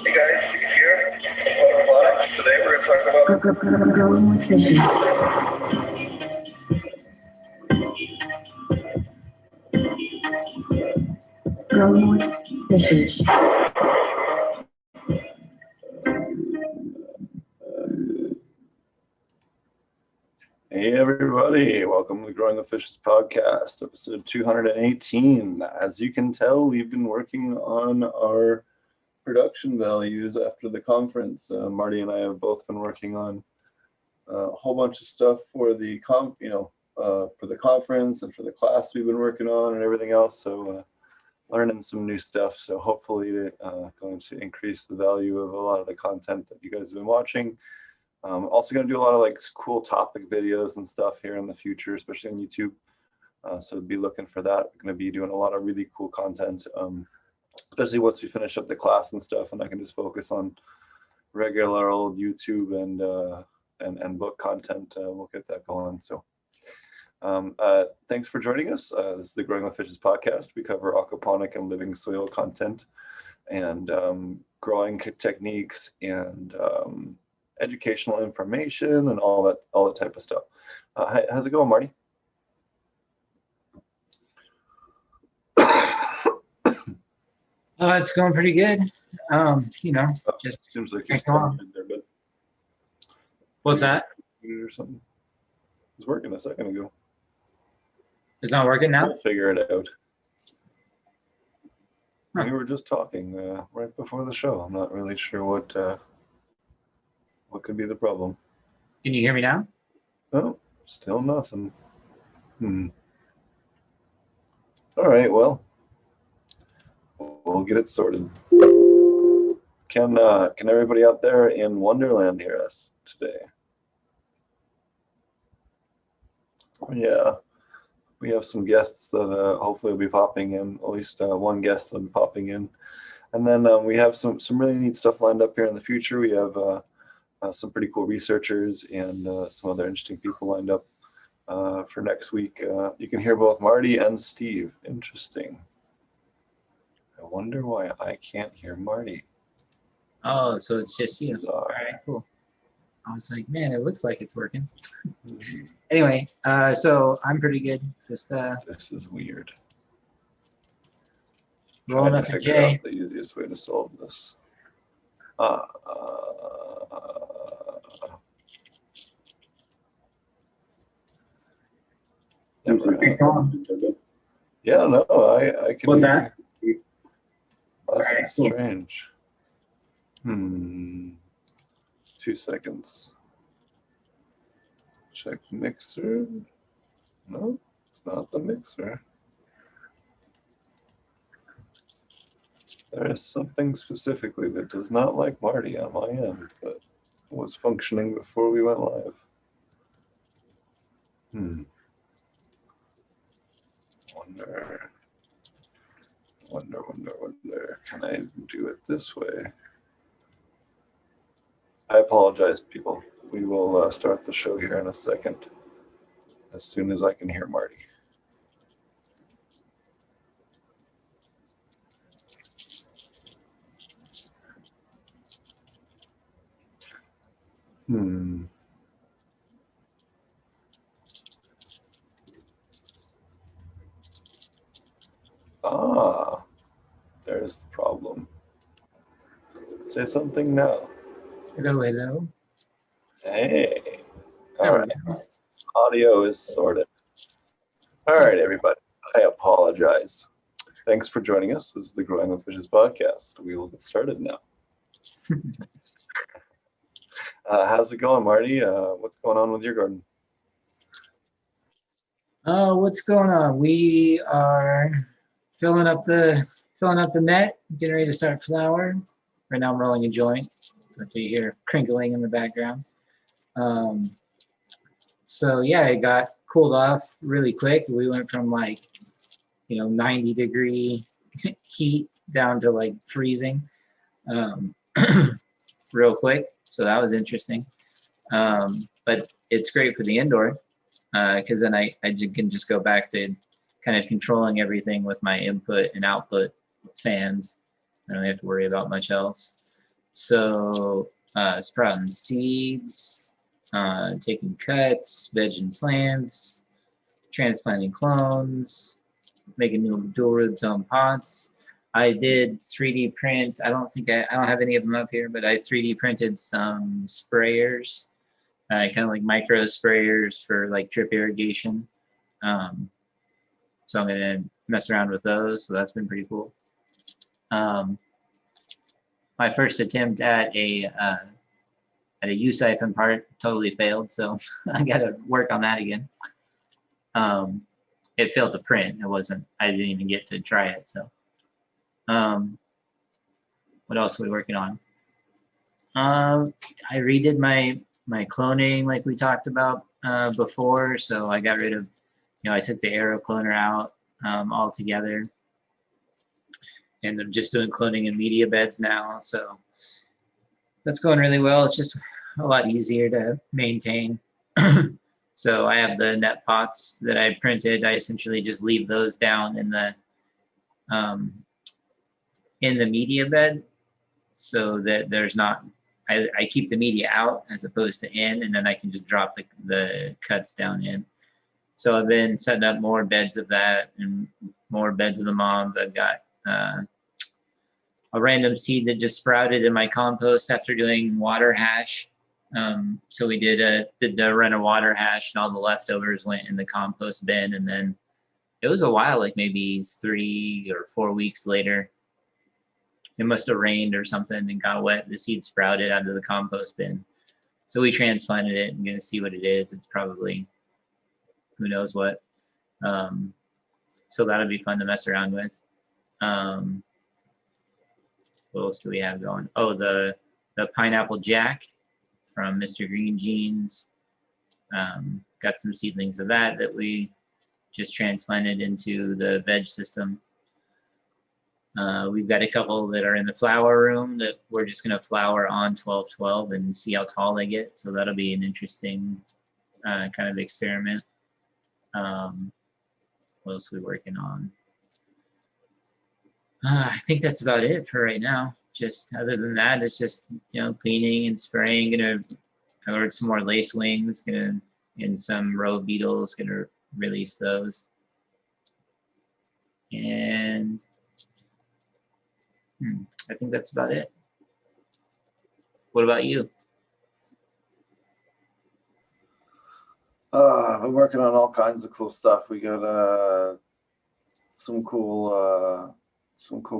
Hey guys, here, Aquaponics. Today we're going to talk about growing with fishes. Growing with fishes. Hey everybody, welcome to the Growing with Fishes podcast, episode 218. As you can tell, we've been working on our production values after the conference. Marty and I have both been working on a whole bunch of stuff for the for the conference and for the class we've been working on and everything else. So learning some new stuff. So hopefully going to increase the value of a lot of the content that you guys have been watching. Also going to do a lot of like cool topic videos and stuff here in the future, especially on YouTube. So be looking for that. I'm going to be doing a lot of really cool content, especially once we finish up the class and stuff, and I can just focus on regular old YouTube and book content. We'll get that going. So thanks for joining us. This is the Growing with Fishes podcast. We cover aquaponic and living soil content and growing techniques and educational information and all that type of stuff. How's it going, Marty? It's going pretty good. Just seems like you're still in there, but what's that? Or something. It was working a second ago. It's not working now? We'll figure it out. Huh. We were just talking right before the show. I'm not really sure what could be the problem. Can you hear me now? Oh, still nothing. All right, well, we'll get it sorted. Can everybody out there in Wonderland hear us today? Yeah, we have some guests that hopefully will be popping in. At least one guest will be popping in. And then we have some really neat stuff lined up here in the future. We have some pretty cool researchers and some other interesting people lined up for next week. You can hear both Marty and Steve. Interesting. I wonder why I can't hear Marty. Oh, so it's just you. Bizarre. All right, cool. I was like, man, it looks like it's working. Anyway, so I'm pretty good. Just this is weird. rolling Trying up to to figure Jay. out the easiest way to solve this. Yeah, no, I can. What's that? This is strange. 2 seconds. Check mixer. No, it's not the mixer. There is something specifically that does not like Marty on my end, but was functioning before we went live. Wonder. Can I do it this way? I apologize, people. We will start the show here in a second, as soon as I can hear Marty. There's the problem. Say something now. Hello. Hey. All right. Audio is sorted. All right, everybody. I apologize. Thanks for joining us. This is the Growing with Fishes podcast. We will get started now. How's it going, Marty? What's going on with your garden? What's going on? We are filling up the net, getting ready to start flower. Right now I'm rolling a joint. That you hear crinkling in the background. So yeah, it got cooled off really quick. We went from 90-degree heat down to like freezing real quick. So that was interesting. But it's great for the indoor because then I can just go back to kind of controlling everything with my input and output fans. I don't have to worry about much else. So sprouting seeds, taking cuts, vegging plants, transplanting clones, making new dual root zone pots. I did 3D print. I don't have any of them up here, but I 3D printed some sprayers, kind of like micro sprayers for like drip irrigation. So I'm gonna mess around with those. So that's been pretty cool. My first attempt at a U-siphon part totally failed, so I got to work on that again. It failed to print. I didn't even get to try it. So, what else are we working on? I redid my cloning like we talked about before. So I got rid of, I took the arrow cloner out altogether. And I'm just doing cloning in media beds now. So that's going really well. It's just a lot easier to maintain. So I have the net pots that I printed. I essentially just leave those down in the media bed so that there's not, I keep the media out as opposed to in, and then I can just drop the cuts down in. So I've been setting up more beds of that and more beds of the moms. I've got a random seed that just sprouted in my compost after doing water hash. So we did run a water hash, and all the leftovers went in the compost bin. And then it was a while, like maybe 3 or 4 weeks later, it must have rained or something and got wet. The seed sprouted out of the compost bin. So we transplanted it. I'm going to see what it is. It's probably who knows what. So that'll be fun to mess around with. What else do we have going? Oh, the pineapple jack from Mr. Green Jeans. Got some seedlings of that we just transplanted into the veg system. We've got a couple that are in the flower room that we're just going to flower on 12-12 and see how tall they get. So that'll be an interesting kind of experiment. What else are we working on? I think that's about it for right now. Just other than that, it's just, cleaning and spraying. I ordered some more lace wings, and some roe beetles, gonna release those. And I think that's about it. What about you? I've been working on all kinds of cool stuff. We got some cool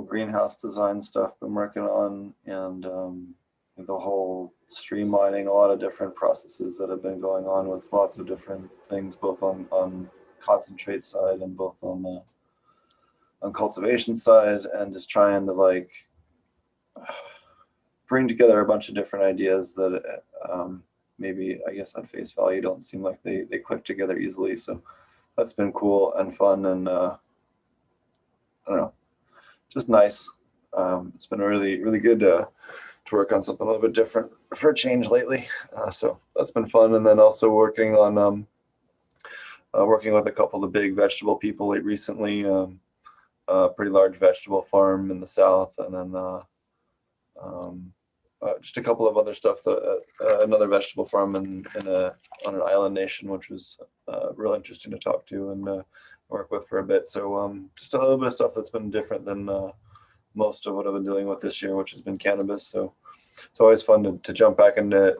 greenhouse design stuff been working on, and the whole streamlining a lot of different processes that have been going on with lots of different things, both on concentrate side and both on cultivation side, and just trying to bring together a bunch of different ideas that maybe, I guess, on face value don't seem like they click together easily. So that's been cool and fun, and I don't know, just nice. It's been really good to work on something a little bit different for a change lately. So that's been fun. And then also working on working with a couple of the big vegetable people recently, a pretty large vegetable farm in the south, and then just a couple of other stuff, another vegetable farm on an island nation, which was real interesting to talk to and work with for a bit. So just a little bit of stuff that's been different than most of what I've been dealing with this year, which has been cannabis. So it's always fun to jump back into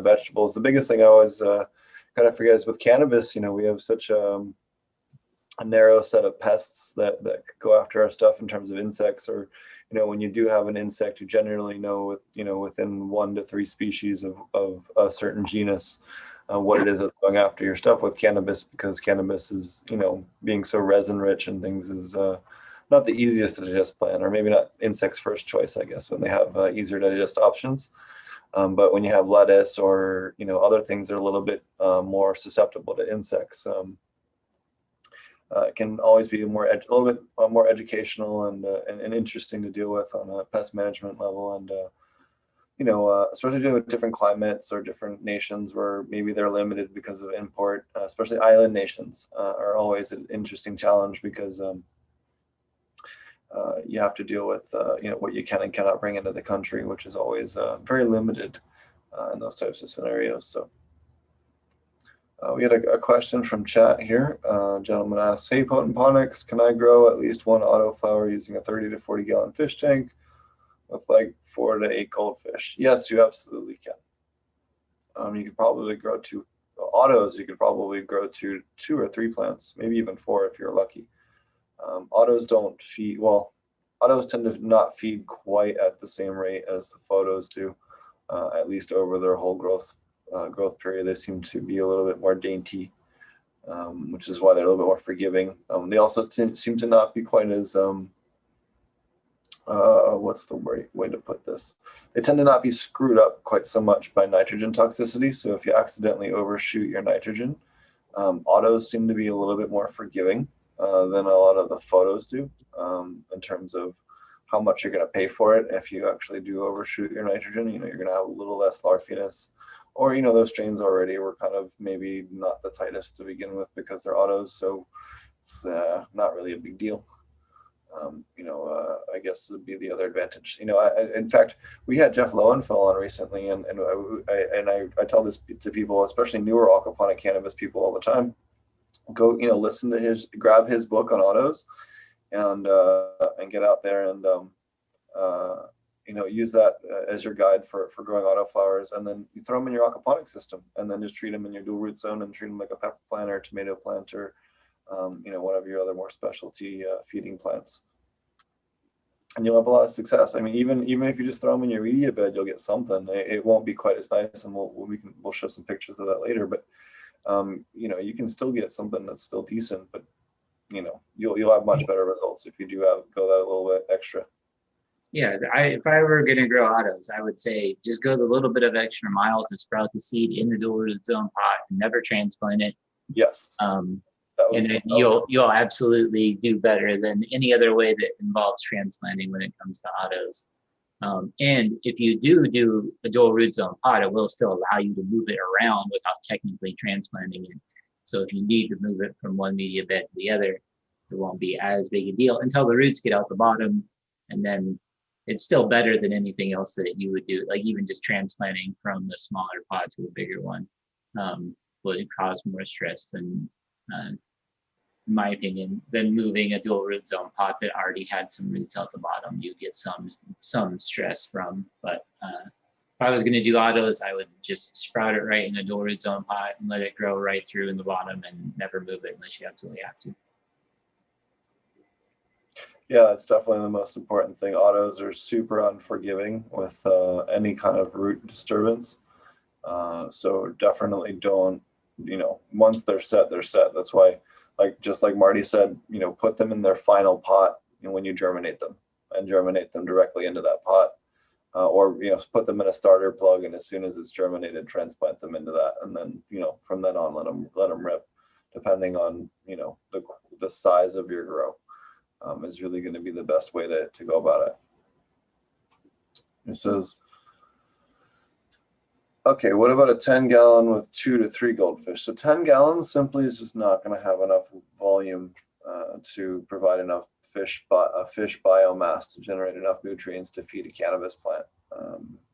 vegetables. The biggest thing I always kind of forget is with cannabis, we have such a narrow set of pests that go after our stuff in terms of insects, or when you do have an insect, you generally know within 1 to 3 species of a certain genus what it is that's going after your stuff with cannabis, because cannabis is being so resin rich and things is not the easiest to digest plant, or maybe not insects' first choice, I guess, when they have easier to digest options. But when you have lettuce or other things that are a little bit more susceptible to insects, it can always be a little bit more educational and interesting to deal with on a pest management level. And especially dealing with different climates or different nations where maybe they're limited because of import, especially island nations are always an interesting challenge, because you have to deal with what you can and cannot bring into the country, which is always very limited in those types of scenarios. So we had a question from chat here. A gentleman asks, "Hey, Potent Ponics, can I grow at least one autoflower using a 30 to 40 gallon fish tank with 4 to 8 goldfish?" Yes, you absolutely can. You could probably grow 2 autos. You could probably grow two or 3 plants, maybe even 4 if you're lucky. Autos don't feed well. Autos tend to not feed quite at the same rate as the photos do, at least over their whole growth period. They seem to be a little bit more dainty, which is why they're a little bit more forgiving. They also seem to not be quite as what's the way to put this? They tend to not be screwed up quite so much by nitrogen toxicity. So if you accidentally overshoot your nitrogen, autos seem to be a little bit more forgiving than a lot of the photos do, in terms of how much you're going to pay for it. If you actually do overshoot your nitrogen, you're going to have a little less larfiness, or those strains already were kind of maybe not the tightest to begin with because they're autos, so it's not really a big deal. I guess would be the other advantage. In fact, we had Jeff Lowenfeld on recently, and I tell this to people, especially newer aquaponic cannabis people, all the time. Go, listen to grab his book on autos, and get out there and use that as your guide for growing autoflowers, and then you throw them in your aquaponic system, and then just treat them in your dual root zone and treat them like a pepper plant or a tomato plant, or one of your other more specialty feeding plants, and you'll have a lot of success. I mean, even if you just throw them in your media bed, you'll get something. It won't be quite as nice, and we'll show some pictures of that later, but you can still get something that's still decent, but you'll have much better results if you do go that a little bit extra. Yeah, if I were going to grow autos, I would say just go the little bit of extra mile to sprout the seed in the dual root zone pot and never transplant it. Yes. And then you'll absolutely do better than any other way that involves transplanting when it comes to autos. And if you do a dual root zone pot, it will still allow you to move it around without technically transplanting it. So if you need to move it from one media bed to the other, it won't be as big a deal until the roots get out the bottom. And then it's still better than anything else that you would do, like even just transplanting from the smaller pot to a bigger one would cause more stress than, in my opinion, than moving a dual root zone pot that already had some roots out the bottom. You get some stress from, but if I was going to do autos, I would just sprout it right in a dual root zone pot and let it grow right through in the bottom and never move it unless you absolutely have to. Yeah, it's definitely the most important thing. Autos are super unforgiving with any kind of root disturbance. So definitely don't, once they're set, they're set. That's why, just like Marty said, put them in their final pot when you germinate them, and germinate them directly into that pot. Or put them in a starter plug, and as soon as it's germinated, transplant them into that, and then from then on let them rip, depending on the size of your grow. Is really going to be the best way to go about it. It says, okay, what about a 10-gallon with 2 to 3 goldfish? So 10 gallons simply is just not going to have enough volume to provide enough fish biomass to generate enough nutrients to feed a cannabis plant.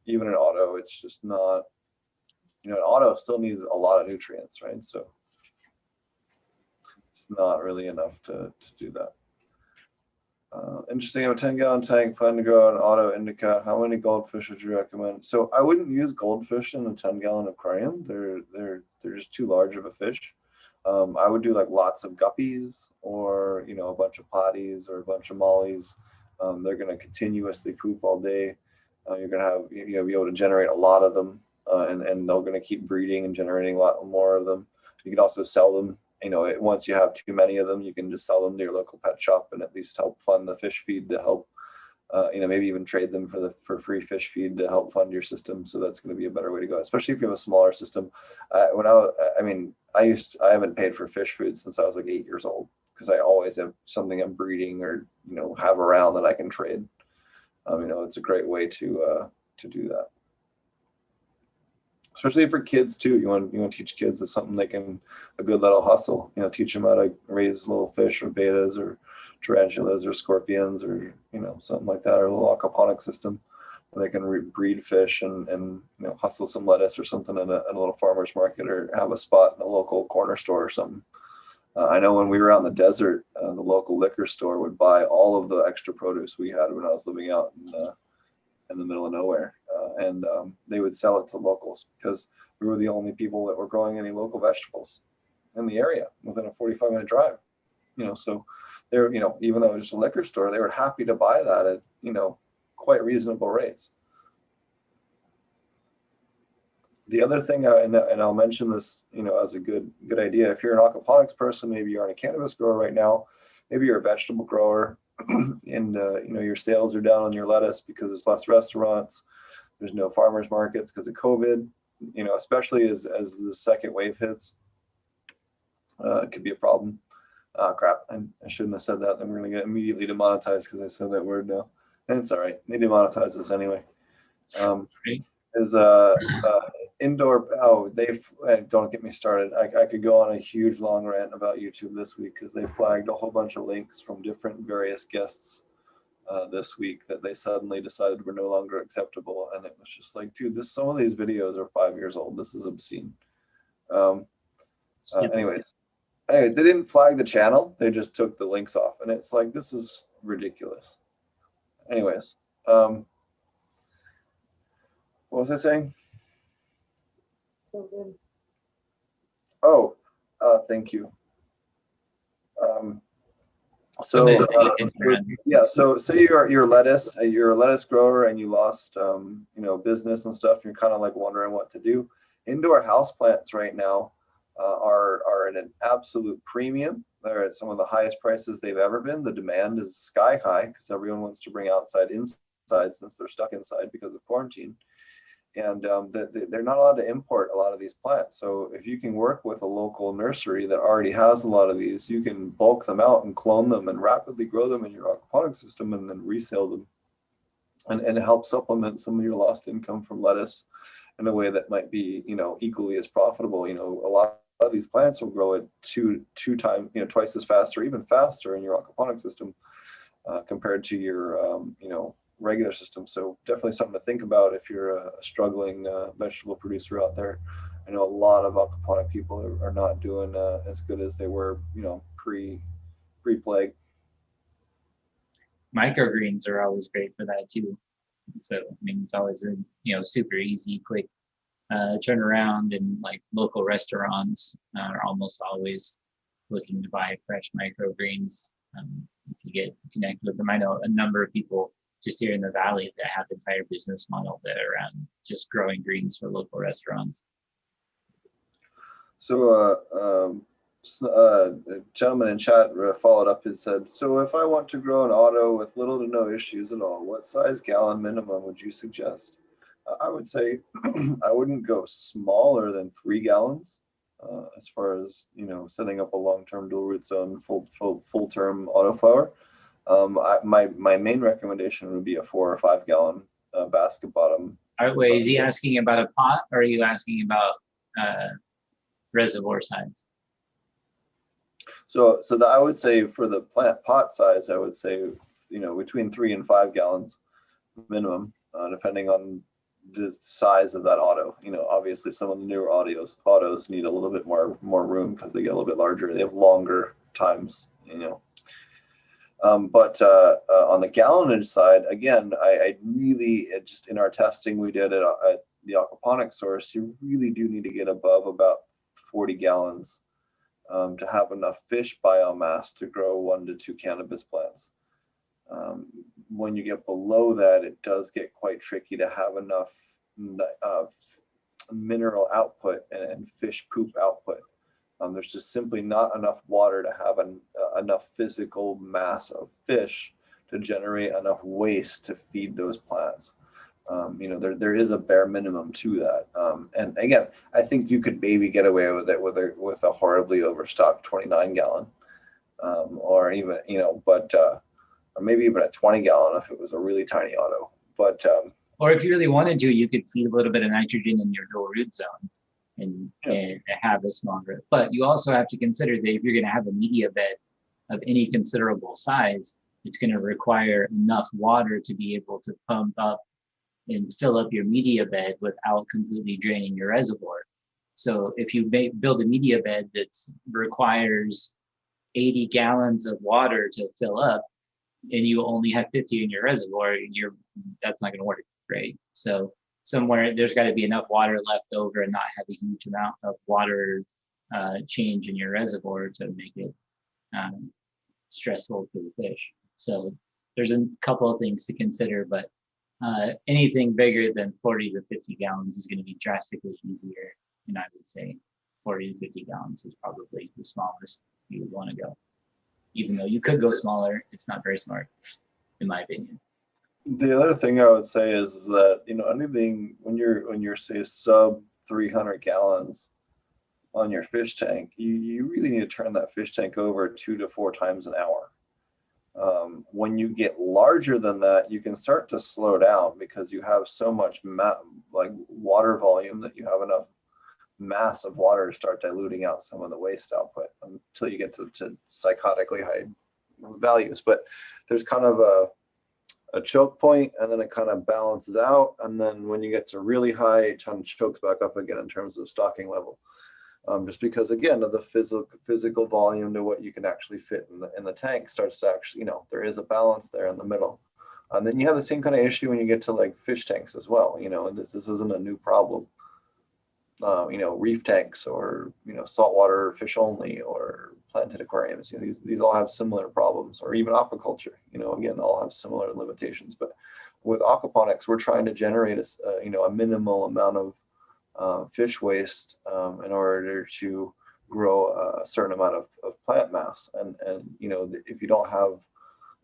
Even an auto, it's just not, an auto still needs a lot of nutrients, right? So it's not really enough to do that. Interesting. I have a 10-gallon tank, plan to grow an auto indica. How many goldfish would you recommend? So I wouldn't use goldfish in a 10-gallon aquarium. They're just too large of a fish. I would do like lots of guppies, or a bunch of potties or a bunch of mollies. They're going to continuously poop all day. You're going to have be able to generate a lot of them, and they're going to keep breeding and generating a lot more of them. You can also sell them. Once you have too many of them, you can just sell them to your local pet shop and at least help fund the fish feed to help, maybe even trade them for free fish feed to help fund your system. So that's going to be a better way to go, especially if you have a smaller system. I haven't paid for fish food since I was like 8 years old, because I always have something I'm breeding or, have around that I can trade. It's a great way to do that. Especially for kids too. You want to teach kids it's something they can, a good little hustle. Teach them how to raise little fish or betas or tarantulas or scorpions or something like that, or a little aquaponic system where they can breed fish and hustle some lettuce or something in a little farmer's market, or have a spot in a local corner store or something. I know when we were out in the desert, the local liquor store would buy all of the extra produce we had when I was living out in the middle of nowhere. And they would sell it to locals, because we were the only people that were growing any local vegetables in the area within a 45-minute drive. So they're, even though it was just a liquor store, they were happy to buy that at, quite reasonable rates. The other thing, and I'll mention this, as a good idea, if you're an aquaponics person, maybe you aren't a cannabis grower right now, maybe you're a vegetable grower, and your sales are down on your lettuce because there's less restaurants, there's no farmers markets because of COVID, especially as the second wave hits, it could be a problem. Crap, I shouldn't have said that. I'm going to get immediately demonetized because I said that word now, and it's all right. They demonetize us anyway. Is indoor, don't get me started. I could go on a huge long rant about YouTube this week, because they flagged a whole bunch of links from different various guests this week that they suddenly decided were no longer acceptable. And it was just like, dude, some of these videos are 5 years old. This is obscene. Anyway, they didn't flag the channel. They just took the links off. And it's like, this is ridiculous. Anyways, what was I saying? Oh, thank you. Yeah, so say you're a lettuce grower and you lost business and stuff, you're kind of like wondering what to do. Indoor house plants right now are at an absolute premium. They're at some of the highest prices they've ever been. The demand is sky high because everyone wants to bring outside inside since they're stuck inside because of quarantine. and they're not allowed to import a lot of these plants. So if you can work with a local nursery that already has a lot of these, you can bulk them out and clone them and rapidly grow them in your aquaponic system and then resell them, and help supplement some of your lost income from lettuce in a way that might be, equally as profitable. A lot of these plants will grow at twice as fast or even faster in your aquaponic system compared to your, regular system. So definitely something to think about if you're a struggling vegetable producer out there. I know a lot of aquaponic people are not doing as good as they were, pre-plague. Microgreens are always great for that too. So I mean, it's always a super easy, quick turnaround, and like local restaurants are almost always looking to buy fresh microgreens. If you get connected with them, I know a number of people just here in the valley that have entire business model that are around just growing greens for local restaurants. So a gentleman in chat followed up and said, so if I want to grow an auto with little to no issues at all, what size gallon minimum would you suggest? I would say I wouldn't go smaller than 3 gallons as far as, setting up a long-term dual root zone, full-term autoflower. My main recommendation would be a 4 or 5 gallon basket bottom. Wait, is he asking about a pot, or are you asking about reservoir size? So that I would say for the plant pot size, I would say, between 3 and 5 gallons minimum, depending on the size of that auto. Obviously some of the newer autos need a little bit more room because they get a little bit larger. They have longer times, but on the gallonage side, again, I really, just in our testing we did at the aquaponic source, you really do need to get above about 40 gallons to have enough fish biomass to grow 1 to 2 cannabis plants. When you get below that, it does get quite tricky to have enough mineral output and fish poop output. There's just simply not enough water to have enough physical mass of fish to generate enough waste to feed those plants. There is a bare minimum to that. And again, I think you could maybe get away with it with a horribly overstocked 29 gallon, or even, or maybe even a 20 gallon if it was a really tiny auto. But or if you really wanted to, you could feed a little bit of nitrogen in your dual root zone and have a smaller. But you also have to consider that if you're going to have a media bed of any considerable size, it's going to require enough water to be able to pump up and fill up your media bed without completely draining your reservoir. So if you build a media bed that requires 80 gallons of water to fill up, and you only have 50 in your reservoir, that's not going to work, right? So somewhere there's got to be enough water left over and not have a huge amount of water change in your reservoir to make it stressful for the fish. So there's a couple of things to consider, but anything bigger than 40 to 50 gallons is going to be drastically easier. And I would say 40 to 50 gallons is probably the smallest you would want to go. Even though you could go smaller, it's not very smart, in my opinion. The other thing I would say is that, anything when you're say sub 300 gallons on your fish tank, you really need to turn that fish tank over 2 to 4 times an hour. When you get larger than that, you can start to slow down because you have so much water volume that you have enough mass of water to start diluting out some of the waste output until you get to psychotically high values. But there's kind of a choke point, and then it kind of balances out, and then when you get to really high, it kind of chokes back up again in terms of stocking level. Just because, again, of the physical volume to what you can actually fit in the tank starts to actually, there is a balance there in the middle. And then you have the same kind of issue when you get to like fish tanks as well. And this isn't a new problem. Reef tanks or saltwater fish only or planted aquariums. These all have similar problems, or even aquaculture. Again, all have similar limitations. But with aquaponics, we're trying to generate a minimal amount of fish waste in order to grow a certain amount of plant mass. And if you don't have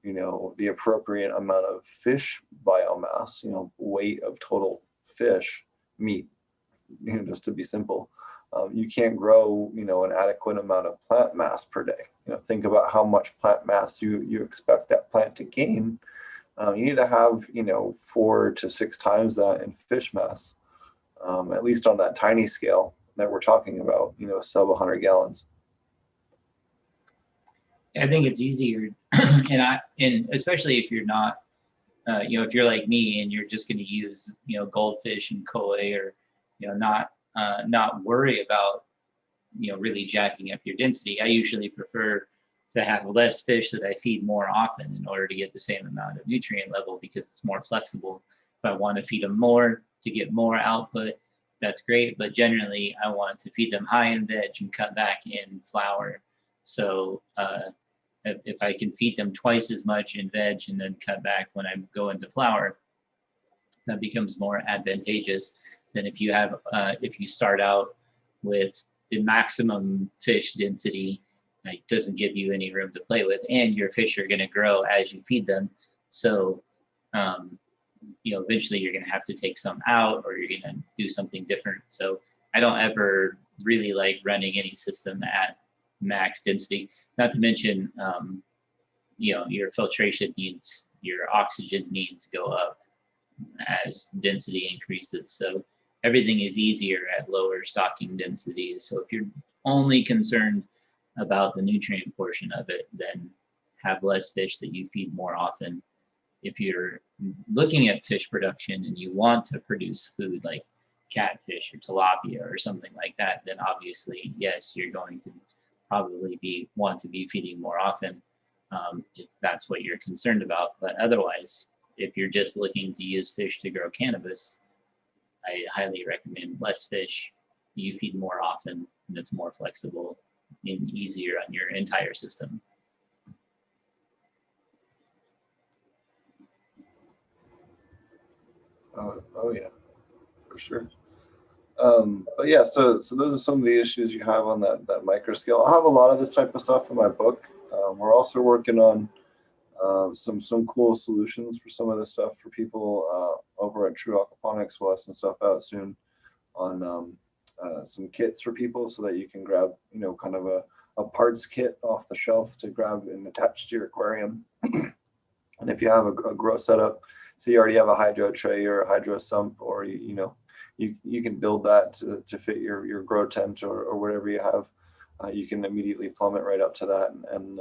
the appropriate amount of fish biomass, weight of total fish meat, just to be simple. You can't grow, an adequate amount of plant mass per day. Think about how much plant mass you expect that plant to gain. You need to have, 4 to 6 times that in fish mass, at least on that tiny scale that we're talking about, sub 100 gallons. I think it's easier, and especially if you're not, if you're like me and you're just going to use, goldfish and koi, or, not worry about, really jacking up your density. I usually prefer to have less fish that I feed more often in order to get the same amount of nutrient level, because it's more flexible. If I want to feed them more to get more output, that's great. But generally, I want to feed them high in veg and cut back in flour. So if I can feed them twice as much in veg and then cut back when I go into flour, that becomes more advantageous than if you have if you start out with the maximum fish density. It doesn't give you any room to play with, and your fish are going to grow as you feed them. So, eventually you're going to have to take some out, or you're going to do something different. So I don't ever really like running any system at max density. Not to mention, your filtration needs, your oxygen needs go up as density increases. So everything is easier at lower stocking densities. So if you're only concerned about the nutrient portion of it, then have less fish that you feed more often. If you're looking at fish production and you want to produce food like catfish or tilapia or something like that, then obviously, yes, you're going to probably want to be feeding more often, if that's what you're concerned about. But otherwise, if you're just looking to use fish to grow cannabis, I highly recommend less fish. You feed more often, and it's more flexible and easier on your entire system. Oh yeah, for sure. But yeah, so those are some of the issues you have on that micro scale. I have a lot of this type of stuff in my book. We're also working on some cool solutions for some of this stuff for people over at True Aquaponics. We'll have some stuff out soon on some kits for people, so that you can grab, kind of a parts kit off the shelf to grab and attach to your aquarium. And if you have a grow setup, so you already have a hydro tray or a hydro sump, or you can build that to fit your grow tent or whatever you have. You can immediately plumb it right up to that and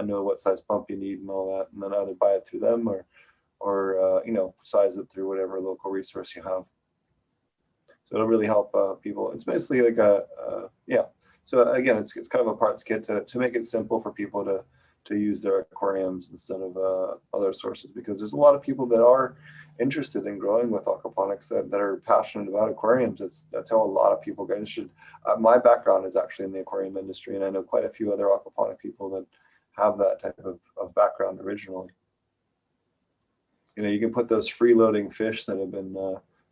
know what size pump you need and all that, and then either buy it through them or size it through whatever local resource you have. So it'll really help people. It's basically like yeah. So again, it's kind of a parts kit to make it simple for people to use their aquariums instead of other sources, because there's a lot of people that are interested in growing with aquaponics that are passionate about aquariums. That's how a lot of people get interested. My background is actually in the aquarium industry, and I know quite a few other aquaponic people that have that type of background originally. You can put those freeloading fish that have been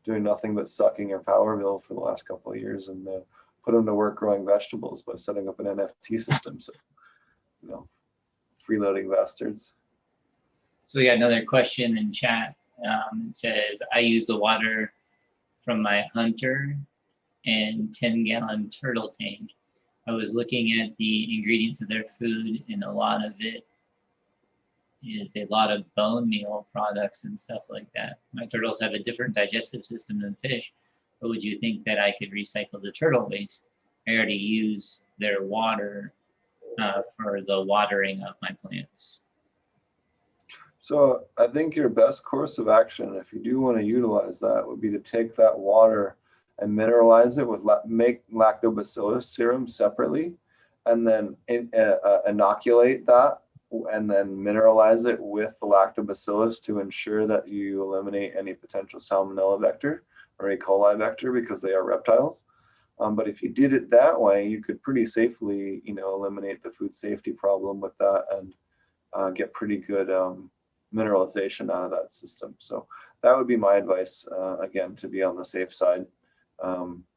doing nothing but sucking your power bill for the last couple of years, and put them to work growing vegetables by setting up an NFT system. So, freeloading bastards. So we got another question in chat. It says, I use the water from my hunter and 10-gallon turtle tank. I was looking at the ingredients of their food, and a lot of it is a lot of bone meal products and stuff like that. My turtles have a different digestive system than fish, but would you think that I could recycle the turtle waste? I already use their water for the watering of my plants. So I think your best course of action, if you do want to utilize that, would be to take that water and mineralize it with make lactobacillus serum separately, and then inoculate that, and then mineralize it with the lactobacillus to ensure that you eliminate any potential salmonella vector or E. coli vector, because they are reptiles. But if you did it that way, you could pretty safely, eliminate the food safety problem with that, and get pretty good mineralization out of that system. So that would be my advice, again, to be on the safe side.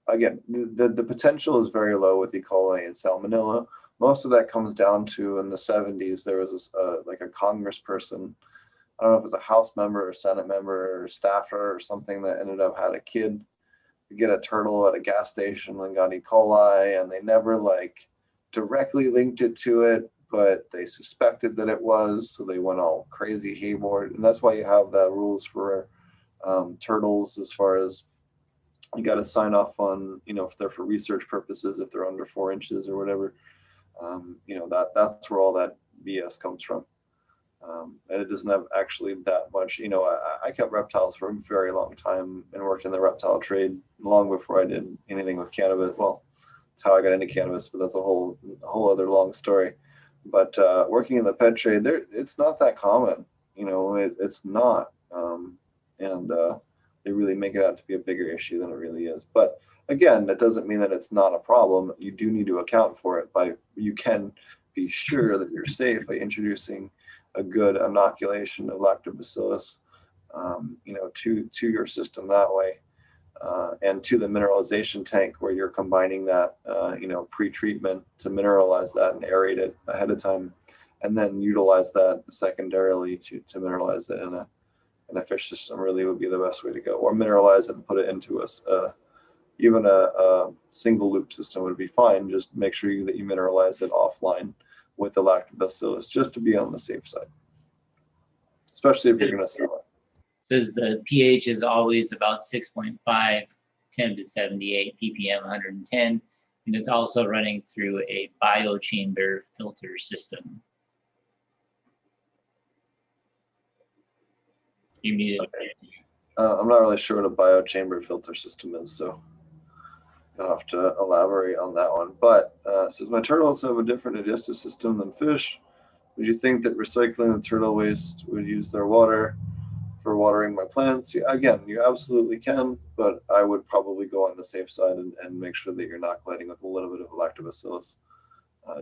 Again, the potential is very low with E. coli and salmonella. Most of that comes down to, in the 70s, there was like a congressperson, I don't know if it was a House member or Senate member or staffer or something, that ended up had a kid get a turtle at a gas station and got E. coli, and they never like directly linked it to it, but they suspected that it was, so they went all crazy hayward. And that's why you have the rules for turtles, as far as you got to sign off on, if they're for research purposes, if they're under 4 inches or whatever. That's where all that BS comes from. And it doesn't have actually that much, I kept reptiles for a very long time and worked in the reptile trade long before I did anything with cannabis. Well, that's how I got into cannabis, but that's a whole other long story. But working in the pet trade, it's not that common, it's not. And they really make it out to be a bigger issue than it really is. But again, that doesn't mean that it's not a problem. You do need to account for it you can be sure that you're safe by introducing a good inoculation of lactobacillus, to your system that way, and to the mineralization tank where you're combining that, pre-treatment to mineralize that and aerate it ahead of time, and then utilize that secondarily to mineralize it in a fish system. Really would be the best way to go, or mineralize it and put it into even a single loop system would be fine. Just make sure that you mineralize it offline with the lactobacillus, just to be on the safe side, especially if you're going to sell it. Says the pH is always about 6.5, temp to 78, ppm 110, and it's also running through a biochamber filter system. You muted. I'm not really sure what a biochamber filter system is, so I'll have to elaborate on that one. But it says, my turtles have a different digestive system than fish. Would you think that recycling the turtle waste would use their water for watering my plants? Yeah, again, you absolutely can, but I would probably go on the safe side and make sure that you're inoculating with a little bit of lactobacillus,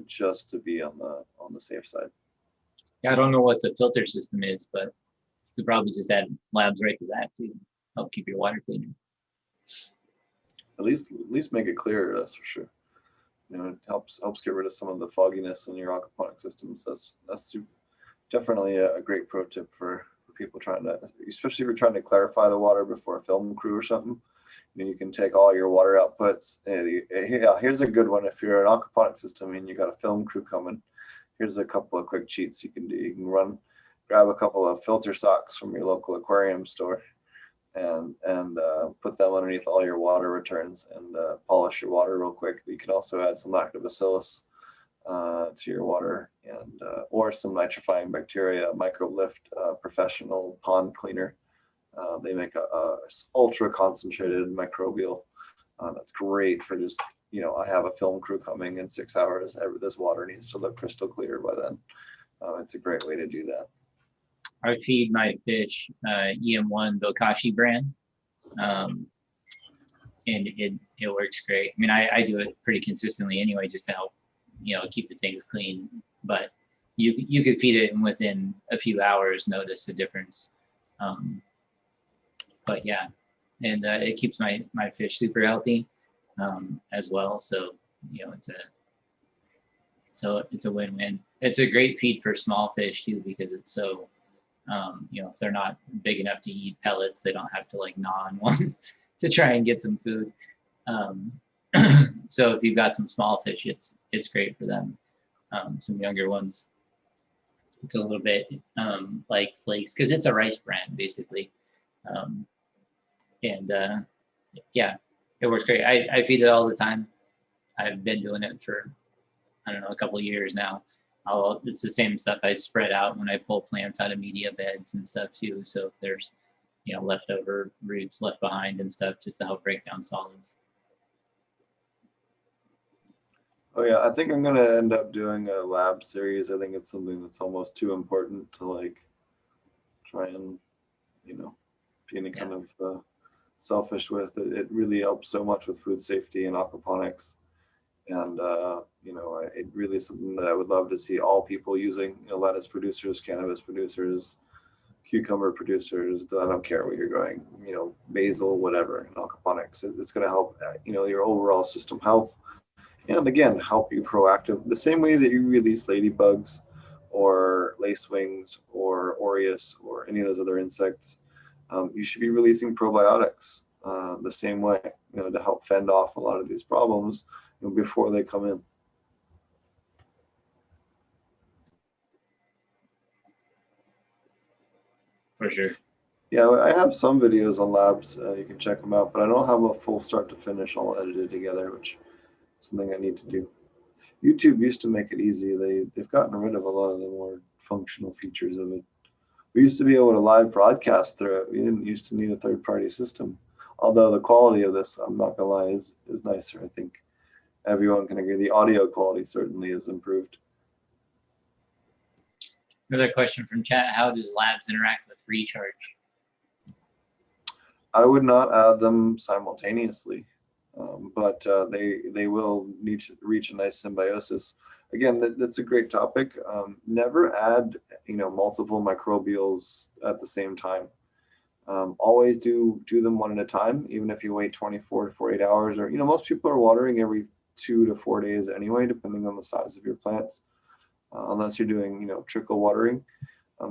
just to be on the safe side. Yeah, I don't know what the filter system is, but you could probably just add labs right to that to help keep your water cleaner. At least make it clearer, that's for sure. It helps get rid of some of the fogginess in your aquaponic systems. That's definitely a great pro tip for people trying to, especially if you're trying to clarify the water before a film crew or something. You can take all your water outputs. Here's a good one. If you're an aquaponic system and you got a film crew coming, here's a couple of quick cheats you can do. You can grab a couple of filter socks from your local aquarium store and put them underneath all your water returns and polish your water real quick. You can also add some lactobacillus to your water, and or some nitrifying bacteria, Microlift professional pond cleaner. They make a ultra concentrated microbial that's great for just, I have a film crew coming in 6 hours. This water needs to look crystal clear by then. It's a great way to do that. I feed my fish EM1 Bokashi brand, and it works great. I mean, I do it pretty consistently anyway, just to help keep the things clean. But you could feed it and within a few hours notice the difference. But yeah, and it keeps my fish super healthy as well. So it's a win-win. It's a great feed for small fish too, because it's so. If they're not big enough to eat pellets, they don't have to like gnaw on one to try and get some food. So if you've got some small fish, it's great for them. Some younger ones, it's a little bit like flakes, because it's a rice bran basically. Yeah, it works great. I feed it all the time. I've been doing it for, I don't know, a couple of years now. It's the same stuff I spread out when I pull plants out of media beds and stuff too. So if there's, leftover roots left behind and stuff, just to help break down solids. Oh yeah, I think I'm gonna end up doing a lab series. I think it's something that's almost too important to like try and, be any kind of selfish with. It really helps so much with food safety and aquaponics. And, it really is something that I would love to see all people using, lettuce producers, cannabis producers, cucumber producers. I don't care where you're going, basil, whatever, in aquaponics. It's going to help, your overall system health. And again, help you proactive. The same way that you release ladybugs or lacewings or aureus or any of those other insects, you should be releasing probiotics the same way. to help fend off a lot of these problems before they come in. For sure. Yeah, I have some videos on labs. You can check them out, but I don't have a full start to finish all edited together, which is something I need to do. YouTube used to make it easy. They've gotten rid of a lot of the more functional features of it. We used to be able to live broadcast through it. We didn't used to need a third-party system. Although the quality of this, I'm not gonna lie, is nicer. I think everyone can agree. The audio quality certainly is improved. Another question from chat: how does labs interact with recharge? I would not add them simultaneously, but they will need to reach a nice symbiosis. Again, that's a great topic. Never add multiple microbials at the same time. Always do them one at a time, even if you wait 24 to 48 hours, or most people are watering every 2 to 4 days anyway, depending on the size of your plants, unless you're doing trickle watering.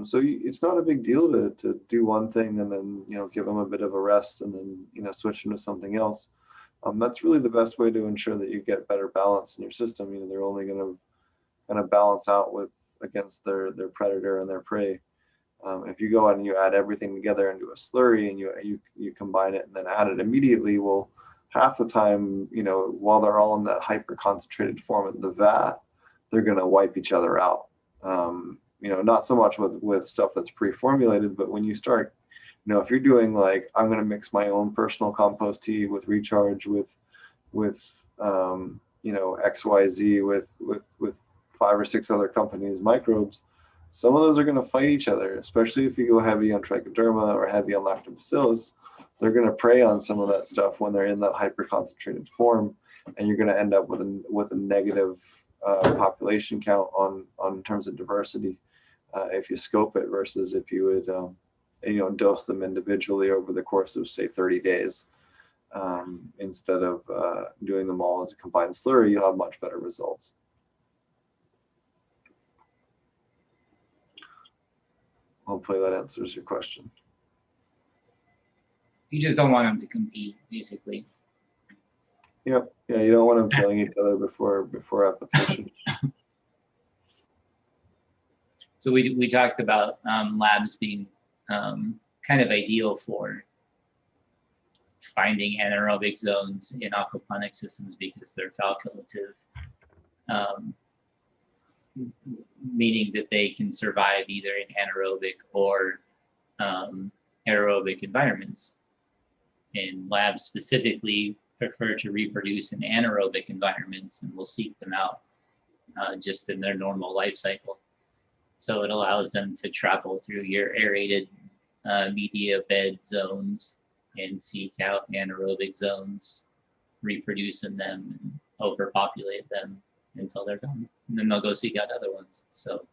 So it's not a big deal to do one thing and then give them a bit of a rest and then switch them to something else. That's really the best way to ensure that you get better balance in your system. They're only going to kind of balance out against their predator and their prey. If you go out and you add everything together into a slurry and you combine it and then add it immediately, well, half the time, while they're all in that hyper concentrated form in the vat, they're going to wipe each other out. Not so much with stuff that's pre-formulated, but when you start, if you're doing like, I'm going to mix my own personal compost tea with recharge with XYZ with 5 or 6 other companies' microbes, some of those are going to fight each other, especially if you go heavy on trichoderma or heavy on lactobacillus. They're going to prey on some of that stuff when they're in that hyper concentrated form, and you're going to end up with a negative population count on terms of diversity if you scope it versus if you would dose them individually over the course of say 30 days instead of doing them all as a combined slurry. You'll have much better results. Hopefully that answers your question. You just don't want them to compete, basically. Yep. Yeah, you don't want them killing each other before application. So we talked about labs being kind of ideal for finding anaerobic zones in aquaponic systems because they're facultative, meaning that they can survive either in anaerobic or aerobic environments. And labs specifically prefer to reproduce in anaerobic environments, and will seek them out just in their normal life cycle. So it allows them to travel through your aerated media bed zones and seek out anaerobic zones, reproduce in them, and overpopulate them until they're gone. And then they'll go seek out other ones. So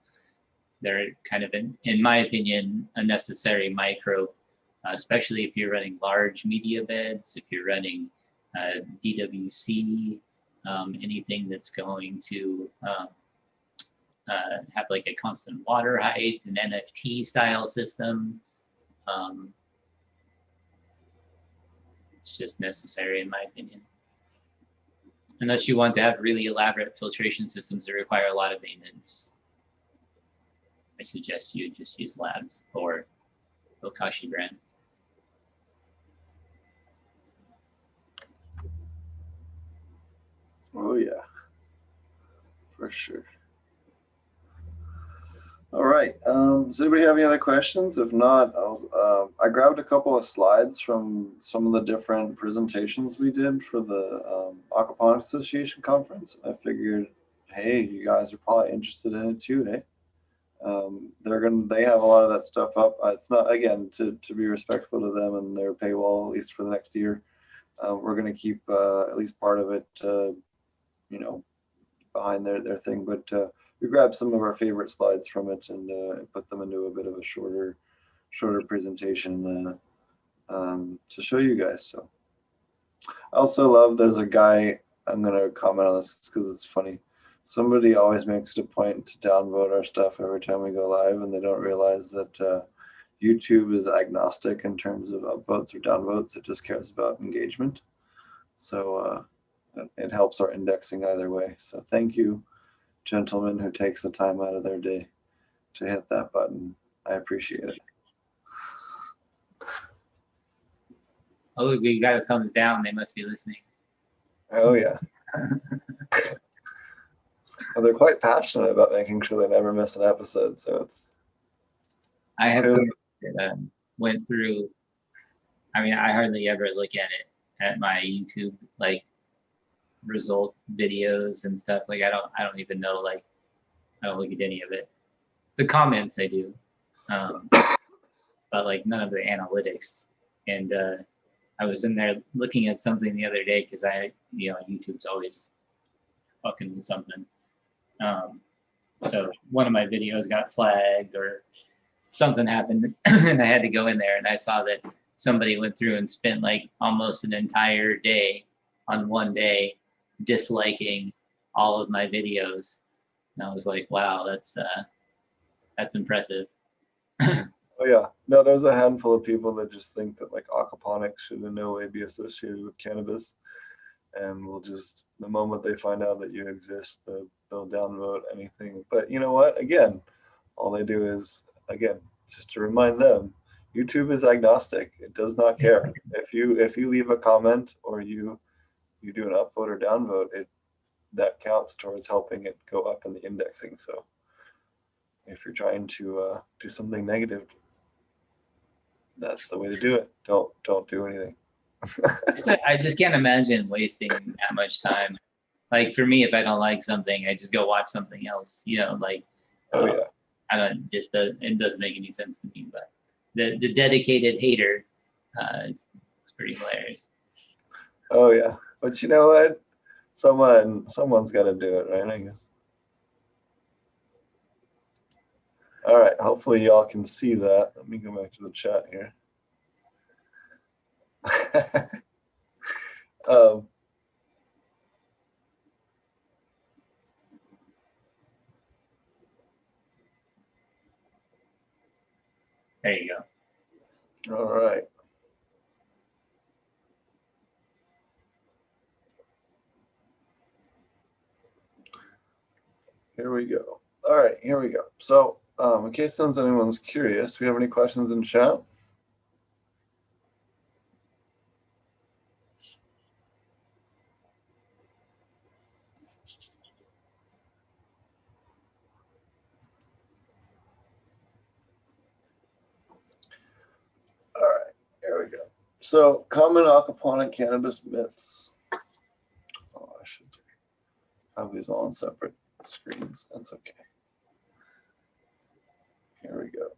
they're kind of, in my opinion, a necessary microbe, especially if you're running large media beds, if you're running DWC, anything that's going to have like a constant water height, an NFT style system. It's just necessary in my opinion. Unless you want to have really elaborate filtration systems that require a lot of maintenance, I suggest you just use labs or Bokashi brand. Oh yeah, for sure. All right. Does anybody have any other questions? If not, I grabbed a couple of slides from some of the different presentations we did for the Aquaponics Association conference. I figured, hey, you guys are probably interested in it too, eh? They have a lot of that stuff up. It's not, again, to be respectful to them and their paywall, at least for the next year. We're going to keep at least part of it, behind their thing, but we grabbed some of our favorite slides from it and put them into a bit of a shorter presentation to show you guys. So I also love, there's a guy, I'm going to comment on this because it's funny. Somebody always makes it a point to downvote our stuff every time we go live, and they don't realize that YouTube is agnostic in terms of upvotes or downvotes. It just cares about engagement. So it helps our indexing either way. So thank you, gentlemen who takes the time out of their day to hit that button. I appreciate it. Oh, we got a thumbs down. They must be listening. Oh yeah. Well, they're quite passionate about making sure they never miss an episode. So it's. I have some that went through. I mean, I hardly ever look at it at my YouTube like result videos and stuff. Like I don't even know. Like I don't look at any of it. The comments I do, but like none of the analytics. And I was in there looking at something the other day because YouTube's always fucking with something. So one of my videos got flagged or something happened and I had to go in there and I saw that somebody went through and spent like almost an entire day on one day disliking all of my videos. And I was like, wow, that's impressive. Oh yeah, no, there's a handful of people that just think that like aquaponics should in no way be associated with cannabis, and will just the moment they find out that you exist, they'll downvote anything. But you know what? Again, all they do is just to remind them, YouTube is agnostic. It does not care if you leave a comment or you do an upvote or downvote. That counts towards helping it go up in the indexing. So if you're trying to do something negative, that's the way to do it. Don't do anything. I just can't imagine wasting that much time. Like for me, if I don't like something, I just go watch something else. Like oh yeah. I don't just it doesn't make any sense to me. But the dedicated hater, it's pretty hilarious. Oh yeah, but you know what? Someone's got to do it, right? I guess. All right. Hopefully y'all can see that. Let me go back to the chat here. There you go. All right. Here we go. All right, here we go. So, in case anyone's curious, do we have any questions in chat? All right, here we go. So, common aquaponic cannabis myths. Oh, I should have these all on separate screens. That's okay. Here we go.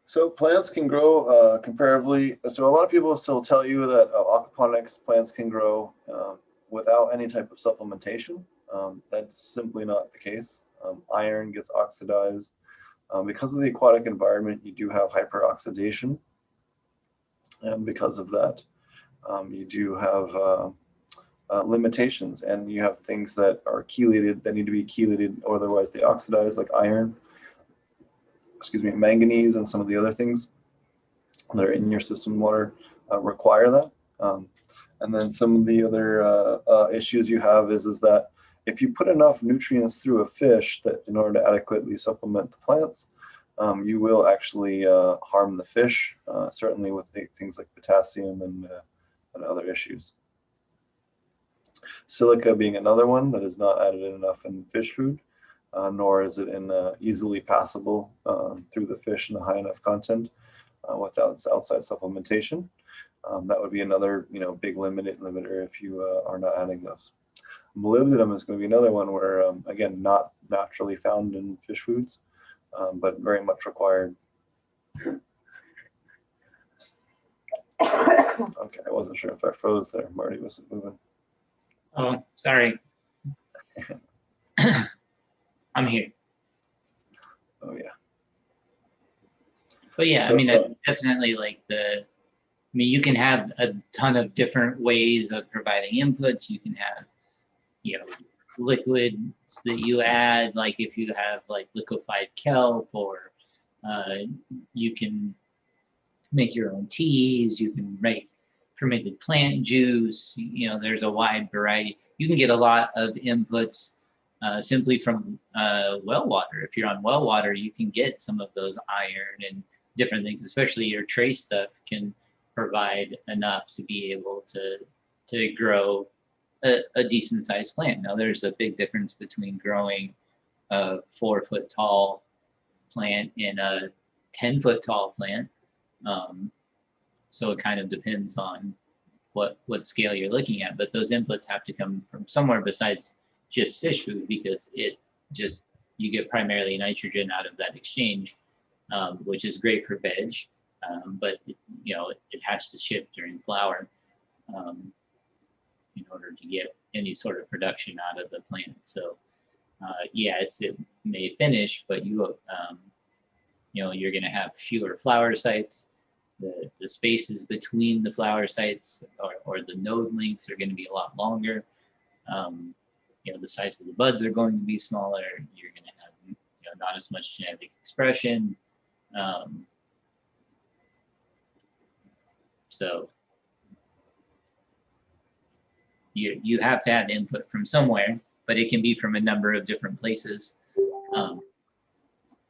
So plants can grow comparably. So a lot of people still tell you that aquaponics plants can grow without any type of supplementation. That's simply not the case. Iron gets oxidized. Because of the aquatic environment, you do have hyperoxidation. And because of that, you do have limitations, and you have things that are chelated that need to be chelated, or otherwise they oxidize, like iron, manganese, and some of the other things that are in your system water require that. And then some of the other issues you have is that if you put enough nutrients through a fish that in order to adequately supplement the plants, you will actually harm the fish, certainly with things like potassium and other issues. Silica being another one that is not added in enough in fish food, nor is it in easily passable through the fish in a high enough content without outside supplementation. That would be another big limiter if you are not adding those. Molybdenum is going to be another one where, again, not naturally found in fish foods, but very much required. Okay, I wasn't sure if I froze there. Marty wasn't moving. Oh, sorry. I'm here. Oh yeah. But yeah, So, I mean, definitely like you can have a ton of different ways of providing inputs. You can have, liquids that you add, like if you have like liquefied kelp, or you can make your own teas. You can make fermented plant juice. You know, there's a wide variety. You can get a lot of inputs simply from well water. If you're on well water, you can get some of those iron and different things, especially your trace stuff can provide enough to be able to grow a decent sized plant. Now there's a big difference between growing a 4-foot tall plant and a 10-foot tall plant. So it kind of depends on what scale you're looking at, but those inputs have to come from somewhere besides just fish food, because you get primarily nitrogen out of that exchange, which is great for veg, but it has to shift during flower in order to get any sort of production out of the plant. So yes, it may finish, but you're going to have fewer flower sites. The spaces between the flower sites or the node lengths are going to be a lot longer. The size of the buds are going to be smaller. You're going to have not as much genetic expression. So you have to have input from somewhere, but it can be from a number of different places.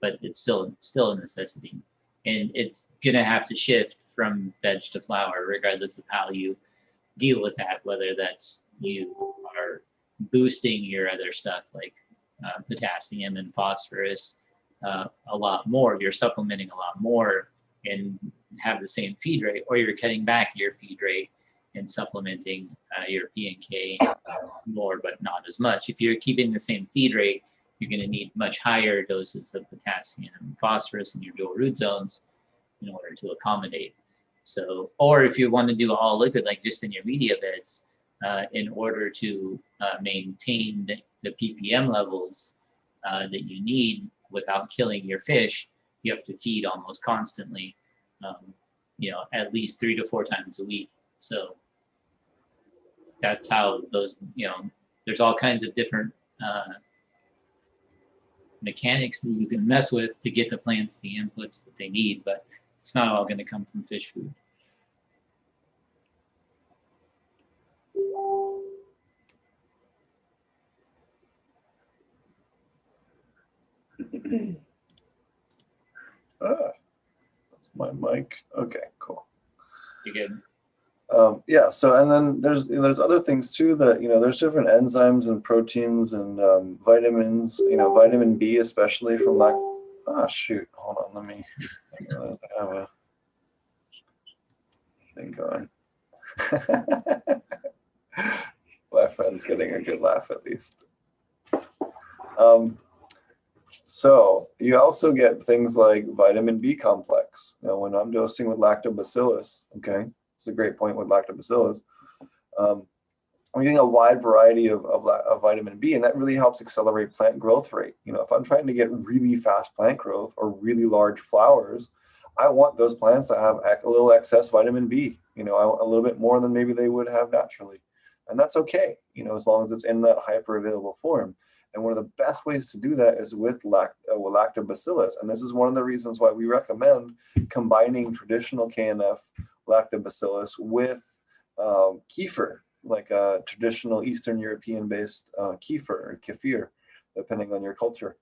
But it's still a necessity, and it's gonna have to shift from veg to flower, regardless of how you deal with that. Whether that's you are boosting your other stuff like potassium and phosphorus a lot more, you're supplementing a lot more and have the same feed rate, or you're cutting back your feed rate and supplementing your P and K more, but not as much. If you're keeping the same feed rate, you're going to need much higher doses of potassium and phosphorus in your dual root zones in order to accommodate. So, or if you want to do all liquid, like just in your media beds, in order to maintain the ppm levels that you need without killing your fish, you have to feed almost constantly, at least 3 to 4 times a week. So that's how those, there's all kinds of different mechanics that you can mess with to get the plants the inputs that they need, but it's not all going to come from fish food. That's my mic. Okay, cool. You good? Yeah. So, and then there's other things too that there's different enzymes and proteins and vitamins. Vitamin B especially from like. Ah, shoot. Hold on. Let me. I have a thing going. My friend's getting a good laugh at least. So you also get things like vitamin B complex. Now, when I'm dosing with lactobacillus, okay, it's a great point with lactobacillus. I'm getting a wide variety of vitamin B, and that really helps accelerate plant growth rate. If I'm trying to get really fast plant growth or really large flowers, I want those plants to have a little excess vitamin B. I want a little bit more than maybe they would have naturally, and that's okay. As long as it's in that hyper available form. And one of the best ways to do that is with lactobacillus. And this is one of the reasons why we recommend combining traditional KNF lactobacillus with kefir, like a traditional Eastern European-based kefir or kefir, depending on your culture.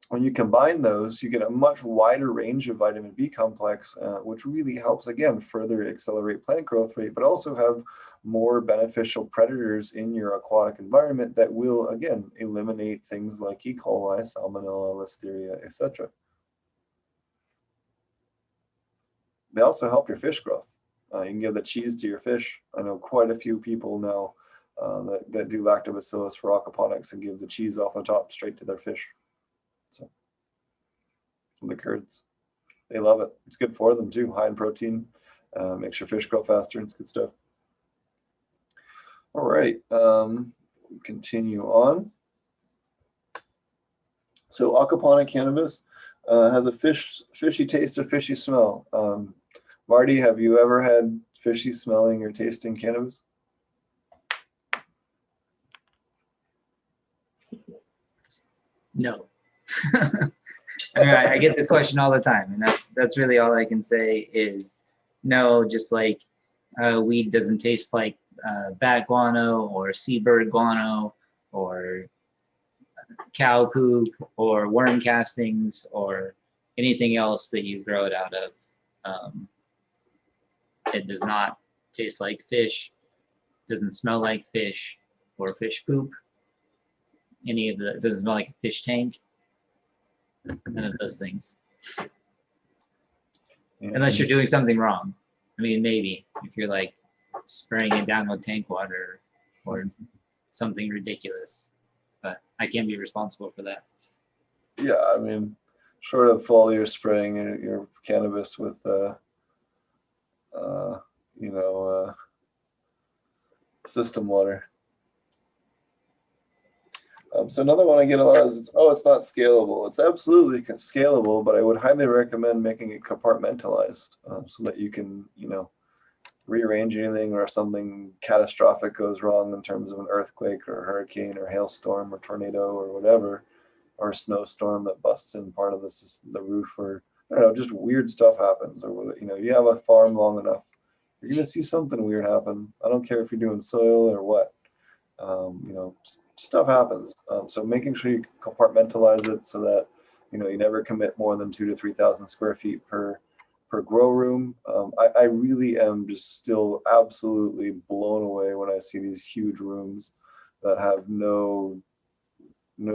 When you combine those, you get a much wider range of vitamin B complex, which really helps, again, further accelerate plant growth rate, but also have more beneficial predators in your aquatic environment that will, again, eliminate things like E. coli, salmonella, listeria, etc. They also help your fish growth. You can give the cheese to your fish. I know quite a few people now that do lactobacillus for aquaponics and give the cheese off the top straight to their fish. So the curds, they love it. It's good for them too, high in protein, makes your fish grow faster. It's good stuff. All right, continue on. So aquaponic cannabis has a fishy taste or fishy smell. Marty, have you ever had fishy smelling or tasting cannabis? No. I mean, I get this question all the time, and that's really all I can say is no. Just like weed doesn't taste like bat guano or seabird guano or cow poop or worm castings or anything else that you grow it out of. It does not taste like fish, doesn't smell like fish or fish poop. Any of the, it doesn't smell like a fish tank. None of those things. Unless you're doing something wrong. I mean, maybe if you're like spraying it down with tank water or something ridiculous, but I can't be responsible for that. Yeah, I mean, short of all you're spraying your cannabis with, system water. So another one I get a lot is, it's not scalable. It's absolutely scalable, but I would highly recommend making it compartmentalized so that you can, rearrange anything or something catastrophic goes wrong in terms of an earthquake or a hurricane or hailstorm or tornado or whatever, or a snowstorm that busts in part of the roof, or I don't know, just weird stuff happens. Or you have a farm long enough, you're gonna see something weird happen. I don't care if you're doing soil or what. Stuff happens. So making sure you compartmentalize it so that you never commit more than 2,000 to 3,000 square feet per grow room. I really am just still absolutely blown away when I see these huge rooms that have no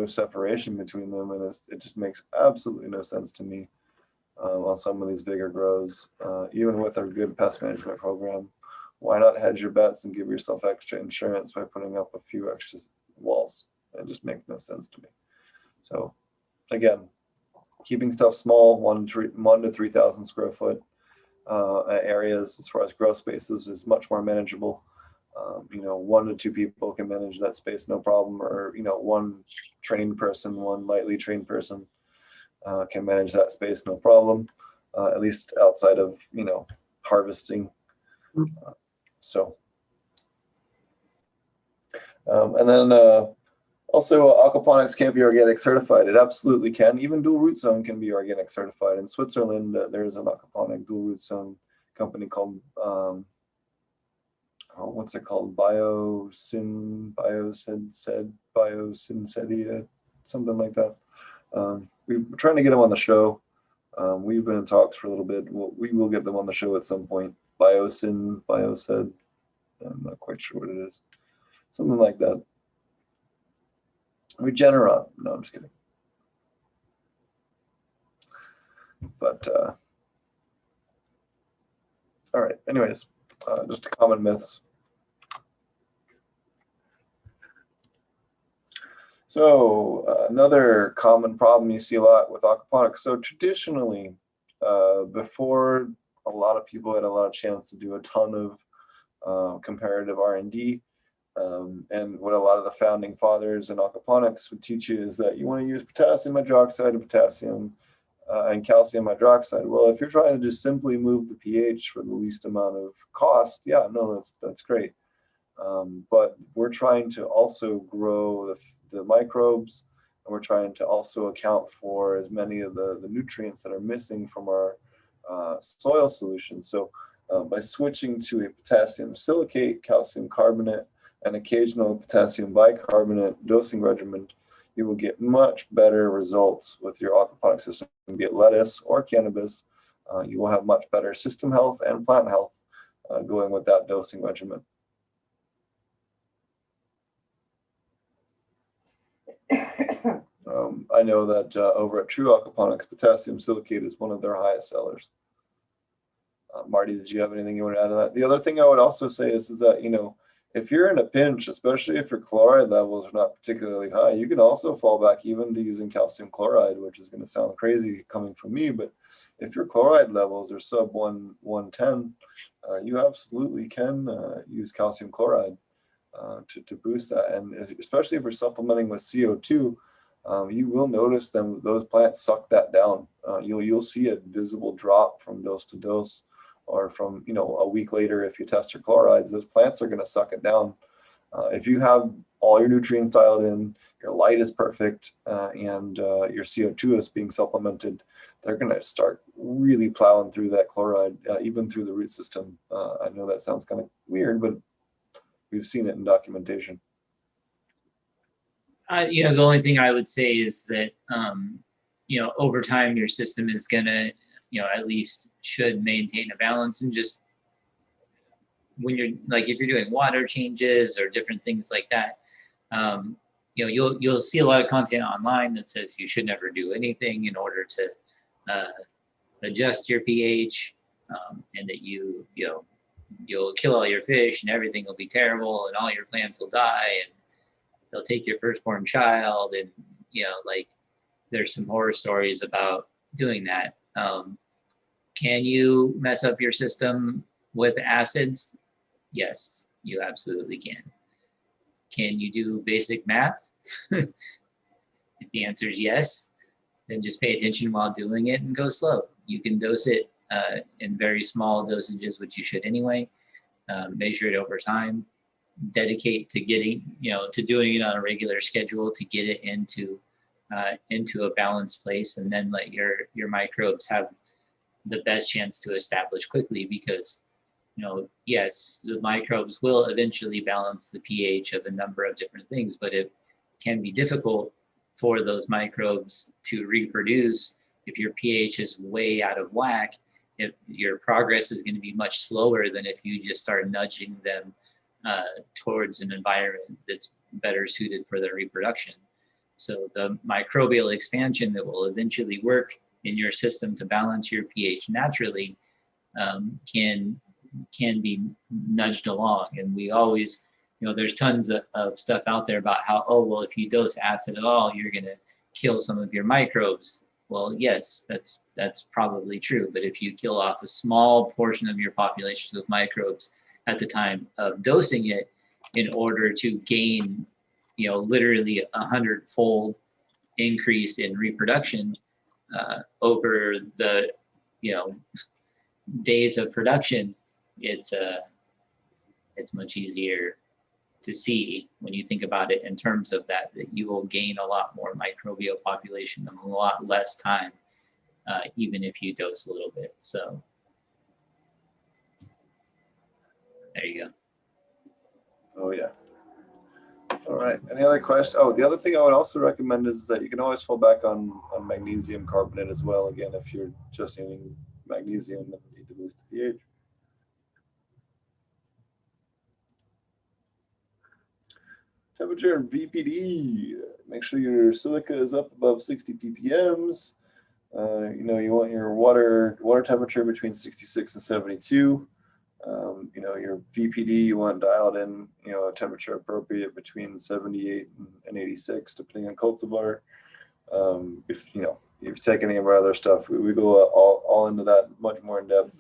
separation between them, and it just makes absolutely no sense to me on some of these bigger grows. Even with our good pest management program, why not hedge your bets and give yourself extra insurance by putting up a few extra walls? It just makes no sense to me. So again, keeping stuff small, 1,000 to 3,000 square foot areas as far as grow spaces is much more manageable. 1 to 2 people can manage that space no problem, or one lightly trained person can manage that space no problem, at least outside of harvesting. And then also, aquaponics can't be organic certified. It absolutely can. Even dual root zone can be organic certified. In Switzerland, there's an aquaponic dual root zone company called, what's it called? Biosinsedia, something like that. We're trying to get them on the show. We've been in talks for a little bit. We will get them on the show at some point. Biosed. I'm not quite sure what it is. Something like that. Regeneron. No, I'm just kidding. But all right. Anyways, just common myths. So another common problem you see a lot with aquaponics. So traditionally, before a lot of people had a lot of chance to do a ton of comparative R&D, and what a lot of the founding fathers in aquaponics would teach you is that you want to use potassium hydroxide and potassium and calcium hydroxide. Well, if you're trying to just simply move the pH for the least amount of cost, yeah, no, that's great. But we're trying to also grow the microbes, and we're trying to also account for as many of the nutrients that are missing from our soil solution. So by switching to a potassium silicate, calcium carbonate, and occasional potassium bicarbonate dosing regimen, you will get much better results with your aquaponic system, be it lettuce or cannabis. You will have much better system health and plant health going with that dosing regimen. I know that over at True Aquaponics, potassium silicate is one of their highest sellers. Marty, did you have anything you want to add to that? The other thing I would also say is that, if you're in a pinch, especially if your chloride levels are not particularly high, you can also fall back even to using calcium chloride, which is going to sound crazy coming from me, but if your chloride levels are sub 110, you absolutely can use calcium chloride to boost that. And especially if you're supplementing with CO2, you will notice those plants suck that down. You'll see a visible drop from dose to dose, or from a week later. If you test your chlorides, those plants are going to suck it down. If you have all your nutrients dialed in, your light is perfect, and your CO2 is being supplemented, they're going to start really plowing through that chloride, even through the root system. I know that sounds kind of weird, but we've seen it in documentation. You know, the only thing I would say is that, you know, over time, your system is gonna, you know, at least should maintain a balance. And just when you're like, if you're doing water changes or different things like that, you know, you'll see a lot of content online that says you should never do anything in order to adjust your pH, and that you know, you'll kill all your fish and everything will be terrible and all your plants will die and they'll take your firstborn child. And you know, like, there's some horror stories about doing that. Can you mess up your system with acids? Yes, you absolutely can. Can you do basic math? If the answer is yes, then just pay attention while doing it and go slow. You can dose it in very small dosages, which you should anyway. Measure it over time. Dedicate to getting, you know, to doing it on a regular schedule to get it into a balanced place, and then let your microbes have the best chance to establish quickly. Because, you know, yes, the microbes will eventually balance the pH of a number of different things, but it can be difficult for those microbes to reproduce if your pH is way out of whack. If your progress is going to be much slower than if you just start nudging them towards an environment that's better suited for their reproduction. So the microbial expansion that will eventually work in your system to balance your pH naturally can be nudged along. And we always, you know, there's tons of stuff out there about how, oh, well, if you dose acid at all, you're going to kill some of your microbes. Well, yes, that's probably true. But if you kill off a small portion of your population with microbes at the time of dosing it, in order to gain, you know, literally 100-fold increase in reproduction over the, you know, days of production, it's much easier to see when you think about it in terms of that you will gain a lot more microbial population in a lot less time, even if you dose a little bit. So there you go. Oh yeah. All right. Any other questions? Oh, the other thing I would also recommend is that you can always fall back on magnesium carbonate as well. Again, if you're just eating magnesium, then you need to boost the pH. Temperature and VPD. Make sure your silica is up above 60 ppms. You know, you want your water temperature between 66 and 72. You know, your VPD, you want dialed in, you know, a temperature appropriate between 78 and 86, depending on cultivar. If you take any of our other stuff, we go all into that much more in depth.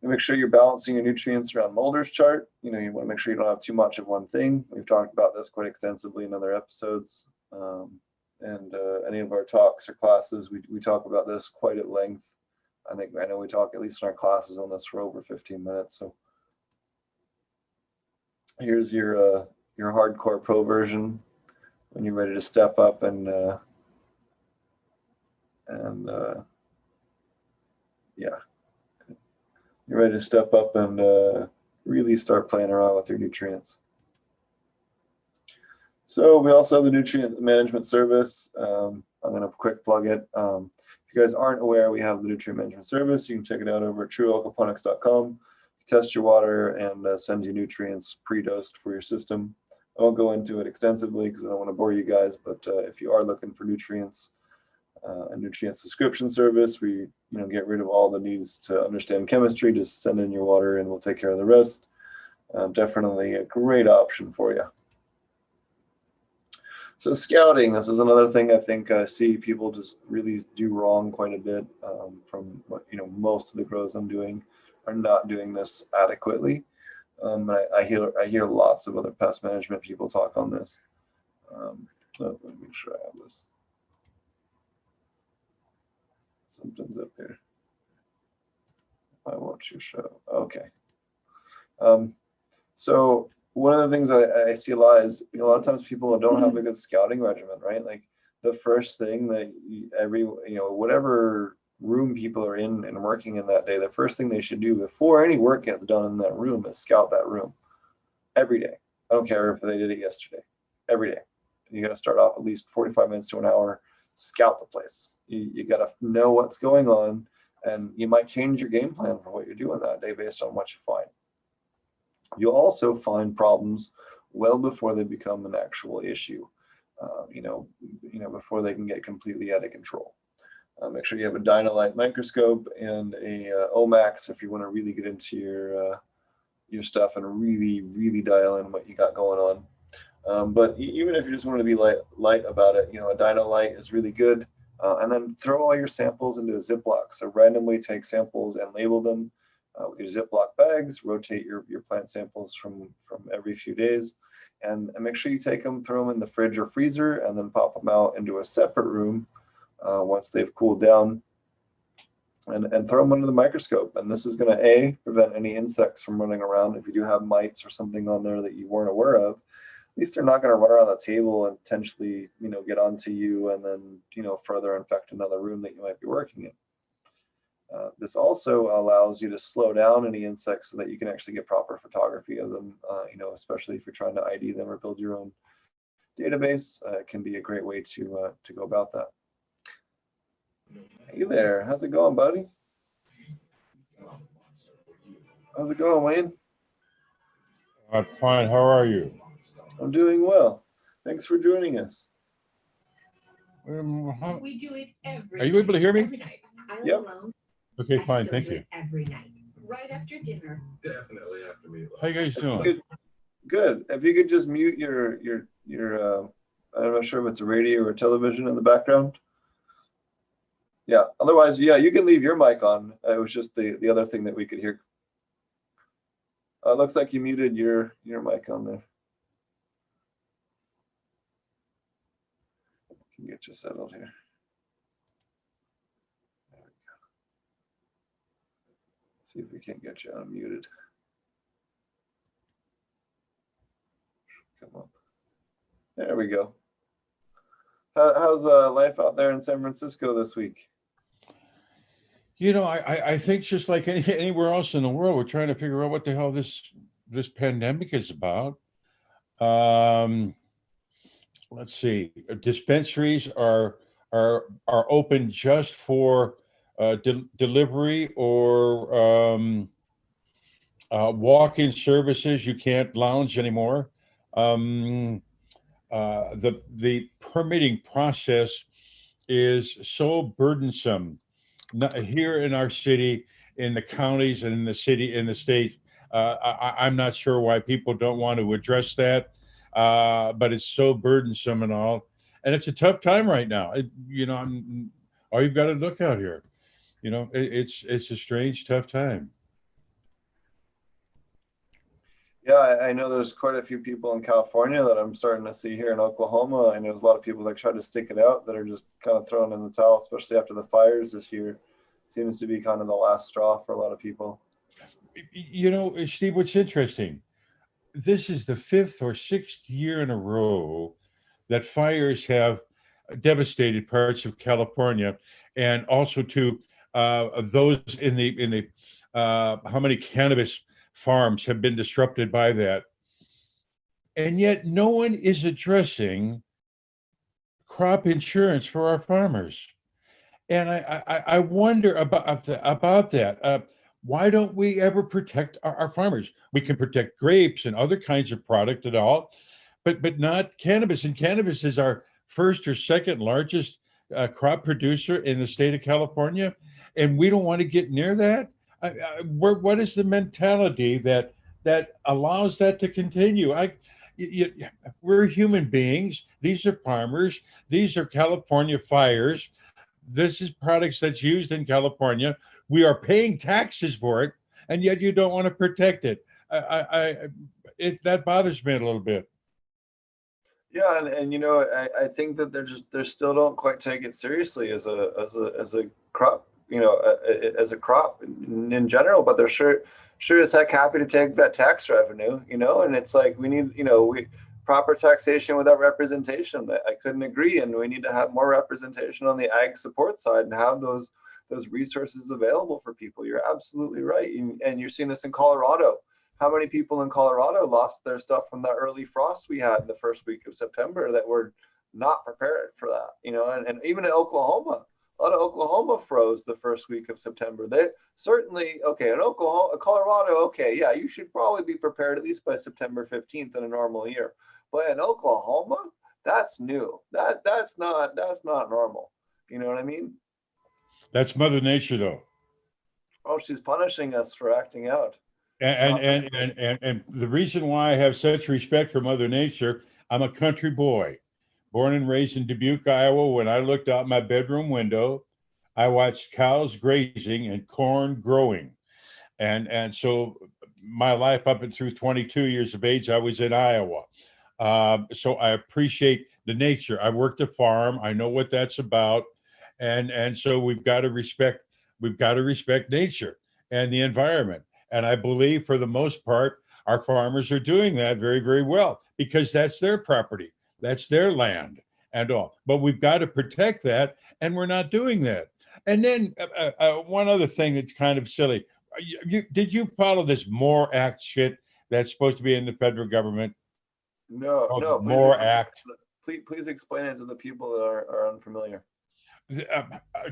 You make sure you're balancing your nutrients around Mulder's chart. You know, you want to make sure you don't have too much of one thing. We've talked about this quite extensively in other episodes. And any of our talks or classes, we talk about this quite at length. I know we talk, at least in our classes, on this for over 15 minutes. So here's your hardcore pro version when you're ready to step up and yeah, you're ready to step up and really start playing around with your nutrients. So we also have the nutrient management service. I'm going to quick plug it. If you guys aren't aware, we have the nutrient management service. You can check it out over at truealcaponics.com. Test your water and send you nutrients pre-dosed for your system. I won't go into it extensively because I don't want to bore you guys, but if you are looking for nutrients, a nutrient subscription service, we get rid of all the needs to understand chemistry. Just send in your water and we'll take care of the rest. Definitely a great option for you. So scouting, this is another thing I think I see people just really do wrong quite a bit. From what most of the grows I'm doing are not doing this adequately. And I hear lots of other pest management people talk on this. Let me make sure I have this. Something's up here. I want you to show. Okay. So one of the things I see a lot is, a lot of times people don't have a good scouting regimen, right? Like the first thing that whatever room people are in and working in that day, the first thing they should do before any work gets done in that room is scout that room every day. I don't care if they did it yesterday, every day. You got to start off at least 45 minutes to an hour, scout the place. You got to know what's going on, and you might change your game plan for what you're doing that day based on what you find. You'll also find problems well before they become an actual issue, before they can get completely out of control. Make sure you have a Dynalight microscope and a Omax if you want to really get into your stuff and really, really dial in what you got going on. But even if you just want to be light about it, a Dynalight is really good. And then throw all your samples into a Ziploc. So randomly take samples and label them with your Ziploc bags. Rotate your plant samples from every few days, and make sure you take them, throw them in the fridge or freezer, and then pop them out into a separate room once they've cooled down, and throw them under the microscope. And this is going to prevent any insects from running around. If you do have mites or something on there that you weren't aware of, at least they're not going to run around the table and potentially, get onto you and then, further infect another room that you might be working in. This also allows you to slow down any insects so that you can actually get proper photography of them, especially if you're trying to ID them or build your own database. It can be a great way to go about that. Hey there, how's it going, buddy? How's it going, Wayne? I'm fine. How are you? I'm doing well. Thanks for joining us. We do it Are you able to hear me? Yep. Okay, fine. Thank you. Every night, right after dinner. Definitely after me. How you guys doing? Good. If you could just mute your I'm not sure if it's a radio or television in the background. Yeah. Otherwise, yeah, you can leave your mic on. It was just the other thing that we could hear. It looks like you muted your mic on there. Can get you settled here. There we go. See if we can get you unmuted. Come up. There we go. How's life out there in San Francisco this week? I think just like anywhere else in the world, we're trying to figure out what the hell this pandemic is about. Let's see. Dispensaries are open just for delivery or walk-in services. You can't lounge anymore. The permitting process is so burdensome. Here in our city, in the counties, and in the city, in the state, I'm not sure why people don't want to address that, but it's so burdensome and all, and it's a tough time right now. All you've got to look out here. It's a strange, tough time. Yeah, I know there's quite a few people in California that I'm starting to see here in Oklahoma. I know there's a lot of people that try to stick it out that are just kind of throwing in the towel, especially after the fires this year. Seems to be kind of the last straw for a lot of people. Steve, what's interesting, this is the 5th or 6th year in a row that fires have devastated parts of California, and also to those in the how many cannabis farms have been disrupted by that. And yet no one is addressing crop insurance for our farmers. And I wonder about that. Why don't we ever protect our farmers? We can protect grapes and other kinds of product and all, but not cannabis. And cannabis is our first or second largest crop producer in the state of California. And we don't want to get near that. What is the mentality that allows that to continue? We're human beings. These are farmers. These are California fires. This is products that's used in California. We are paying taxes for it, and yet you don't want to protect it. That bothers me a little bit. Yeah, and I think that they still don't quite take it seriously as a crop, as a crop in general. But they're sure as heck happy to take that tax revenue, you know, and it's like we need, you know, proper taxation without representation. I couldn't agree, and we need to have more representation on the ag support side and have those resources available for people. You're absolutely right, and you're seeing this in Colorado. How many people in Colorado lost their stuff from that early frost we had in the first week of September that were not prepared for that, you know, and even in Oklahoma, a lot of Oklahoma froze the first week of September. They certainly, okay, in Oklahoma, Colorado, okay, yeah, you should probably be prepared at least by September 15th in a normal year. But in Oklahoma, that's new. That's not normal. You know what I mean? That's Mother Nature, though. Oh, she's punishing us for acting out. And the reason why I have such respect for Mother Nature, I'm a country boy, born and raised in Dubuque, Iowa. When I looked out my bedroom window, I watched cows grazing and corn growing. And so my life up and through 22 years of age, I was in Iowa. So I appreciate the nature. I worked a farm. I know what that's about. And so we've got to respect nature and the environment. And I believe for the most part, our farmers are doing that very, very well because that's their property. That's their land and all. But we've got to protect that, and we're not doing that. And then one other thing that's kind of silly. Did you follow this MORE Act shit that's supposed to be in the federal government? No. MORE Act. Please explain it to the people that are unfamiliar.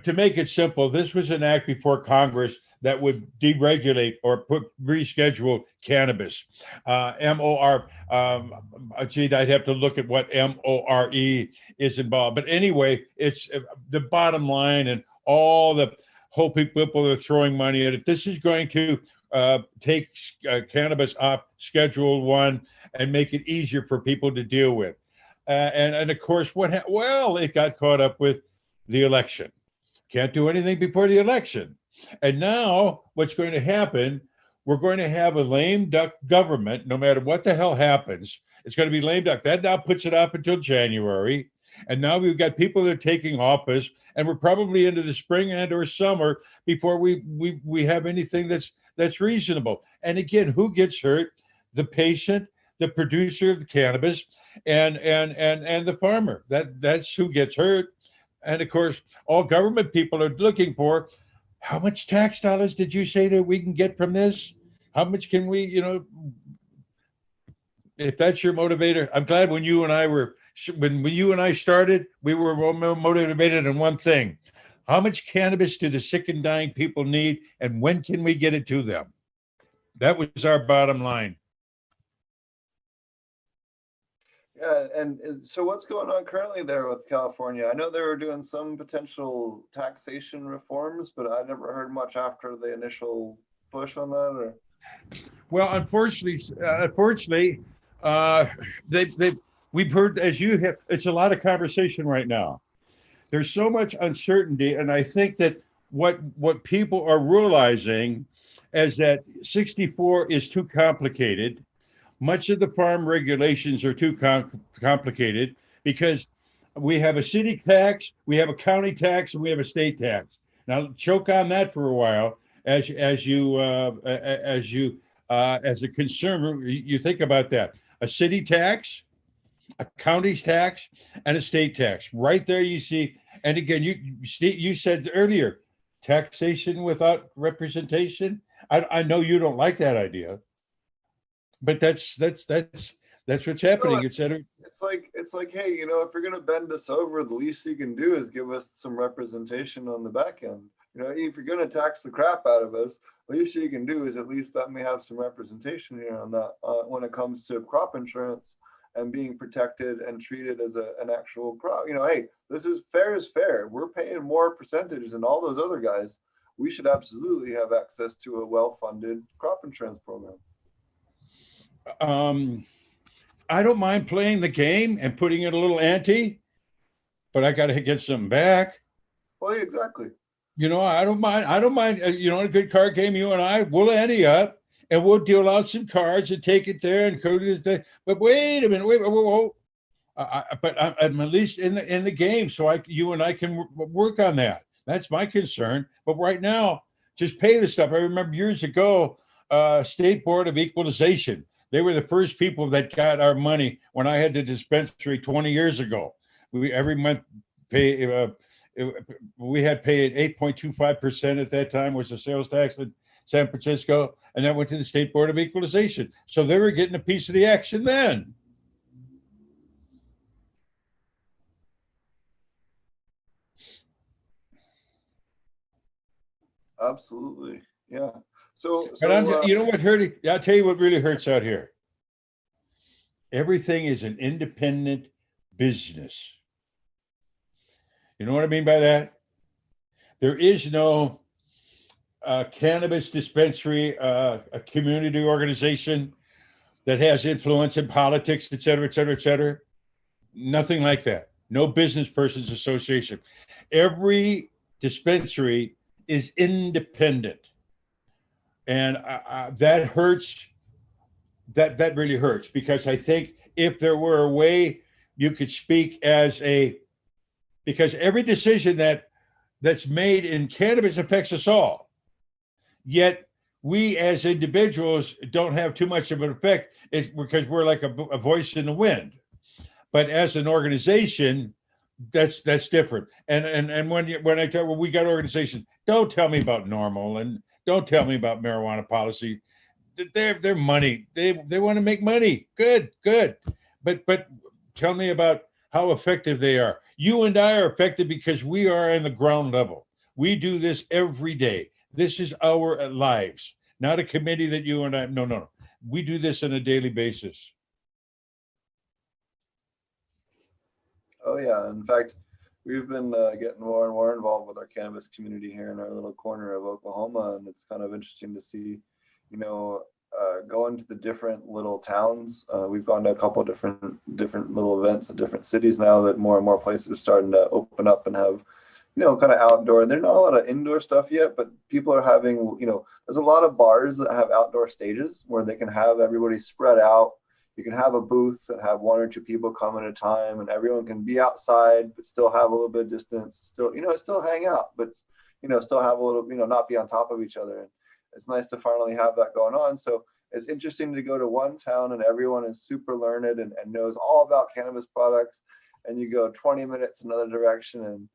To make it simple, this was an act before Congress that would deregulate or reschedule cannabis. MOR, gee, I'd have to look at what MORE is involved. But anyway, it's the bottom line, and all the whole people are throwing money at it. This is going to take cannabis off Schedule 1 and make it easier for people to deal with. And of course, it got caught up with the election. Can't do anything before the election. And now what's going to happen, we're going to have a lame duck government, no matter what the hell happens. It's going to be lame duck. That now puts it up until January. And now we've got people that are taking office, and we're probably into the spring and or summer before we have anything that's reasonable. And again, who gets hurt? The patient, the producer of the cannabis, and the farmer. That's who gets hurt. And of course, all government people are looking for, how much tax dollars did you say that we can get from this? How much can we, if that's your motivator? I'm glad when you and I started, we were motivated in one thing. How much cannabis do the sick and dying people need, and when can we get it to them? That was our bottom line. Yeah, and so what's going on currently there with California? I know they were doing some potential taxation reforms, but I never heard much after the initial push on that. Or well, unfortunately, we've heard, as you have, it's a lot of conversation right now. There's so much uncertainty, and I think that what people are realizing is that 64 is too complicated. Much of the farm regulations are too complicated because we have a city tax, we have a county tax, and we have a state tax. Now, choke on that for a while as a consumer. You think about that: a city tax, a county's tax, and a state tax. Right there, you see. And again, you said earlier, taxation without representation. I know you don't like that idea. But that's what's happening. It's like, hey, if you're gonna bend us over, the least you can do is give us some representation on the back end. If you're gonna tax the crap out of us, the least you can do is at least let me have some representation here on that when it comes to crop insurance and being protected and treated as an actual crop. Hey, this is fair. We're paying more percentages than all those other guys. We should absolutely have access to a well-funded crop insurance program. I don't mind playing the game and putting in a little ante, but I got to get something back. Well, yeah, exactly. I don't mind. A good card game, you and I, we'll ante up and we'll deal out some cards and take it there and go to this thing. But wait a minute, whoa. But I'm at least in the game, so you and I can work on that. That's my concern. But right now, just pay the stuff. I remember years ago, State Board of Equalization. They were the first people that got our money when I had the dispensary 20 years ago. We every month pay. We had paid 8.25% at that time was the sales tax in San Francisco, and that went to the State Board of Equalization. So they were getting a piece of the action then. Absolutely. Yeah. So You know what hurt? I'll tell you what really hurts out here. Everything is an independent business. You know what I mean by that? There is no cannabis dispensary, a community organization that has influence in politics, et cetera, et cetera, et cetera. Nothing like that. No business persons association. Every dispensary is independent. And that hurts. That really hurts, because I think if there were a way you could speak as because every decision that's made in cannabis affects us all. Yet we as individuals don't have too much of an effect. It's because we're like a voice in the wind. But as an organization, that's different. And when I tell, well, we got organizations, don't tell me about normal and don't tell me about marijuana policy. They're money. They want to make money. Good. But tell me about how effective they are. You and I are effective because we are in the ground level. We do this every day. This is our lives, not a committee that you and I. No. We do this on a daily basis. Oh yeah. In fact, we've been getting more and more involved with our cannabis community here in our little corner of Oklahoma, and it's kind of interesting to see, going to the different little towns. We've gone to a couple of different little events in different cities now that more and more places are starting to open up and have, kind of outdoor. There's not a lot of indoor stuff yet, but people are having, there's a lot of bars that have outdoor stages where they can have everybody spread out. You can have a booth and have one or two people come at a time, and everyone can be outside, but still have a little bit of distance, still hang out, but, still have a little, not be on top of each other. And it's nice to finally have that going on. So it's interesting to go to one town and everyone is super learned and knows all about cannabis products. And you go 20 minutes another direction and,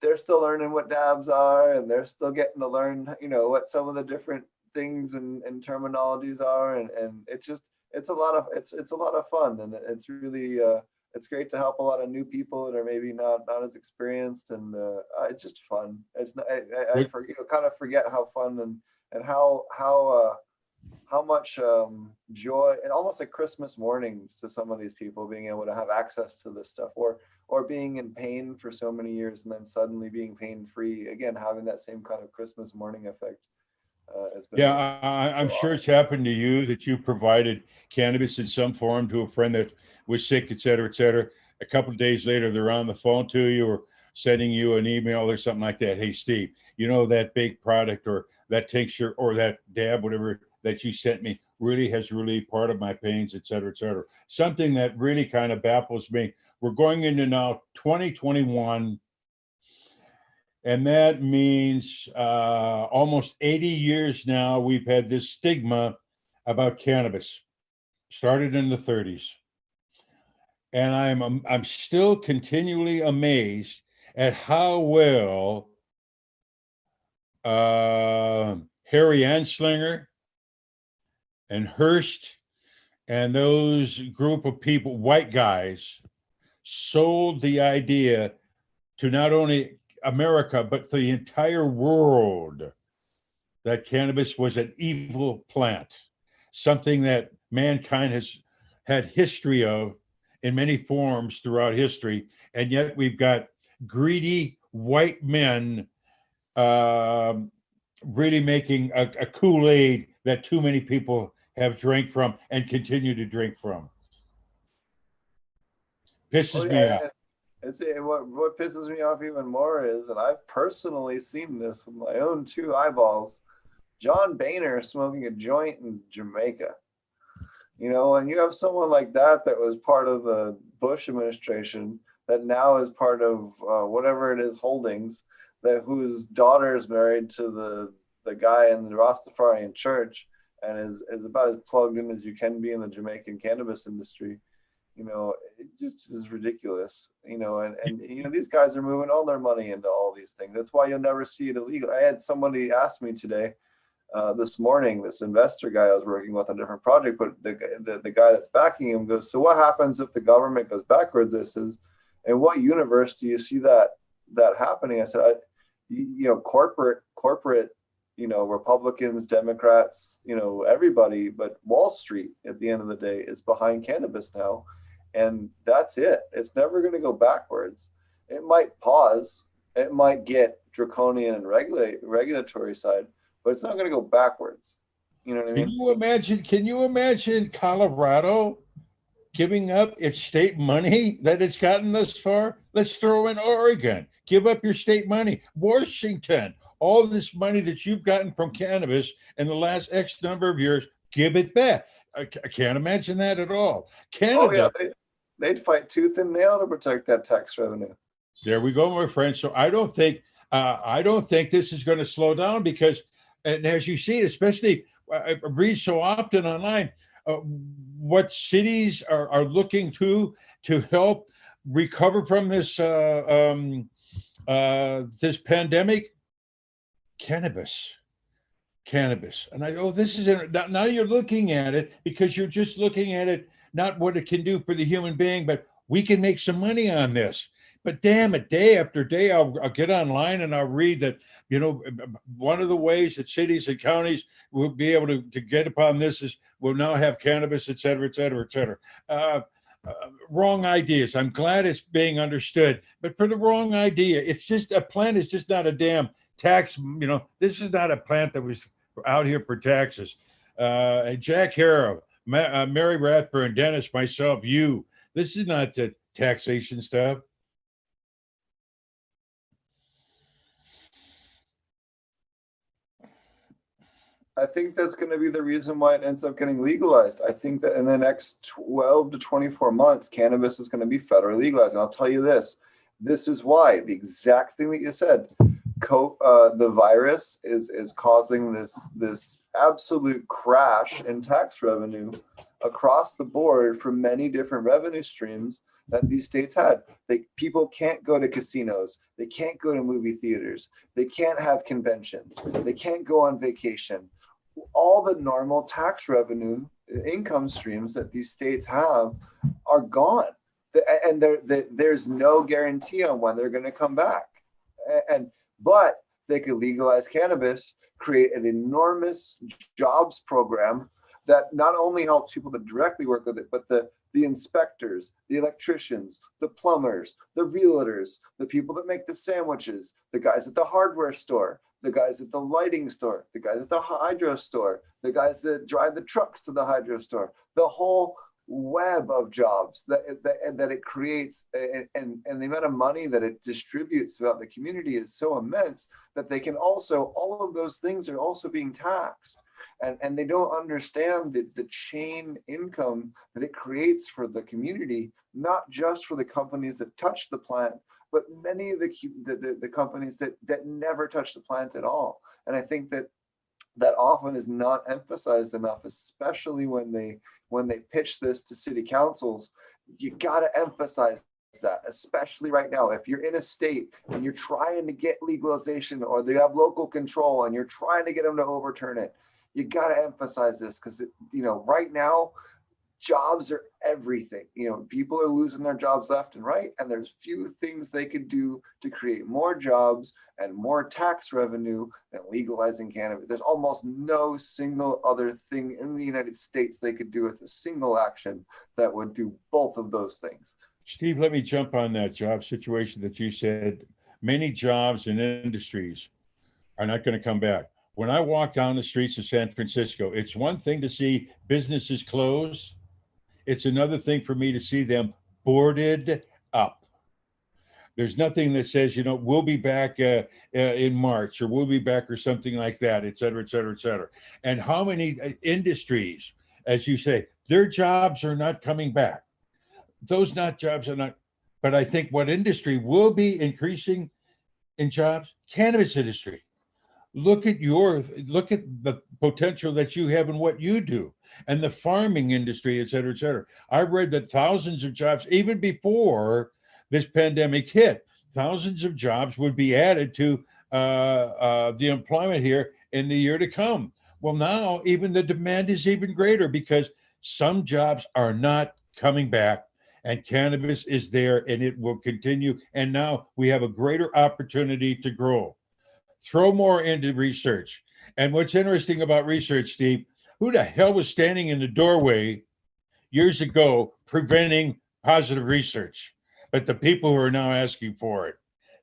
they're still learning what dabs are, and they're still getting to learn, what some of the different things and terminologies are. And it's a lot of fun. And it's really, it's great to help a lot of new people that are maybe not as experienced, and it's just fun. It's I kind of forget how fun and how much joy, and almost like Christmas mornings to some of these people being able to have access to this stuff, or being in pain for so many years and then suddenly being pain free again, having that same kind of Christmas morning effect. I'm sure it's happened to you that you provided cannabis in some form to a friend that was sick, et cetera, et cetera. A couple of days later, they're on the phone to you or sending you an email or something like that. Hey, Steve, that big product or that tincture or that dab, whatever that you sent me, really has relieved part of my pains, et cetera, et cetera. Something that really kind of baffles me. We're going into now 2021. And that means almost 80 years now, we've had this stigma about cannabis. Started in the 30s. And I'm still continually amazed at how well Harry Anslinger and Hearst and those group of people, white guys, sold the idea to not only America, but the entire world, that cannabis was an evil plant, something that mankind has had history of in many forms throughout history. And yet we've got greedy white men really making a Kool-Aid that too many people have drank from and continue to drink from. Pisses me off. It's what pisses me off even more is, and I've personally seen this with my own two eyeballs, John Boehner smoking a joint in Jamaica. And you have someone like that was part of the Bush administration that now is part of whatever it is, Holdings, whose daughter is married to the guy in the Rastafarian church and is about as plugged in as you can be in the Jamaican cannabis industry. You know, it just is ridiculous. You know, and you know, these guys are moving all their money into all these things. That's why you'll never see it illegal. I had somebody ask me today, this morning, this investor guy I was working with on a different project, but the guy that's backing him goes, so what happens if the government goes backwards? This is, in what universe do you see that happening? I said, you know, corporate, you know, Republicans, Democrats, you know, everybody, but Wall Street at the end of the day is behind cannabis now. And that's it. It's never going to go backwards. It might pause. It might get draconian and regulatory side, but it's not going to go backwards. You know what I mean? Can you imagine Colorado giving up its state money that it's gotten thus far? Let's throw in Oregon. Give up your state money. Washington, all this money that you've gotten from cannabis in the last X number of years, give it back. I can't imagine that at all. Canada. Oh, yeah, they'd fight tooth and nail to protect that tax revenue. There we go, my friend. So I don't think this is going to slow down because, and as you see, especially I read so often online, what cities are looking to help recover from this this pandemic. Cannabis. And this is now you're looking at it because you're just looking at it, not what it can do for the human being, but we can make some money on this. But damn it, day after day, I'll get online and I'll read that, you know, one of the ways that cities and counties will be able to get upon this is we'll now have cannabis, et cetera, et cetera, et cetera. Wrong ideas. I'm glad it's being understood, but for the wrong idea, it's just a plant is just not a damn tax. You know, this is not a plant that was out here for taxes. Jack Harrow, Mary Rathburn, Dennis, myself, you. This is not the taxation stuff. I think that's going to be the reason why it ends up getting legalized. I think that in the next 12 to 24 months, cannabis is going to be federally legalized. And I'll tell you this is why, the exact thing that you said, the virus is causing this absolute crash in tax revenue across the board for many different revenue streams that these states had. People can't go to casinos. They can't go to movie theaters. They can't have conventions. They can't go on vacation. All the normal tax revenue income streams that these states have are gone. And there's no guarantee on when they're going to come back. But they could legalize cannabis, create an enormous jobs program that not only helps people that directly work with it, but the inspectors, the electricians, the plumbers, the realtors, the people that make the sandwiches, the guys at the hardware store, the guys at the lighting store, the guys at the hydro store, the guys that drive the trucks to the hydro store, the whole web of jobs that it creates, and the amount of money that it distributes throughout the community is so immense that they can also, all of those things are also being taxed. And they don't understand the chain income that it creates for the community, not just for the companies that touch the plant, but many of the companies that never touch the plant at all. And I think that often is not emphasized enough, especially when they pitch this to city councils. You got to emphasize that, especially right now. If you're in a state and you're trying to get legalization, or they have local control and you're trying to get them to overturn it, you got to emphasize this, because right now jobs are everything. People are losing their jobs left and right, and there's few things they could do to create more jobs and more tax revenue than legalizing cannabis. There's almost no single other thing in the United States they could do as a single action that would do both of those things. Steve, let me jump on that job situation that you said. Many jobs and industries are not going to come back. When I walk down the streets of San Francisco, it's one thing to see businesses close. It's another thing for me to see them boarded up. There's nothing that says, we'll be back in March, or we'll be back, or something like that, et cetera, et cetera, et cetera. And how many industries, as you say, their jobs are not coming back. Those jobs are not, but I think what industry will be increasing in jobs? Cannabis industry. look at the potential that you have in what you do and the farming industry, et cetera, et cetera. I read that thousands of jobs, even before this pandemic hit, thousands of jobs would be added to the employment here in the year to come. Well, now even the demand is even greater because some jobs are not coming back, and cannabis is there and it will continue. And now we have a greater opportunity to grow. Throw more into research. And what's interesting about research, Steve, who the hell was standing in the doorway years ago preventing positive research? But the people who are now asking for it,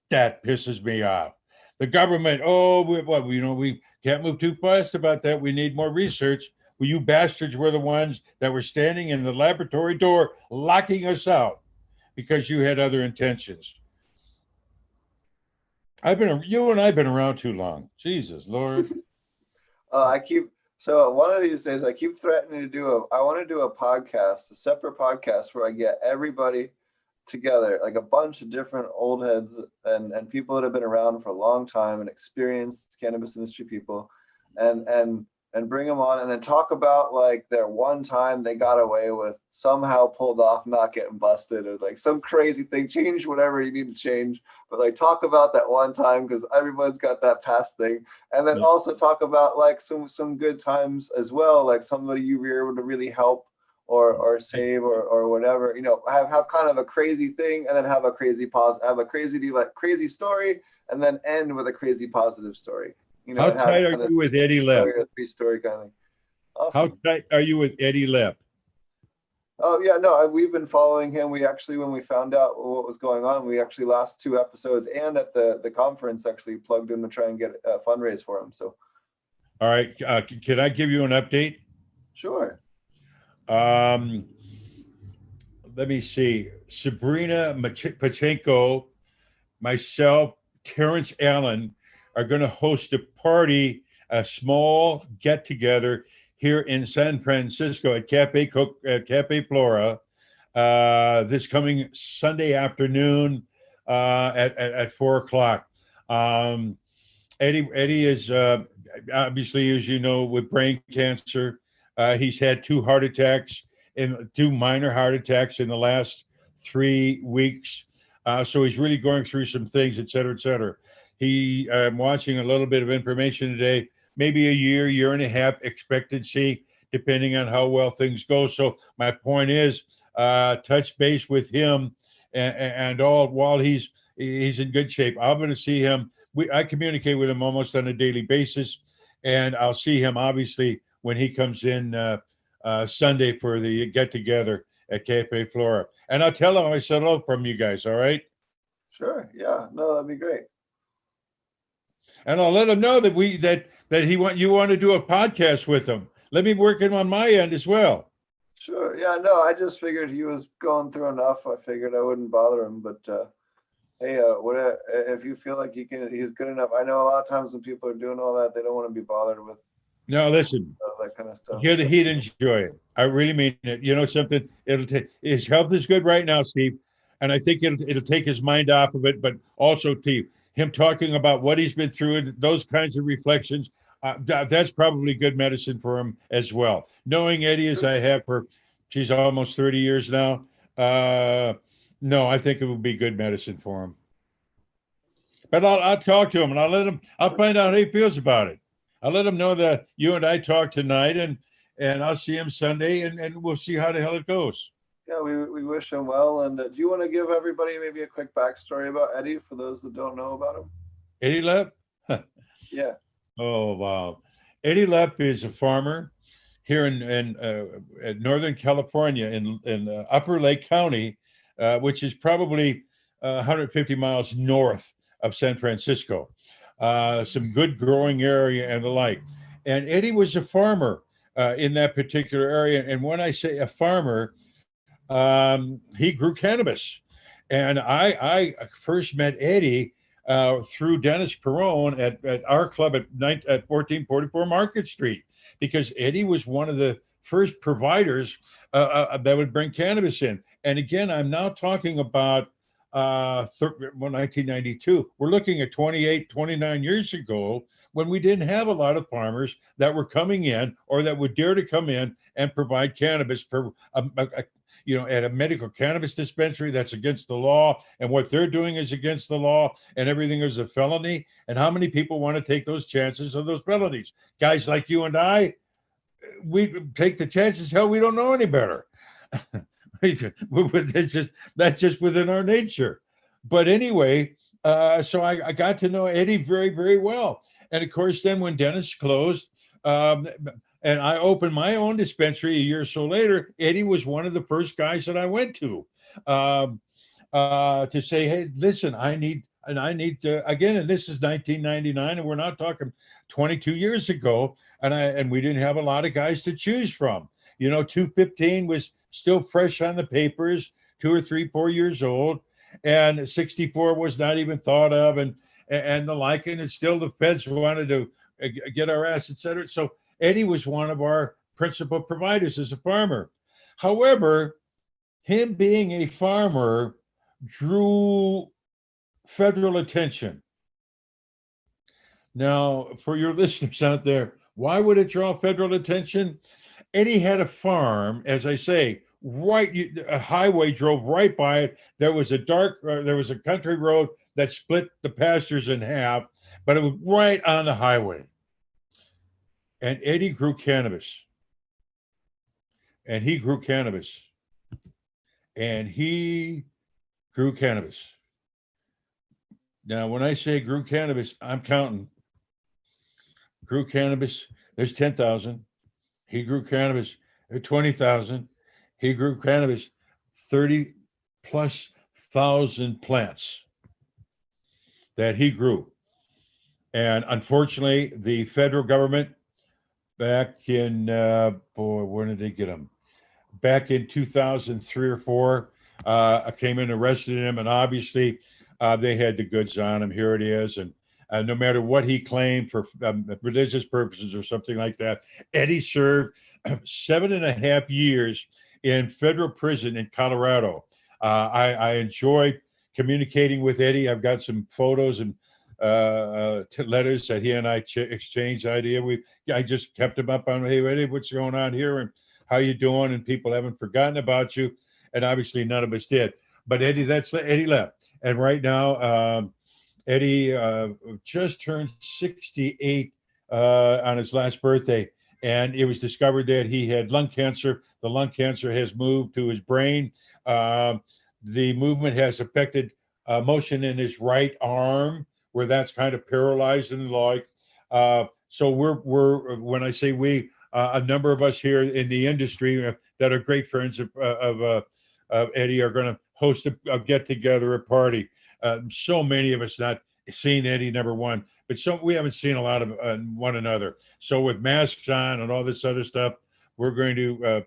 that pisses me off. The government, we can't move too fast about that. We need more research. Well, you bastards were the ones that were standing in the laboratory door locking us out because you had other intentions. You and I've been around too long. Jesus, Lord. So one of these days I keep threatening to I want to do a podcast, a separate podcast where I get everybody together, like a bunch of different old heads and people that have been around for a long time and experienced cannabis industry people, and bring them on and then talk about like their one time they got away with, somehow pulled off not getting busted, or like some crazy thing, change whatever you need to change, but like talk about that one time, because everyone's got that past thing. And then also talk about like some good times as well, like somebody you were able to really help or save or whatever, have kind of a crazy thing and then have a crazy crazy story and then end with a crazy positive story. How tight are you with Eddie Lepp? Three-story kind of thing. Awesome. How tight are you with Eddie Lepp? Oh yeah, no, we've been following him. We actually, when we found out what was going on, we actually last 2 episodes and at the conference actually plugged in to try and get a fundraise for him. So, all right, can I give you an update? Sure. Let me see. Sabrina Pachenko, myself, Terrence Allen are going to host a party, a small get together here in San Francisco at Cafe Flora this coming Sunday afternoon at 4:00. Eddie is obviously, as you know, with brain cancer. He's had 2 heart attacks, and 2 minor heart attacks in the last 3 weeks. So he's really going through some things, et cetera, et cetera. I'm watching a little bit of information today, maybe a year and a half expectancy, depending on how well things go. So my point is, touch base with him and all while he's in good shape. I'm going to see him. I communicate with him almost on a daily basis, and I'll see him obviously when he comes in Sunday for the get together at Cafe Flora. And I'll tell him I said hello from you guys. All right. Sure. Yeah. No, that'd be great. And I'll let him know that you want to do a podcast with him. Let me work him on my end as well. Sure. Yeah. No, I just figured he was going through enough. I figured I wouldn't bother him. But hey, if you feel like he's good enough. I know a lot of times when people are doing all that, they don't want to be bothered with. No, listen. That kind of stuff. He'd enjoy it. I really mean it. You know something? His health is good right now, Steve, and I think it'll take his mind off of it. But also, Steve, him talking about what he's been through and those kinds of reflections, that's probably good medicine for him as well. Knowing Eddie as I have for, she's almost 30 years now. No, I think it would be good medicine for him. But I'll talk to him and I'll find out how he feels about it. I'll let him know that you and I talked tonight, and I'll see him Sunday, and we'll see how the hell it goes. Yeah, we wish him well. And do you want to give everybody maybe a quick backstory about Eddie for those that don't know about him? Eddie Lepp? Yeah. Oh, wow. Eddie Lepp is a farmer here in Northern California in Upper Lake County, which is probably 150 miles north of San Francisco. Some good growing area and the like. And Eddie was a farmer in that particular area. And when I say a farmer, he grew cannabis. And I first met Eddie through Dennis Perone at our club at 1444 Market Street, because Eddie was one of the first providers that would bring cannabis in. And again, I'm now talking about 1992. We're looking at 28, 29 years ago when we didn't have a lot of farmers that were coming in or that would dare to come in and provide cannabis per, at a medical cannabis dispensary. That's against the law, and what they're doing is against the law, and everything is a felony. And how many people want to take those chances of those felonies? Guys like you and I, we take the chances. Hell, we don't know any better. That's just within our nature. But anyway, so I got to know Eddie very, very well. And of course, then when Dennis closed, and I opened my own dispensary a year or so later, Eddie was one of the first guys that I went to say, hey, listen, I need to, again, and this is 1999, and we're not talking 22 years ago, and we didn't have a lot of guys to choose from. 215 was still fresh on the papers, 2 or 3, 4 years old, and 64 was not even thought of, and the like, and it's still the feds wanted to get our ass, et cetera. So Eddie was one of our principal providers as a farmer. However, him being a farmer drew federal attention. Now, for your listeners out there, why would it draw federal attention? Eddie had a farm, as I say, a highway drove right by it. There was a country road that split the pastures in half, but it was right on the highway. And Eddie grew cannabis. And he grew cannabis. And he grew cannabis. Now, when I say grew cannabis, I'm counting. Grew cannabis, there's 10,000. He grew cannabis at 20,000. He grew cannabis 30 plus thousand plants that he grew. And unfortunately, the federal government back in, when did they get him? Back in 2003 or 4, came in, arrested him, and obviously they had the goods on him. Here it is. And no matter what he claimed for religious purposes or something like that, Eddie served 7.5 years in federal prison in Colorado. I enjoy communicating with Eddie. I've got some photos and letters that he and I exchanged I just kept him up on, hey, Eddie, what's going on here? And how you doing? And people haven't forgotten about you. And obviously none of us did. But Eddie left. And right now, Eddie just turned 68 on his last birthday. And it was discovered that he had lung cancer. The lung cancer has moved to his brain. The movement has affected motion in his right arm, where that's kind of paralyzed and like. So we're when I say we, a number of us here in the industry that are great friends of Eddie are going to host a get together, a party. So many of us not seen Eddie, number one, but we haven't seen a lot of one another. So with masks on and all this other stuff, we're going to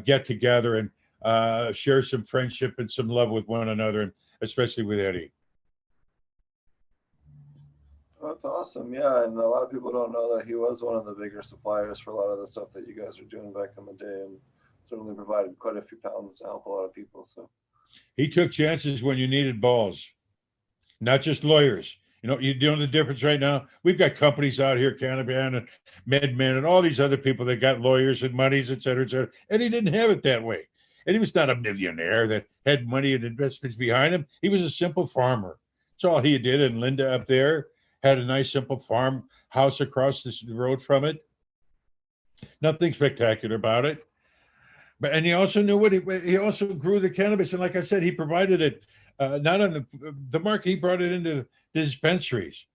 get together and share some friendship and some love with one another, and especially with Eddie. That's awesome. Yeah, and a lot of people don't know that he was one of the bigger suppliers for a lot of the stuff that you guys were doing back in the day, and certainly provided quite a few pounds to help a lot of people. So he took chances when you needed balls, not just lawyers. You know the difference right now? We've got companies out here, Canavan and MedMen and all these other people that got lawyers and monies, et cetera, et cetera. And he didn't have it that way. And he was not a millionaire that had money and investments behind him. He was a simple farmer. That's all he did. And Linda up there had a nice, simple farm house across the road from it. Nothing spectacular about it. And he also knew he also grew the cannabis. And like I said, he provided it not on the market, he brought it into the dispensaries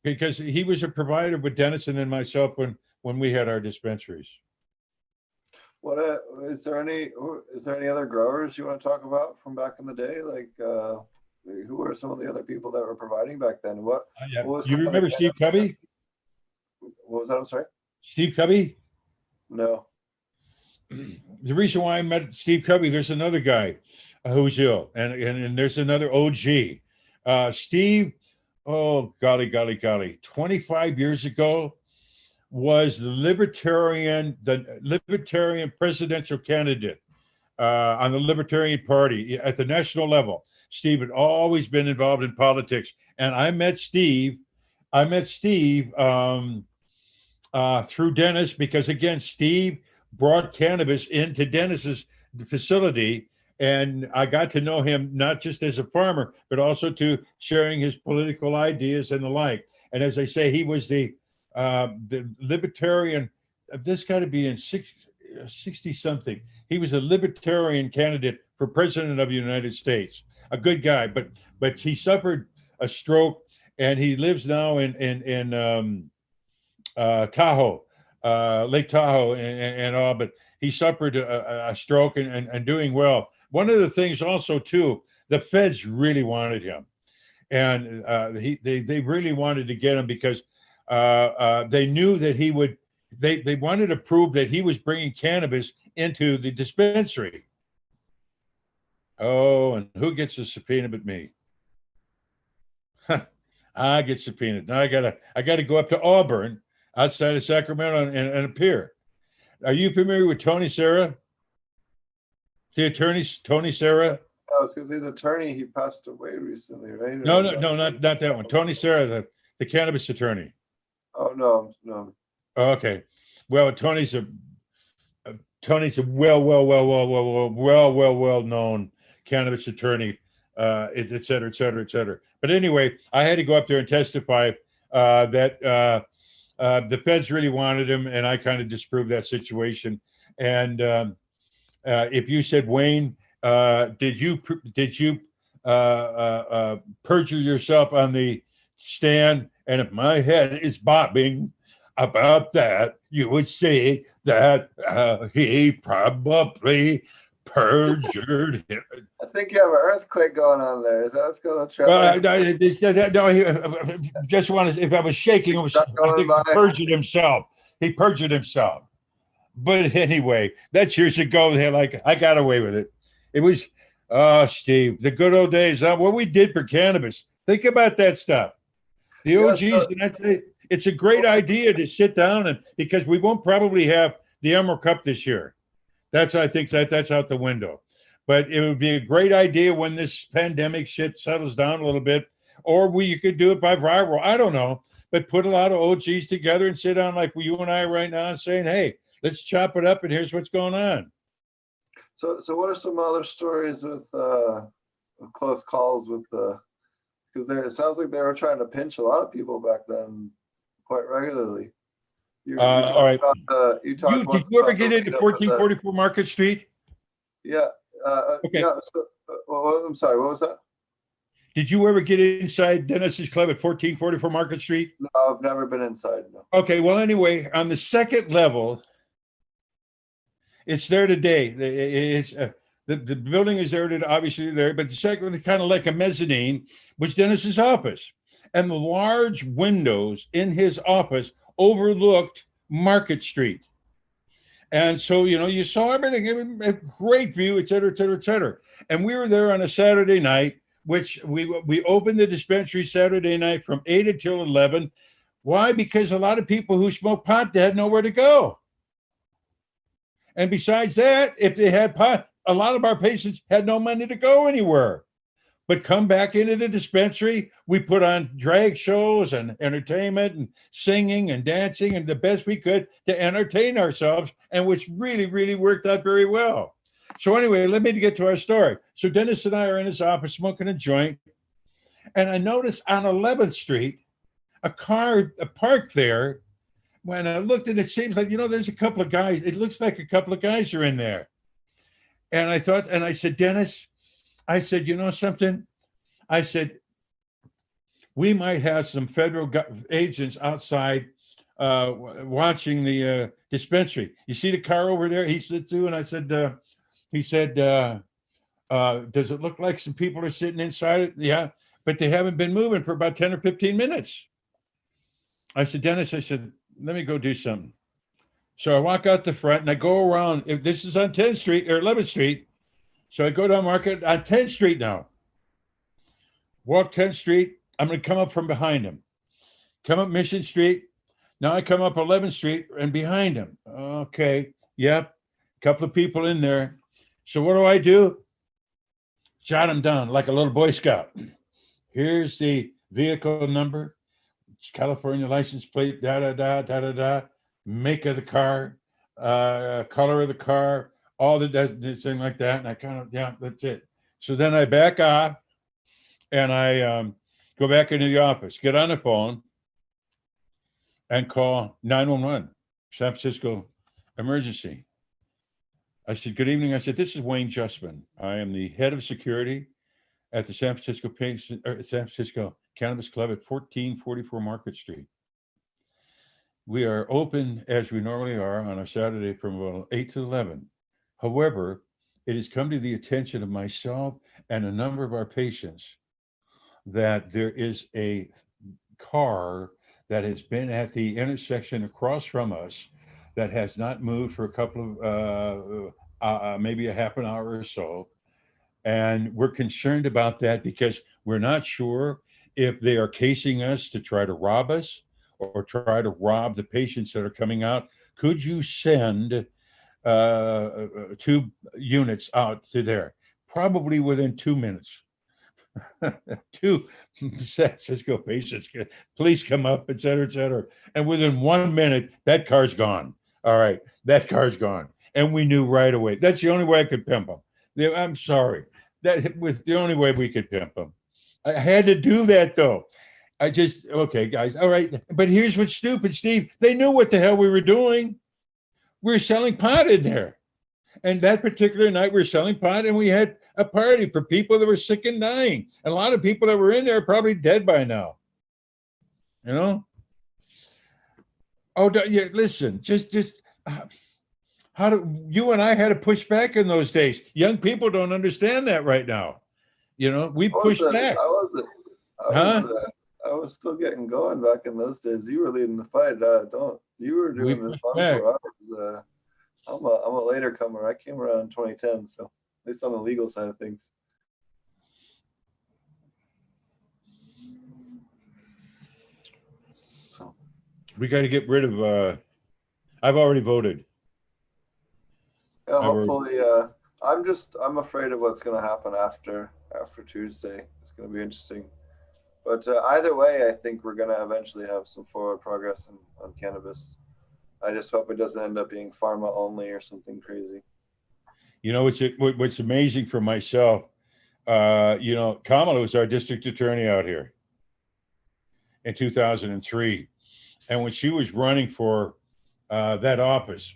because he was a provider with Dennison and myself when we had our dispensaries. What is there any other growers you want to talk about from back in the day? Like who were some of the other people that were providing back then? What was you remember Steve Cubby? What was that? I'm sorry. Steve Cubby? No. The reason why I met Steve Cubby, there's another guy who's ill, and there's another OG. Steve, oh golly, 25 years ago was the libertarian presidential candidate on the Libertarian Party at the national level. Steve had always been involved in politics. And I met Steve through Dennis, because again, Steve brought cannabis into Dennis's facility, and I got to know him not just as a farmer, but also to sharing his political ideas and the like. And as I say, he was the libertarian. This got to be in 60 something. He was a libertarian candidate for president of the United States. A good guy, but he suffered a stroke, and he lives now in Tahoe, Lake Tahoe, and all. But he suffered a stroke and doing well. One of the things also too, the feds really wanted him, and they really wanted to get him because they knew that he would. They wanted to prove that he was bringing cannabis into the dispensary. Oh, and who gets a subpoena but me? I get subpoenaed. Now I gotta go up to Auburn, outside of Sacramento, and appear. Are you familiar with Tony Serra? The attorney Tony Serra? Oh, because he's an attorney. He passed away recently, right? No, not that one. Tony Serra, the cannabis attorney. Oh no. Oh, okay. Well, Tony's a well known cannabis attorney, et cetera, et cetera, et cetera. But anyway, I had to go up there and testify that the feds really wanted him, and I kind of disproved that situation. And if you said, Wayne, did you perjure yourself on the stand? And if my head is bobbing about that, you would say that he probably perjured him. I think you have an earthquake going on there. Is that what's going on? Well, just want to. If I was shaking, I think he perjured himself. He perjured himself. But anyway, that's years ago. I got away with it. It was, Steve, the good old days. What we did for cannabis. Think about that stuff. The OGs, and I say, it's a great idea to sit down, and because we won't probably have the Emerald Cup this year. I think that's out the window. But it would be a great idea when this pandemic shit settles down a little bit, or you could do it by viral. I don't know, but put a lot of OGs together and sit down like you and I right now and saying, hey, let's chop it up and here's what's going on. So what are some other stories with close calls with because it sounds like they were trying to pinch a lot of people back then quite regularly. All right. Did you ever get into 1444 Market Street? Yeah. Okay. Yeah. So, I'm sorry. What was that? Did you ever get inside Dennis's club at 1444 Market Street? No, I've never been inside. No. Okay. Well, anyway, on the second level, it's there today. It's the building is there, obviously there, but the second one is kind of like a mezzanine, was Dennis's office, and the large windows in his office overlooked Market Street. And so, you saw everything, a great view, et cetera, et cetera, et cetera. And we were there on a Saturday night, which we opened the dispensary Saturday night from 8 until 11. Why? Because a lot of people who smoke pot, they had nowhere to go. And besides that, if they had pot, a lot of our patients had no money to go anywhere. But come back into the dispensary, we put on drag shows and entertainment and singing and dancing and the best we could to entertain ourselves, and which really, really worked out very well. So anyway, let me get to our story. So Dennis and I are in his office smoking a joint, and I noticed on 11th Street, a car parked there. When I looked, and it seems like, there's a couple of guys. It looks like a couple of guys are in there. And I thought, and I said, Dennis, I said, you know something? I said, we might have some federal agents outside watching the dispensary. You see the car over there? He said too, and I said, does it look like some people are sitting inside it? Yeah, but they haven't been moving for about 10 or 15 minutes. I said, Dennis, I said, let me go do something. So I walk out the front and I go around. If this is on 10th Street or 11th Street. So I go down Market on 10th Street now. Walk 10th Street. I'm going to come up from behind him. Come up Mission Street. Now I come up 11th Street and behind him. Okay. Yep. A couple of people in there. So what do? Jot them down like a little Boy Scout. Here's the vehicle number, California license plate, da da da da da da, make of the car, color of the car, all the thing like that. And I kind of, yeah, that's it. So then I back off and I go back into the office, get on the phone and call 911, San Francisco emergency. I said, good evening. I said, this is Wayne Justmann. I am the head of security at the San Francisco Cannabis Club at 1444 Market Street. We are open as we normally are on a Saturday from about 8 to 11. However, it has come to the attention of myself and a number of our patients that there is a car that has been at the intersection across from us that has not moved for a couple of, maybe a half an hour or so. And we're concerned about that because we're not sure if they are casing us to try to rob us or try to rob the patients that are coming out. Could you send 2 units out to there? Probably within 2 minutes. 2 San Francisco patients, police come up, et cetera, et cetera. And within 1 minute, that car's gone. All right, that car's gone. And we knew right away. That's the only way I could pimp them. I'm sorry. That was the only way we could pimp them. I had to do that though. Okay, guys. All right. But here's what's stupid, Steve. They knew what the hell we were doing. We were selling pot in there. And that particular night we were selling pot and we had a party for people that were sick and dying. And a lot of people that were in there are probably dead by now. You know? Oh, yeah, listen, how do you and I had to push back in those days? Young people don't understand that right now. You know, we pushed back. I was still getting going back in those days. You were leading the fight. You were doing this long before I was. I'm a later comer. I came around in 2010, so at least on the legal side of things. So we got to get rid of. I've already voted. Yeah, hopefully. I'm afraid of what's going to happen after Tuesday. It's going to be interesting. But either way, I think we're going to eventually have some forward progress on cannabis. I just hope it doesn't end up being pharma only or something crazy. You know, what's amazing for myself, you know, Kamala was our district attorney out here in 2003. And when she was running for that office,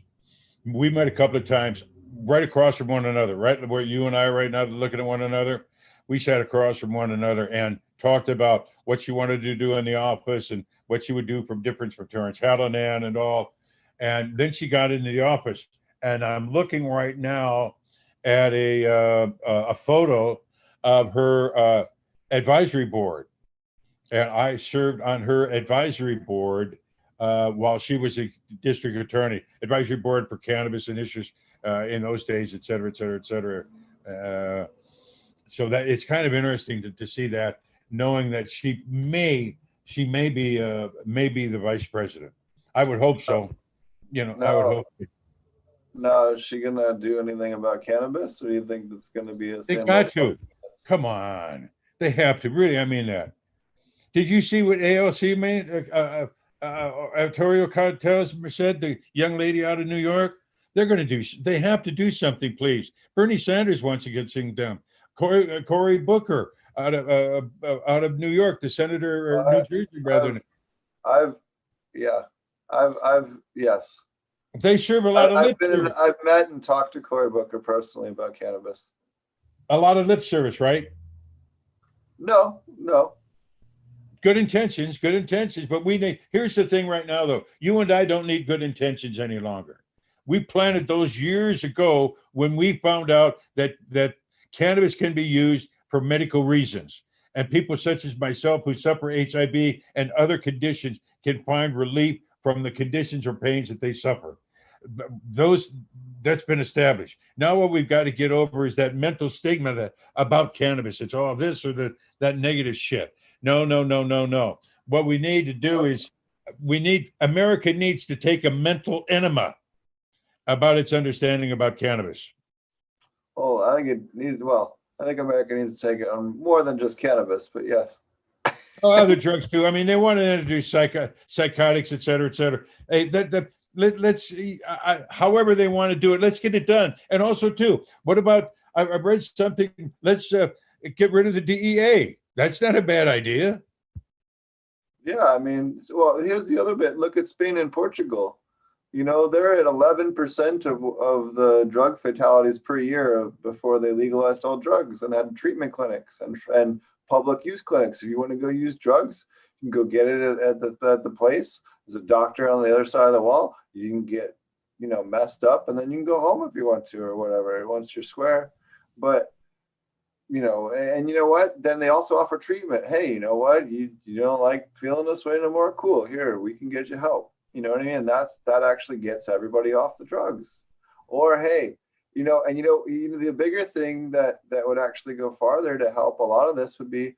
we met a couple of times right across from one another, right where you and I are right now looking at one another. We sat across from one another and talked about what she wanted to do in the office and what she would do from difference from Terrence Hallinan and all. And then she got into the office, and I'm looking right now at a photo of her advisory board, and I served on her advisory board while she was a district attorney, advisory board for cannabis and issues in those days, et cetera, et cetera, et cetera. So that it's kind of interesting to see that, knowing that she may be the vice president. I would hope so. You know, I would hope. Now, is she gonna do anything about cannabis, or do you think that's gonna be a? They got to. Come on, they have to. Really, I mean that. Did you see what ALC made? Arturo Cortez said, the young lady out of New York. They have to do something, please. Bernie Sanders wants to get things done. Cory Booker out of New York, the senator, or New Jersey, rather. Yes. They serve a lot of lip service. I've met and talked to Cory Booker personally about cannabis. A lot of lip service, right? No. Good intentions, but here's the thing right now, though. You and I don't need good intentions any longer. We planted those years ago when we found out that cannabis can be used for medical reasons. And people such as myself who suffer HIV and other conditions can find relief from the conditions or pains that they suffer. That's been established. Now what we've got to get over is that mental stigma about cannabis. It's all this or that negative shit. No. What we need to do is America needs to take a mental enema about its understanding about cannabis. Oh, I think it needs, well, I think America needs to take it on more than just cannabis, but yes. Oh, other drugs too. I mean, they want to introduce psychotics, et cetera, et cetera. Hey, let's however they want to do it, let's get it done. And also too, what about, I've read something, let's get rid of the DEA. That's not a bad idea. Yeah, I mean, well, here's the other bit. Look at Spain and Portugal. You know, they're at 11% of the drug fatalities per year before they legalized all drugs and had treatment clinics and public use clinics. If you want to go use drugs, you can go get it at the place. There's a doctor on the other side of the wall. You can get, you know, messed up, and then you can go home if you want to or whatever, once you're square. But you know, and you know what? Then they also offer treatment. Hey, you know what? You don't like feeling this way no more? Cool. Here, we can get you help. You know what I mean? That actually gets everybody off the drugs. Or hey, you know, and you know, the bigger thing that would actually go farther to help a lot of this would be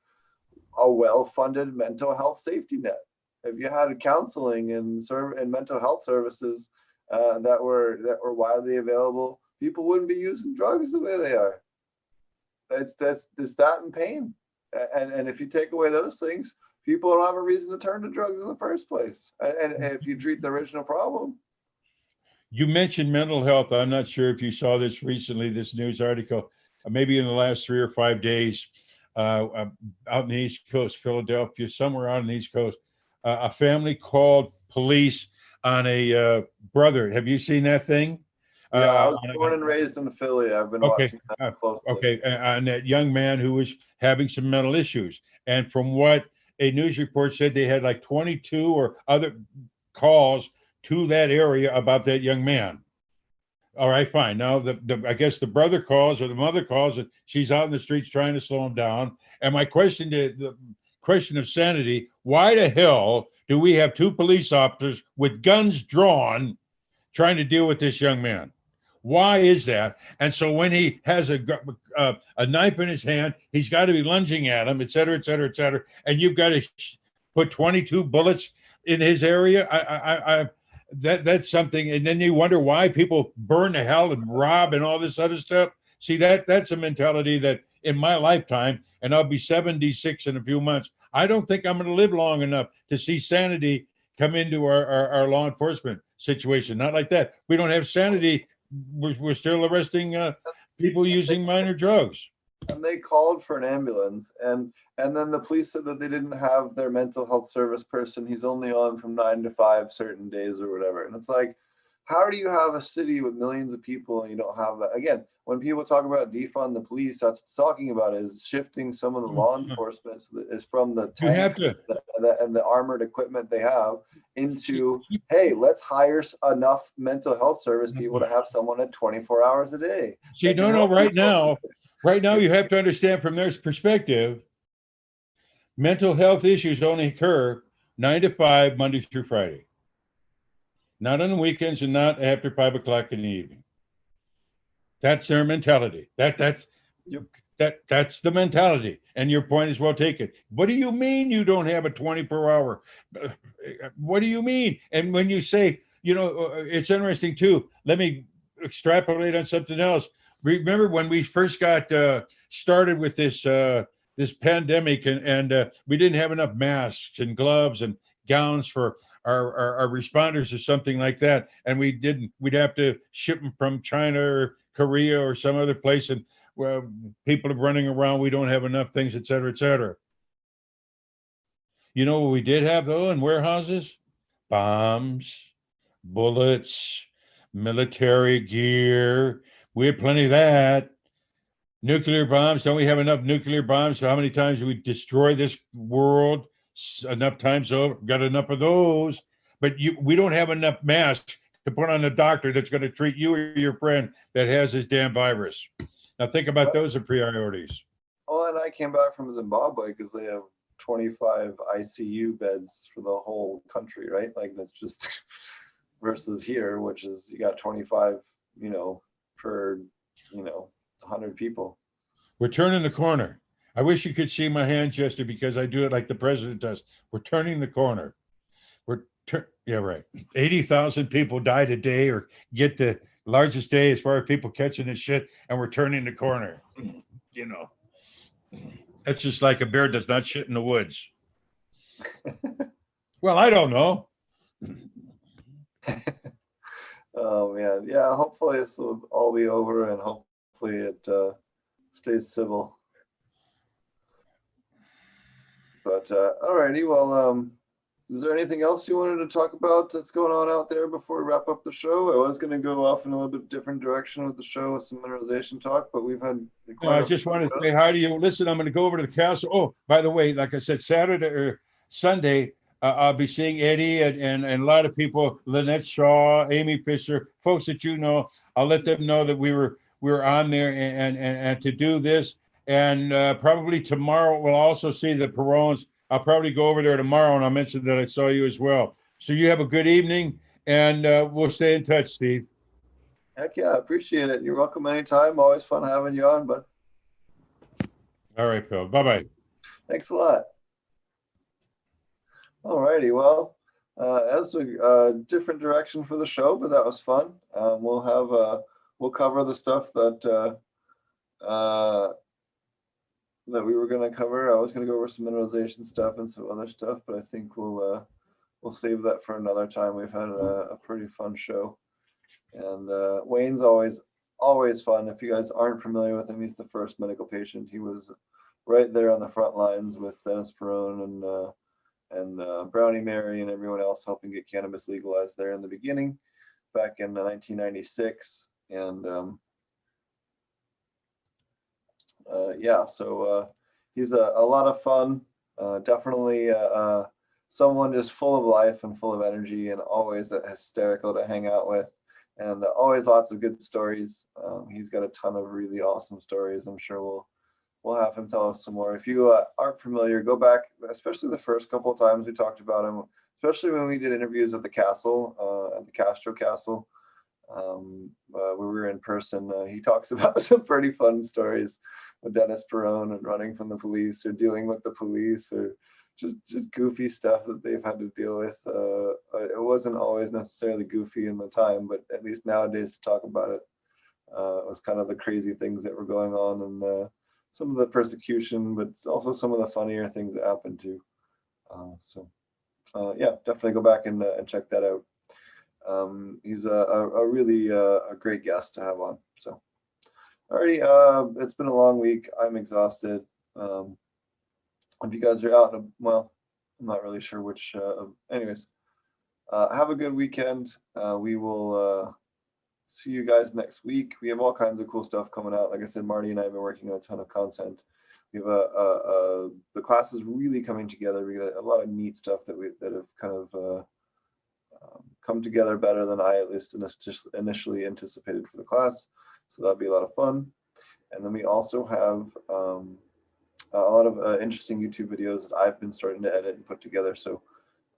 a well-funded mental health safety net. If you had counseling and mental health services that were widely available, people wouldn't be using drugs the way they are. It's that and pain, and if you take away those things, people don't have a reason to turn to drugs in the first place. And if you treat the original problem. You mentioned mental health. I'm not sure if you saw this recently, this news article, maybe in the last 3 or 5 days, out in the East Coast, Philadelphia, somewhere out on the East Coast, a family called police on a brother. Have you seen that thing? Yeah, I was born and raised in Philly. I've been watching that closely. Okay, and that young man who was having some mental issues. And from what a news report said, they had like 22 or other calls to that area about that young man. All right, fine. Now, I guess the brother calls or the mother calls, and she's out in the streets trying to slow him down. And my question, the question of sanity, why the hell do we have 2 police officers with guns drawn trying to deal with this young man? Why is that? And so when he has a knife in his hand, he's got to be lunging at him, et cetera, et cetera, et cetera. And you've got to put 22 bullets in his area. That's something. And then you wonder why people burn to hell and rob and all this other stuff. See, that's a mentality that in my lifetime, and I'll be 76 in a few months, I don't think I'm going to live long enough to see sanity come into our law enforcement situation. Not like that. We don't have sanity. We're still arresting people using minor drugs. And they called for an ambulance, and then the police said that they didn't have their mental health service person. He's only on from 9 to 5 certain days or whatever. And it's like, how do you have a city with millions of people and you don't have that? Again, when people talk about defund the police, that's what it's talking about is shifting some of the law enforcement so that is from the tanks and the armored equipment they have into, hey, let's hire enough mental health service people to have someone at 24 hours a day. See, no, right now you have to understand from their perspective, mental health issues only occur 9 to 5, Monday through Friday. Not on the weekends and not after 5 o'clock in the evening. That's their mentality. That's the mentality. And your point is well taken. What do you mean you don't have a 20 per hour? What do you mean? And when you say, you know, it's interesting too. Let me extrapolate on something else. Remember when we first got started with this pandemic and we didn't have enough masks and gloves and gowns for our responders or something like that, and we'd have to ship them from China or Korea or some other place, and people are running around, we don't have enough things, et cetera, et cetera. You know what we did have though in warehouses? Bombs, bullets, military gear. We had plenty of that. Nuclear bombs. Don't we have enough nuclear bombs? So how many times do we destroy this world? Enough times over. Got enough of those. But we don't have enough masks to put on a doctor that's going to treat you or your friend that has this damn virus. Now think about those as priorities. Oh, and I came back from Zimbabwe because they have 25 ICU beds for the whole country, right? Like that's just versus here, which is you got 25, you know, per, you know, 100 people. We're turning the corner. I wish you could see my hand gesture because I do it like the president does. We're turning the corner. Yeah, right. 80,000 people died a day or get the largest day as far as people catching this shit, and we're turning the corner. you know. That's just like a bear does not shit in the woods. Well, I don't know. Oh man, yeah. Hopefully this will all be over, and hopefully it stays civil. But alrighty, well, is there anything else you wanted to talk about that's going on out there before we wrap up the show? I was going to go off in a little bit different direction with the show with some mineralization talk, but we've had. No, I just wanted to say hi to you. Listen, I'm going to go over to the castle. Oh, by the way, like I said, Saturday or Sunday, I'll be seeing Eddie and a lot of people, Lynette Shaw, Amy Fisher, folks that you know. I'll let them know that we were on there and to do this. And probably tomorrow we'll also see the Perones. I'll probably go over there tomorrow and I'll mention that I saw you as well. So you have a good evening, and we'll stay in touch, Steve. Heck yeah, I appreciate it. You're welcome anytime. Always fun having you on, bud. All right, Phil. Bye-bye. Thanks a lot. All righty. Well, as a different direction for the show, but that was fun. We'll cover the stuff that that we were going to cover. I was going to go over some mineralization stuff and some other stuff, but I think we'll save that for another time. We've had a pretty fun show, and Wayne's always fun. If you guys aren't familiar with him, he's the first medical patient. He was right there on the front lines with Dennis Perone and Brownie Mary and everyone else helping get cannabis legalized there in the beginning, back in 1996, and yeah, so he's a lot of fun. Definitely someone just full of life and full of energy, and always hysterical to hang out with, and always lots of good stories. He's got a ton of really awesome stories. I'm sure we'll have him tell us some more. If you aren't familiar, go back, especially the first couple of times we talked about him, especially when we did interviews at the castle, at the Castro Castle. We were in person. He talks about some pretty fun stories with Dennis Perone and running from the police or dealing with the police, or just goofy stuff that they've had to deal with. It wasn't always necessarily goofy in the time, but at least nowadays to talk about it, it was kind of the crazy things that were going on, and some of the persecution, but also some of the funnier things that happened too. Yeah, definitely go back and check that out. He's a really a great guest to have on. So, alrighty, it's been a long week. I'm exhausted. If you guys are out, well, I'm not really sure which. Anyways, have a good weekend. We will see you guys next week. We have all kinds of cool stuff coming out. Like I said, Marty and I have been working on a ton of content. We have the class is really coming together. We got a lot of neat stuff that have kind of come together better than I at least initially anticipated for the class. So that'll be a lot of fun. And then we also have a lot of interesting YouTube videos that I've been starting to edit and put together. So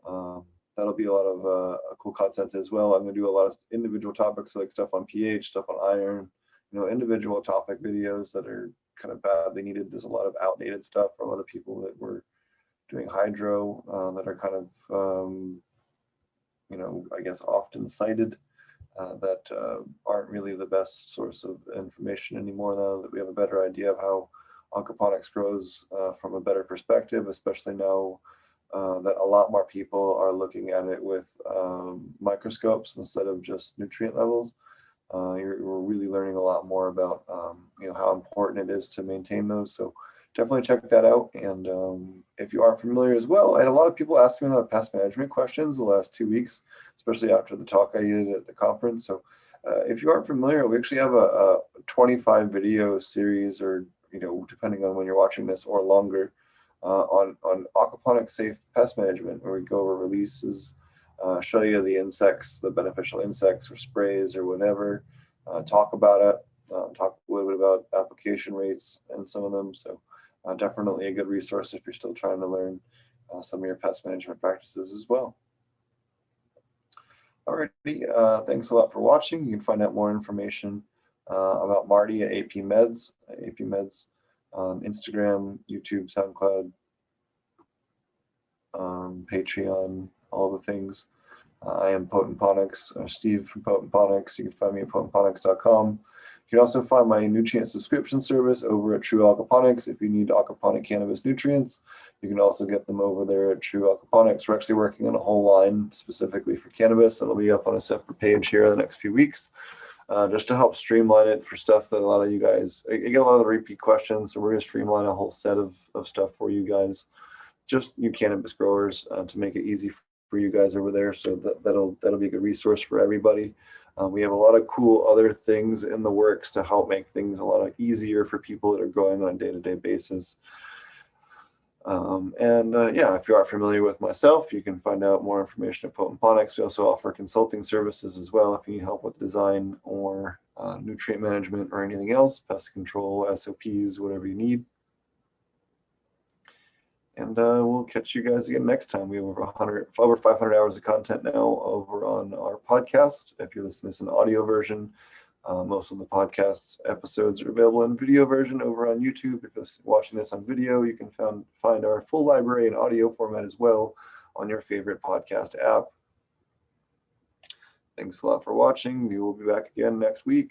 that'll be a lot of cool content as well. I'm going to do a lot of individual topics, like stuff on pH, stuff on iron, individual topic videos that are kind of badly needed. There's a lot of outdated stuff for a lot of people that were doing hydro that are kind of I guess often cited that aren't really the best source of information anymore, now that we have a better idea of how aquaponics grows from a better perspective, especially now that a lot more people are looking at it with microscopes instead of just nutrient levels. We're really learning a lot more about how important it is to maintain those. So definitely check that out. And if you aren't familiar as well, I had a lot of people ask me a lot of pest management questions the last 2 weeks, especially after the talk I did at the conference. So if you aren't familiar, we actually have a 25 video series, or depending on when you're watching this, or longer, on aquaponics safe pest management, where we go over releases, show you the insects, the beneficial insects or sprays or whatever, talk about it, talk a little bit about application rates and some of them. So definitely a good resource if you're still trying to learn some of your pest management practices as well. Alrighty, thanks a lot for watching. You can find out more information about Marty at AP Meds on Instagram, YouTube, SoundCloud, Patreon, all the things. I am Potent Ponics, or Steve from Potent Ponics. You can find me at potentponics.com. You You can also find my nutrient subscription service over at True Aquaponics. If you need aquaponic cannabis nutrients, you can also get them over there at True Aquaponics. We're actually working on a whole line specifically for cannabis that'll be up on a separate page here in the next few weeks, just to help streamline it for stuff that a lot of you guys, I get a lot of the repeat questions, so we're going to streamline a whole set of stuff for you guys, just you cannabis growers, to make it easy for you guys over there. So that'll be a good resource for everybody. We have a lot of cool other things in the works to help make things a lot easier for people that are growing on a day-to-day basis. Yeah, if you are familiar with myself, you can find out more information at Potent Ponics. We also offer consulting services as well if you need help with design or nutrient management or anything else, pest control, SOPs, whatever you need. And we'll catch you guys again next time. We have over 500 hours of content now over on our podcast. If you're listening to this in audio version, most of the podcast's episodes are available in video version over on YouTube. If you're watching this on video, you can find our full library in audio format as well on your favorite podcast app. Thanks a lot for watching. We will be back again next week.